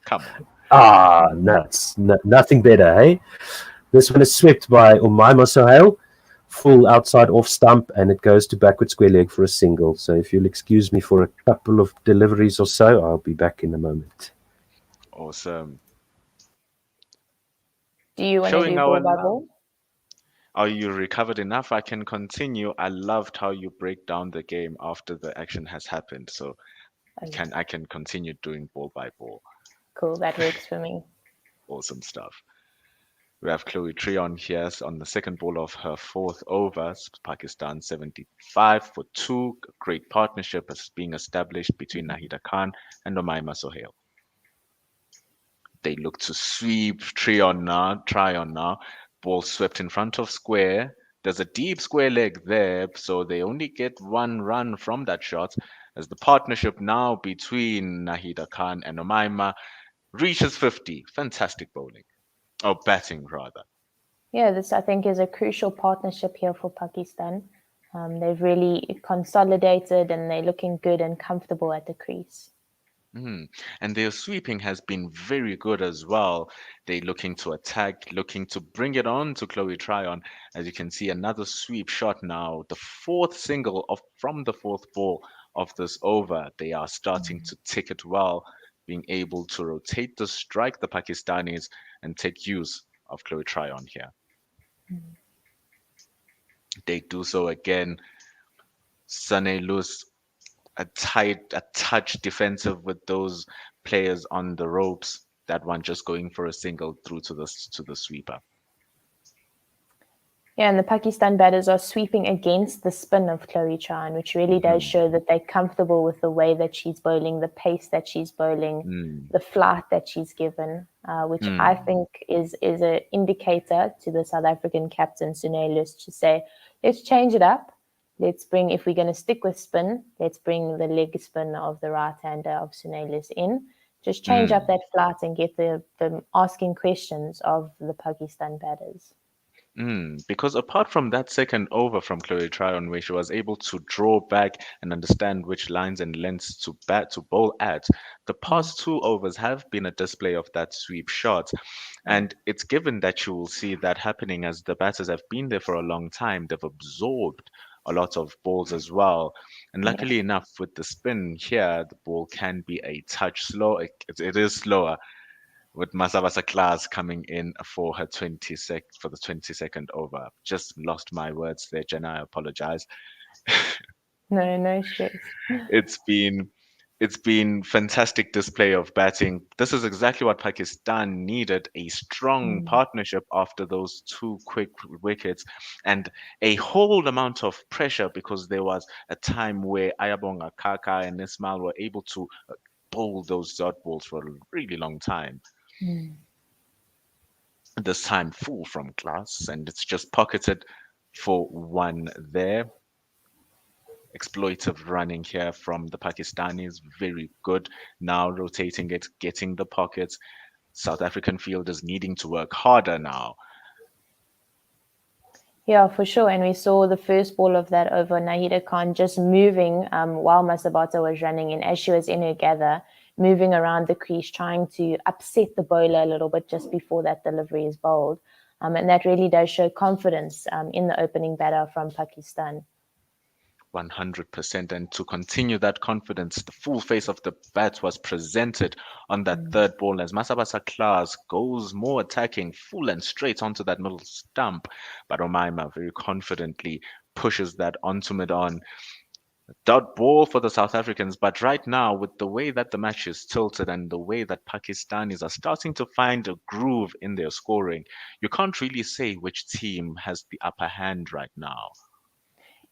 Come on. Nuts. Nothing better, hey? This one is swept by Umaima Sohail. Full outside off stump, and it goes to backward square leg for a single. So if you'll excuse me for a couple of deliveries or so, I'll be back in a moment. Awesome. Do you want to do ball by ball? Are you recovered enough? I can continue. I loved how you break down the game after the action has happened. So I can continue doing ball by ball. Cool, that works for me. Awesome stuff. We have Chloe Tryon here on the second ball of her 4th over. Pakistan 75 for 2. Great partnership is being established between Nahida Khan and Umaima Sohail. They look to sweep Tryon now. Ball swept in front of square. There's a deep square leg there, so they only get 1 run from that shot as the partnership now between Nahida Khan and Umaima reaches 50. Fantastic bowling. Oh, batting rather. Yeah, this I think is a crucial partnership here for Pakistan. They've really consolidated and they're looking good and comfortable at the crease. And their sweeping has been very good as well. They're looking to attack, looking to bring it on to Chloe Tryon. As you can see, another sweep shot now. The 4th single from the 4th ball of this over. They are starting to tick it well, being able to rotate the strike, the Pakistanis, and take use of Chloe Tryon here. They do so again. Sunaylis a touch defensive with those players on the ropes. That one just going for a single through to the sweeper. Yeah, and the Pakistan batters are sweeping against the spin of Chloe Tryon, which really does show that they're comfortable with the way that she's bowling, the pace that she's bowling, the flight that she's given, which I think is an indicator to the South African captain, Sunaylis, to say, let's change it up. Let's bring, if we're going to stick with spin, let's bring the leg spin of the right-hander of Sunaylis in. Just change up that flight and get the asking questions of the Pakistan batters. Because apart from that second over from Chloe Tryon, where she was able to draw back and understand which lines and lengths to bowl at, the past 2 overs have been a display of that sweep shot. And it's given that you will see that happening as the batters have been there for a long time. They've absorbed a lot of balls as well. And luckily enough, with the spin here, the ball can be a touch slow. It is slower. with Masabasa Class coming in for her 22nd over. Just lost my words there, Jen. I apologize. No stress. It's been fantastic display of batting. This is exactly what Pakistan needed, a strong partnership after those two quick wickets and a whole amount of pressure, because there was a time where Ayabonga, Kaka and Ismail were able to bowl those dot balls for a really long time. This time full from Class, and it's just pocketed for one there. Exploitive running here from the Pakistanis, very good. Now rotating it, getting the pockets. South African fielders needing to work harder now. Yeah, for sure. And we saw the first ball of that over, Nahida Khan just moving while Masabata was running, and as she was in her gather, moving around the crease, trying to upset the bowler a little bit just before that delivery is bowled. And that really does show confidence in the opening batter from Pakistan. 100%. And to continue that confidence, the full face of the bat was presented on that third ball as Masabasa Class goes more attacking, full and straight onto that middle stump. But Omaima very confidently pushes that onto mid-on. Dot ball for the South Africans, but right now, with the way that the match is tilted and the way that Pakistanis are starting to find a groove in their scoring, you can't really say which team has the upper hand right now.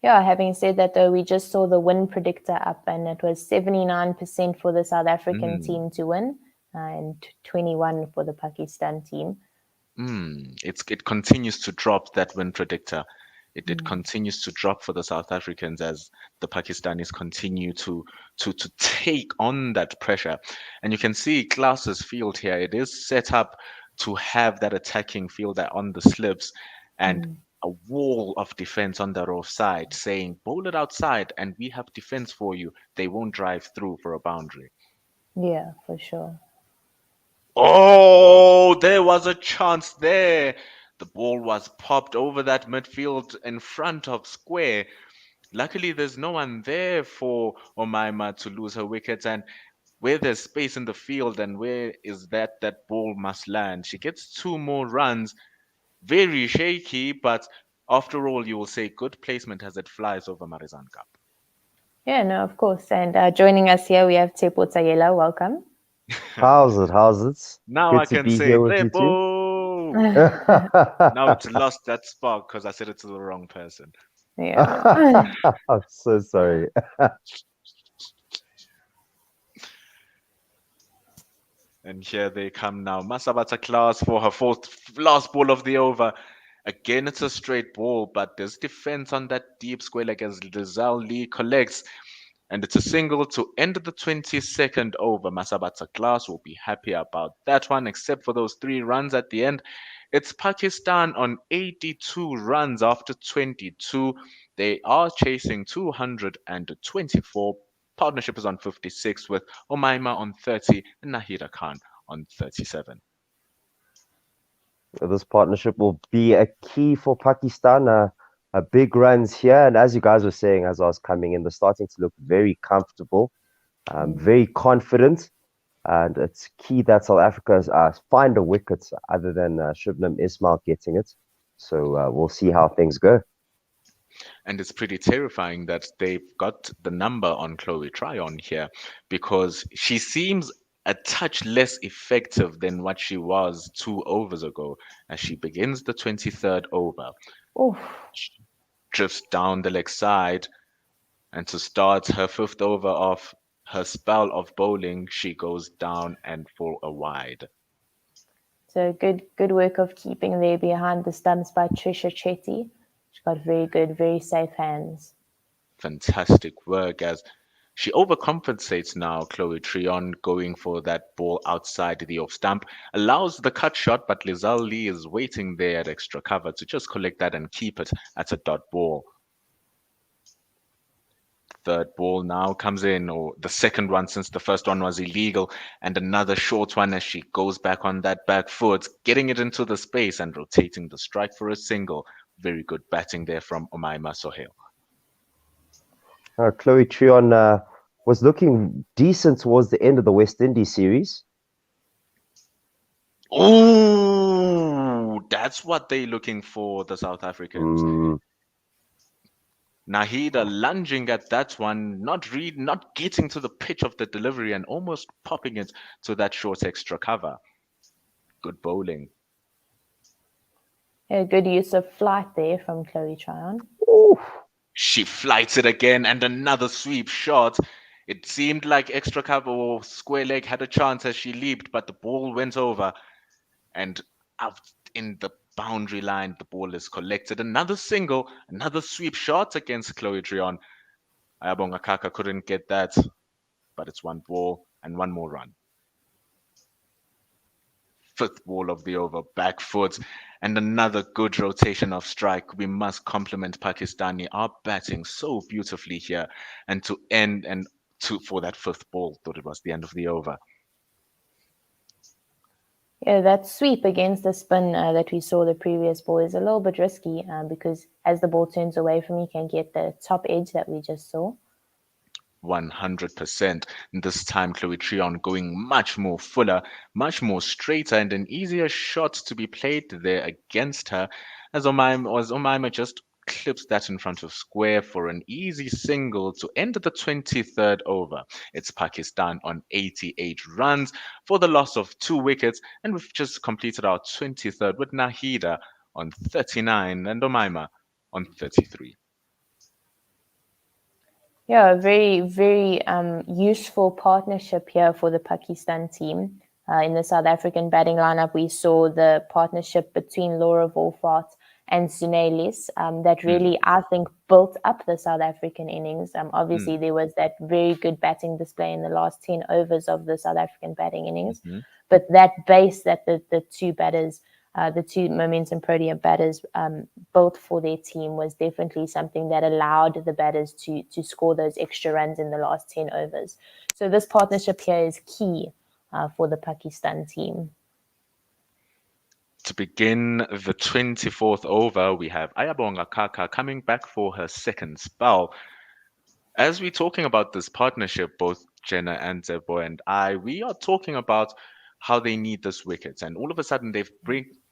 Yeah, having said that, though, we just saw the win predictor up, and it was 79% for the South African team to win and 21 for the Pakistan team. It continues to drop, that win predictor. It continues to drop for the South Africans as the Pakistanis continue to take on that pressure. And you can see Klaas's field here. It is set up to have that attacking fielder on the slips and a wall of defense on the offside saying, bowl it outside and we have defense for you. They won't drive through for a boundary. Yeah, for sure. Oh, there was a chance there. The ball was popped over that midfield in front of square. Luckily, there's no one there for Omaima to lose her wickets. And where there's space in the field and where is that ball must land. She gets 2 more runs. Very shaky, but after all, you will say good placement as it flies over Marizan Cup. Yeah, no, of course. And joining us here, we have Tepo Tayela. Welcome. How's it? Now Good I to can be say here with you two. Now it's lost that spark because I said it to the wrong person. Yeah. I'm so sorry. And here they come now. Masabata Class for her last ball of the over. Again, it's a straight ball, but there's defense on that deep square leg as Lizelle Lee collects. And it's a single to end the 22nd over. Masabata Class will be happy about that one, except for those 3 runs at the end. It's Pakistan on 82 runs after 22. They are chasing 224. Partnership is on 56 with Omaima on 30 and Nahida Khan on 37. This partnership will be a key for Pakistan. Big runs here, and as you guys were saying, as I was coming in, they're starting to look very comfortable, very confident, and it's key that South Africa find a wicket other than Shubnam Ismail getting it. So we'll see how things go. And it's pretty terrifying that they've got the number on Chloe Tryon here, because she seems a touch less effective than what she was 2 overs ago as she begins the 23rd over. Oof. She drifts down the leg side, and to start her 5th over of her spell of bowling, she goes down and for a wide. So good work of keeping there behind the stumps by Trisha Chetty. She's got very good, very safe hands. Fantastic work as she overcompensates now. Chloe Tryon going for that ball outside the off stump, allows the cut shot, but Lizelle Lee is waiting there at extra cover to just collect that and keep it at a dot ball. Third ball now comes in, or the second one since the first one was illegal, and another short one as she goes back on that back foot, getting it into the space and rotating the strike for a single. Very good batting there from Omaima Sohail. Chloe Tryon was looking decent towards the end of the West Indies series. Oh, that's what they're looking for, the South Africans. Nahida lunging at that one, not getting to the pitch of the delivery and almost popping it to that short extra cover. Good bowling. A good use of flight there from Chloe Tryon. She flights it again and another sweep shot. It seemed like extra cover or square leg had a chance as she leaped, but the ball went over and out in the boundary line. The ball is collected. Another single, another sweep shot against Chloe Tryon. Ayabonga Kaka couldn't get that, but it's one ball and one more run. Fifth ball of the over, back foot, and another good rotation of strike. We must compliment Pakistani, are batting so beautifully here, and to end and for that fifth ball, thought it was the end of the over. Yeah, that sweep against the spin that we saw the previous ball is a little bit risky because as the ball turns away from you, can get the top edge that we just saw. 100%. This time, Chloe Tryon going much more fuller, much more straighter, and an easier shot to be played there against her, as Omaima just clips that in front of square for an easy single to end the 23rd over. It's Pakistan on 88 runs for the loss of 2 wickets, and we've just completed our 23rd with Nahida on 39 and Omaima on 33. Yeah, a very, very useful partnership here for the Pakistan team. In the South African batting lineup, we saw the partnership between Laura Volfort and Sunelis that really, I think, built up the South African innings. Obviously, there was that very good batting display in the last 10 overs of the South African batting innings. But that base that the two batters, the two momentum Protea batters built for their team was definitely something that allowed the batters to score those extra runs in the last 10 overs. So this partnership here is key for the Pakistan team. To begin the 24th over, we have Ayabonga Kaka coming back for her second spell. As we're talking about this partnership, both Jenna and Zebo and I, we are talking about how they need this wicket. And all of a sudden, they've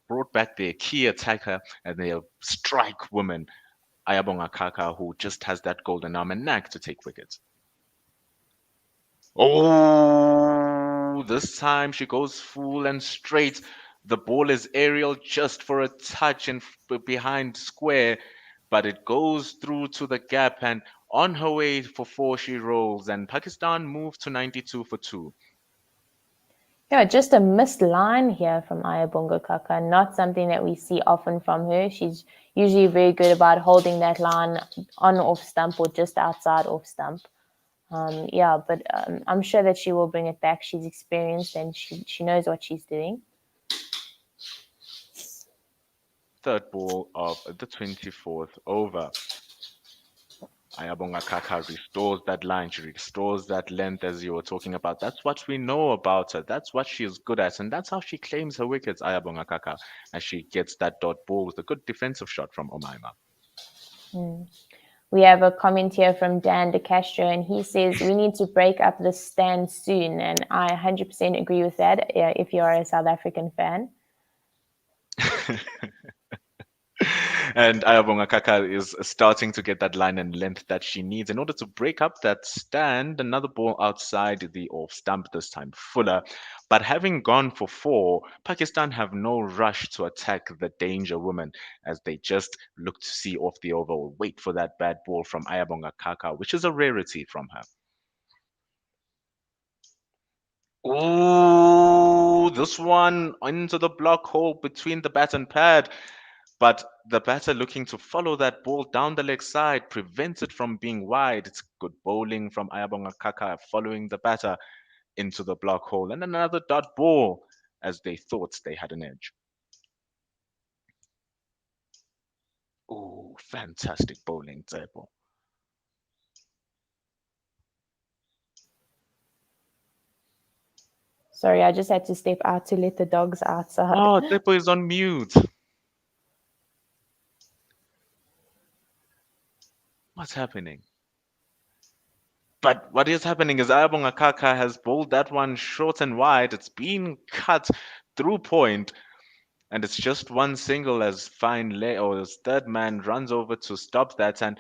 brought back their key attacker and their strike woman, Ayabonga Kaka, who just has that golden arm and knack to take wickets. Oh, this time she goes full and straight. The ball is aerial just for a touch and behind square, but it goes through to the gap and on her way for 4 she rolls, and Pakistan move to 92 for 2. Yeah, just a missed line here from Ayabonga Kaka, not something that we see often from her. She's usually very good about holding that line on off stump or just outside off stump. But I'm sure that she will bring it back. She's experienced and she knows what she's doing. Third ball of the 24th over. Ayabonga Kaka restores that line. She restores that length as you were talking about. That's what we know about her. That's what she is good at. And that's how she claims her wickets, Ayabonga Kaka, as she gets that dot ball with a good defensive shot from Omaima. We have a comment here from Dan De Castro, and he says we need to break up the stand soon. And I 100% agree with that if you are a South African fan. And Ayabonga Kaka is starting to get that line and length that she needs in order to break up that stand. Another ball outside the off stump, this time fuller. But having gone for 4, Pakistan have no rush to attack the danger woman as they just look to see off the over or wait for that bad ball from Ayabonga Kaka, which is a rarity from her. Oh, this one into the block hole between the bat and pad. But the batter looking to follow that ball down the leg side prevents it from being wide. It's good bowling from Ayabonga Kaka following the batter into the block hole. And another dot ball as they thought they had an edge. Oh, fantastic bowling, Zebo. Sorry, I just had to step out to let the dogs outside. Oh, Zebo is on mute. What's happening? But what is happening is Ayabonga Kaka has bowled that one short and wide. It's been cut through point, and it's just one single as as third man runs over to stop that. And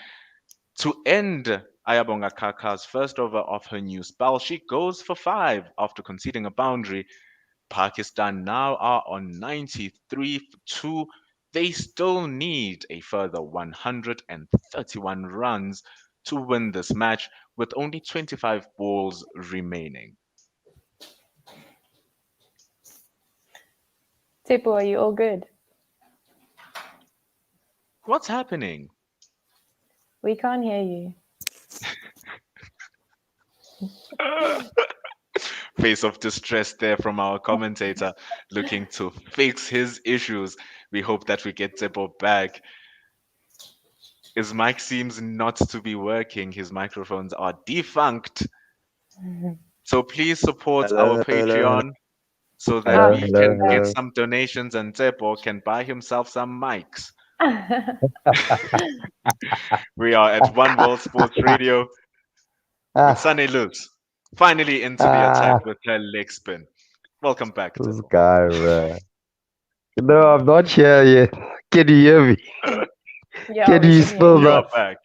to end Ayabonga Kaka's first over of her new spell, she goes for 5 after conceding a boundary. Pakistan now are on 93 for 2. They still need a further 131 runs to win this match, with only 25 balls remaining. Tipo, are you all good? What's happening? We can't hear you. Face of distress there from our commentator, looking to fix his issues. We hope that we get Tebo back. His mic seems not to be working. His microphones are defunct. So please support our Patreon so that we can get some donations and Tebo can buy himself some mics. We are at One World Sports Radio with Sunny Luz. Finally into the attack with her leg spin. Welcome back, This Tebo. guy, bruh. No, I'm not here yet. Can you hear me? Yeah, Can we you can hear still You are not? back.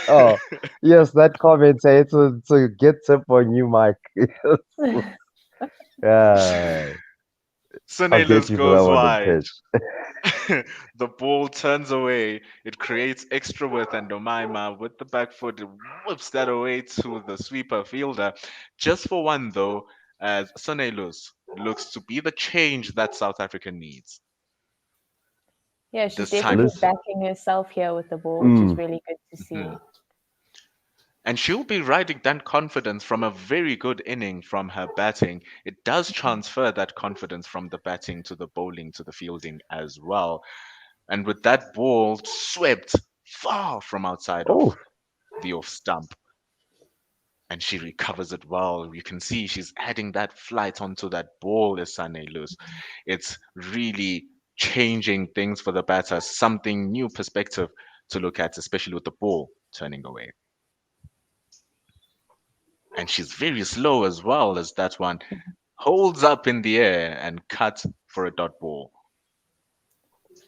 Oh, yes, that commentator to get tip on you, Mike. Yeah, Sunny I'll Luz get you for that goes one in wide. pitch. The ball turns away. It creates extra width, and Domaima with the back foot whips that away to the sweeper fielder. Just for one, though, as Sunny Luz looks to be the change that South Africa needs. Yeah, she's This time, definitely backing herself here with the ball, which is really good to see. and she'll be riding that confidence from a very good inning from her batting. It does transfer that confidence from the batting to the bowling to the fielding as well. And with that ball swept far from outside of the off stump, and she recovers it well. You can see she's adding that flight onto that ball, Esane Luz. It's really changing things for the batter, something new perspective to look at, especially with the ball turning away. And she's very slow as well, as that one holds up in the air and cut for a dot ball.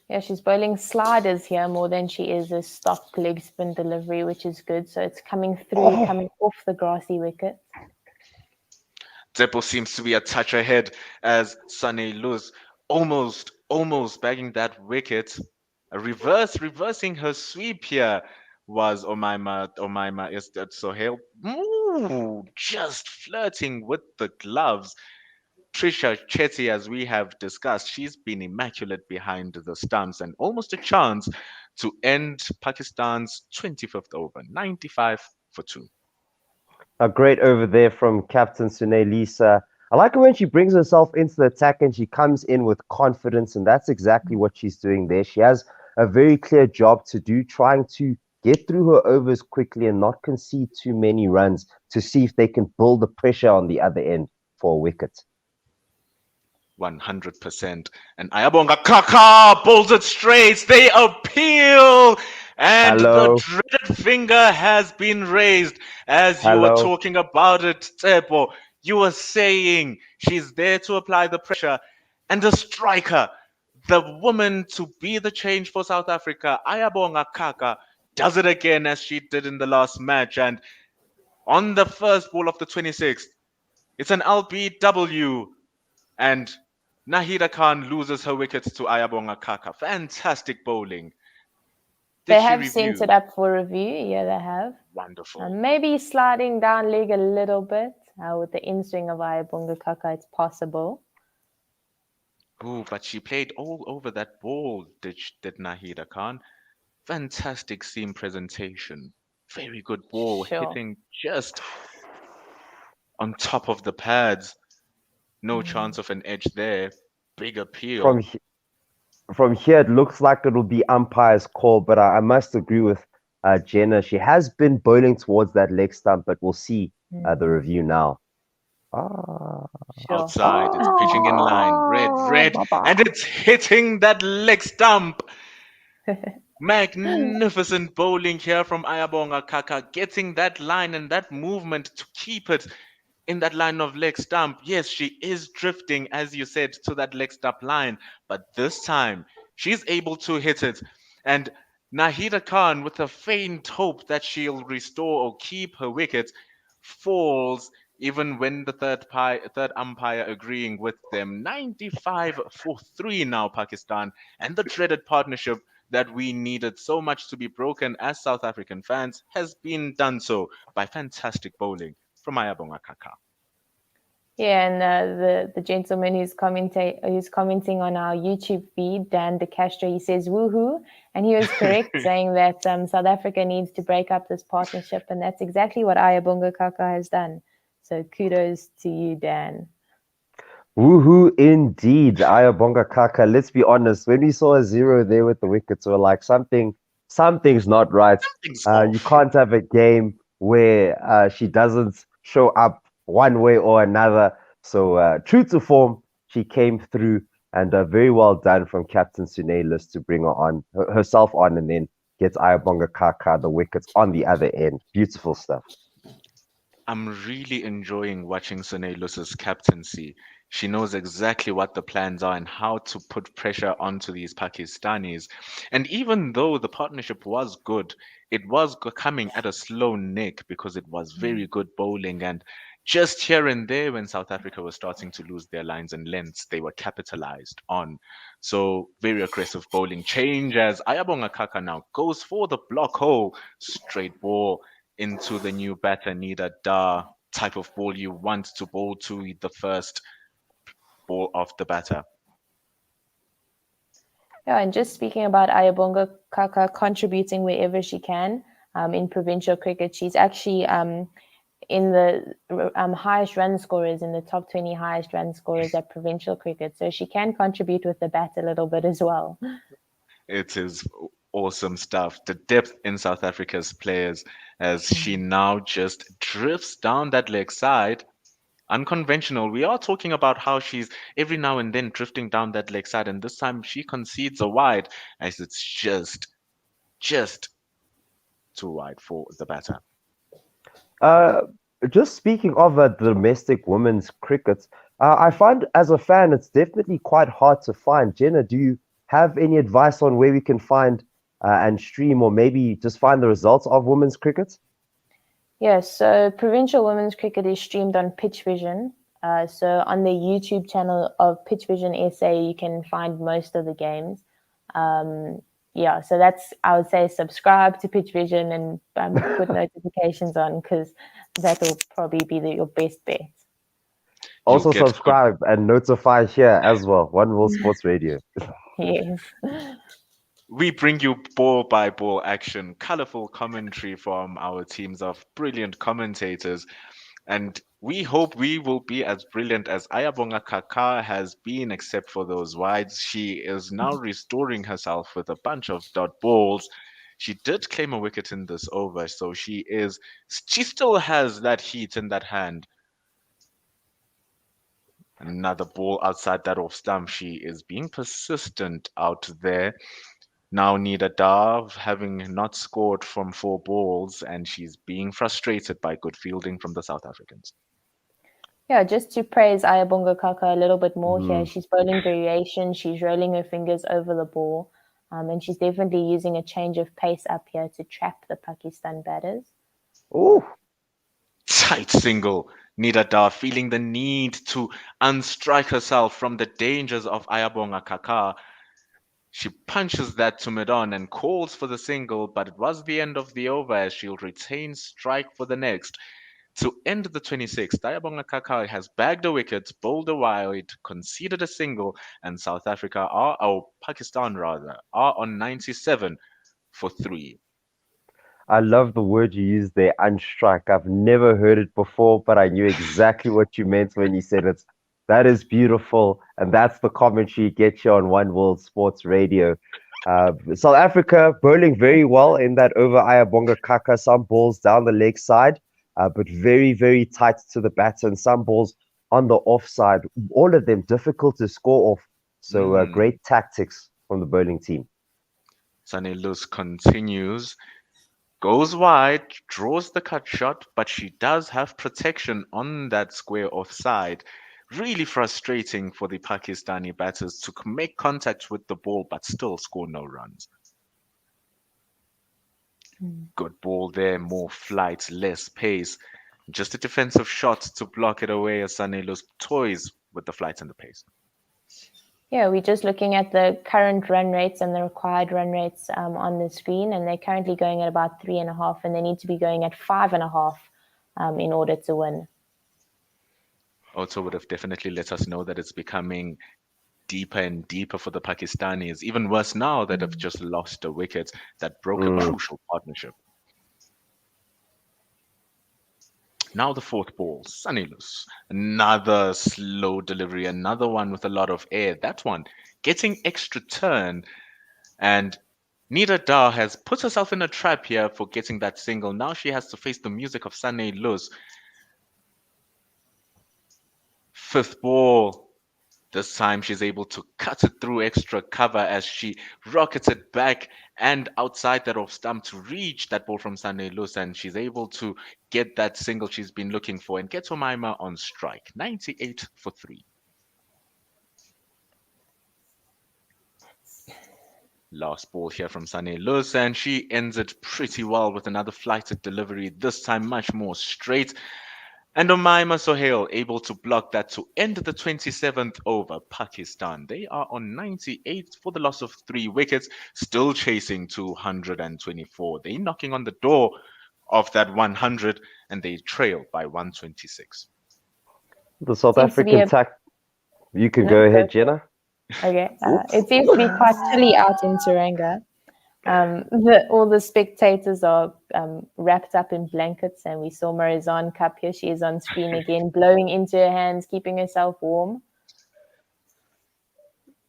Yeah, she's bowling sliders here more than she is a stock leg spin delivery, which is good. So it's coming through, coming off the grassy wicket. Tsepo seems to be a touch ahead as Sunny Luz almost bagging that wicket. Reversing her sweep here was Omaima is that Sohail. Ooh, just flirting with the gloves. Trisha Chetty, as we have discussed, she's been immaculate behind the stumps and almost a chance to end Pakistan's 25th over, 95 for 2. A great over there from Captain Sune Lisa. I like it when she brings herself into the attack and she comes in with confidence, and that's exactly what she's doing there. She has a very clear job to do, trying to get through her overs quickly and not concede too many runs to see if they can build the pressure on the other end for a wicket. 100%. And Ayabonga Kaka pulls it straight. They appeal. And the dreaded finger has been raised. As you were talking about it, Tsepo, you were saying she's there to apply the pressure. And the striker, the woman to be the change for South Africa, Ayabonga Kaka, does it again as she did in the last match. And on the first ball of the 26th, it's an LBW. And Nahida Khan loses her wickets to Ayabonga Kaka. Fantastic bowling. They have sent it up for review. Yeah, they have. Wonderful. Maybe sliding down leg a little bit with the in-swing of Ayabonga Kaka. It's possible. Oh, but she played all over that ball, did Nahida Khan. Fantastic seam presentation. Very good ball, hitting just on top of the pads. No chance of an edge there. Big appeal. From here, it looks like it'll be umpire's call, but I must agree with Jenna. She has been bowling towards that leg stump, but we'll see the review now. Outside, it's pitching in line. Red, and it's hitting that leg stump. Magnificent bowling here from Ayabonga Kaka, getting that line and that movement to keep it in that line of leg stump. Yes, she is drifting, as you said, to that leg stump line, but this time she's able to hit it. And Nahida Khan, with a faint hope that she'll restore or keep her wicket, falls even when the third umpire agreeing with them. 95 for 3 now, Pakistan, and the dreaded partnership that we needed so much to be broken as South African fans has been done so by fantastic bowling from Ayabonga Kaka. Yeah, and the gentleman who's commenting on our YouTube feed, Dan De Castro, he says woohoo, and he was correct saying that South Africa needs to break up this partnership, and that's exactly what Ayabonga Kaka has done. So kudos to you, Dan. Woohoo indeed, Ayabonga Kaka. Let's be honest. When we saw a 0 there with the wickets, we were like, something's not right. You can't have a game where she doesn't show up one way or another. So true to form, she came through, and very well done from Captain Sunelis to bring herself on, and then gets Ayabonga Kaka the wickets on the other end. Beautiful stuff. I'm really enjoying watching Sunelis's captaincy. She knows exactly what the plans are and how to put pressure onto these Pakistanis. And even though the partnership was good, it was coming at a slow nick because it was very good bowling. And just here and there, when South Africa was starting to lose their lines and lengths, they were capitalized on. So very aggressive bowling change as Ayabonga Kaka now goes for the block hole, straight ball into the new batter, Nida Da type of ball you want to bowl to the first ball of the batter. Yeah, and just speaking about Ayabonga Kaka contributing wherever she can in provincial cricket, she's actually in the highest run scorers, in the top 20 highest run scorers at provincial cricket. So she can contribute with the bat a little bit as well. It is awesome stuff. The depth in South Africa's players as she now just drifts down that leg side. Unconventional. We are talking about how she's every now and then drifting down that leg side, and this time she concedes a wide as it's just too wide for the batter. Just speaking of domestic women's cricket, I find as a fan it's definitely quite hard to find. Jenna, do you have any advice on where we can find and stream, or maybe just find the results of women's cricket? Yes, so provincial women's cricket is streamed on Pitch Vision. So on the YouTube channel of Pitch Vision SA, you can find most of the games. Yeah, so that's, I would say, subscribe to Pitch Vision and put notifications on, because that will probably be your best bet. Also subscribe and notify here as well. One World Sports Radio. Yes. We bring you ball by ball action, colorful commentary from our teams of brilliant commentators. And we hope we will be as brilliant as Ayabonga Kaka has been, except for those wides. She is now restoring herself with a bunch of dot balls. She did claim a wicket in this over, so she still has that heat in that hand. Another ball outside that off stump. She is being persistent out there. Now Nida Dav having not scored from 4 balls, and she's being frustrated by good fielding from the South Africans. Yeah, just to praise Ayabonga Kaka a little bit more here. She's bowling variation. She's rolling her fingers over the ball. And she's definitely using a change of pace up here to trap the Pakistan batters. Oh, tight single. Nida Dav feeling the need to unstrike herself from the dangers of Ayabonga Kaka. She punches that to mid-on and calls for the single, but it was the end of the over as she'll retain strike for the next. To end the 26th, Ayabonga Kaka has bagged a wicket, bowled a wide, conceded a single, and Pakistan rather, are on 97 for 3. I love the word you used there, unstrike. I've never heard it before, but I knew exactly what you meant when you said it. That is beautiful, and that's the commentary you get you on One World Sports Radio. South Africa bowling very well in that over Ayabonga Kaka. Some balls down the leg side, but very, very tight to the batter, and some balls on the offside. All of them difficult to score off. So great tactics from the bowling team. Sanelus continues. Goes wide, draws the cut shot, but she does have protection on that square offside. Really frustrating for the Pakistani batters to make contact with the ball but still score no runs. Good ball there, more flight, less pace. Just a defensive shot to block it away as Sanelos toys with the flight and the pace. Yeah, we're just looking at the current run rates and the required run rates on the screen, and they're currently going at about 3.5, and they need to be going at 5.5 in order to win. Also would have definitely let us know that it's becoming deeper and deeper for the Pakistanis. Even worse now that have just lost a wicket that broke a crucial partnership. Now the fourth ball, Sanilus. Another slow delivery, another one with a lot of air. That one getting extra turn. And Nida Dar has put herself in a trap here for getting that single. Now she has to face the music of Sanilus. Fifth ball. This time she's able to cut it through extra cover as she rockets it back and outside that off stump to reach that ball from Sanelus, and she's able to get that single she's been looking for and get Omaima on strike. 98 for 3. Last ball here from Sanelus, and she ends it pretty well with another flighted delivery, this time much more straight. And Omaima Sohail able to block that to end the 27th over. Pakistan, they are on 98 for the loss of 3 wickets, still chasing 224. They're knocking on the door of that 100 and they trail by 126. The South Seems to be African a- attack. You can No, go go ahead, for Jenna. Okay, it seems to be quite chilly out in Taranga. All the spectators are wrapped up in blankets, and we saw Marizan Cup here. She is on screen again, blowing into her hands, keeping herself warm.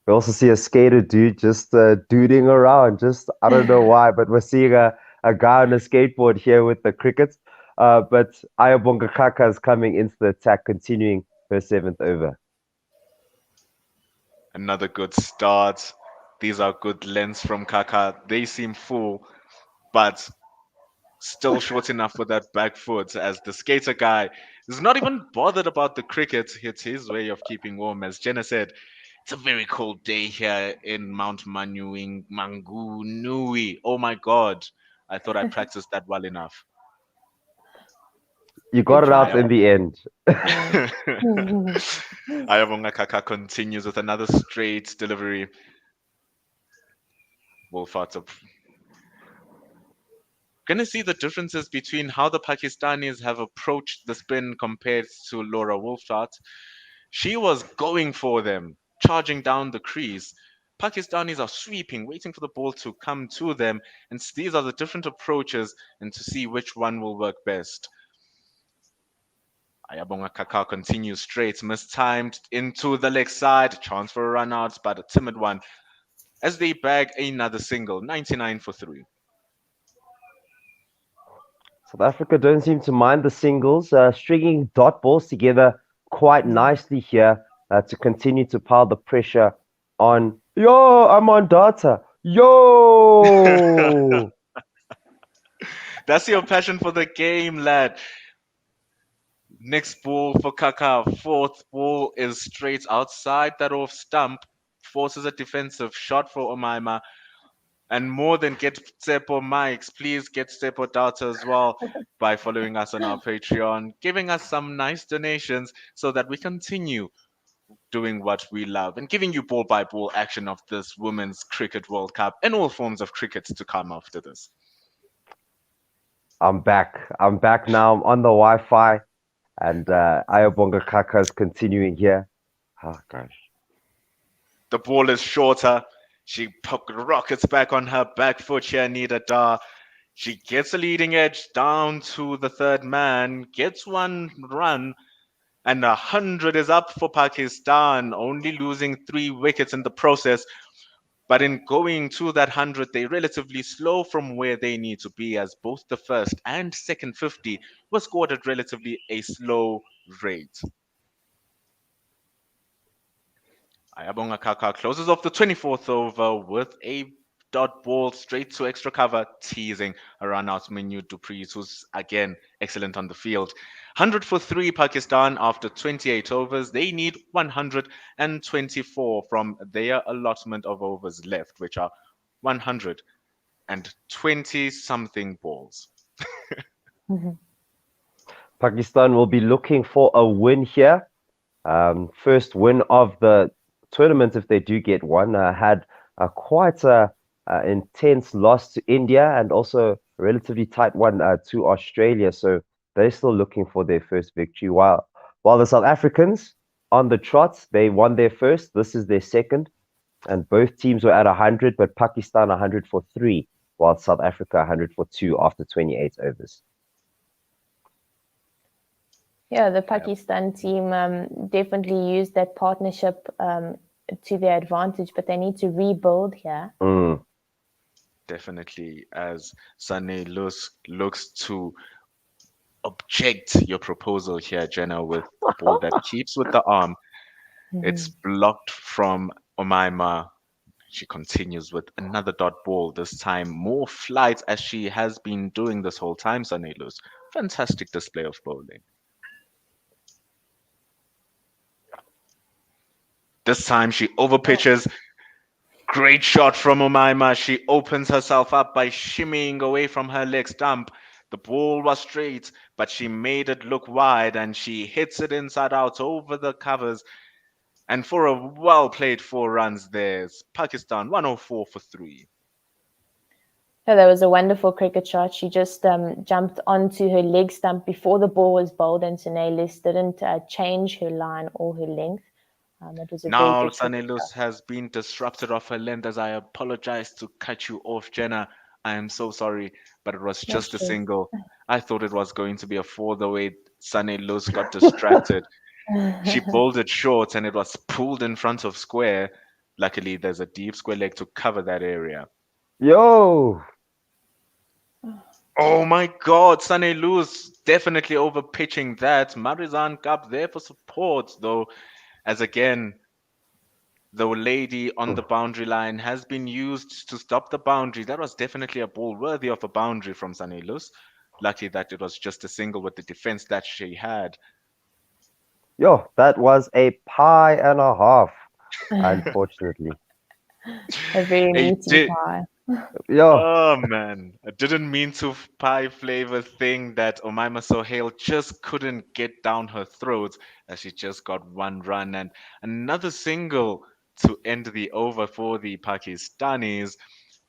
We also see a skater dude just duding around. Just I don't know why, but we're seeing a guy on a skateboard here with the crickets. But Ayabonga Kaka is coming into the attack, continuing her 7th over. Another good start. These are good lengths from Kaka. They seem full, but still short enough for that back foot as the skater guy is not even bothered about the cricket. It's his way of keeping warm. As Jenna said, it's a very cold day here in Mount Mangunui. Oh my God. I thought I practiced that well enough. You got it out try. in the end. Ayabonga Kaka continues with another straight delivery. Volfort up. Gonna see the differences between how the Pakistanis have approached the spin compared to Laura Wolfart. She was going for them, charging down the crease. Pakistanis are sweeping, waiting for the ball to come to them, and these are the different approaches and to see which one will work best. Ayabonga Kaka continues straight, mistimed into the leg side, chance for a run out, but a timid one as they bag another single, 99 for 3. South Africa don't seem to mind the singles, stringing dot balls together quite nicely here to continue to pile the pressure on. Yo, I'm on data. Yo! That's your passion for the game, lad. Next ball for Kaka. Fourth ball is straight outside that off stump. Forces a defensive shot for Omaima. And more than get Tsepo mics, please get Tsepo data as well by following us on our Patreon, giving us some nice donations so that we continue doing what we love and giving you ball by ball action of this Women's Cricket World Cup and all forms of cricket to come after this. I'm back. I'm back now. I'm on the Wi-Fi, and Ayabonga Kaka is continuing here. Oh gosh. The ball is shorter. She rockets back on her back foot here, Nida Dar. She gets a leading edge down to the third man, gets 1 run, and 100 is up for Pakistan, only losing 3 wickets in the process. But in going to that 100, they're relatively slow from where they need to be, as both the first and second 50 were scored at relatively a slow rate. Ayabonga Kaka closes off the 24th over with a dot ball straight to extra cover, teasing a run out Menu Dupreez, who's again excellent on the field. 100 for 3 Pakistan after 28 overs. They need 124 from their allotment of overs left, which are 120 something balls. Pakistan will be looking for a win here. First win of the tournament, if they do get one. Had quite a intense loss to India and also a relatively tight one to Australia. So they're still looking for their first victory. While the South Africans on the trot, they won their first. This is their second. And both teams were at 100, but Pakistan 100 for 3, while South Africa 100 for 2 after 28 overs. Yeah, the Pakistan team definitely used that partnership to their advantage, but they need to rebuild here. Definitely, as Sunny looks to object your proposal here, Jenna, with a ball that keeps with the arm. It's blocked from Omaima. She continues with another dot ball, this time more flight as she has been doing this whole time, Sunny Luz. Fantastic display of bowling. This time she overpitches. Great shot from Omaima. She opens herself up by shimmying away from her leg stump. The ball was straight, but she made it look wide and she hits it inside out over the covers. And for a well-played 4 runs, there's Pakistan 104 for 3. Yeah, that was a wonderful cricket shot. She just jumped onto her leg stump before the ball was bowled, and Sunay Luz didn't change her line or her length. It was a very Now good Sunny cricket Luz shot. has been disrupted off her length as I apologize to cut you off, Jenna. I am so sorry, but it was just a stress. single. I thought it was going to be a 4 the way Sunny Luz got distracted. She bowled it short and it was pulled in front of square. Luckily, there's a deep square leg to cover that area. Yo! Oh my God, Sunny Luz definitely over pitching that. Marizan Cup there for support, though, as again, the lady on the boundary line has been used to stop the boundary. That was definitely a ball worthy of a boundary from Sunny Luz. Lucky that it was just a single with the defense that she had. Yo, that was a pie and a half, unfortunately. A very Hey, meaty pie. Yo, Oh man, I didn't mean to pie flavor thing that Omaima Sohail just couldn't get down her throat as she just got 1 run and another single to end the over for the Pakistanis.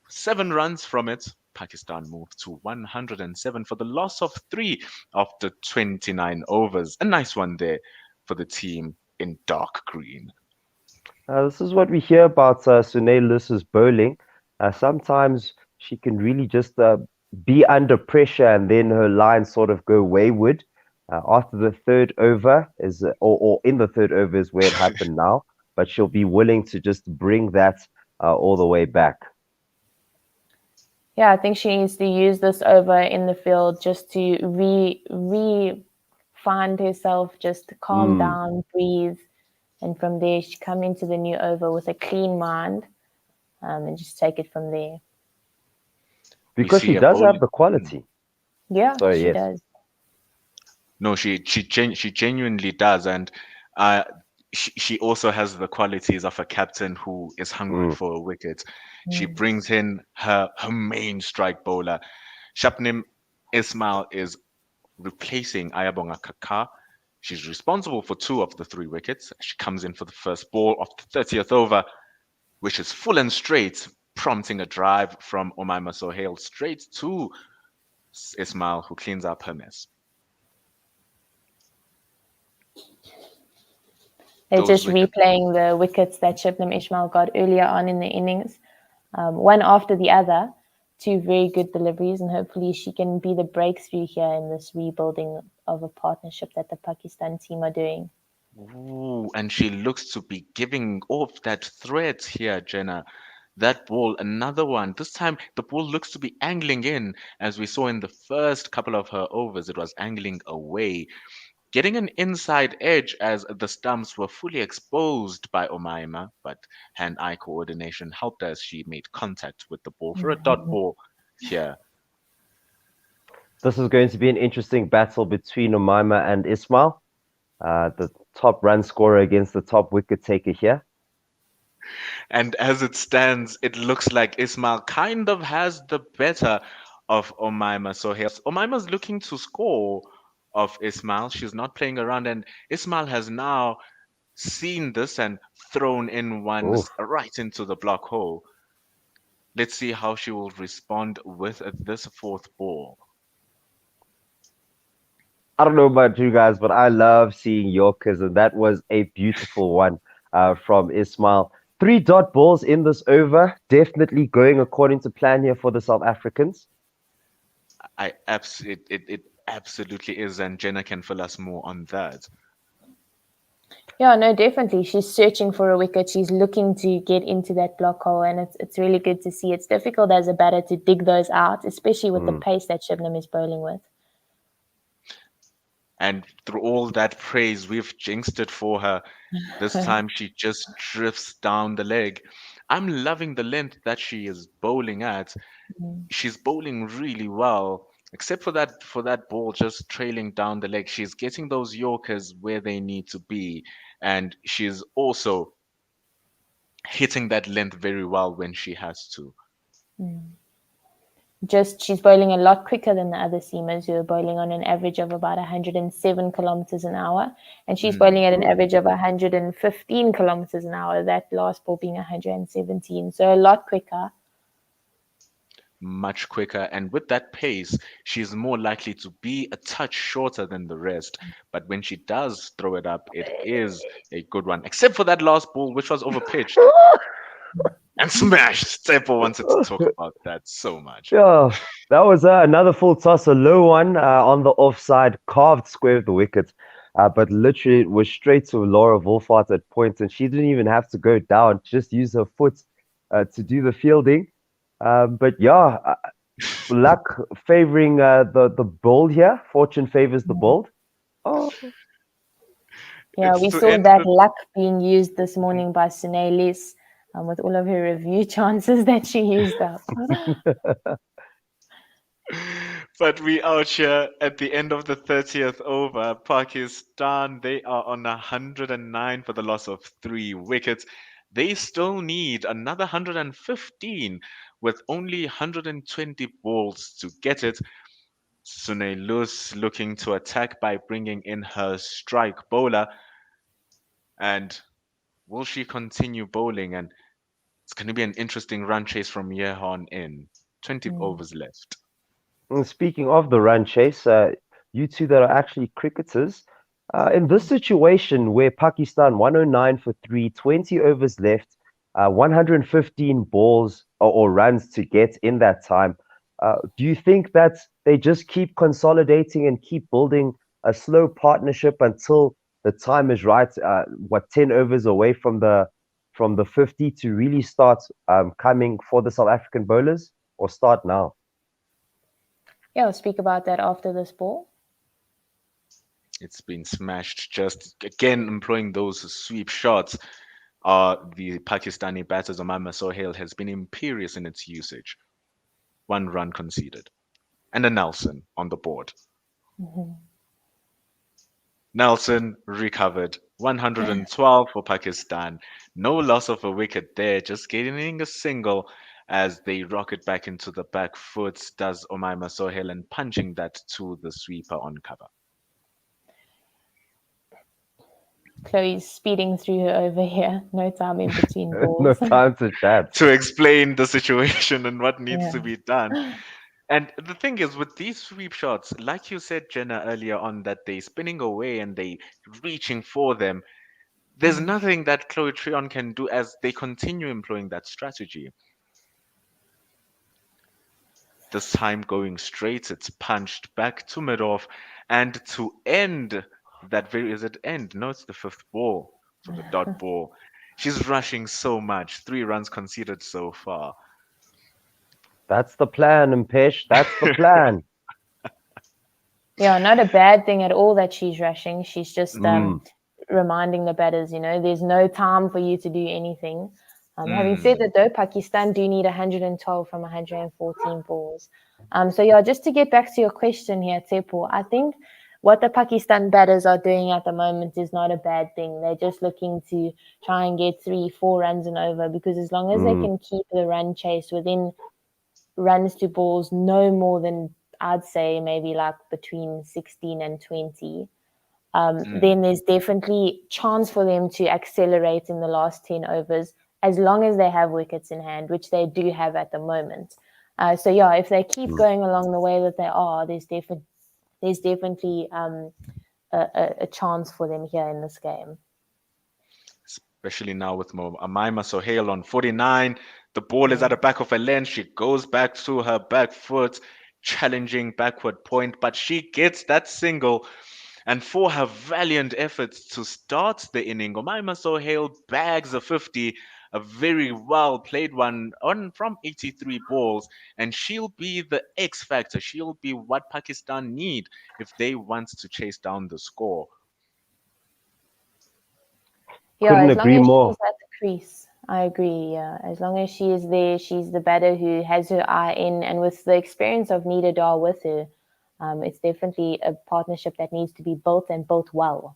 7 runs from it. Pakistan moved to 107 for the loss of 3 after 29 overs. A nice one there for the team in dark green. this is what we hear about Sunay Luz's bowling. Sometimes she can really just be under pressure and then her lines sort of go wayward. After the 3rd over is, or in the 3rd over is where it happened now, but she'll be willing to just bring that all the way back. Yeah, I think she needs to use this over in the field just to find herself, just calm down, breathe, and from there she come into the new over with a clean mind, and just take it from there. Because she does have the quality. Yeah, Sorry, she yes. does. No, she genuinely does, and she also has the qualities of a captain who is hungry for a wicket. She brings in her main strike bowler. Shapnim Ismail is replacing Ayabonga Kaka. She's responsible for 2 of the 3 wickets. She comes in for the first ball of the 30th over, which is full and straight, prompting a drive from Omaima Sohail straight to Ismail, who cleans up her mess. They're Those just wickets. replaying the wickets that Shipnam Ismail got earlier on in the innings, one after the other. 2 very good deliveries, and hopefully she can be the breakthrough here in this rebuilding of a partnership that the Pakistan team are doing. Ooh, and she looks to be giving off that threat here, Jenna. That ball, another one. This time, the ball looks to be angling in, as we saw in the first couple of her overs. It was angling away. getting an inside edge as the stumps were fully exposed by Omaima, but hand-eye coordination helped as she made contact with the ball for a dot ball here. This is going to be an interesting battle between Umaima and Ismail, the top run scorer against the top wicket taker here. And as it stands, it looks like Ismail kind of has the better of Omaima. So here, Omaima's looking to score of Ismail. She's not playing around, and Ismail has now seen this and thrown in one Oof. right into the block hole. Let's see how she will respond with this fourth ball. I don't know about you guys, but I love seeing Yorkers, and that was a beautiful one from Ismail. 3 dot balls in this over, definitely going according to plan here for the South Africans. It absolutely is, and Jenna can fill us more on that. Yeah, no, definitely. She's searching for a wicket. She's looking to get into that block hole, and it's really good to see. It's difficult as a batter to dig those out, especially with the pace that Shibnam is bowling with. And through all that praise, we've jinxed it for her. This time she just drifts down the leg. I'm loving the length that she is bowling at. She's bowling really well, except for that ball just trailing down the leg. She's getting those Yorkers where they need to be, and she's also hitting that length very well when she has to. She's bowling a lot quicker than the other seamers who are bowling on an average of about 107 kilometers an hour, and she's bowling at an average of 115 kilometers an hour, that last ball being 117, so a lot quicker. Much quicker, and with that pace, she's more likely to be a touch shorter than the rest. But when she does throw it up, it is a good one, except for that last ball, which was overpitched and smashed. Tsepo wanted to talk about that so much. Yeah, that was another full toss, a low one on the offside, carved square of the wicket. But literally, it was straight to Laura Volfart at point, and she didn't even have to go down, just use her foot to do the fielding. But yeah, luck favoring the bold here. Fortune favors the bold. Oh. Yeah, It's we to saw end that the- luck being used this morning by Sune Lis with all of her review chances that she used up. But we out here at the end of the 30th over. Pakistan, they are on 109 for the loss of 3 wickets. They still need another 115 with only 120 balls to get it. Sune Lus looking to attack by bringing in her strike bowler. And will she continue bowling? And it's going to be an interesting run chase from here on in. 20 overs left. And speaking of the run chase, you two that are actually cricketers, in this situation where Pakistan 109 for 3, 20 overs left, 115 balls or runs to get in that time, do you think that they just keep consolidating and keep building a slow partnership until the time is right? 10 overs away from the 50 to really start coming for the South African bowlers, or start now? Yeah, I'll speak about that after this ball. It's been smashed. Just again employing those sweep shots. The Pakistani batters, Umaima Sohail, has been imperious in its usage. 1 run conceded. And a Nelson on the board. Nelson recovered. 112 for Pakistan. No loss of a wicket there, just gaining a single as they rocket back into the back foot, does Umaima Sohail, and punching that to the sweeper on cover. Chloe's speeding through her over here. No time in between balls. No time to chat. To explain the situation and what needs to be done. And the thing is, with these sweep shots, like you said, Jenna, earlier on, that they're spinning away and they reaching for them, there's nothing that Chloe Treon can do as they continue employing that strategy. This time going straight, it's punched back to mid-off, and to end that is it end? No, it's the 5th ball for the dot ball. She's rushing so much. 3 runs conceded so far. That's the plan, Mpesh. That's the plan. Yeah, not a bad thing at all that she's rushing. She's just reminding the batters, there's no time for you to do anything. Having said that, though, Pakistan do need 112 from 114 balls. So yeah, just to get back to your question here, Tsepo, I think what the Pakistan batters are doing at the moment is not a bad thing. They're just looking to try and get 3-4 runs and over, because as long as they can keep the run chase within runs to balls no more than, I'd say, maybe like between 16 and 20, then there's definitely chance for them to accelerate in the last 10 overs, as long as they have wickets in hand, which they do have at the moment. So yeah, if they keep going along the way that they are, there's definitely a chance for them here in this game. Especially now with Amaima Sohail on 49. The ball is at the back of her length. She goes back to her back foot, challenging backward point, but she gets that single. And for her valiant efforts to start the inning, Amaima Sohail bags a 50, a very well played one from 83 balls, and she'll be the X factor. She'll be what Pakistan need if they want to chase down the score. Yeah, Couldn't as long agree as more. she's at the crease, I agree. Yeah, as long as she is there, she's the batter who has her eye in, and with the experience of Nida Dar with her, it's definitely a partnership that needs to be built and built well.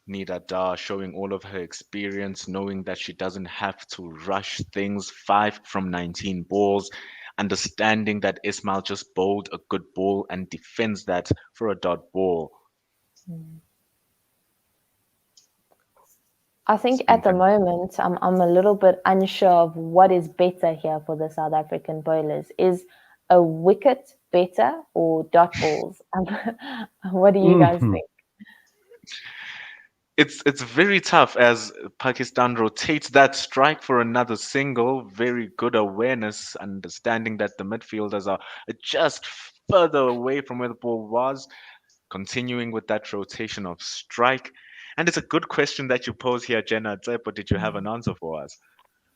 Nida Dar showing all of her experience, knowing that she doesn't have to rush things. 5 from 19 balls, understanding that Ismail just bowled a good ball and defends that for a dot ball. I think at the moment, I'm a little bit unsure of what is better here for the South African bowlers. Is a wicket better or dot balls? What do you guys think? It's very tough as Pakistan rotates that strike for another single. Very good awareness, understanding that the midfielders are just further away from where the ball was, continuing with that rotation of strike. And it's a good question that you pose here, Jenna. But did you have an answer for us?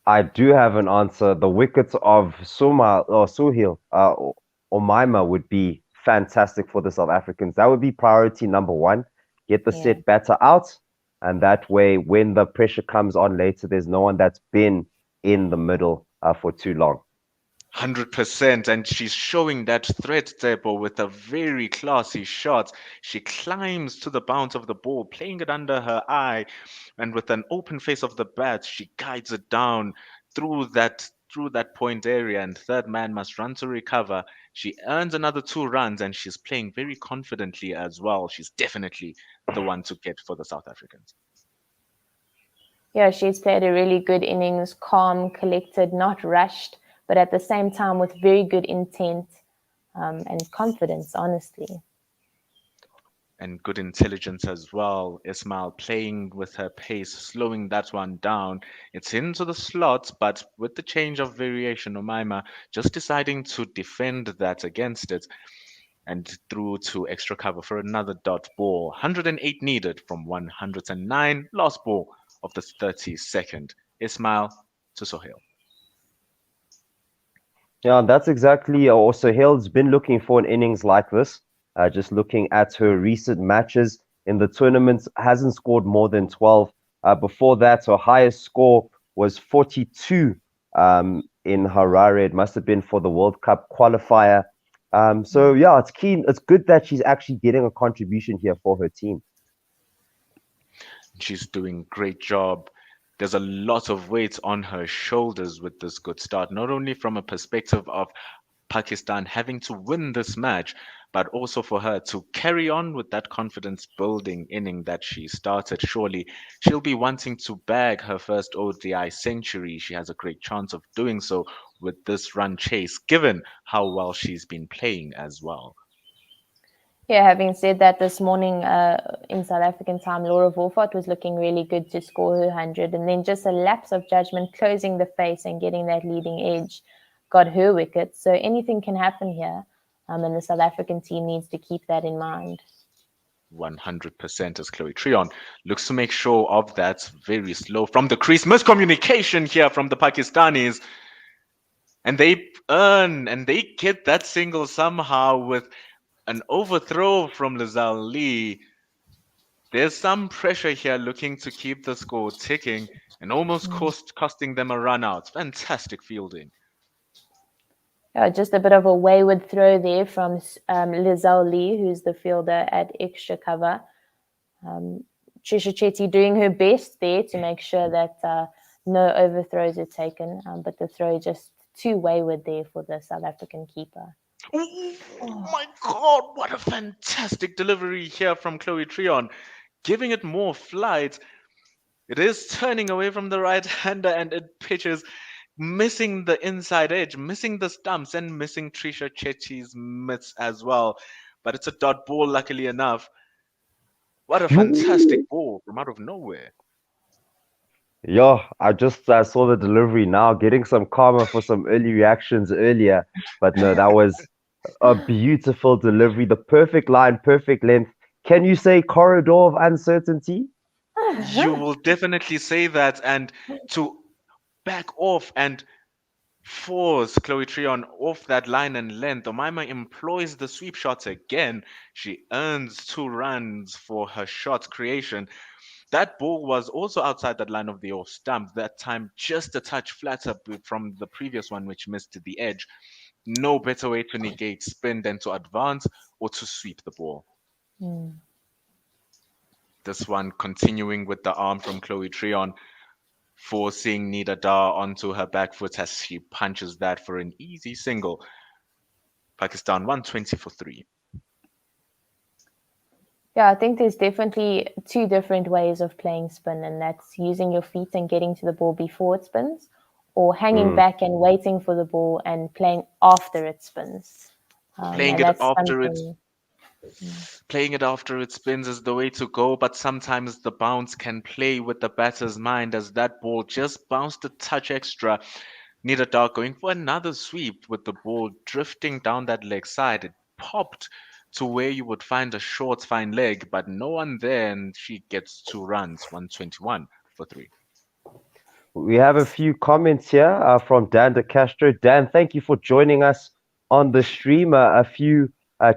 I do have an answer. The wickets of Suhail or Maima would be fantastic for the South Africans. That would be priority number one. Get the set batter out, and that way, when the pressure comes on later, there's no one that's been in the middle for too long. 100%, and she's showing that threat, Tsepo, with a very classy shot. She climbs to the bounce of the ball, playing it under her eye, and with an open face of the bat, she guides it down through that point area, and third man must run to recover. She earns another 2 runs, and she's playing very confidently as well. She's definitely the one to get for the South Africans. Yeah, she's played a really good innings, calm, collected, not rushed, but at the same time with very good intent and confidence, honestly. And good intelligence as well. Ismail playing with her pace, slowing that one down. It's into the slots, but with the change of variation, Omaima just deciding to defend that against it and through to extra cover for another dot ball. 108 needed from 109. Last ball of the 32nd. Ismail to Sohail. Yeah, that's exactly. Also, Hale's been looking for an innings like this. Just looking at her recent matches in the tournament, hasn't scored more than 12. Before that, her highest score was 42 in Harare. It must have been for the World Cup qualifier. So yeah, it's keen. It's good that she's actually getting a contribution here for her team. She's doing a great job. There's a lot of weight on her shoulders with this good start, not only from a perspective of Pakistan having to win this match, but also for her to carry on with that confidence building inning that she started. Surely she'll be wanting to bag her first ODI century. She has a great chance of doing so with this run chase, given how well she's been playing as well. Yeah, having said that, this morning in South African time, Laura Volfort was looking really good to score her 100, and then just a lapse of judgment, closing the face and getting that leading edge, got her wicket. So anything can happen here, and the South African team needs to keep that in mind. 100% as Chloe Treon looks to make sure of that. Very slow from the crease. Miscommunication here from the Pakistanis. And they earn and they get that single somehow with An overthrow from Lizelle Lee. There's some pressure here looking to keep the score ticking and almost costing them a run out. Fantastic fielding. Yeah, just a bit of a wayward throw there from Lizelle Lee, who's the fielder at extra cover. Trisha Chetty doing her best there to make sure that no overthrows are taken, but the throw just too wayward there for the South African keeper. Oh my God, what a fantastic delivery here from Chloe Treon. Giving it more flight. It is turning away from the right-hander and it pitches, missing the inside edge, missing the stumps and missing Trisha Chetty's mitts as well. But it's a dot ball, luckily enough. What a fantastic ball from out of nowhere. Yeah, I just saw the delivery now, getting some karma for some early reactions earlier. But no, that was a beautiful delivery. The perfect line, perfect length. Can you say corridor of uncertainty? You will definitely say that. And to back off and force Chloe Treon off that line and length, Omaima employs the sweep shot again. She earns 2 runs for her shot creation. That ball was also outside that line of the off stump, that time just a touch flatter from the previous one, which missed the edge. No better way to negate spin than to advance or to sweep the ball. This one continuing with the arm from Chloe Treon, forcing Nida Dar onto her back foot as she punches that for an easy single. Pakistan 120 for 3. Yeah, I think there's definitely 2 different ways of playing spin, and that's using your feet and getting to the ball before it spins, or hanging back and waiting for the ball and playing after it spins. Playing it after it spins is the way to go, but sometimes the bounce can play with the batter's mind as that ball just bounced a touch extra. Nida Dar going for another sweep with the ball drifting down that leg side. It popped to where you would find a short, fine leg, but no one there, and she gets 2 runs, 121 for 3. We have a few comments here from Dan De Castro. Dan, thank you for joining us on the stream. A few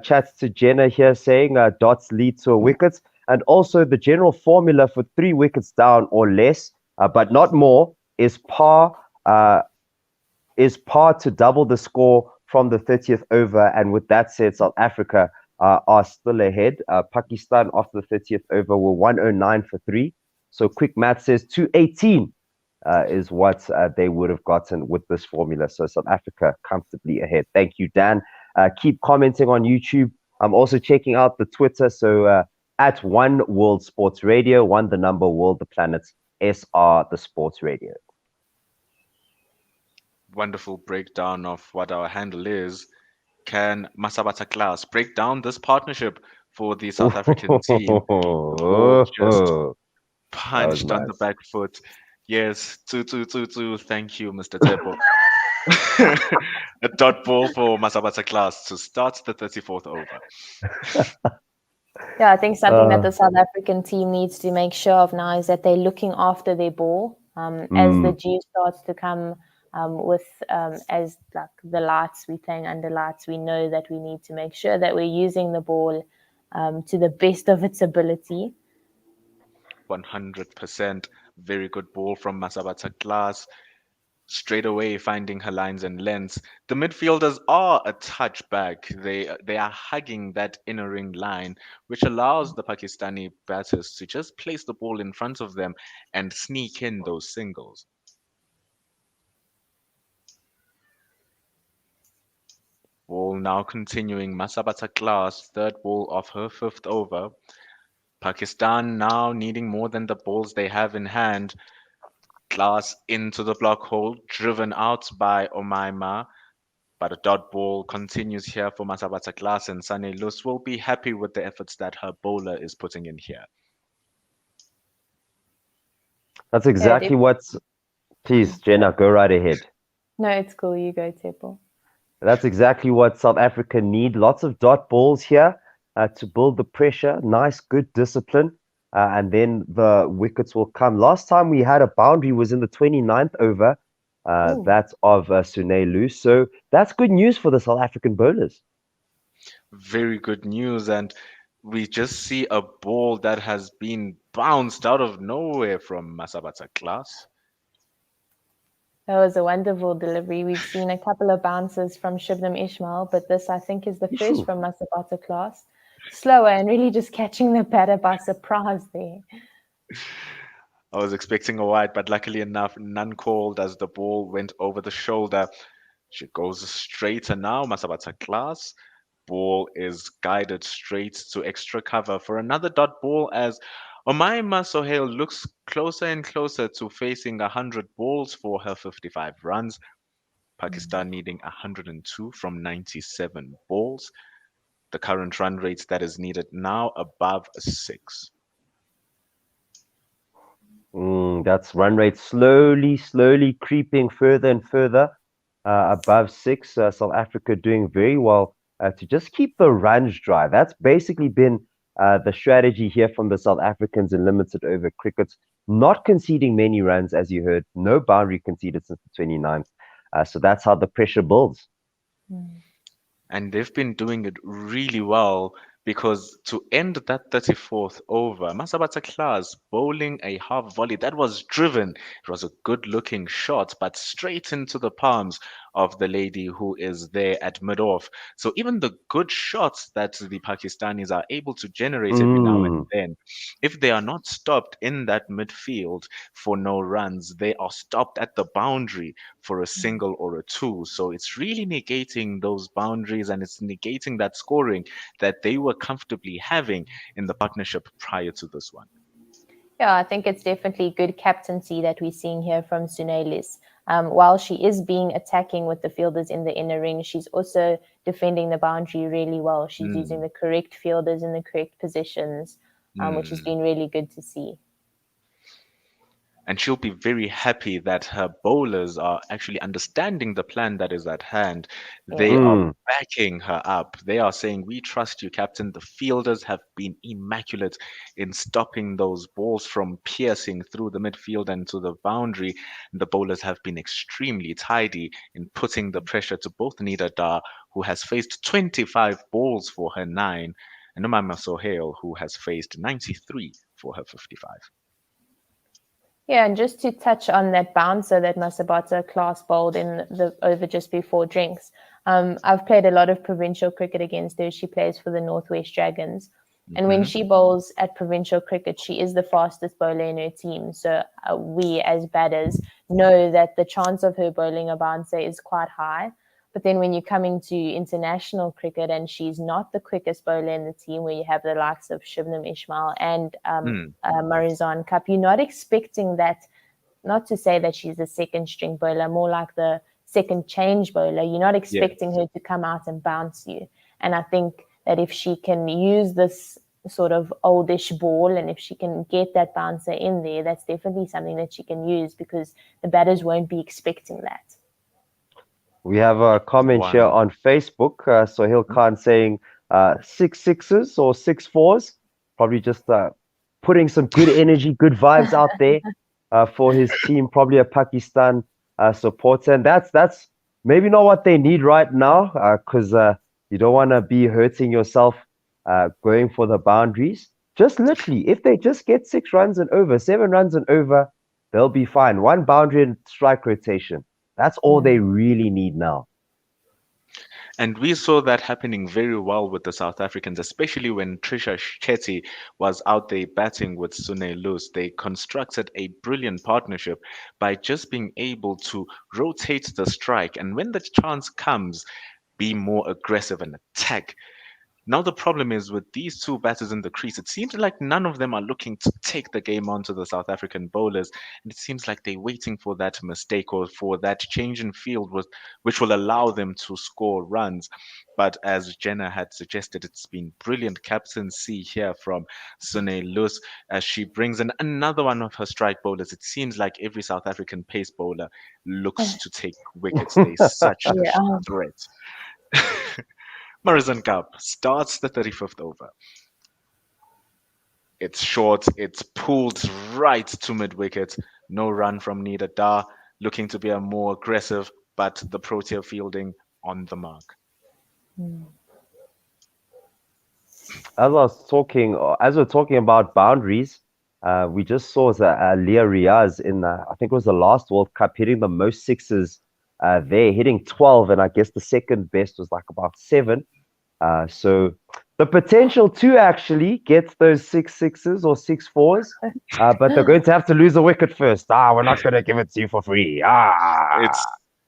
chats to Jenna here saying dots lead to a wicket, and also the general formula for 3 wickets down or less, but not more, is par to double the score from the 30th over. And with that said, South Africa are still ahead. Pakistan after the 30th over were 109 for 3. So quick math says 218 is what they would have gotten with this formula. So South Africa comfortably ahead. Thank you, Dan. Keep commenting on YouTube. I'm also checking out the Twitter. So at One World Sports Radio, One the number World the Planet, SR the Sports Radio. Wonderful breakdown of what our handle is. Can Masabata Class break down this partnership for the South African team? Just punched on the back foot. Yes, 2-2-2-2. Thank you, Mr. Tebo. A dot ball for Masabata Class to start the 34th over. Yeah, I think something that the South African team needs to make sure of now is that they're looking after their ball. As the dew starts to come as like the lights, we're playing under lights, we know that we need to make sure that we're using the ball to the best of its ability. 100%. Very good ball from Masabata Glass. Straight away finding her lines and lengths. The midfielders are a touch back. They are hugging that inner ring line, which allows the Pakistani batters to just place the ball in front of them and sneak in those singles. Ball now continuing. Masabata Glass, 3rd ball of her 5th over. Pakistan now needing more than the balls they have in hand. Glass into the block hole, driven out by Omaima. But a dot ball continues here for Masabata Glass, and Sane Lus will be happy with the efforts that her bowler is putting in here. That's exactly what's... Please, Jenna, go right ahead. No, it's cool. You go, Tepo. That's exactly what South Africa need. Lots of dot balls here to build the pressure. Nice, good discipline. And then the wickets will come. Last time we had a boundary was in the 29th over. That's of Sune Lu. So that's good news for the South African bowlers. Very good news. And we just see a ball that has been bounced out of nowhere from Masabata class. That was a wonderful delivery. We've seen a couple of bounces from Shibnam Ismail, but this, I think, is the first from Masabata class. Slower and really just catching the batter by surprise there. I was expecting a wide, but luckily enough, none called as the ball went over the shoulder. She goes straight, and now Masabata class. Ball is guided straight to extra cover for another dot ball as Omaima Sohail looks closer and closer to facing 100 balls for her 55 runs. Pakistan needing 102 from 97 balls. The current run rate that is needed now above 6. That's run rate slowly creeping further and further above 6. South Africa doing very well to just keep the runs dry. That's basically been the strategy here from the South Africans in limited over cricket. Not conceding many runs, as you heard. No boundary conceded since the 29th. So that's how the pressure builds. And they've been doing it really well because to end that 34th over, Masabata Class bowling a half volley that was driven. It was a good looking shot, but straight into the palms of the lady who is there at mid-off. So even the good shots that the Pakistanis are able to generate every now and then, if they are not stopped in that midfield for no runs, they are stopped at the boundary for a single or a two. So it's really negating those boundaries and it's negating that scoring that they were comfortably having in the partnership prior to this one. Yeah, I think it's definitely good captaincy that we're seeing here from Sunelis. While she is being attacking with the fielders in the inner ring, she's also defending the boundary really well. She's using the correct fielders in the correct positions, which has been really good to see. And she'll be very happy that her bowlers are actually understanding the plan that is at hand. They are backing her up. They are saying, "We trust you, Captain." The fielders have been immaculate in stopping those balls from piercing through the midfield and to the boundary. The bowlers have been extremely tidy in putting the pressure to both Nida Dar, who has faced 25 balls for her 9, and Umama Sohail, who has faced 93 for her 55. Yeah, and just to touch on that bouncer that Masabata class bowled in the over just before drinks. I've played a lot of provincial cricket against her. She plays for the Northwest Dragons. And when she bowls at provincial cricket, she is the fastest bowler in her team. So we as batters know that the chance of her bowling a bouncer is quite high. But then when you're coming to international cricket and she's not the quickest bowler in the team, where you have the likes of Shibnam Ismail and Marizan Cup, you're not expecting that, not to say that she's a second string bowler, more like the second change bowler. You're not expecting her to come out and bounce you. And I think that if she can use this sort of oldish ball and if she can get that bouncer in there, that's definitely something that she can use because the batters won't be expecting that. We have a comment here on Facebook. Sohail Khan saying 6 6s or 6 4s. Probably just putting some good energy, good vibes out there for his team. Probably a Pakistan supporter. And that's maybe not what they need right now because you don't want to be hurting yourself going for the boundaries. Just literally, if they just get 6 runs and over, 7 runs and over, they'll be fine. 1 boundary and strike rotation. That's all they really need now. And we saw that happening very well with the South Africans, especially when Trisha Chetty was out there batting with Sune Lus. They constructed a brilliant partnership by just being able to rotate the strike. And when the chance comes, be more aggressive and attack. Now the problem is with these 2 batters in the crease, it seems like none of them are looking to take the game on to the South African bowlers. And it seems like they're waiting for that mistake or for that change in field which will allow them to score runs. But as Jenna had suggested, it's been brilliant captaincy here from Sune Lus as she brings in another one of her strike bowlers. It seems like every South African pace bowler looks to take wickets. They're such a threat. Marizan Cup starts the 35th over. It's short, it's pulled right to mid-wicket. No run from Nida Dar, looking to be a more aggressive, but the Protea fielding on the mark. as we're talking about boundaries, we just saw Leah Riaz in I think it was the last World Cup hitting the most sixes there, hitting 12, and I guess the second best was like about 7. So the potential to actually get those 6 6s or 6 4s, but they're going to have to lose a wicket first. We're not going to give it to you for free.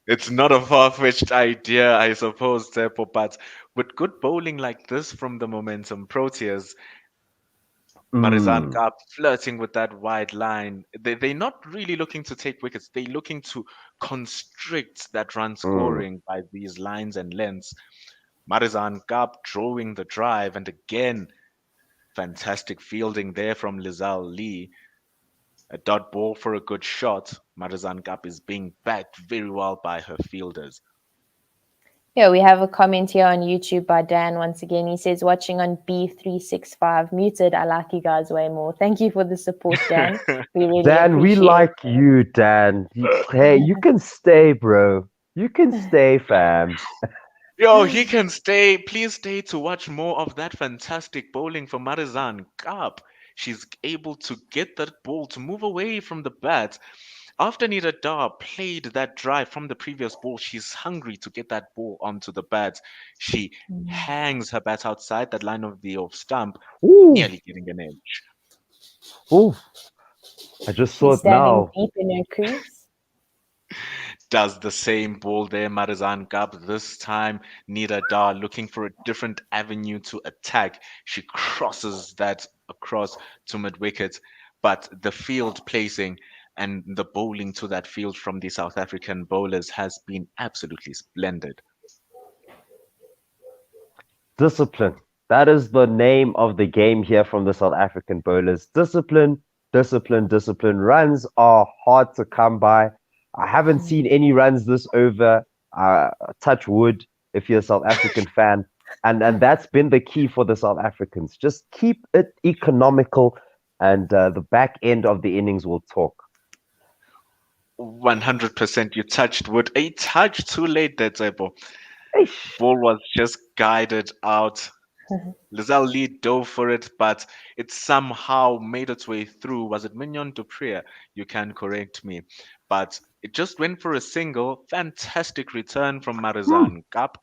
It's not a far-fetched idea, I suppose, Tsepo, but with good bowling like this from the momentum Proteas, Marizanne Kaap flirting with that wide line. They're not really looking to take wickets. They're looking to constrict that run scoring by these lines and lengths. Marizanne Kaap drawing the drive, and again, fantastic fielding there from Lizelle Lee. A dot ball for a good shot. Marizanne Kaap is being backed very well by her fielders. Yeah, we have a comment here on YouTube by Dan once again. He says, watching on B365 muted. I like you guys way more. Thank you for the support, Dan. We really Dan, we appreciate like you, Dan. Hey, you can stay, bro. You can stay, fam. Yo, he can stay. Please stay to watch more of that fantastic bowling for Marizanne Kaap. She's able to get that ball to move away from the bat. After Nida Dar played that drive from the previous ball, she's hungry to get that ball onto the bat. She hangs her bat outside that line of the off stump, nearly getting an edge. Ooh. I just saw She's it standing now. deep in her crease. Does the same ball there, Marizanne Kaap. This time, Nida Dar looking for a different avenue to attack. She crosses that across to mid wicket, but the field placing and the bowling to that field from the South African bowlers has been absolutely splendid. Discipline. That is the name of the game here from the South African bowlers. Discipline, discipline, discipline. Runs are hard to come by. I haven't seen any runs this over. Touch wood if you're a South African fan. And that's been the key for the South Africans. Just keep it economical, and the back end of the innings will talk. 100%. You touched wood. A touch too late there, Tsepo. Ball was just guided out. Lizelle Lee dove for it, but it somehow made its way through. Was it Mignon Dupree? You can correct me. But it just went for a single. Fantastic return from Marizanne Kaap.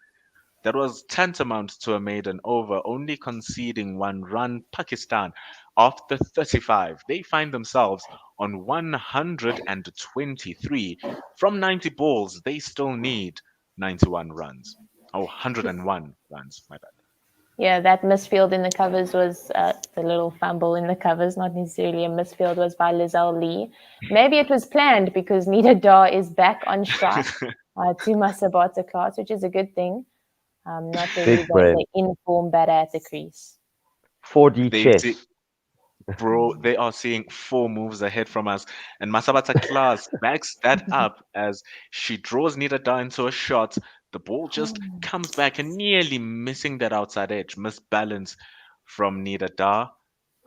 That was tantamount to a maiden over, only conceding 1 run. Pakistan, after 35, they find themselves on 123. From 90 balls, they still need 91 runs. Oh, 101 runs, my bad. Yeah, that misfield in the covers was the little fumble in the covers, not necessarily a misfield, was by Lizelle Lee. Maybe it was planned because Nida Dar is back on strike to Masabata class, which is a good thing. Not really the informed batter at the crease. 4D chess. Bro, they are seeing 4 moves ahead from us. And Masabata class backs that up as she draws Nida Dar into a shot. The ball just comes back and nearly missing that outside edge. Misbalance from Nida Dar,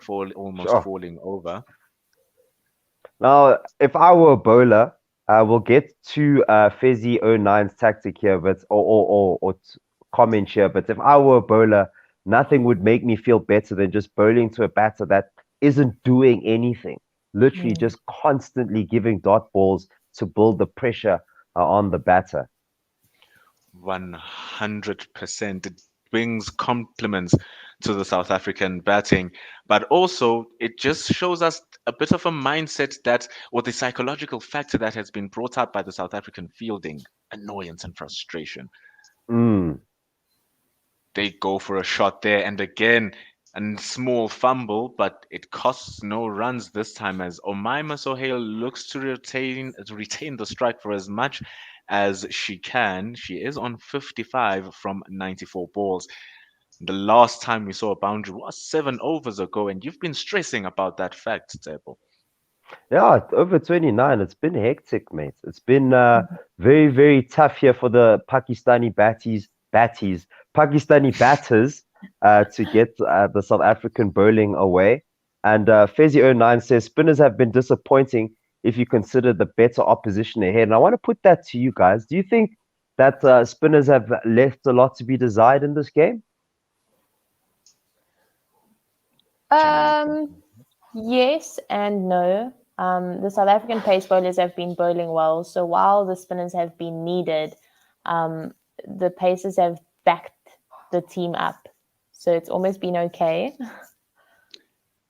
almost falling over. Now, if I were a bowler, we'll get to Fezzy 09's tactic here, but or comment here. But if I were a bowler, nothing would make me feel better than just bowling to a batter that isn't doing anything. Literally just constantly giving dot balls to build the pressure on the batter. 100%. It brings compliments to the South African batting, but also it just shows us a bit of a mindset that, or the psychological factor that has been brought out by the South African fielding, annoyance and frustration. They go for a shot there, and again, a small fumble, but it costs no runs this time as Omaima Sohail looks to retain the strike for as much as she can. She is on 55 from 94 balls. The last time we saw a boundary was 7 overs ago, and you've been stressing about that fact, Tsepo. Yeah, over 29. It's been hectic, mate. It's been very, very tough here for the Pakistani Pakistani batters to get the South African bowling away. And Fezzy 09 says spinners have been disappointing if you consider the better opposition ahead. And I want to put that to you guys. Do you think that spinners have left a lot to be desired in this game? Yes and no. The South African pace bowlers have been bowling well, so while the spinners have been needed, the pacers have backed the team up, so it's almost been okay.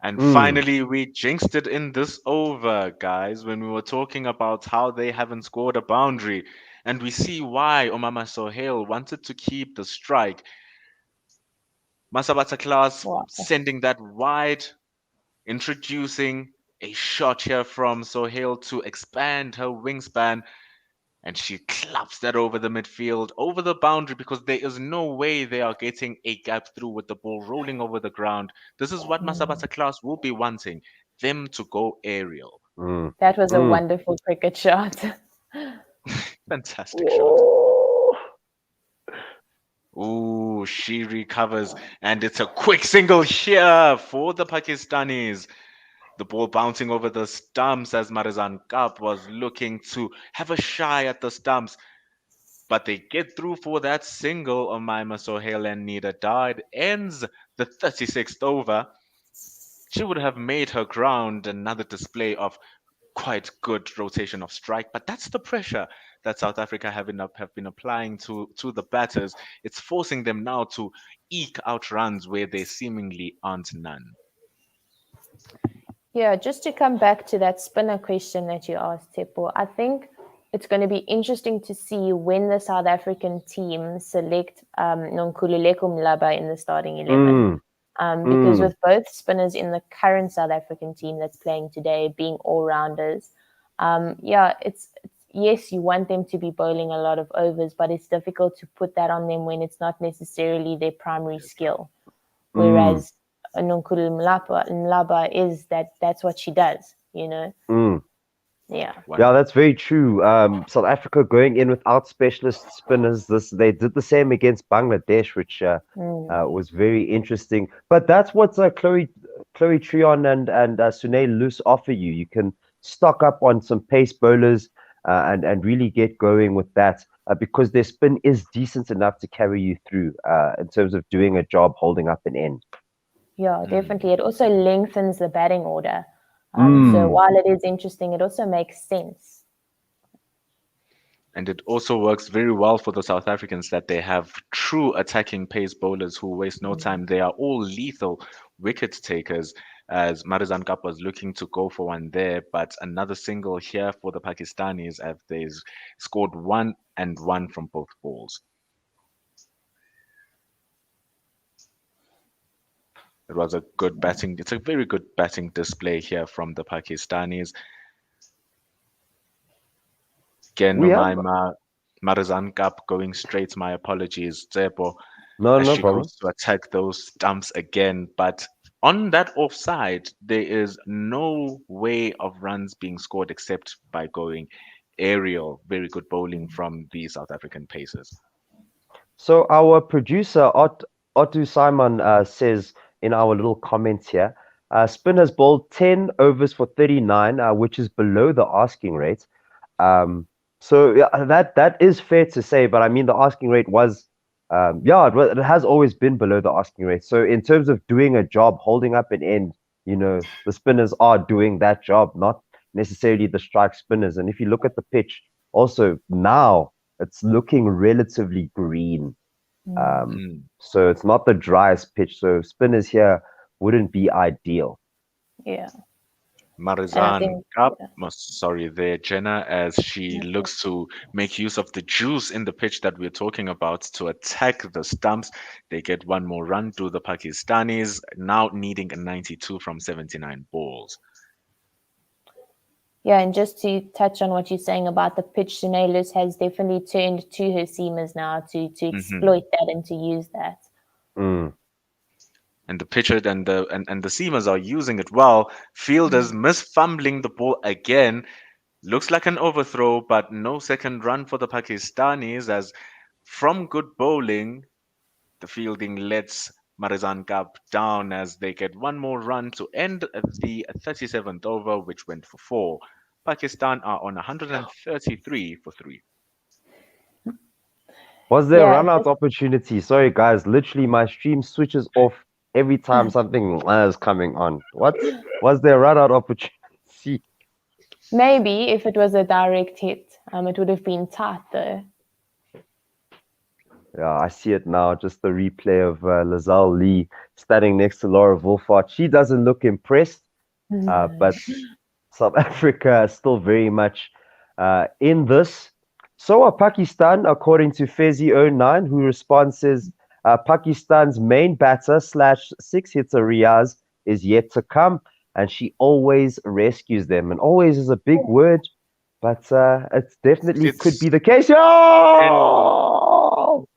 And finally, we jinxed it in this over, guys, when we were talking about how they haven't scored a boundary. And we see why Omama Sohail wanted to keep the strike. Masabata Class Wow. sending that wide, introducing a shot here from Sohail to expand her wingspan. And she claps that over the midfield, over the boundary, because there is no way they are getting a gap through with the ball rolling over the ground. This is what Masabata Class will be wanting, them to go aerial. That was a wonderful cricket shot. Fantastic shot. Ooh, she recovers, and it's a quick single here for the Pakistanis. The ball bouncing over the stumps as Marizan Kap was looking to have a shy at the stumps. But they get through for that single. Omaima Sohail and Nida Dard ends the 36th over. She would have made her ground, another display of quite good rotation of strike. But that's the pressure that South Africa have been applying to the batters. It's forcing them now to eke out runs where there seemingly aren't none. Yeah, just to come back to that spinner question that you asked, Tepo, I think it's going to be interesting to see when the South African team select Nonkululeko Mlaba in the starting 11. Because with both spinners in the current South African team that's playing today being all-rounders, yes, you want them to be bowling a lot of overs, but it's difficult to put that on them when it's not necessarily their primary skill. Whereas Nonkulu Mlaba is that's what she does, you know? Yeah. Yeah, that's very true. South Africa going in without specialist spinners. They did the same against Bangladesh, which was very interesting. But that's what Chloe Trion and Sunay Loose offer you. You can stock up on some pace bowlers and really get going with that because their spin is decent enough to carry you through in terms of doing a job holding up an end. Yeah, definitely. It also lengthens the batting order. So while it is interesting, it also makes sense. And it also works very well for the South Africans that they have true attacking pace bowlers who waste no time. They are all lethal wicket takers, as Marizan Kap was looking to go for one there, but another single here for the Pakistanis as they scored 1 and 1 from both balls. It was a good batting. It's a very good batting display here from the Pakistanis. Again, Marizan Kap going straight. My apologies, Zebo. No she problem. goes to attack those stumps again. But on that offside, there is no way of runs being scored except by going aerial. Very good bowling from the South African pacers. So our producer, Otto Simon, says in our little comments here, spinners bowled 10 overs for 39, which is below the asking rate. So yeah, that is fair to say, but I mean the asking rate was, it has always been below the asking rate. So in terms of doing a job, holding up an end, you know, the spinners are doing that job, not necessarily the strike spinners. And if you look at the pitch, also now it's looking relatively green. So it's not the driest pitch. So spinners here wouldn't be ideal. Yeah. Marizan Kap, sorry there, Jenna, as she looks to make use of the juice in the pitch that we're talking about to attack the stumps. They get one more run to the Pakistanis, now needing a 92 from 79 balls. Yeah, and just to touch on what you're saying about the pitch, Sunay has definitely turned to her seamers now to exploit that and to use that. And the pitcher and the seamers are using it well. Fielders misfumbling the ball again. Looks like an overthrow, but no second run for the Pakistanis, as from good bowling, the fielding lets Marizan Kap down as they get one more run to end the 37th over, which went for 4. Pakistan are on 133 for 3. Was there a run-out opportunity? Sorry, guys. Literally, my stream switches off every time something is coming on. What was there a run out opportunity? Maybe if it was a direct hit, it would have been tight though. Yeah, I see it now. Just the replay of Lazelle Lee standing next to Laura Volfart. She doesn't look impressed, but South Africa is still very much in this. So are Pakistan, according to Fezi09, who responds says Pakistan's main batter / 6-hitter Riaz is yet to come, and she always rescues them. And always is a big word, but it definitely could be the case. Oh!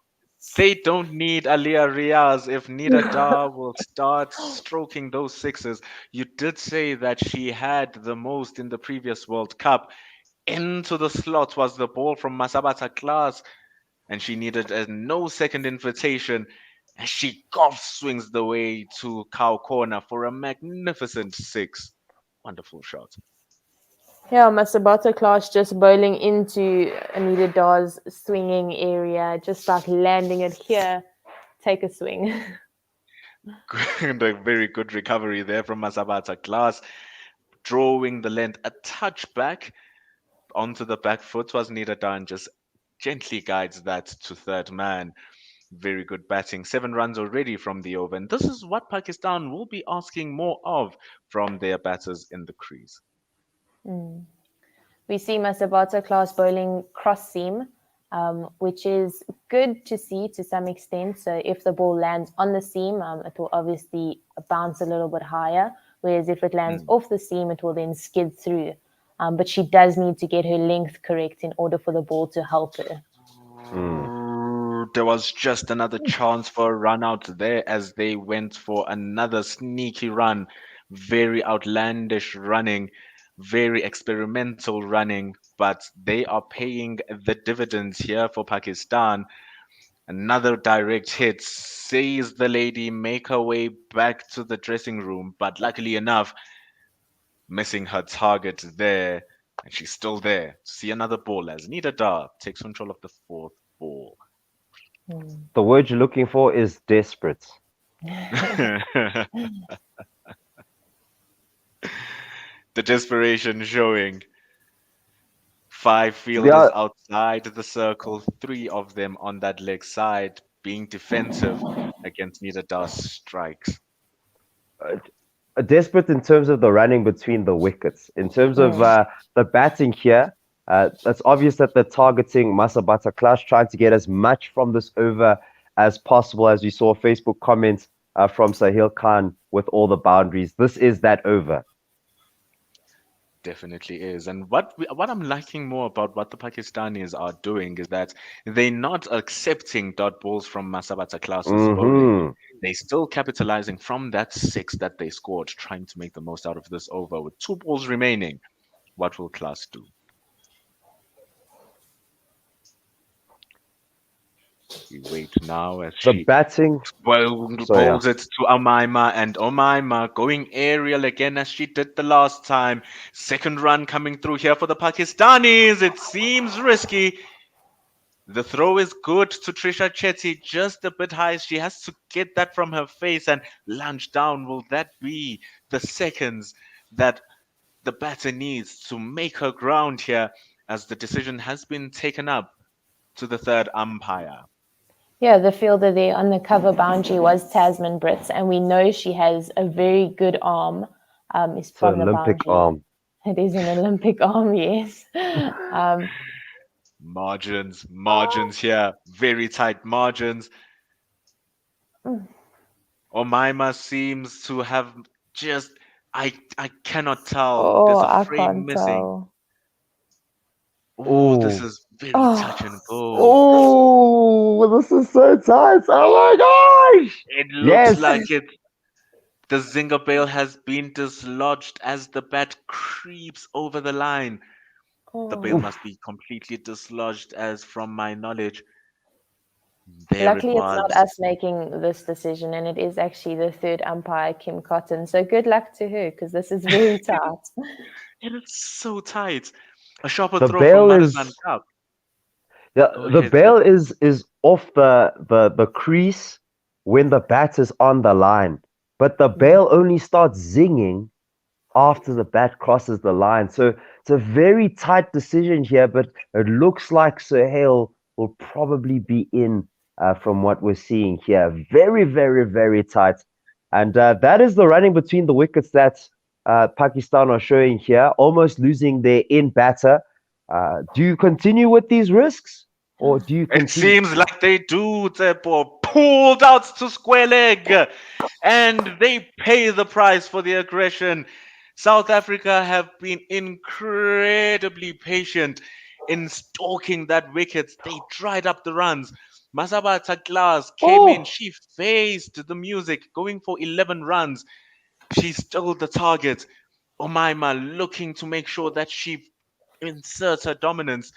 They don't need Alia Riaz if Nida Dar will start stroking those sixes. You did say that she had the most in the previous World Cup. Into the slot was the ball from Masabata Class, and she needed a no second invitation. And she golf swings the way to cow corner for a magnificent 6. Wonderful shot. Yeah, Masabata Class just bowling into Anita Dar's swinging area, just like landing it here. Take a swing. And a very good recovery there from Masabata Class, drawing the length a touch back onto the back foot was Nida Dar and just gently guides that to third man. Very good batting. 7 runs already from the over. And this is what Pakistan will be asking more of from their batters in the crease. We see Masabata Class bowling cross seam, which is good to see to some extent. So if the ball lands on the seam, it will obviously bounce a little bit higher. Whereas if it lands off the seam, it will then skid through. But she does need to get her length correct in order for the ball to help her. There was just another chance for a run out there as they went for another sneaky run. Very outlandish running, very experimental running, but they are paying the dividends here for Pakistan. Another direct hit sees the lady make her way back to the dressing room, but luckily enough, missing her target there, and she's still there. See another ball as Nida Dar takes control of the 4th ball. The word you're looking for is desperate. The desperation showing. 5 fielders outside the circle, 3 of them on that leg side, being defensive against Nida Dar's strikes. Desperate in terms of the running between the wickets. In terms of the batting here, it's obvious that they're targeting Masabata Clash, trying to get as much from this over as possible. As you saw, Facebook comments from Sahil Khan with all the boundaries. This is that over. Definitely is. And what I'm liking more about what the Pakistanis are doing is that they're not accepting dot balls from Masabata Class's bowling. They're still capitalizing from that 6 that they scored, trying to make the most out of this over. With 2 balls remaining, what will Class do? We wait now as the batting bowls it to Omaima, and Omaima going aerial again as she did the last time. Second run coming through here for the Pakistanis. It seems risky. The throw is good to Trisha Chetty, just a bit high. She has to get that from her face and lunge down. Will that be the seconds that the batter needs to make her ground here, as the decision has been taken up to the 3rd umpire? Yeah, the fielder there on the cover boundary was Tasman Brits, and we know she has a very good arm. It's from the Olympic boundary. arm. It is an Olympic arm, yes. Margins here, very tight margins. Omaima seems to have just, I cannot tell. There's a frame missing. Tell. Oh, this is very touch and go. Oh, this is so tight. Oh my gosh! It looks like it. The Zinger Bale has been dislodged as the bat creeps over the line. The bail must be completely dislodged, as from my knowledge. Luckily, it's not us making this decision, and it is actually the 3rd umpire, Kim Cotton. So good luck to her, because this is very tight. It is so tight. A sharper throw from Marizan Cup. Yeah, the bail is off the crease when the bat is on the line. but the bail only starts zinging after the bat crosses the line. So it's a very tight decision here, but it looks like Sohail will probably be in from what we're seeing here. Very, very, very tight. And that is the running between the wickets that Pakistan are showing here, almost losing their in batter. Do you continue with these risks? Or do you It continue? seems like they do, Tsepo. Pulled out to square leg. And they pay the price for the aggression. South Africa have been incredibly patient in stalking that wicket. They dried up the runs. Masabata Glass came in. She faced the music, going for 11 runs. She stole the target. Omaima looking to make sure that she inserts her dominance,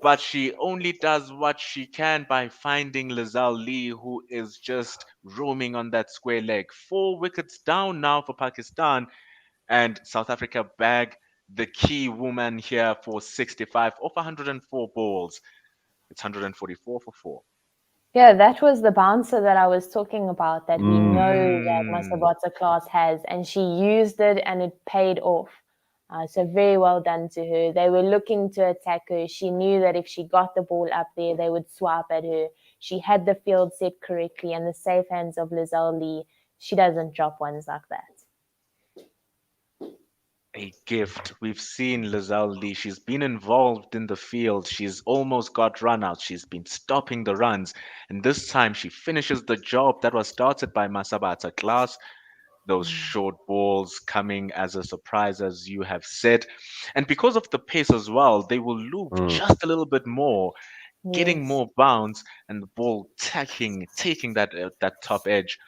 but she only does what she can by finding Lizelle Lee, who is just roaming on that square leg. 4 wickets down now for Pakistan, and South Africa bag the key woman here for 65 off 104 balls. It's 144 for 4. Yeah, that was the bouncer that I was talking about that we know that Masabata class has, and she used it and it paid off. So very well done to her. They were looking to attack her. She knew that if she got the ball up there, they would swipe at her. She had the field set correctly, and the safe hands of Lizelle Lee. She doesn't drop ones like that. A gift. We've seen Lizelle Lee. She's been involved in the field. She's almost got run out. She's been stopping the runs. And this time she finishes the job that was started by Masabata Glass. Those short balls coming as a surprise, as you have said. And because of the pace as well, they will loop just a little bit more, getting more bounce, and the ball taking that top edge.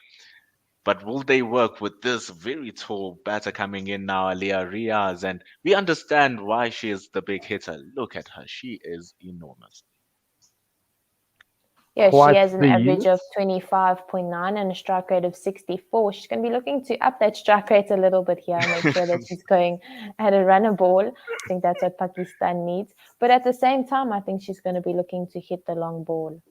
But will they work with this very tall batter coming in now, Aliyah Riaz? And we understand why she is the big hitter. Look at her. She is enormous. Yeah, Quite she has an the average of unit. 25.9 and a strike rate of 64. She's going to be looking to up that strike rate a little bit here, make sure that she's going at a runner ball. I think that's what Pakistan needs. But at the same time, I think she's going to be looking to hit the long ball.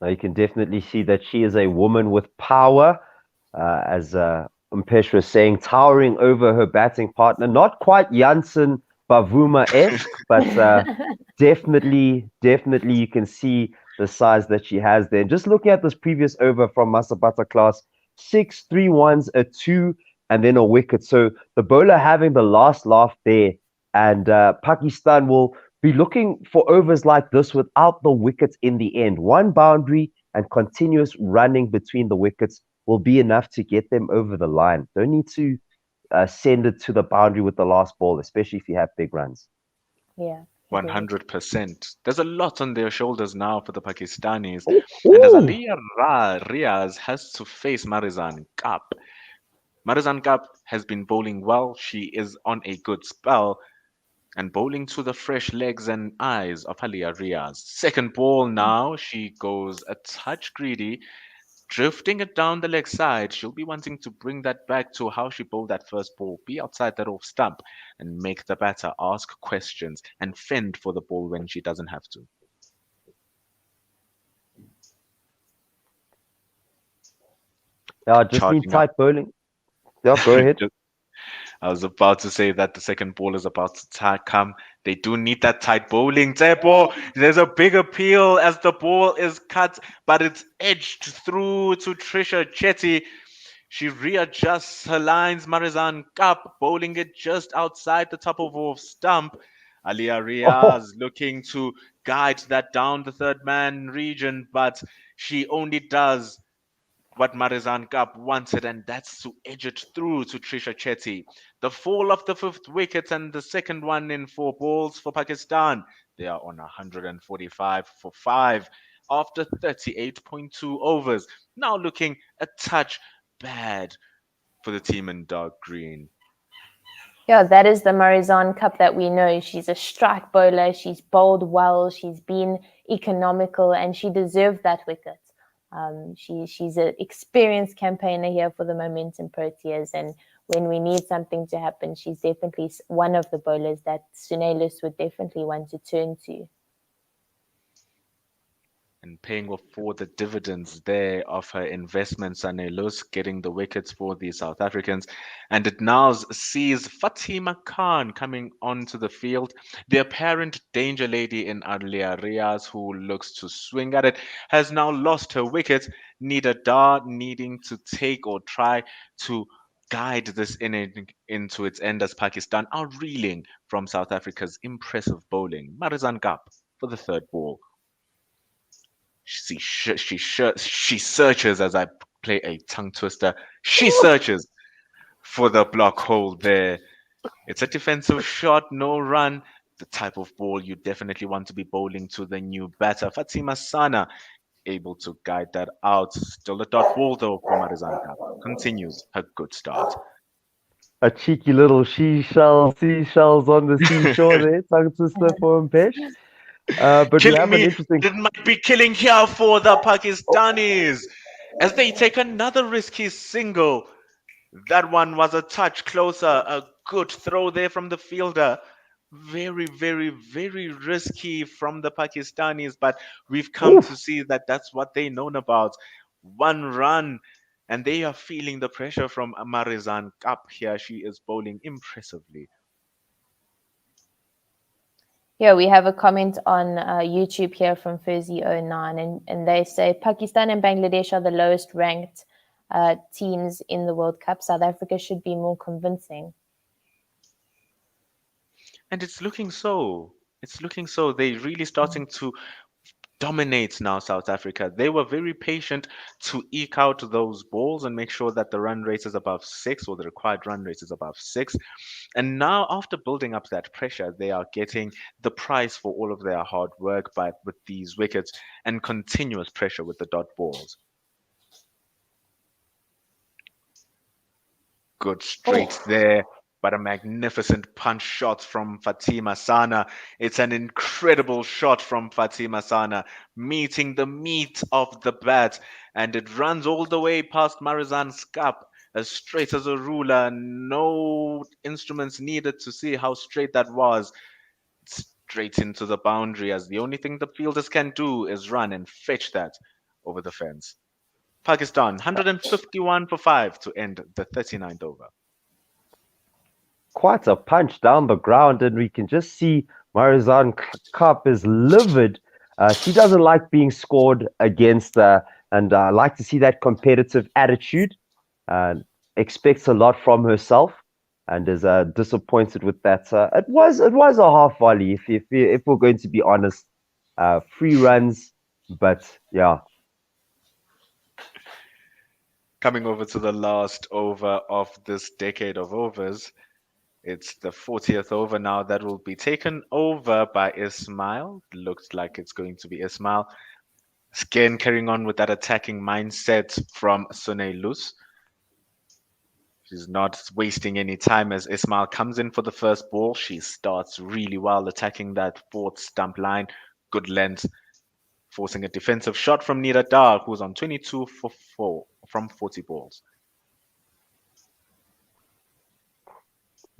Now you can definitely see that she is a woman with power, as Umpesh was saying, towering over her batting partner. Not quite Janssen Bavuma-esque, but definitely you can see the size that she has there. Just looking at this previous over from Masabata class, 6 3 ones, a 2, and then a wicket. So the bowler having the last laugh there, and Pakistan will be looking for overs like this without the wickets in the end. One boundary and continuous running between the wickets will be enough to get them over the line. Don't need to send it to the boundary with the last ball, especially if you have big runs. Yeah. 100%. There's a lot on their shoulders now for the Pakistanis. And as Aliyah Riaz has to face Marizan Kaap. Marizan Kaap has been bowling well. She is on a good spell and bowling to the fresh legs and eyes of Aliyah Riaz. Second ball now, she goes a touch greedy, drifting it down the leg side. She'll be wanting to bring that back to how she bowled that first ball, be outside that off stump and make the batter ask questions and fend for the ball when she doesn't have to. Yeah, just need tight bowling. Yeah, go ahead. I was about to say that the second ball is about to come. They do need that tight bowling. There's a big appeal as the ball is cut, but it's edged through to Trisha Chetty. She readjusts her lines. Marizan Kaap bowling it just outside the top of off stump. Aliyah Riaz looking to guide that down the third man region, but she only does what Marizan Kaap wanted, and that's to edge it through to Trisha Chetty. The fall of the fifth wicket and the second one in 4 balls for Pakistan. They are on 145 for 5 after 38.2 overs. Now looking a touch bad for the team in dark green. Yeah, that is the Marizan Kaap that we know. She's a strike bowler. She's bowled well. She's been economical, and she deserved that wicket. She's an experienced campaigner here for the Momentum Proteas, and when we need something to happen, she's definitely one of the bowlers that Sunelus would definitely want to turn to. and paying off for the dividends there of her investments, Sanelus getting the wickets for the South Africans. And it now sees Fatima Khan coming onto the field. The apparent danger lady in Arlia Riaz, who looks to swing at it, has now lost her wicket. Nida Dar needing to take or try to guide this inning into its end as Pakistan are reeling from South Africa's impressive bowling. Marizan Gap for the third ball. She searches as I play a tongue twister. She searches for the block hole there. It's a defensive shot, no run. The type of ball you definitely want to be bowling to the new batter. Fatima Sana able to guide that out. Still a dot ball though for Marizan Gap. Continues her good start. A cheeky little seashells on the seashore there, tongue twister for Mpesh. But we have an interesting. It might be killing here for the Pakistanis as they take another risky single. That one was a touch closer. A good throw there from the fielder. Very, very, very risky from the Pakistanis, but we've come to see that that's what they're known about. One run, and they are feeling the pressure from Marizan Kap here. She is bowling impressively. Yeah, we have a comment on YouTube here from Fuzzy09, and they say Pakistan and Bangladesh are the lowest ranked teams in the World Cup. South Africa should be more convincing. And it's looking so. It's looking so. They're really starting to dominate now, South Africa. They were very patient to eke out those balls and make sure that the run rate is above 6, or the required run rate is above 6. And now, after building up that pressure, they are getting the prize for all of their hard work with these wickets and continuous pressure with the dot balls. Good straight there, but a magnificent punch shot from Fatima Sana. It's an incredible shot from Fatima Sana, meeting the meat of the bat, and it runs all the way past Marizan Gap, as straight as a ruler. No instruments needed to see how straight that was. Straight into the boundary, as the only thing the fielders can do is run and fetch that over the fence. Pakistan, 151 for 5 to end the 39th over. Quite a punch down the ground, and we can just see Marizan Kap is livid. She doesn't like being scored against, and I like to see that competitive attitude. Expects a lot from herself, and is disappointed with that. It was a half volley, if we're going to be honest. 3 runs, but yeah. Coming over to the last over of this decade of overs. It's the 40th over now that will be taken over by Ismail. Looks like it's going to be Ismail. Again, carrying on with that attacking mindset from Sanelus. She's not wasting any time as Ismail comes in for the first ball. She starts really well attacking that fourth stump line. Good length. Forcing a defensive shot from Nida Dar, who's on 22 for 4 from 40 balls.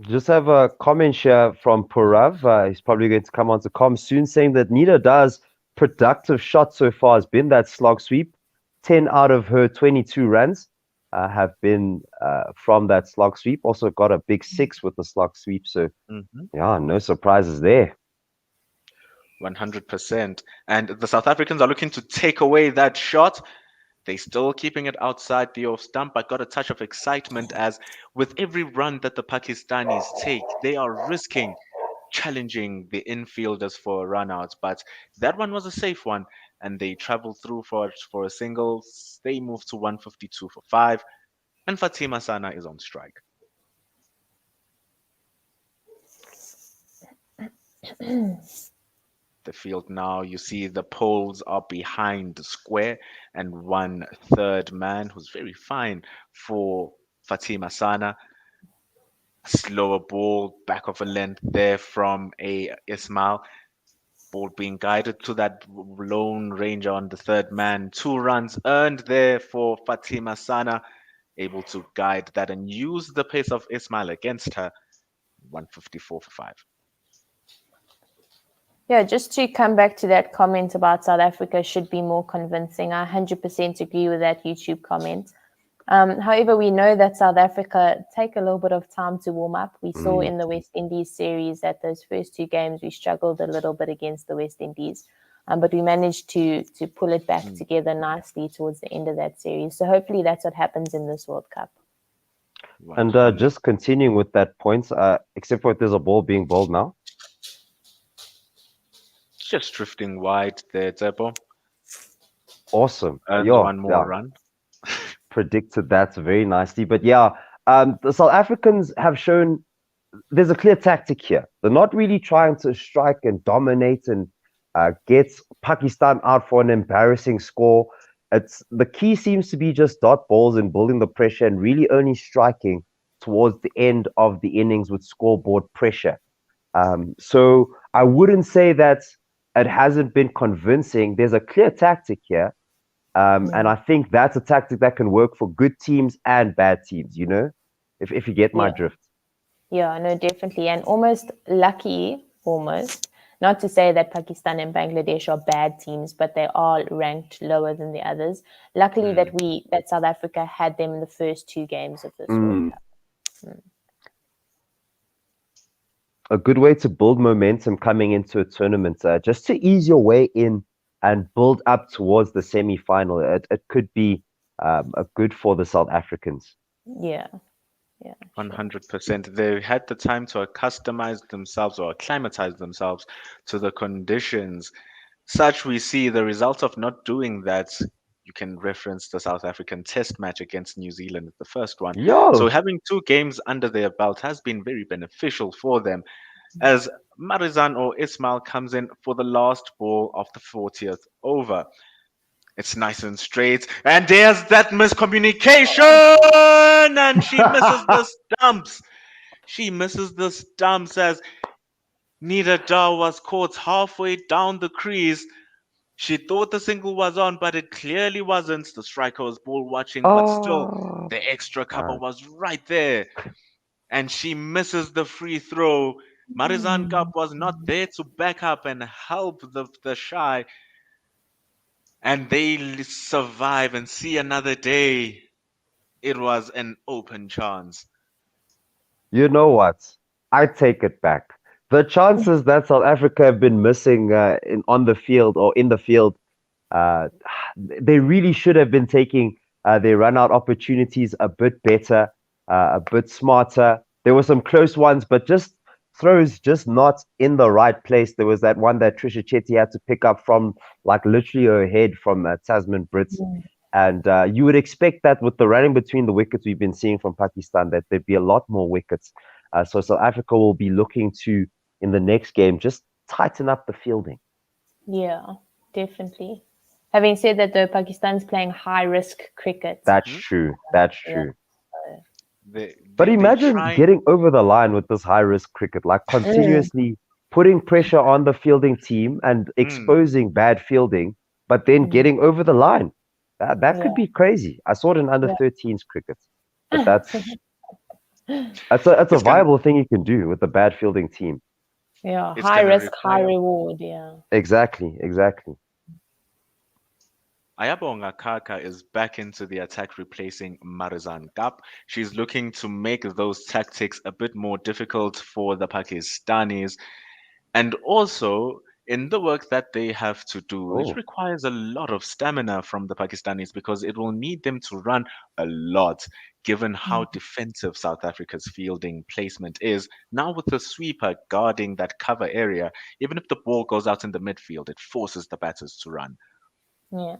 Just have a comment here from Purav. He's probably going to come on to com soon, saying that Nida Dar's productive shot so far has been that slog sweep. 10 out of her 22 runs have been from that slog sweep. Also got a big 6 with the slog sweep. So, yeah, no surprises there. 100%. And the South Africans are looking to take away that shot. They're still keeping it outside the off stump, but got a touch of excitement as with every run that the Pakistanis take, they are risking challenging the infielders for a run out. But that one was a safe one, and they traveled through for a single. They move to 152 for 5, and Fatima Sana is on strike. The field now, you see the poles are behind the square, and 1/3 man who's very fine for Fatima Sana. Slower ball, back of a length there from a Ismail. Ball being guided to that lone ranger on the 3rd man. 2 runs earned there for Fatima Sana, able to guide that and use the pace of Ismail against her. 154 for 5. Yeah, just to come back to that comment about South Africa should be more convincing. I 100% agree with that YouTube comment. However, we know that South Africa take a little bit of time to warm up. We saw in the West Indies series that those first 2 games we struggled a little bit against the West Indies, but we managed to pull it back together nicely towards the end of that series. So hopefully that's what happens in this World Cup. And just continuing with that point, except for if there's a ball being bowled now. Just drifting wide there, Zebo. Awesome. And Yeah, one more run. predicted that very nicely. But yeah, the South Africans have shown there's a clear tactic here. They're not really trying to strike and dominate and get Pakistan out for an embarrassing score. It's the key seems to be just dot balls and building the pressure and really only striking towards the end of the innings with scoreboard pressure. So I wouldn't say that it hasn't been convincing. There's a clear tactic here. And I think that's a tactic that can work for good teams and bad teams, you know, if you get my drift. Yeah, no, definitely. And almost lucky, not to say that Pakistan and Bangladesh are bad teams, but they are ranked lower than the others. Luckily that South Africa had them in the first 2 games of this World Cup. A good way to build momentum coming into a tournament, just to ease your way in and build up towards the semi-final. It could be a good for the South Africans. Yeah. 100%. They had the time to acclimatize themselves to the conditions. Such we see the result of not doing that. You can reference the South African test match against New Zealand, the first one. So having 2 games under their belt has been very beneficial for them. As Marizan or Ismail comes in for the last ball of the 40th over. It's nice and straight. And there's that miscommunication. And she misses the stumps. She misses the stumps as Nida Dar was caught halfway down the crease. She thought the single was on, but it clearly wasn't. The striker was ball watching, but still, the extra cover was right there. And she misses the free throw. Marizan Gap was not there to back up and help the shy. And they survive and see another day. It was an open chance. You know what? I take it back. The chances that South Africa have been missing on the field or in the field, they really should have been taking their run-out opportunities a bit better, a bit smarter. There were some close ones, but just throws just not in the right place. There was that one that Trisha Chetty had to pick up from like literally her head from Tasman Brits. And you would expect that with the running between the wickets we've been seeing from Pakistan, that there'd be a lot more wickets. So South Africa will be looking to, in the next game, just tighten up the fielding. Yeah, definitely. Having said that, though, Pakistan's playing high-risk cricket. That's true. That's true. Yeah. But imagine getting over the line with this high-risk cricket, like continuously putting pressure on the fielding team and exposing bad fielding, but then getting over the line. That could be crazy. I saw it in under 13s cricket. But that's a viable thing you can do with a bad fielding team. Yeah, high risk, high reward. Yeah. Exactly. Ayabonga Kaka is back into the attack, replacing Marizan Gap. She's looking to make those tactics a bit more difficult for the Pakistanis. And also, in the work that they have to do, it requires a lot of stamina from the Pakistanis because it will need them to run a lot, given how defensive South Africa's fielding placement is. Now with the sweeper guarding that cover area, even if the ball goes out in the midfield, it forces the batters to run. Yeah.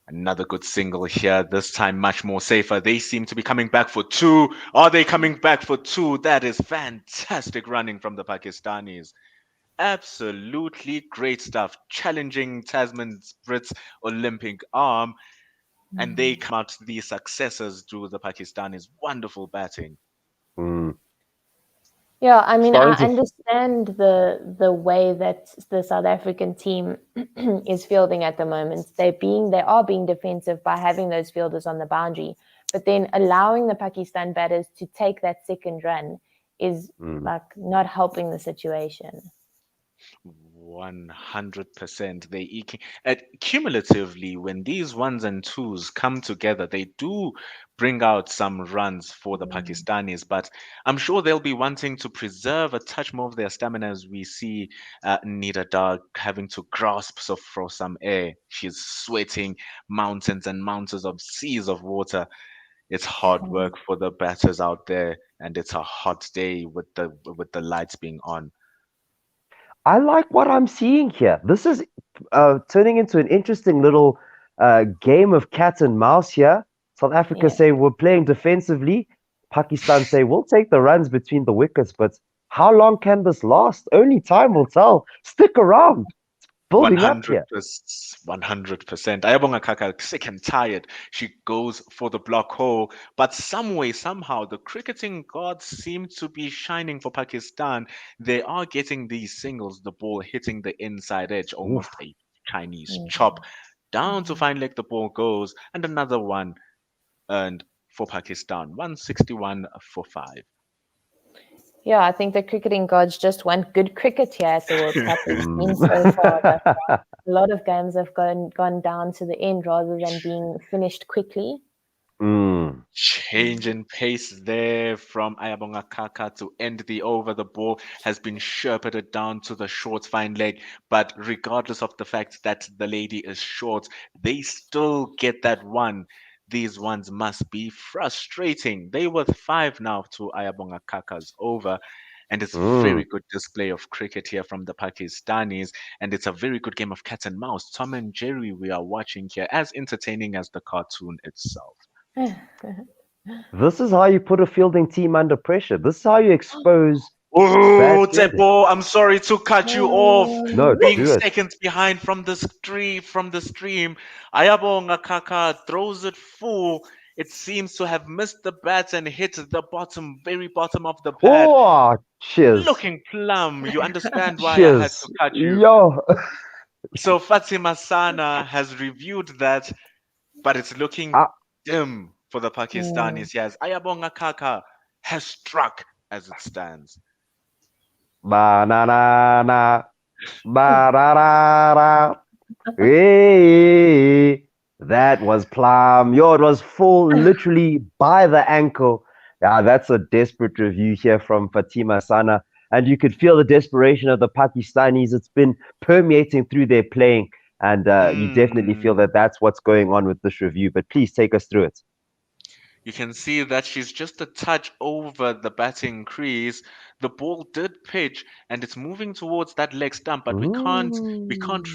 Another good single here, this time much more safer. They seem to be coming back for 2. Are they coming back for 2? That is fantastic running from the Pakistanis. Absolutely great stuff. Challenging Tasman's Brits Olympic arm. And they come out the successors to the Pakistanis. Wonderful batting. Yeah, I mean, I understand the way that the South African team is fielding at the moment. They are being defensive by having those fielders on the boundary, but then allowing the Pakistan batters to take that second run is like not helping the situation. 100%. Cumulatively, when these ones and twos come together, they do bring out some runs for the Pakistanis. But I'm sure they'll be wanting to preserve a touch more of their stamina as we see Nida Dar having to grasp for some air. She's sweating mountains and mountains of seas of water. It's hard work for the batters out there, and it's a hot day with the lights being on. I like what I'm seeing here. This is turning into an interesting little game of cat and mouse here. South Africa say we're playing defensively. Pakistan say we'll take the runs between the wickets, but how long can this last? Only time will tell. Stick around. It's building up here. 100%. Ayabonga Kaka, sick and tired. She goes for the block hole, but some way, somehow, the cricketing gods seem to be shining for Pakistan. They are getting these singles, the ball hitting the inside edge, almost a Chinese chop. Down to fine leg, the ball goes, and another one earned for Pakistan, 161 for 5. Yeah, I think the cricketing gods just want good cricket here at the World Cup. It's been so far that a lot of games have gone down to the end rather than being finished quickly. Change in pace there from Ayabonga Kaka to end the over. The ball has been shepherded down to the short fine leg, but regardless of the fact that the lady is short, they still get that one. These ones must be frustrating. They were 5 now to Ayabonga Kaka's over. And it's a very good display of cricket here from the Pakistanis. And it's a very good game of cat and mouse. Tom and Jerry, we are watching here, as entertaining as the cartoon itself. This is how you put a fielding team under pressure. This is how you expose. Oh, Tebo, I'm sorry to cut you off. No, being do it. seconds behind from the stream, Ayabonga Kaka throws it full. It seems to have missed the bat and hit the very bottom of the pad. Oh, cheers. Looking plumb. You understand why I Cheers. had to cut you. Yo. So Fatima Sana has reviewed that, but it's looking dim for the Pakistanis. Yes, Ayabonga Kaka has struck as it stands. Banana, ba-da-da-da. Hey, that was plum. Yo, it was full, literally by the ankle. Yeah, that's a desperate review here from Fatima Sana. And you could feel the desperation of the Pakistanis. It's been permeating through their playing. And you definitely feel that that's what's going on with this review. But please take us through it. You can see that she's just a touch over the batting crease. The ball did pitch and it's moving towards that leg stump, but we can't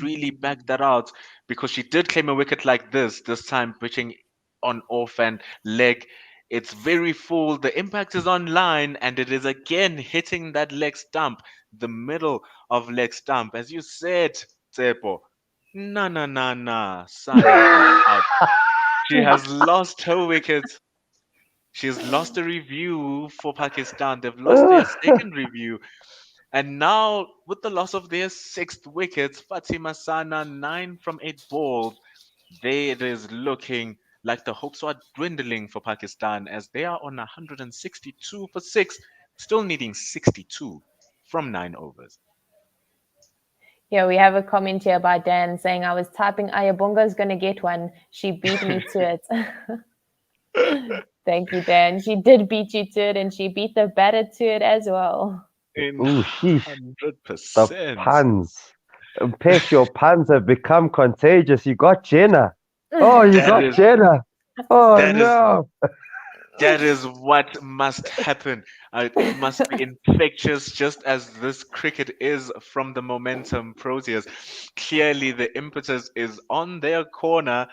really back that out because she did claim a wicket like this time pitching on off and leg. It's very full. The impact is on line and it is again hitting that leg stump, the middle of leg stump. As you said, Tsepo, Sana is out. She has lost her wicket. She's lost a review for Pakistan. They've lost their second review. And now, with the loss of their 6th wicket, Fatima Sana, 9 from 8 balls, it is looking like the hopes are dwindling for Pakistan as they are on 162 for 6, still needing 62 from 9 overs. Yeah, we have a comment here by Dan saying, I was typing, Ayabonga's going to get one. She beat me to it. Thank you, Dan. She did beat you to it, and she beat the batter to it as well. Ooh, sheesh. 100%. The puns. Pesh, your puns have become contagious. You got Jenna. Oh, you got Jenna. Oh, no. That is what must happen. It must be infectious, just as this cricket is from the momentum Proteas. Clearly, the impetus is on their corner.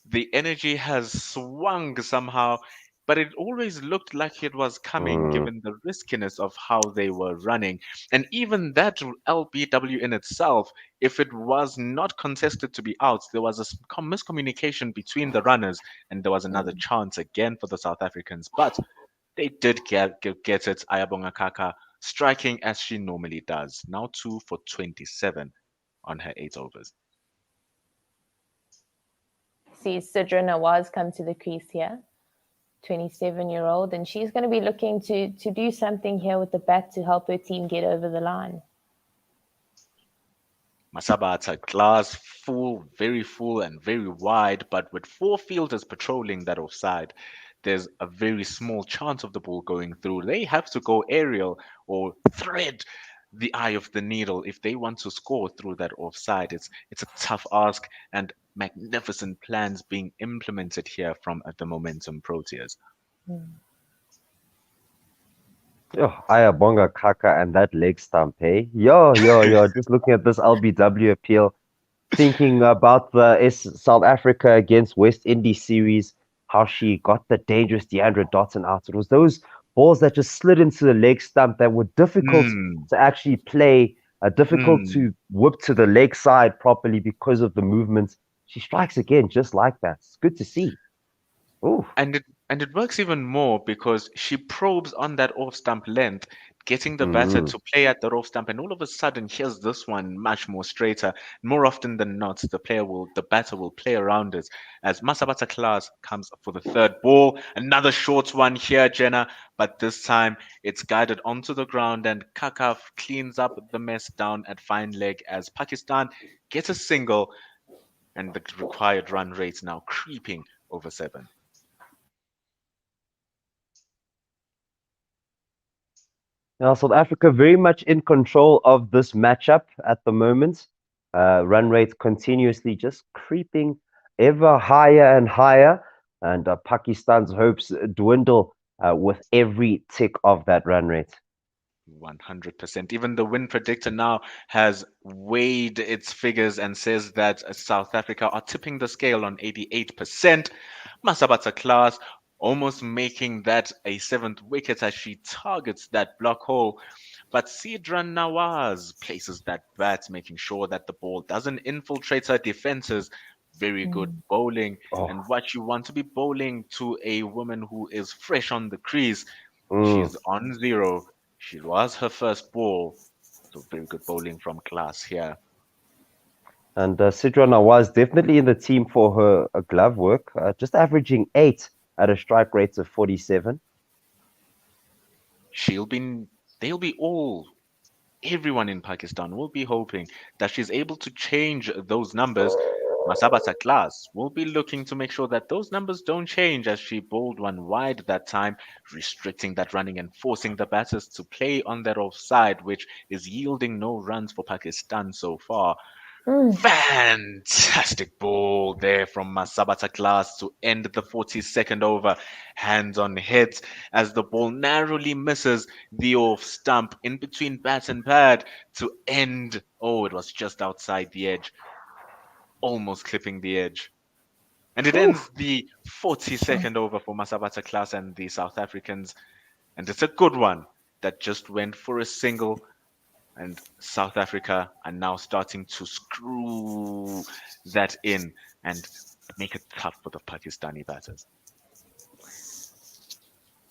The energy has swung somehow, but it always looked like it was coming given the riskiness of how they were running. And even that LBW in itself, if it was not contested to be out, there was a miscommunication between the runners and there was another chance again for the South Africans. But they did get it. Ayabonga Kaka striking as she normally does. Now 2 for 27 on her 8 overs. See, Sidra Nawaz come to the crease here, 27-year-old, and she's going to be looking to do something here with the bat to help her team get over the line. Masabata glass full, very full and very wide, but with 4 fielders patrolling that offside, there's a very small chance of the ball going through. They have to go aerial or thread the eye of the needle if they want to score through that offside. It's a tough ask and magnificent plans being implemented here from the Momentum Proteas. Oh, Ayabonga Kaka and that leg stump, hey? Yo. Just looking at this LBW appeal, thinking about the South Africa against West Indies series, how she got the dangerous Deandra Dotson out. It was those balls that just slid into the leg stump that were difficult to actually play, difficult to whip to the leg side properly because of the movements. She strikes again just like that. It's good to see. Ooh. And it works even more because she probes on that off stump length, getting the batter to play at the off stump, and all of a sudden, here's this one much more straighter. More often than not, the batter will play around it as Masabata Class comes for the third ball. Another short one here, Jenna, but this time it's guided onto the ground, and Kakaf cleans up the mess down at fine leg as Pakistan gets a single, and the required run rate now creeping over 7. Now, South Africa very much in control of this matchup at the moment. Run rate continuously just creeping ever higher and higher. And Pakistan's hopes dwindle with every tick of that run rate. 100%. Even the win predictor now has weighed its figures and says that South Africa are tipping the scale on 88%. Masabata Class almost making that a 7th wicket as she targets that block hole. But Sidran Nawaz places that bat, making sure that the ball doesn't infiltrate her defenses. Very good bowling. And what you want to be bowling to a woman who is fresh on the crease. She's on 0. She was her first ball. So very good bowling from Class here. And Sidra Nawaz definitely in the team for her glove work, just averaging 8 at a strike rate of 47. Everyone in Pakistan will be hoping that she's able to change those numbers. Masabata Class will be looking to make sure that those numbers don't change as she bowled one wide that time, restricting that running and forcing the batters to play on that offside, which is yielding no runs for Pakistan so far. Fantastic ball there from Masabata Class to end the 42nd over. Hands on heads as the ball narrowly misses the off stump in between bat and pad to end. Oh, it was just outside the edge, almost clipping the edge. And it ends the 42nd over for Masabata Class and the South Africans. And it's a good one that just went for a single. And South Africa are now starting to screw that in and make it tough for the Pakistani batters.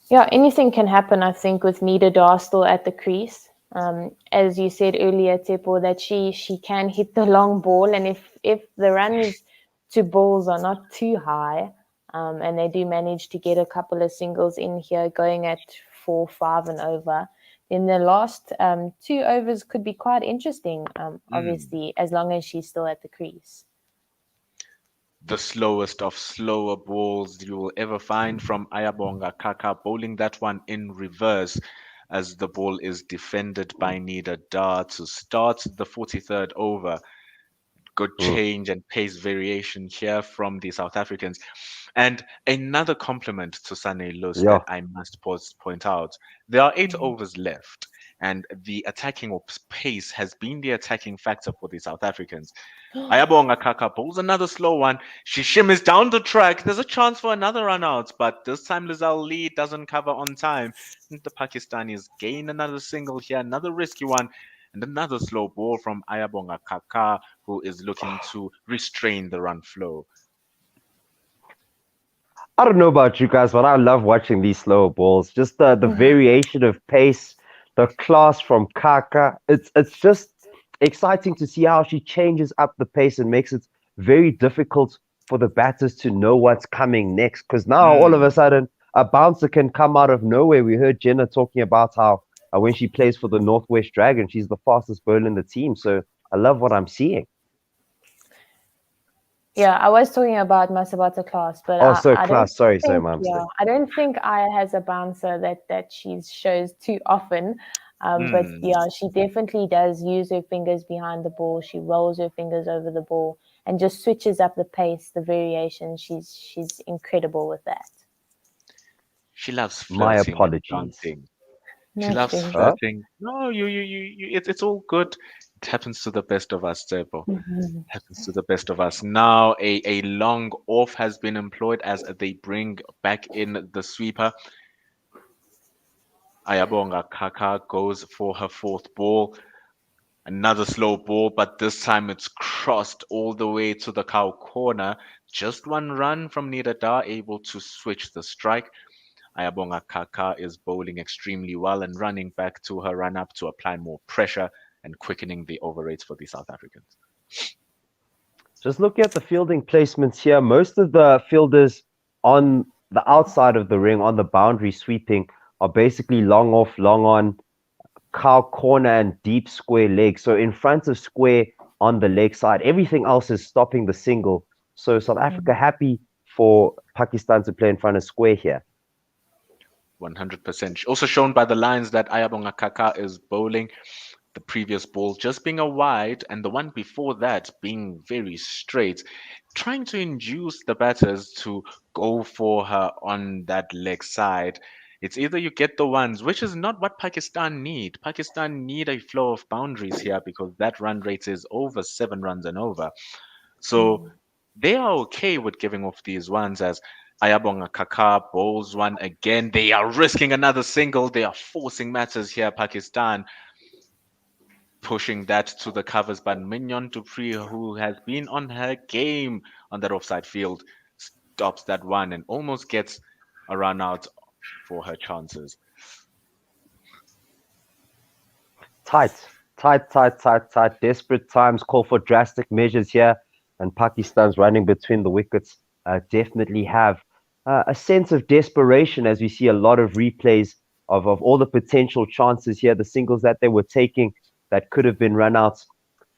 Yeah, anything can happen, I think, with Nida Dar still at the crease. As you said earlier, Tepo, that she can hit the long ball. And if the runs to balls are not too high, and they do manage to get a couple of singles in here going at 4, 5 and over, then the last 2 overs could be quite interesting, obviously, as long as she's still at the crease. The slowest of slower balls you will ever find from Ayabonga Kaka, bowling that one in reverse as the ball is defended by Nida Dar to start the 43rd over. Good change and pace variation here from the South Africans. And another compliment to Sane Lus that I must point out. There are 8 overs left, and the attacking pace has been the attacking factor for the South Africans. Ayabonga Kaka bowls another slow one. She shimmers down the track. There's a chance for another run out, but this time Lizelle Lee doesn't cover on time. And the Pakistanis gain another single here, another risky one, and another slow ball from Ayabonga Kaka, who is looking to restrain the run flow. I don't know about you guys, but I love watching these slower balls. Just the variation of pace, the class from Kaka. It's just exciting to see how she changes up the pace and makes it very difficult for the batters to know what's coming next. Because now all of a sudden a bouncer can come out of nowhere. We heard Jenna talking about how when she plays for the Northwest Dragon, she's the fastest bowler in the team. So I love what I'm seeing. Yeah, I was talking about Masabata Class, but Oh, so I Class. don't Sorry, think, my mistake. I don't think Aya has a bouncer that she shows too often. But yeah, she definitely does use her fingers behind the ball. She rolls her fingers over the ball and just switches up the pace, the variation. She's incredible with that. She loves My flirting and apologies. dancing. She No loves stress. flirting. No, it's all good. It happens to the best of us, Tsebo. Happens to the best of us. Now a long off has been employed as they bring back in the sweeper. Ayabonga Kaka goes for her fourth ball. Another slow ball, but this time it's crossed all the way to the cow corner. Just one run from Nidada, able to switch the strike. Ayabonga Kaka is bowling extremely well and running back to her run up to apply more pressure and quickening the over rates for the South Africans. Just looking at the fielding placements here, most of the fielders on the outside of the ring, on the boundary sweeping, are basically long off, long on, cow corner and deep square leg. So in front of square on the leg side, everything else is stopping the single. So South Africa happy for Pakistan to play in front of square here. 100%. Also shown by the lines that Ayabonga Kaka is bowling. The previous ball just being a wide, and the one before that being very straight, trying to induce the batters to go for her on that leg side. It's either you get the ones, which is not what Pakistan need. Pakistan need a flow of boundaries here because that run rate is over 7 runs and over. So they are okay with giving off these ones as Ayabonga Kaka bowls one again. They are risking another single. They are forcing matters here, Pakistan. Pushing that to the covers, but Mignon Dupree, who has been on her game on that offside field, stops that one and almost gets a run out for her chances. Tight. Desperate times call for drastic measures here, and Pakistan's running between the wickets definitely have a sense of desperation as we see a lot of replays of all the potential chances here, the singles that they were taking that could have been run outs.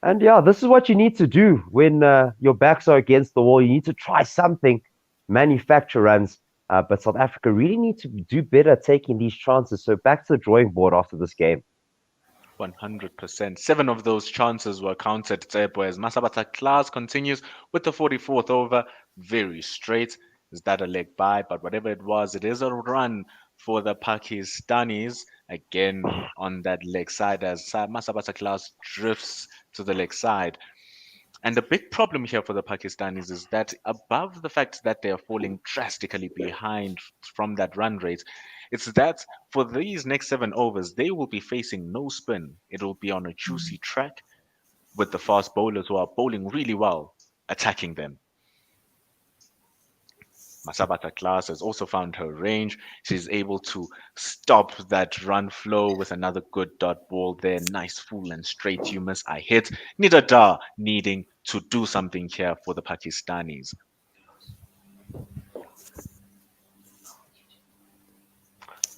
And yeah, this is what you need to do when your backs are against the wall. You need to try something, manufacture runs. But South Africa really need to do better taking these chances. So back to the drawing board after this game. 100%. 7 of those chances were counted, Tsebo, as Masabata Class continues with the 44th over. Very straight. Is that a leg by? But whatever it was, it is a run for the Pakistanis again on that leg side as Masabata Class drifts to the leg side. And the big problem here for the Pakistanis is that above the fact that they are falling drastically behind from that run rate, it's that for these next 7 overs, they will be facing no spin. It will be on a juicy track with the fast bowlers who are bowling really well, attacking them. Masabata Class has also found her range. She's able to stop that run flow with another good dot ball there. Nice full and straight you miss. I hit. Nidada needing to do something here for the Pakistanis.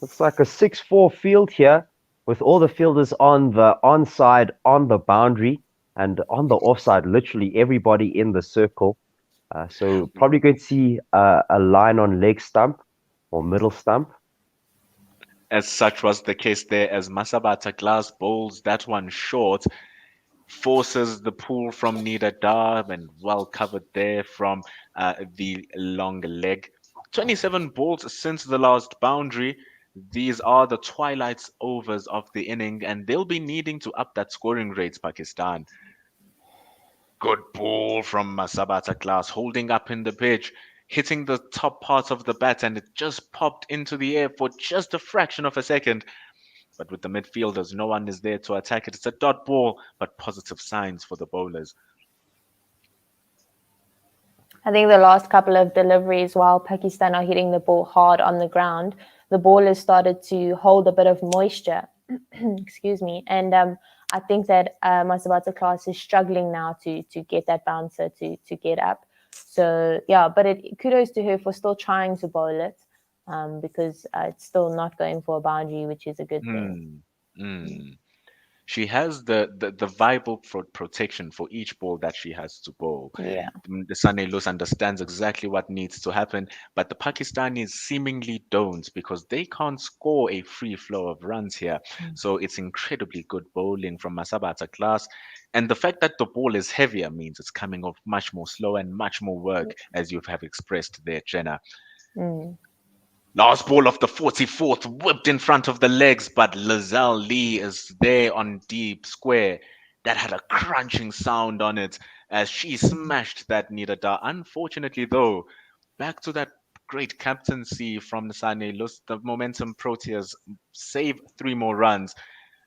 Looks like a 6-4 field here with all the fielders on the onside, on the boundary, and on the offside, literally everybody in the circle. So probably going to see a line on leg stump or middle stump. As such was the case there as Masabata Glass bowls that one short, forces the pull from Nidada and well covered there from the long leg. 27 balls since the last boundary. These are the twilight overs of the inning and they'll be needing to up that scoring rates, Pakistan. Good ball from Masabata Glass, holding up in the pitch, hitting the top part of the bat, and it just popped into the air for just a fraction of a second. But with the midfielders, no one is there to attack it. It's a dot ball, but positive signs for the bowlers. I think the last couple of deliveries, while Pakistan are hitting the ball hard on the ground, the ball has started to hold a bit of moisture. Excuse me. And I think that Masabata Class is struggling now to get that bouncer to get up. So yeah, but kudos to her for still trying to bowl it, because it's still not going for a boundary, which is a good thing. She has the viable protection for each ball that she has to bowl. Yeah. The Sunny Luz understands exactly what needs to happen, but the Pakistanis seemingly don't because they can't score a free flow of runs here. So it's incredibly good bowling from Masabata class. And the fact that the ball is heavier means it's coming off much more slow and much more work, as you have expressed there, Jenna. Mm. Last ball of the 44th whipped in front of the legs, but Lizelle Lee is there on deep square. That had a crunching sound on it as she smashed that Nidada. Unfortunately, though, back to that great captaincy from Nisane Lus, the momentum Proteas save 3 more runs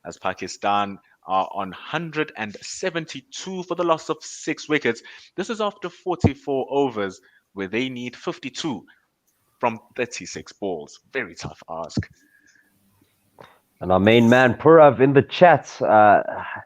as Pakistan are on 172 for the loss of 6 wickets. This is after 44 overs where they need 52 from 36 balls. Very tough ask. And our main man, Purav, in the chat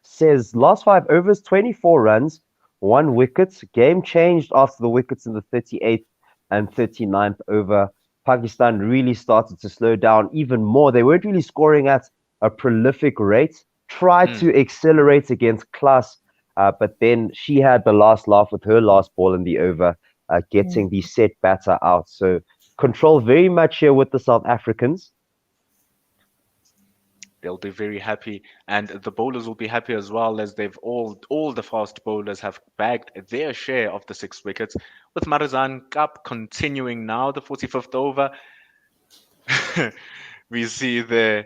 says, last 5 overs, 24 runs, 1 wicket. Game changed after the wickets in the 38th and 39th over. Pakistan really started to slow down even more. They weren't really scoring at a prolific rate. Tried to accelerate against Klaas, but then she had the last laugh with her last ball in the over, getting the set batter out. So control very much here with the South Africans. They'll be very happy, and the bowlers will be happy as well, as they've all the fast bowlers have bagged their share of the 6 wickets. With Marizan Cup continuing now, the 45th over, we see they're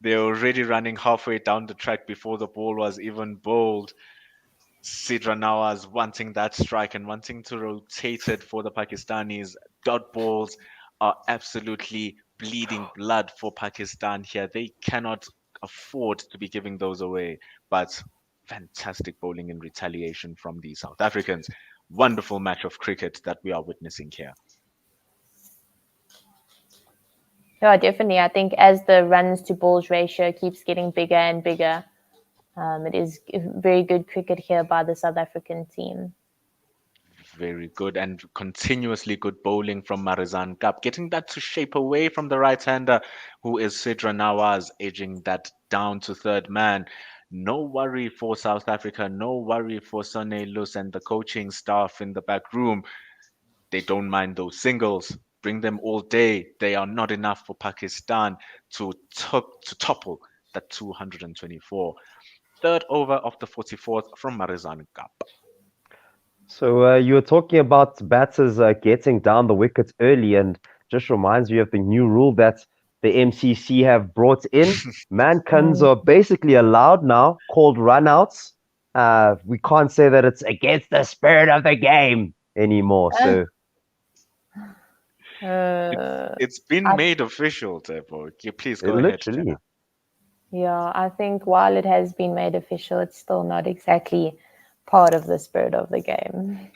already running halfway down the track before the ball was even bowled. Sidra Nawaz wanting that strike and wanting to rotate it for the Pakistanis. Dot balls are absolutely bleeding blood for Pakistan here. They cannot afford to be giving those away. But fantastic bowling in retaliation from the South Africans. Wonderful match of cricket that we are witnessing here. Yeah, definitely. I think as the runs to balls ratio keeps getting bigger and bigger, it is very good cricket here by the South African team. Very good and continuously good bowling from Marizan Kap, getting that to shape away from the right-hander who is Sidra Nawaz, edging that down to third man. No worry for South Africa, no worry for Sonny Lus and the coaching staff in the back room. They don't mind those singles. Bring them all day. They are not enough for Pakistan to topple that 224. Third over of the 44th from Marizan Kap. So you were talking about batters getting down the wickets early, and just reminds me of the new rule that the MCC have brought in. Man-kuns are basically allowed now, called runouts. We can't say that it's against the spirit of the game anymore. So it's been made official, Tebo. Please go ahead. Literally. Jenna. Yeah, I think while it has been made official, it's still not exactly part of the spirit of the game.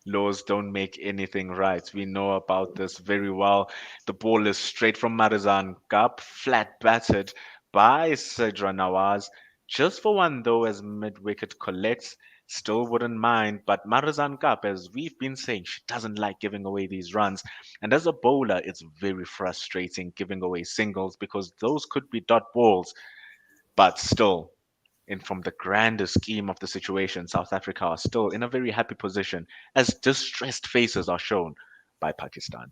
Laws don't make anything right. We know about this very well. The ball is straight from Marizan Kap, flat batted by Sidra Nawaz. Just for one, though, as mid-wicket collects, still wouldn't mind. But Marizan Kap, as we've been saying, she doesn't like giving away these runs. And as a bowler, it's very frustrating giving away singles because those could be dot balls. But still, from the grander scheme of the situation, South Africa are still in a very happy position as distressed faces are shown by Pakistan.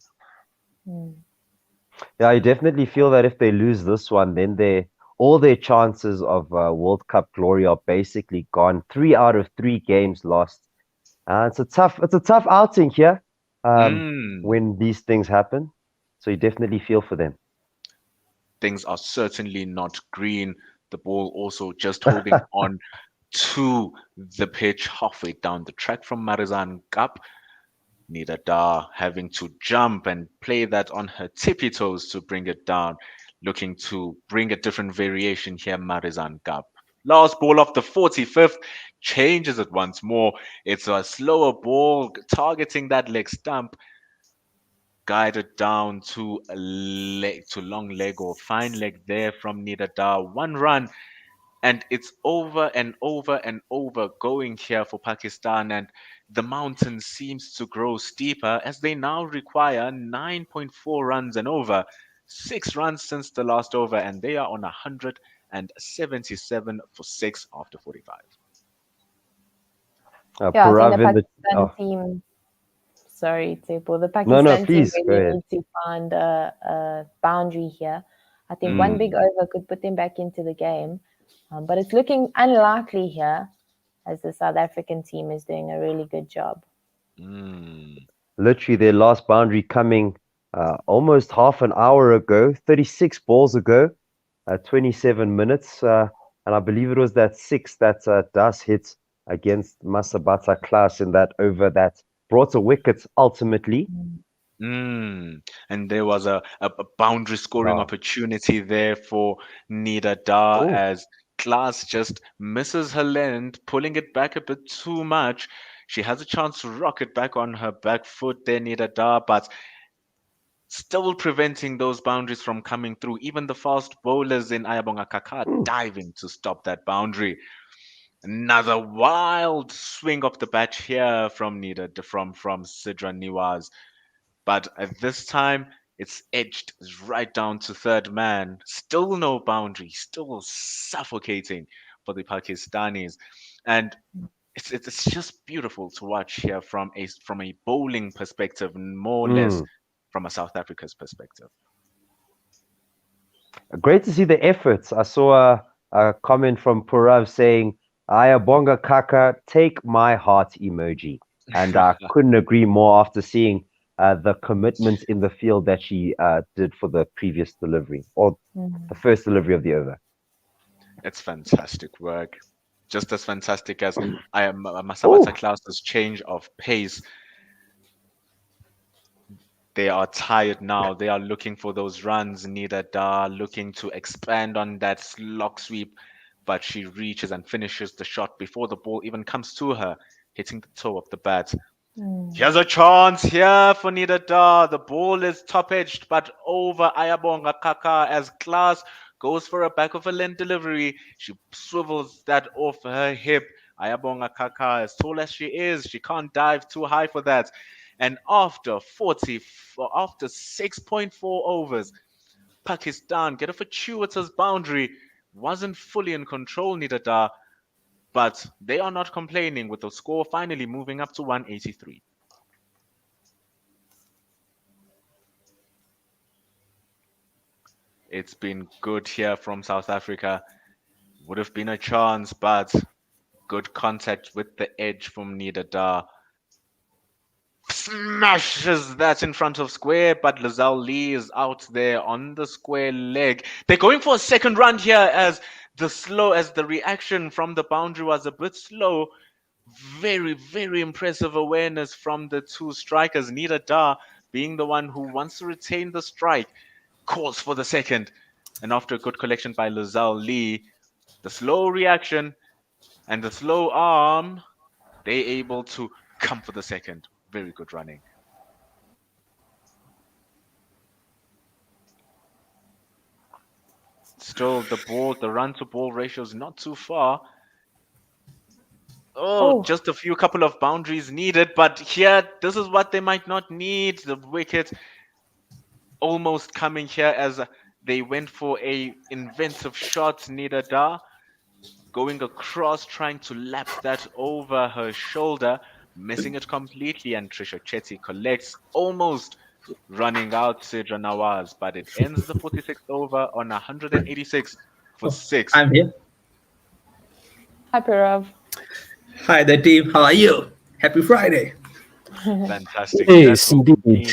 Yeah, I definitely feel that if they lose this one, then all their chances of World Cup glory are basically gone. 3 out of 3 games lost. It's a tough outing here when these things happen. So you definitely feel for them. Things are certainly not green. The ball also just holding on to the pitch halfway down the track from Marizan Kap. Nidada having to jump and play that on her tippy toes to bring it down, looking to bring a different variation here, Marizan Kap. Last ball of the 45th changes it once more. It's a slower ball targeting that leg stump, guided down to long leg or fine leg there from Nidada. 1 run. And it's over and over and over going here for Pakistan. And the mountain seems to grow steeper as they now require 9.4 runs and over. 6 runs since the last over, and they are on and 77 for 6 after 45. Yeah, I think Purav the in the Pakistan team. Sorry, Tepo. The no, Pakistan team please go really ahead. need to find a boundary here. I think one Mm. big over could put them back into the game, but it's looking unlikely here, as the South African team is doing a really good job. Mm. Literally their last boundary coming almost half an hour ago, 36 balls ago, 27 minutes, and I believe it was that 6 that Das hit against Masabata Class in that over that brought a wicket ultimately. Mm. And there was a boundary scoring Wow. opportunity there for Nida Dar Oh. as Klaas just misses her length, pulling it back a bit too much. She has a chance to rock it back on her back foot there, Nida Dar, but still preventing those boundaries from coming through. Even the fast bowlers in Ayabonga Kaka diving to stop that boundary. Another wild swing of the bat here from from Sidran Niwaz. But at this time, it's edged right down to third man. Still no boundary, still suffocating for the Pakistanis. And it's just beautiful to watch here from a bowling perspective, more or less from a South Africa's perspective. Great to see the efforts. I saw a comment from Purav saying, Ayabonga Kaka, take my heart emoji. And I couldn't agree more after seeing the commitment in the field that she did for the previous delivery, or the first delivery of the over. It's fantastic work. Just as fantastic as Masabata Klaus's change of pace. They are tired now. They are looking for those runs. Nida Dar looking to expand on that lock sweep, but she reaches and finishes the shot before the ball even comes to her, hitting the toe of the bat. Here's a chance here for Nida Dar. The ball is top edged, but over Ayabonga Kaka as Klaas goes for a back of a length delivery. She swivels that off her hip. Ayabonga Kaka, as tall as she is, she can't dive too high for that. And after 6.4 overs, Pakistan get a fortuitous boundary. Wasn't fully in control, Nida Dar, but they are not complaining, with the score finally moving up to 183. It's been good here from South Africa. Would have been a chance, but good contact with the edge from Nida Dar. Smashes that in front of square, but Lizelle Lee is out there on the square leg. They're going for a second run here as the reaction from the boundary was a bit slow. Very, very impressive awareness from the two strikers. Nida Dar being the one who wants to retain the strike, calls for the second. And after a good collection by Lizelle Lee, the slow reaction and the slow arm, they're able to come for the second. Very good running. Still, the run to ball ratio is not too far. Just a couple of boundaries needed, but here, this is what they might not need. The wicket almost coming here as they went for a inventive shot. Nida Dar going across, trying to lap that over her shoulder, missing it completely, and Trisha Chetty collects, almost running out Sidra Nawaz, but it ends the 46th over on 186 for 6. I'm here. Hi, Purav. Hi there, team. How are you? Happy Friday. Fantastic. Yes, indeed.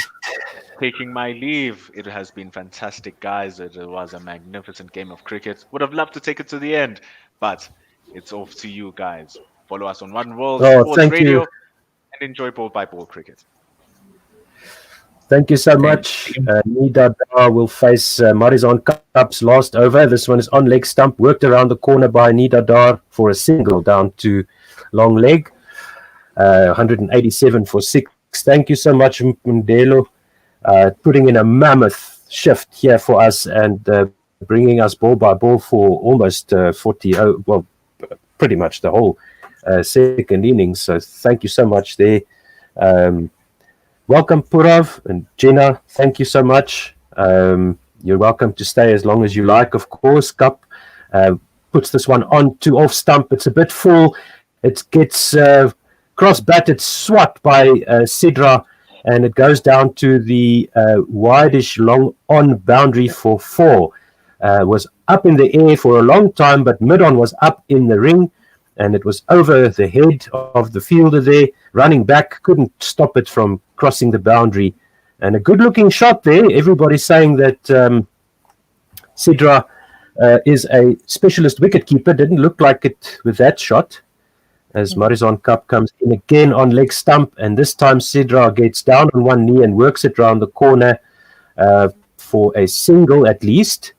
Taking my leave. It has been fantastic, guys. It was a magnificent game of cricket. Would have loved to take it to the end, but it's off to you guys. Follow us on One World Sports Radio and enjoy ball by ball cricket. Thank you so much. Nida Dar will face Marizon Cup's last over. This one is on leg stump, worked around the corner by Nida Dar for a single down to long leg. 187 for 6. Thank you so much, Mundelo, putting in a mammoth shift here for us and bringing us ball by ball for almost 40, pretty much the whole second innings. So thank you so much there. Welcome, Purav and Jenna. Thank you so much. You're welcome to stay as long as you like, of course. Cup, puts this one on to off stump. It's a bit full. It gets cross-batted swat by Sidra, and it goes down to the wideish long on boundary for 4. Was up in the air for a long time, but mid-on was up in the ring, and it was over the head of the fielder there, running back, couldn't stop it from crossing the boundary. And a good-looking shot there. Everybody's saying that Sidra is a specialist wicket-keeper. Didn't look like it with that shot. As Marizon Cup comes in again on leg stump, and this time Sidra gets down on one knee and works it round the corner for a single at least.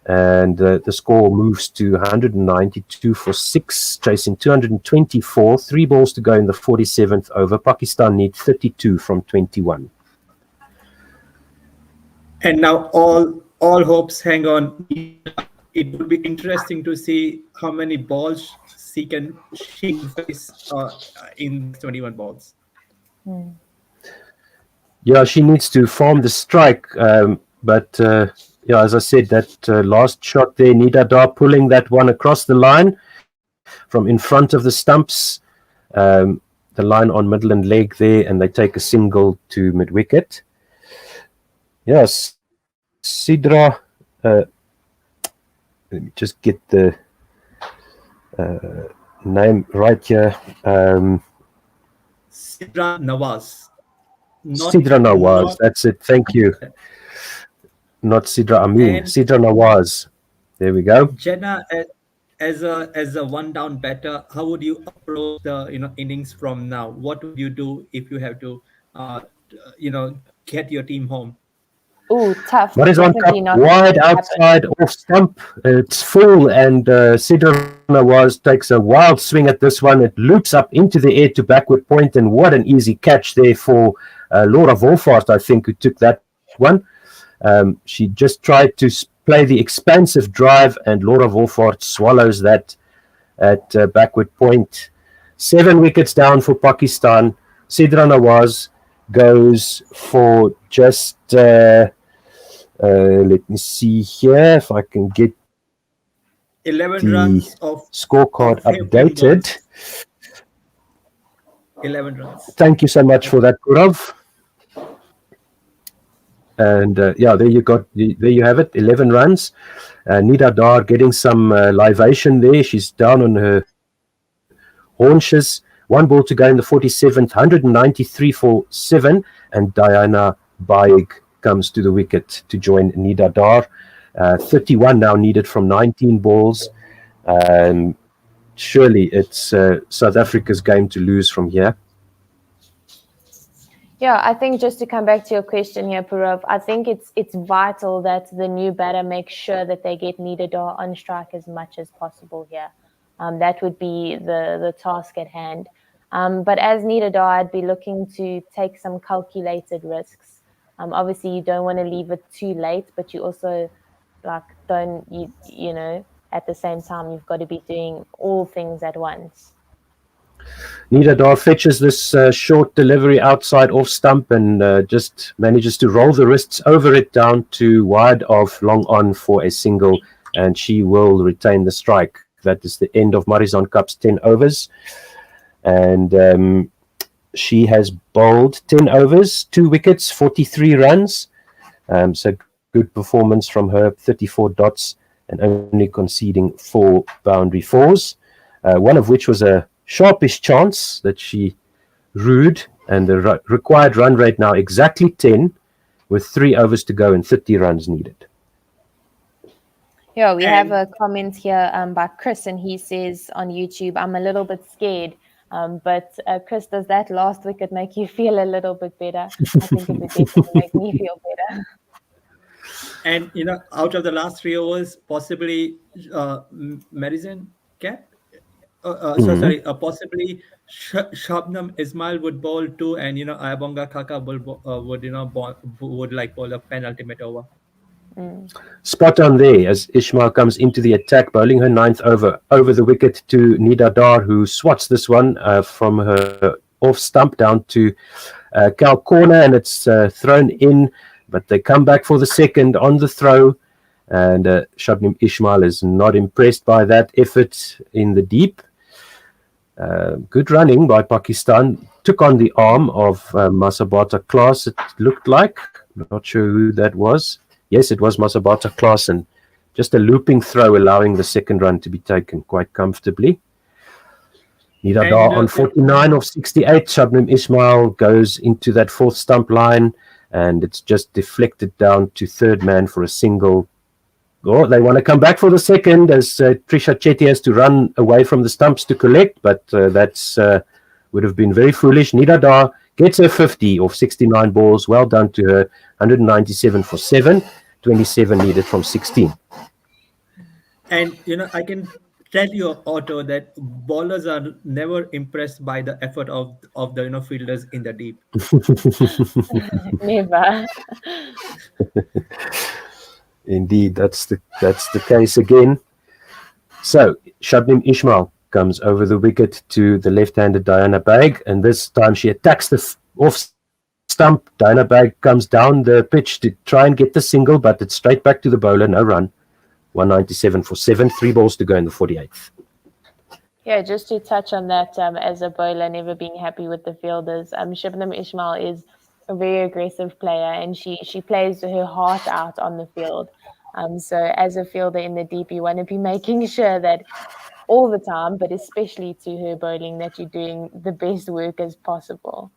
And the score moves to 192 for 6, chasing 224. 3 balls to go in the 47th over. Pakistan need 32 from 21. And now all hopes hang on. It would be interesting to see how many balls she can face in 21 balls. Yeah, she needs to farm the strike, but yeah, as I said, that last shot there, Nida Dar pulling that one across the line from in front of the stumps, the line on middle and leg there, and they take a single to mid-wicket. Yes, Sidra, let me just get the name right here. Sidra Nawaz. Sidra Nawaz, that's it, thank you. Not Sidra Amin, Sidra Nawaz. There we go. Jenna, as a one-down batter, how would you approach the innings from now? What would you do if you have to get your team home? Oh, tough. Marizon Cup wide outside off stump. It's full, and Sidra Nawaz takes a wild swing at this one. It loops up into the air to backward point, and what an easy catch there for Laura Volfort, I think, who took that one. She just tried to play the expansive drive, and Laura Volfort swallows that at backward point. 7 wickets down for Pakistan. Sidra Nawaz goes for just, let me see here if I can get 11 the runs of scorecard updated. 11 runs. Thank you so much for that, Purav. And yeah, there you have it, 11 runs. Nida Dar getting some libation there. She's down on her haunches. 1 ball to go in the 47th, 193 for 7. And Diana Baig comes to the wicket to join Nida Dar. 31 now needed from 19 balls. Surely it's South Africa's game to lose from here. Yeah, I think just to come back to your question here, Purav, I think it's vital that the new batter makes sure that they get Nida Dar on strike as much as possible here. That would be the task at hand. But as Nida Dar, I'd be looking to take some calculated risks. Obviously, you don't want to leave it too late, but you also at the same time, you've got to be doing all things at once. Nida Dar fetches this short delivery outside off stump and just manages to roll the wrists over it down to wide of long on for a single, and she will retain the strike. That is the end of Marizon Cup's 10 overs. And she has bowled 10 overs, 2 wickets, 43 runs. So good performance from her, 34 dots and only conceding 4 boundary fours, one of which was a sharpish chance that she rued, and the required run rate now exactly 10 with 3 overs to go and 30 runs needed. Yeah, we have a comment here by Chris, and he says on YouTube, I'm a little bit scared. But Chris, does that last wicket make you feel a little bit better? I think it would definitely make me feel better. And, out of the last 3 overs, possibly Marizon Cap? Possibly Shabnam Ismail would bowl 2, and Ayabonga Kaka would bowl a penultimate over. Spot on there as Ismail comes into the attack, bowling her 9th over the wicket to Nida Dar, who swats this one from her off stump down to cow corner, and it's thrown in, but they come back for the second on the throw. And Shabnim Ismail is not impressed by that effort in the deep. Good running by Pakistan. Took on the arm of Masabata Klaas, it looked like. I'm not sure who that was. Yes, it was Masabata Klaas, and just a looping throw, allowing the second run to be taken quite comfortably. Nidada on 49 of 68. Shabnim Ismail goes into that fourth stump line, and it's just deflected down to third man for a single. Oh, they want to come back for the second, as Trisha Chetty has to run away from the stumps to collect, but that's would have been very foolish. Nidada gets her 50 of 69 balls. Well done to her. 197 for 7. 27 needed from 16. And, I can tell you, Otto, that bowlers are never impressed by the effort of the fielders in the deep. Never. Indeed, that's the case again. So Shabnim Ismail comes over the wicket to the left-handed Diana Baig, and this time she attacks the off stump. Diana Baig comes down the pitch to try and get the single, but it's straight back to the bowler, no run. 197 for 7, 3 balls to go in the 48th. Yeah, just to touch on that, as a bowler, never being happy with the fielders. Shabnim Ismail is a very aggressive player, and she plays her heart out on the field. So as a fielder in the deep, you want to be making sure that all the time, but especially to her bowling, that you're doing the best work as possible.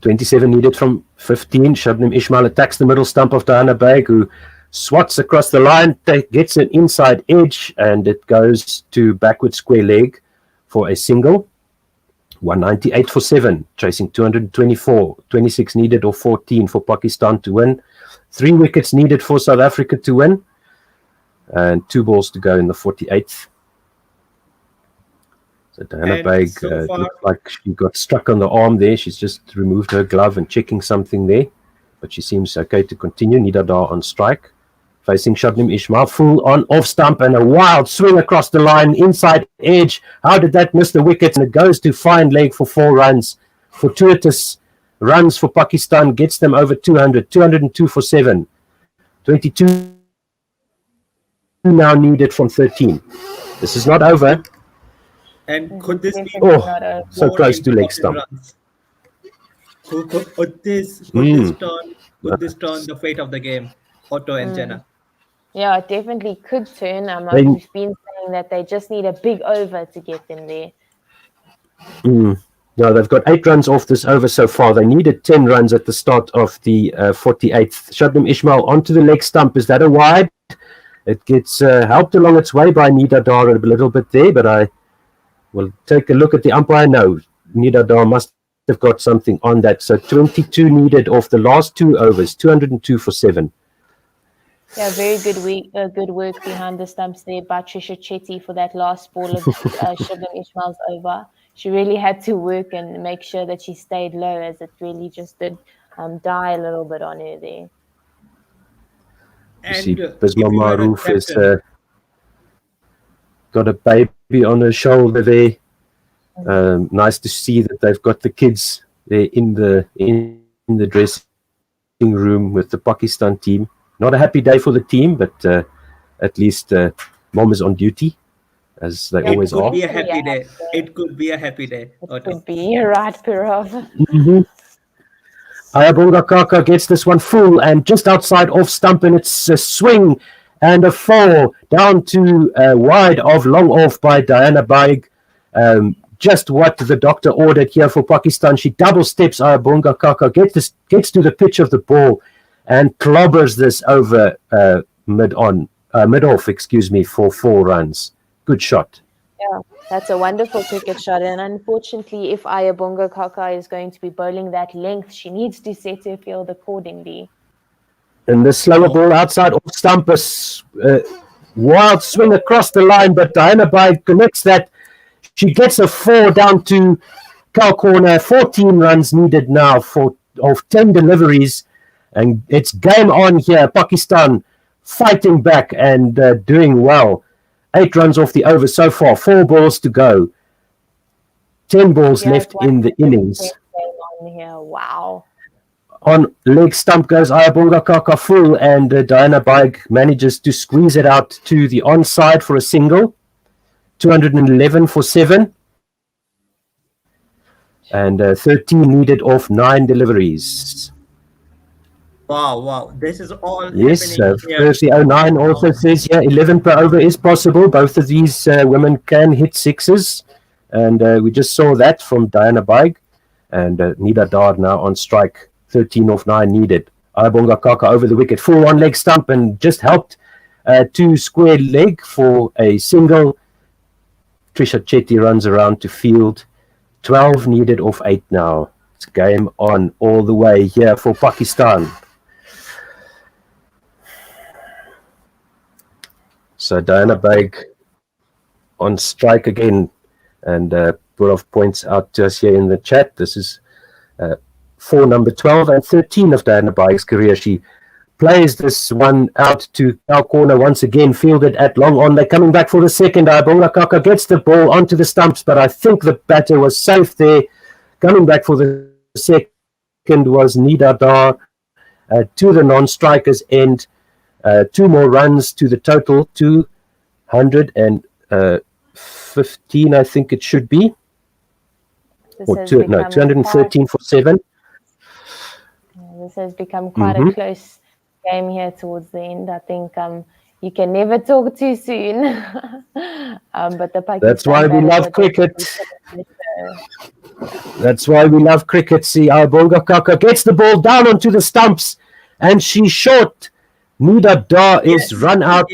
27 needed from 15. Shabnim Ismail attacks the middle stump of Diana Baig, who swats across the line, gets an inside edge, and it goes to backward square leg for a single. 198 for 7, chasing 224. 26 needed, or 14 for Pakistan to win. 3 wickets needed for South Africa to win. And 2 balls to go in the 48th. So Diana Baig looks like she got struck on the arm there. She's just removed her glove and checking something there. But she seems okay to continue. Nidada on strike. Facing Shabnim Ismail, full on off stump, and a wild swing across the line, inside edge. How did that miss the wicket? And it goes to fine leg for 4 runs. Fortuitous runs for Pakistan, gets them over 200. 202 for 7. 22 now needed from 13. This is not over. And could this be so close to leg stump? Could this turn the fate of the game, Otto and Jenna? Yeah, it definitely could turn. We've been saying that they just need a big over to get them there. No, they've got 8 runs off this over so far. They needed 10 runs at the start of the 48th. Shabnim Ismail onto the leg stump. Is that a wide? It gets helped along its way by Nidada a little bit there, but I will take a look at the umpire. No, Nidada must have got something on that. So 22 needed off the last 2 overs. 202 for 7. Yeah, very good work behind the stumps there by Trisha Chetty for that last ball of Shabnim Ismail's over. She really had to work and make sure that she stayed low, as it really just did die a little bit on her there. You see, Bisma Maroof has got a baby on her shoulder there. Nice to see that they've got the kids there in the dressing room with the Pakistan team. Not a happy day for the team, but at least mom is on duty, as they always are. It could be a happy day. It could be a happy day. It could be. You're right, Pirov. Ayabonga Kaka gets this one full and just outside off stump, and it's a swing and a fall down to wide of long off by Diana Baig. Just what the doctor ordered here for Pakistan. She double steps Ayabonga Kaka, gets to the pitch of the ball and clobbers this over mid-off, for 4 runs. Good shot. Yeah, that's a wonderful cricket shot. And unfortunately, if Ayabonga Kaka is going to be bowling that length, she needs to set her field accordingly. And the slower ball outside off stump, wild swing across the line, but Diana Baig connects that. She gets a 4 down to cow corner. 14 runs needed now of 10 deliveries. And it's game on here. Pakistan fighting back and doing well. 8 runs off the over so far. 4 balls to go. 10 balls left in the innings. On here. Wow. On leg stump goes Ayabonga Kaka full, and Diana Baig manages to squeeze it out to the onside for a single. 211 for 7. And 13 needed off 9 deliveries. Wow. This is all Yes, happening here. Percy 09 also says here 11 per over is possible. Both of these women can hit sixes. And we just saw that from Diana Baig. And Nida Dar now on strike. 13 off 9 needed. Ayabonga Kaka over the wicket, full on leg stump, and just helped to square leg for a single. Trisha Chetty runs around to field. 12 needed off 8 now. It's game on all the way here for Pakistan. So Diana Baig on strike again, and Burov points out to us here in the chat. This is for number 12 and 13 of Diana Baig's career. She plays this one out to our corner once again, fielded at long on. They're coming back for the second. Ayabonga Kaka gets the ball onto the stumps, but I think the batter was safe there. Coming back for the second was Nida Dar to the non-strikers end. 2 more runs to the total, 215, I think it should be. Or 213 for 7. This has become quite a close game here towards the end. I think you can never talk too soon. But the Pakistan That's why we love cricket. That's why we love cricket. See, Ayabonga Kaka gets the ball down onto the stumps, and she's short. Nida Dar is run out.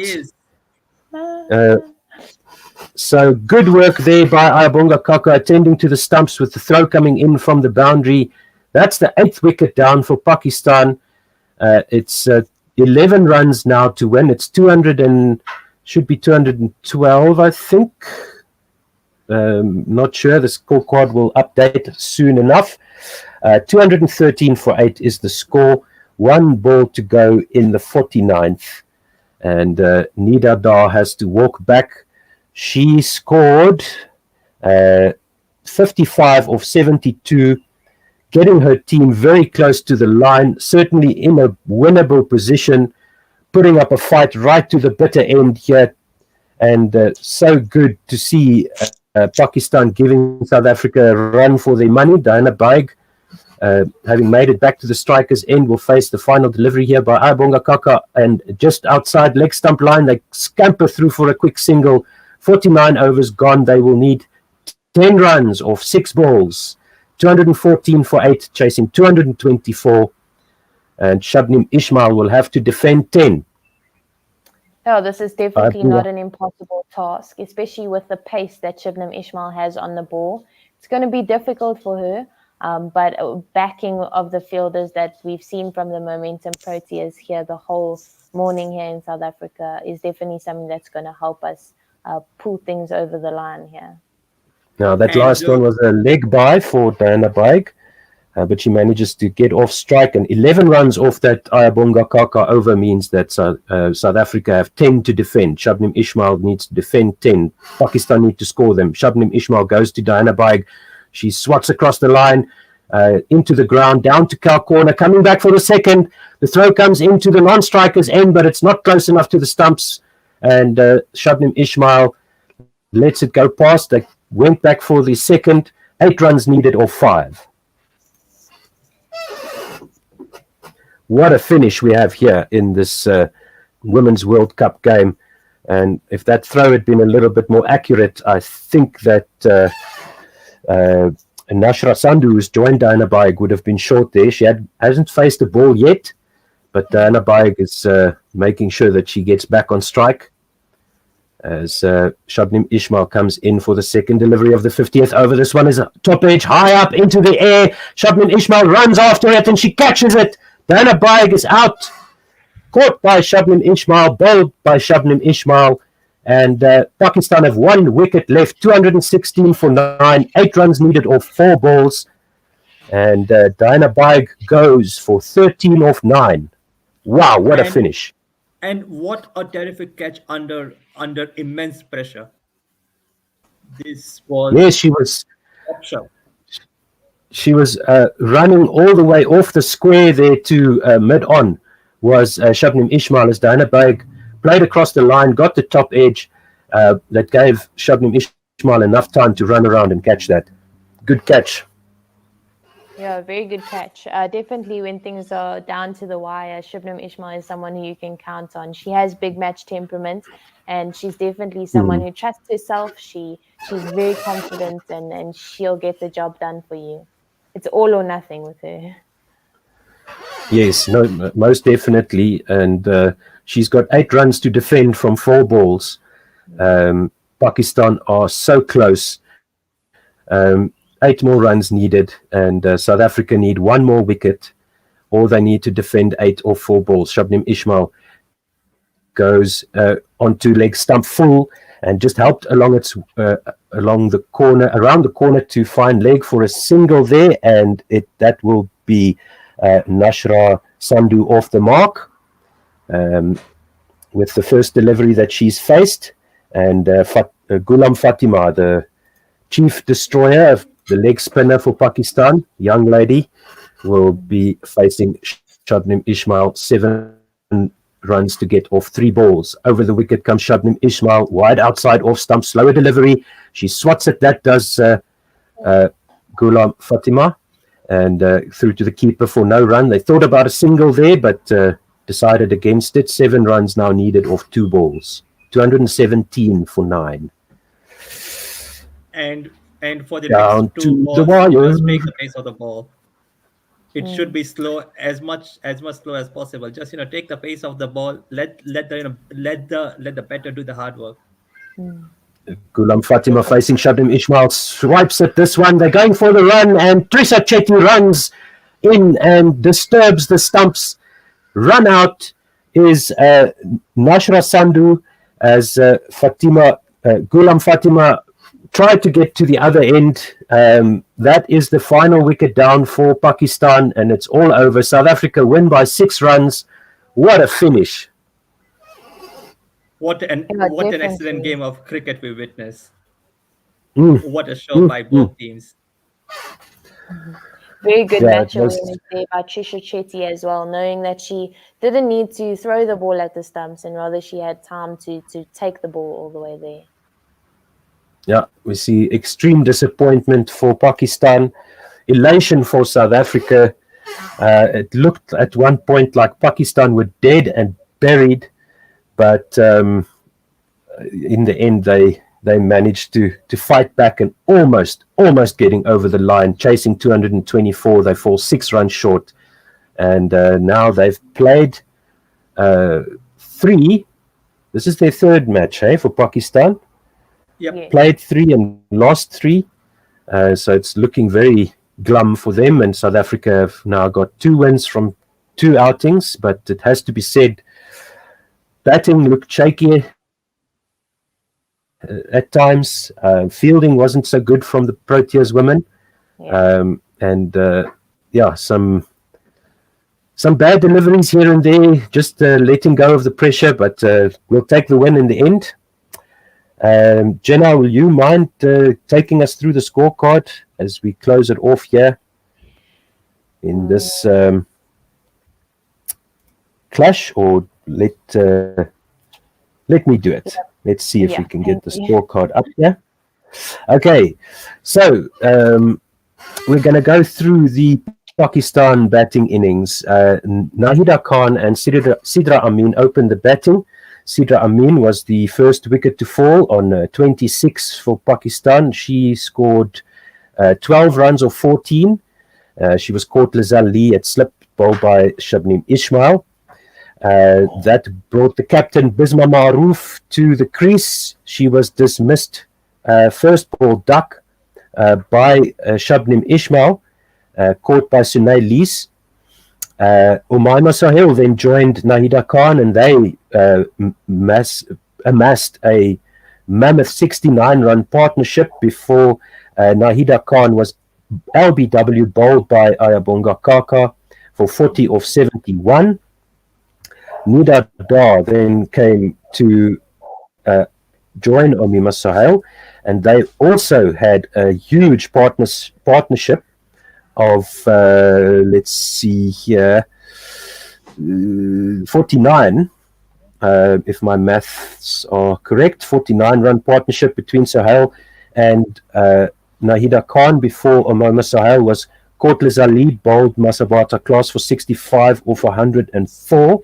So good work there by Ayabonga Kaka, attending to the stumps with the throw coming in from the boundary. That's the 8th wicket down for Pakistan. It's 11 runs now to win. It's 212, I think. Not sure. The scorecard will update soon enough. 213 for 8 is the score. 1 ball to go in the 49th. And Nida Dar has to walk back. She scored 55 of 72, getting her team very close to the line, certainly in a winnable position, putting up a fight right to the bitter end here. And so good to see Pakistan giving South Africa a run for their money. Diana Baig, having made it back to the striker's end, will face the final delivery here by Ayabonga Kaka. And just outside leg stump line, they scamper through for a quick single. 49 overs gone. They will need 10 runs off 6 balls. 214 for 8, chasing 224. And Shabnim Ismail will have to defend 10. Oh, this is definitely not an impossible task, especially with the pace that Shabnim Ismail has on the ball. It's going to be difficult for her, but backing of the fielders that we've seen from the Momentum Proteas here the whole morning here in South Africa is definitely something that's going to help us pull things over the line here. Now, that last one was a leg bye for Diana Baig, but she manages to get off strike, and 11 runs off that Ayabonga Kaka over means that South Africa have 10 to defend. Shabnim Ismail needs to defend 10. Pakistan need to score them. Shabnim Ismail goes to Diana Baig. She swats across the line, into the ground, down to cow corner, coming back for the second. The throw comes into the non-striker's end, but it's not close enough to the stumps, and Shabnim Ismail lets it go past. They went back for the second. 8 runs needed off 5. What a finish we have here in this Women's World Cup game. And if that throw had been a little bit more accurate, I think that Nashra Sandhu, who's joined Diana Baig, would have been short there. She hasn't faced the ball yet, but Diana Baig is making sure that she gets back on strike as Shabnim Ismail comes in for the second delivery of the 50th over. This one is a top edge, high up into the air. Shabnim Ismail runs after it and she catches it. Diana Baig is out. Caught by Shabnim Ismail, bowled by Shabnim Ismail. And Pakistan have 1 wicket left, 216 for 9, 8 runs needed off 4 balls. And Diana Baig goes for 13 off 9. Wow, what a finish. And what a terrific catch under immense pressure. This was... Yes, she was... she was running all the way off the square there to mid-on was Shabnim Ismail as Diana Baig played across the line, got the top edge that gave Shabnim Ismail enough time to run around and catch that. Good catch. Yeah, very good catch. Definitely when things are down to the wire, Shabnim Ismail is someone who you can count on. She has big match temperament, and she's definitely someone who trusts herself. She's very confident, and she'll get the job done for you. It's all or nothing with her. Yes, no, most definitely. And she's got 8 runs to defend from 4 balls. Pakistan are so close. 8 more runs needed, and South Africa need 1 more wicket, or they need to defend 8 or 4 balls. Shabnim Ismail goes onto leg stump full and just helped along around the corner to find leg for a single there, and that will be Nashra Sandhu off the mark with the first delivery that she's faced, and Ghulam Fatima, the chief destroyer of the leg spinner for Pakistan, young lady, will be facing Shabnim Ismail. 7 runs to get off 3 balls. Over the wicket comes Shabnim Ismail, wide outside off stump, slower delivery. She swats it. That does Ghulam Fatima, and through to the keeper for no run. They thought about a single there, but decided against it. 7 runs now needed off 2 balls. 217 for 9. And for the Down next 2 to the balls, wire. just make the pace of the ball. It should be slow, as much slow as possible. Just take the pace of the ball. Let the batter do the hard work. Ghulam Fatima facing Shabnim Ismail, swipes at this one. They're going for the run, and Trisha Chetty runs in and disturbs the stumps. Run out is Nashra Sandhu as Ghulam Fatima tried to get to the other end. That is the final wicket down for Pakistan, and it's all over. South Africa win by 6 runs. What a finish. What an excellent game of cricket we witnessed. What a show by both teams. Very good match by Trisha Chetty as well, knowing that she didn't need to throw the ball at the stumps, and rather she had time to take the ball all the way there. Yeah, we see extreme disappointment for Pakistan, elation for South Africa. It looked at one point like Pakistan were dead and buried, but in the end they managed to fight back and almost getting over the line, chasing 224. They fall 6 runs short, and now they've played 3. This is their 3rd match, for Pakistan. Yep. Played 3 and lost 3, so it's looking very glum for them. And South Africa have now got 2 wins from 2 outings, but it has to be said, batting looked shaky at times. Fielding wasn't so good from the Proteas women, some bad deliveries here and there, just letting go of the pressure. But we'll take the win in the end. Jenna, will you mind taking us through the scorecard as we close it off here in this clash, or let me do it? Let's see if we can get the scorecard up here. Okay, so we're going to go through the Pakistan batting innings. Nahida Khan and Sidra Amin opened the batting. Sidra Amin was the first wicket to fall on 26 for Pakistan. She scored 12 runs of 14. She was caught Lizelle Lee at slip, bowled by Shabnim Ismail. That brought the captain Bisma Maroof to the crease. She was dismissed first ball duck by Shabnim Ismail, caught by Sunay Lees. Umaima Sahil then joined Nahida Khan, and they amassed a mammoth 69-run partnership before Nahida Khan was LBW bowled by Ayabonga Kaka for 40 off 71. Nida Dar then came to join Umaima Sahil, and they also had a huge partnership of let's see here, 49. If my maths are correct, 49-run partnership between Sohail and Nahida Khan before Omoma Sohail was Courtlis Ali bowled Masabata Class for 65 off 104.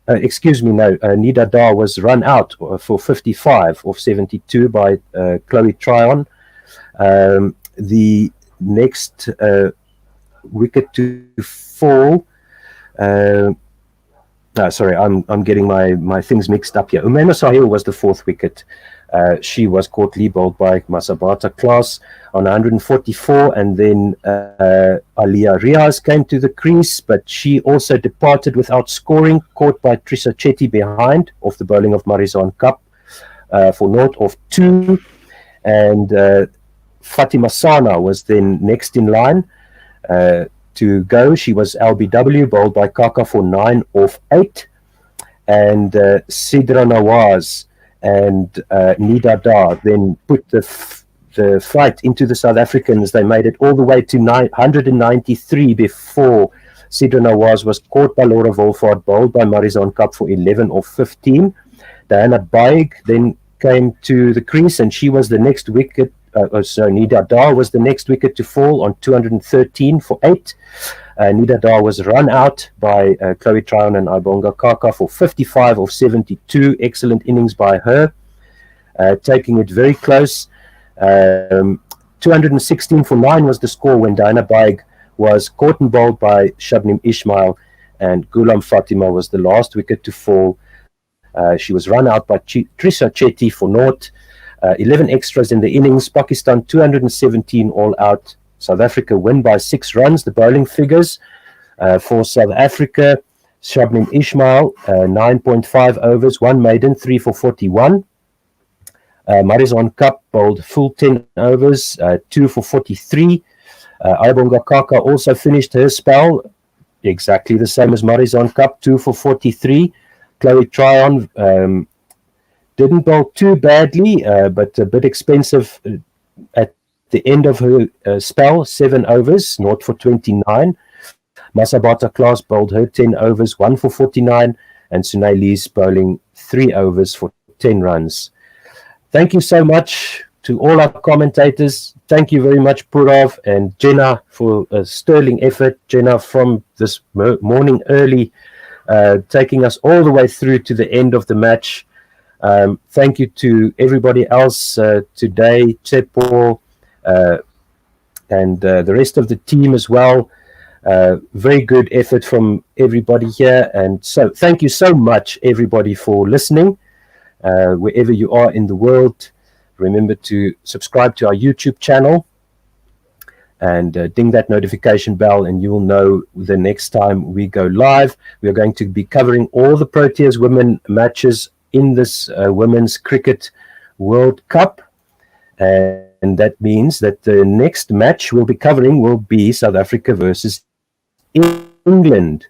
Nida Dar was run out for 55 off 72 by Chloe Tryon. The next wicket to fall. Sorry, I'm getting my things mixed up here. Umema Sahil was the fourth wicket. She was caught lead bowled by Masabata Class on 144, and then Alia Riaz came to the crease, but she also departed without scoring, caught by Trisa Chetty behind off the bowling of Marizon Cup for naught of 2, and Fatima Sana was then next in line to go. She was LBW, bowled by Kaka for 9 off 8, and Sidra Nawaz and Nida Dar then put the fight into the South Africans. They made it all the way to 193 before Sidra Nawaz was caught by Laura Volfort, bowled by Marizon Cup for 11 off 15. Diana Baig then came to the crease, and she was the next wicket. Nida Dar was the next wicket to fall on 213 for 8. Nida Dar was run out by Chloe Tryon and Ibonga Kaka for 55 off 72. Excellent innings by her, taking it very close. 216 for 9 was the score when Diana Baig was caught and bowled by Shabnim Ismail, and Ghulam Fatima was the last wicket to fall. She was run out by Trisa Chetty for naught. 11 extras in the innings. Pakistan 217 all out. South Africa win by 6 runs. The bowling figures for South Africa: Shabnim Ismail 9.5 overs, 1 maiden, 3 for 41. Marizon Cup bowled full 10 overs, 2 for 43. Ibonga Kaka also finished her spell exactly the same as Marizon Cup, 2 for 43. Chloe Tryon didn't bowl too badly, but a bit expensive at the end of her spell, 7 overs, 0 for 29. Masabata Class bowled her 10 overs, 1 for 49, and Sunay Lee's bowling 3 overs for 10 runs. Thank you so much to all our commentators. Thank you very much, Purav and Jenna, for a sterling effort. Jenna from this morning early, taking us all the way through to the end of the match. Thank you to everybody else today, Tsepo, and the rest of the team as well. Very good effort from everybody here. And so thank you so much, everybody, for listening. Wherever you are in the world, remember to subscribe to our YouTube channel and ding that notification bell, and you will know the next time we go live. We are going to be covering all the Proteas women matches in this Women's Cricket World Cup. And that means that the next match we'll be covering will be South Africa versus England.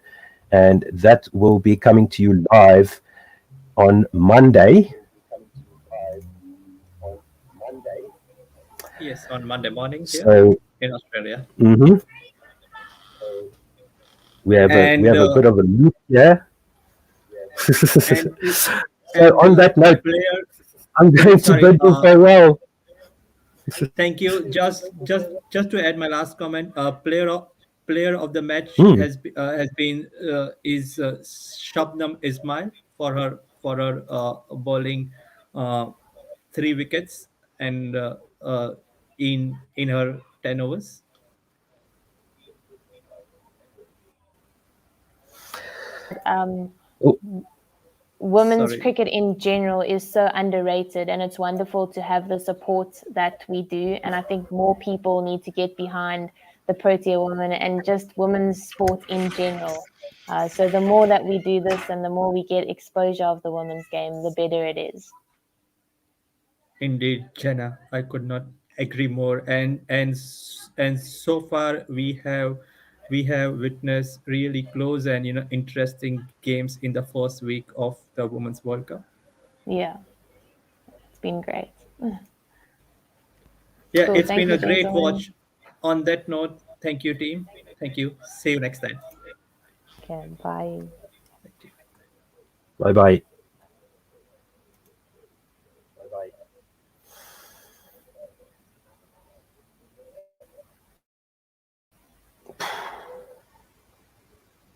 And that will be coming to you live on Monday. Yes, on Monday morning here So, in Australia. We have a bit of a loop here. So on that note, I'm going to bid you farewell. Thank you. Just to add my last comment, player of the match has been Shabnam Ismail for her bowling 3 wickets and in her 10 overs. Women's cricket in general is so underrated, and it's wonderful to have the support that we do. And I think more people need to get behind the Protea women and just women's sport in general. So the more that we do this and the more we get exposure of the women's game, the better it is. Indeed, Jenna, I could not agree more. And so far we have witnessed really close and interesting games in the first week of the Women's World Cup. Yeah, it's been great. Yeah, Cool. it's Thank been you, a great gentlemen. watch. On that note, Thank you, team. Thank you. See you next time. Okay, bye. Bye bye.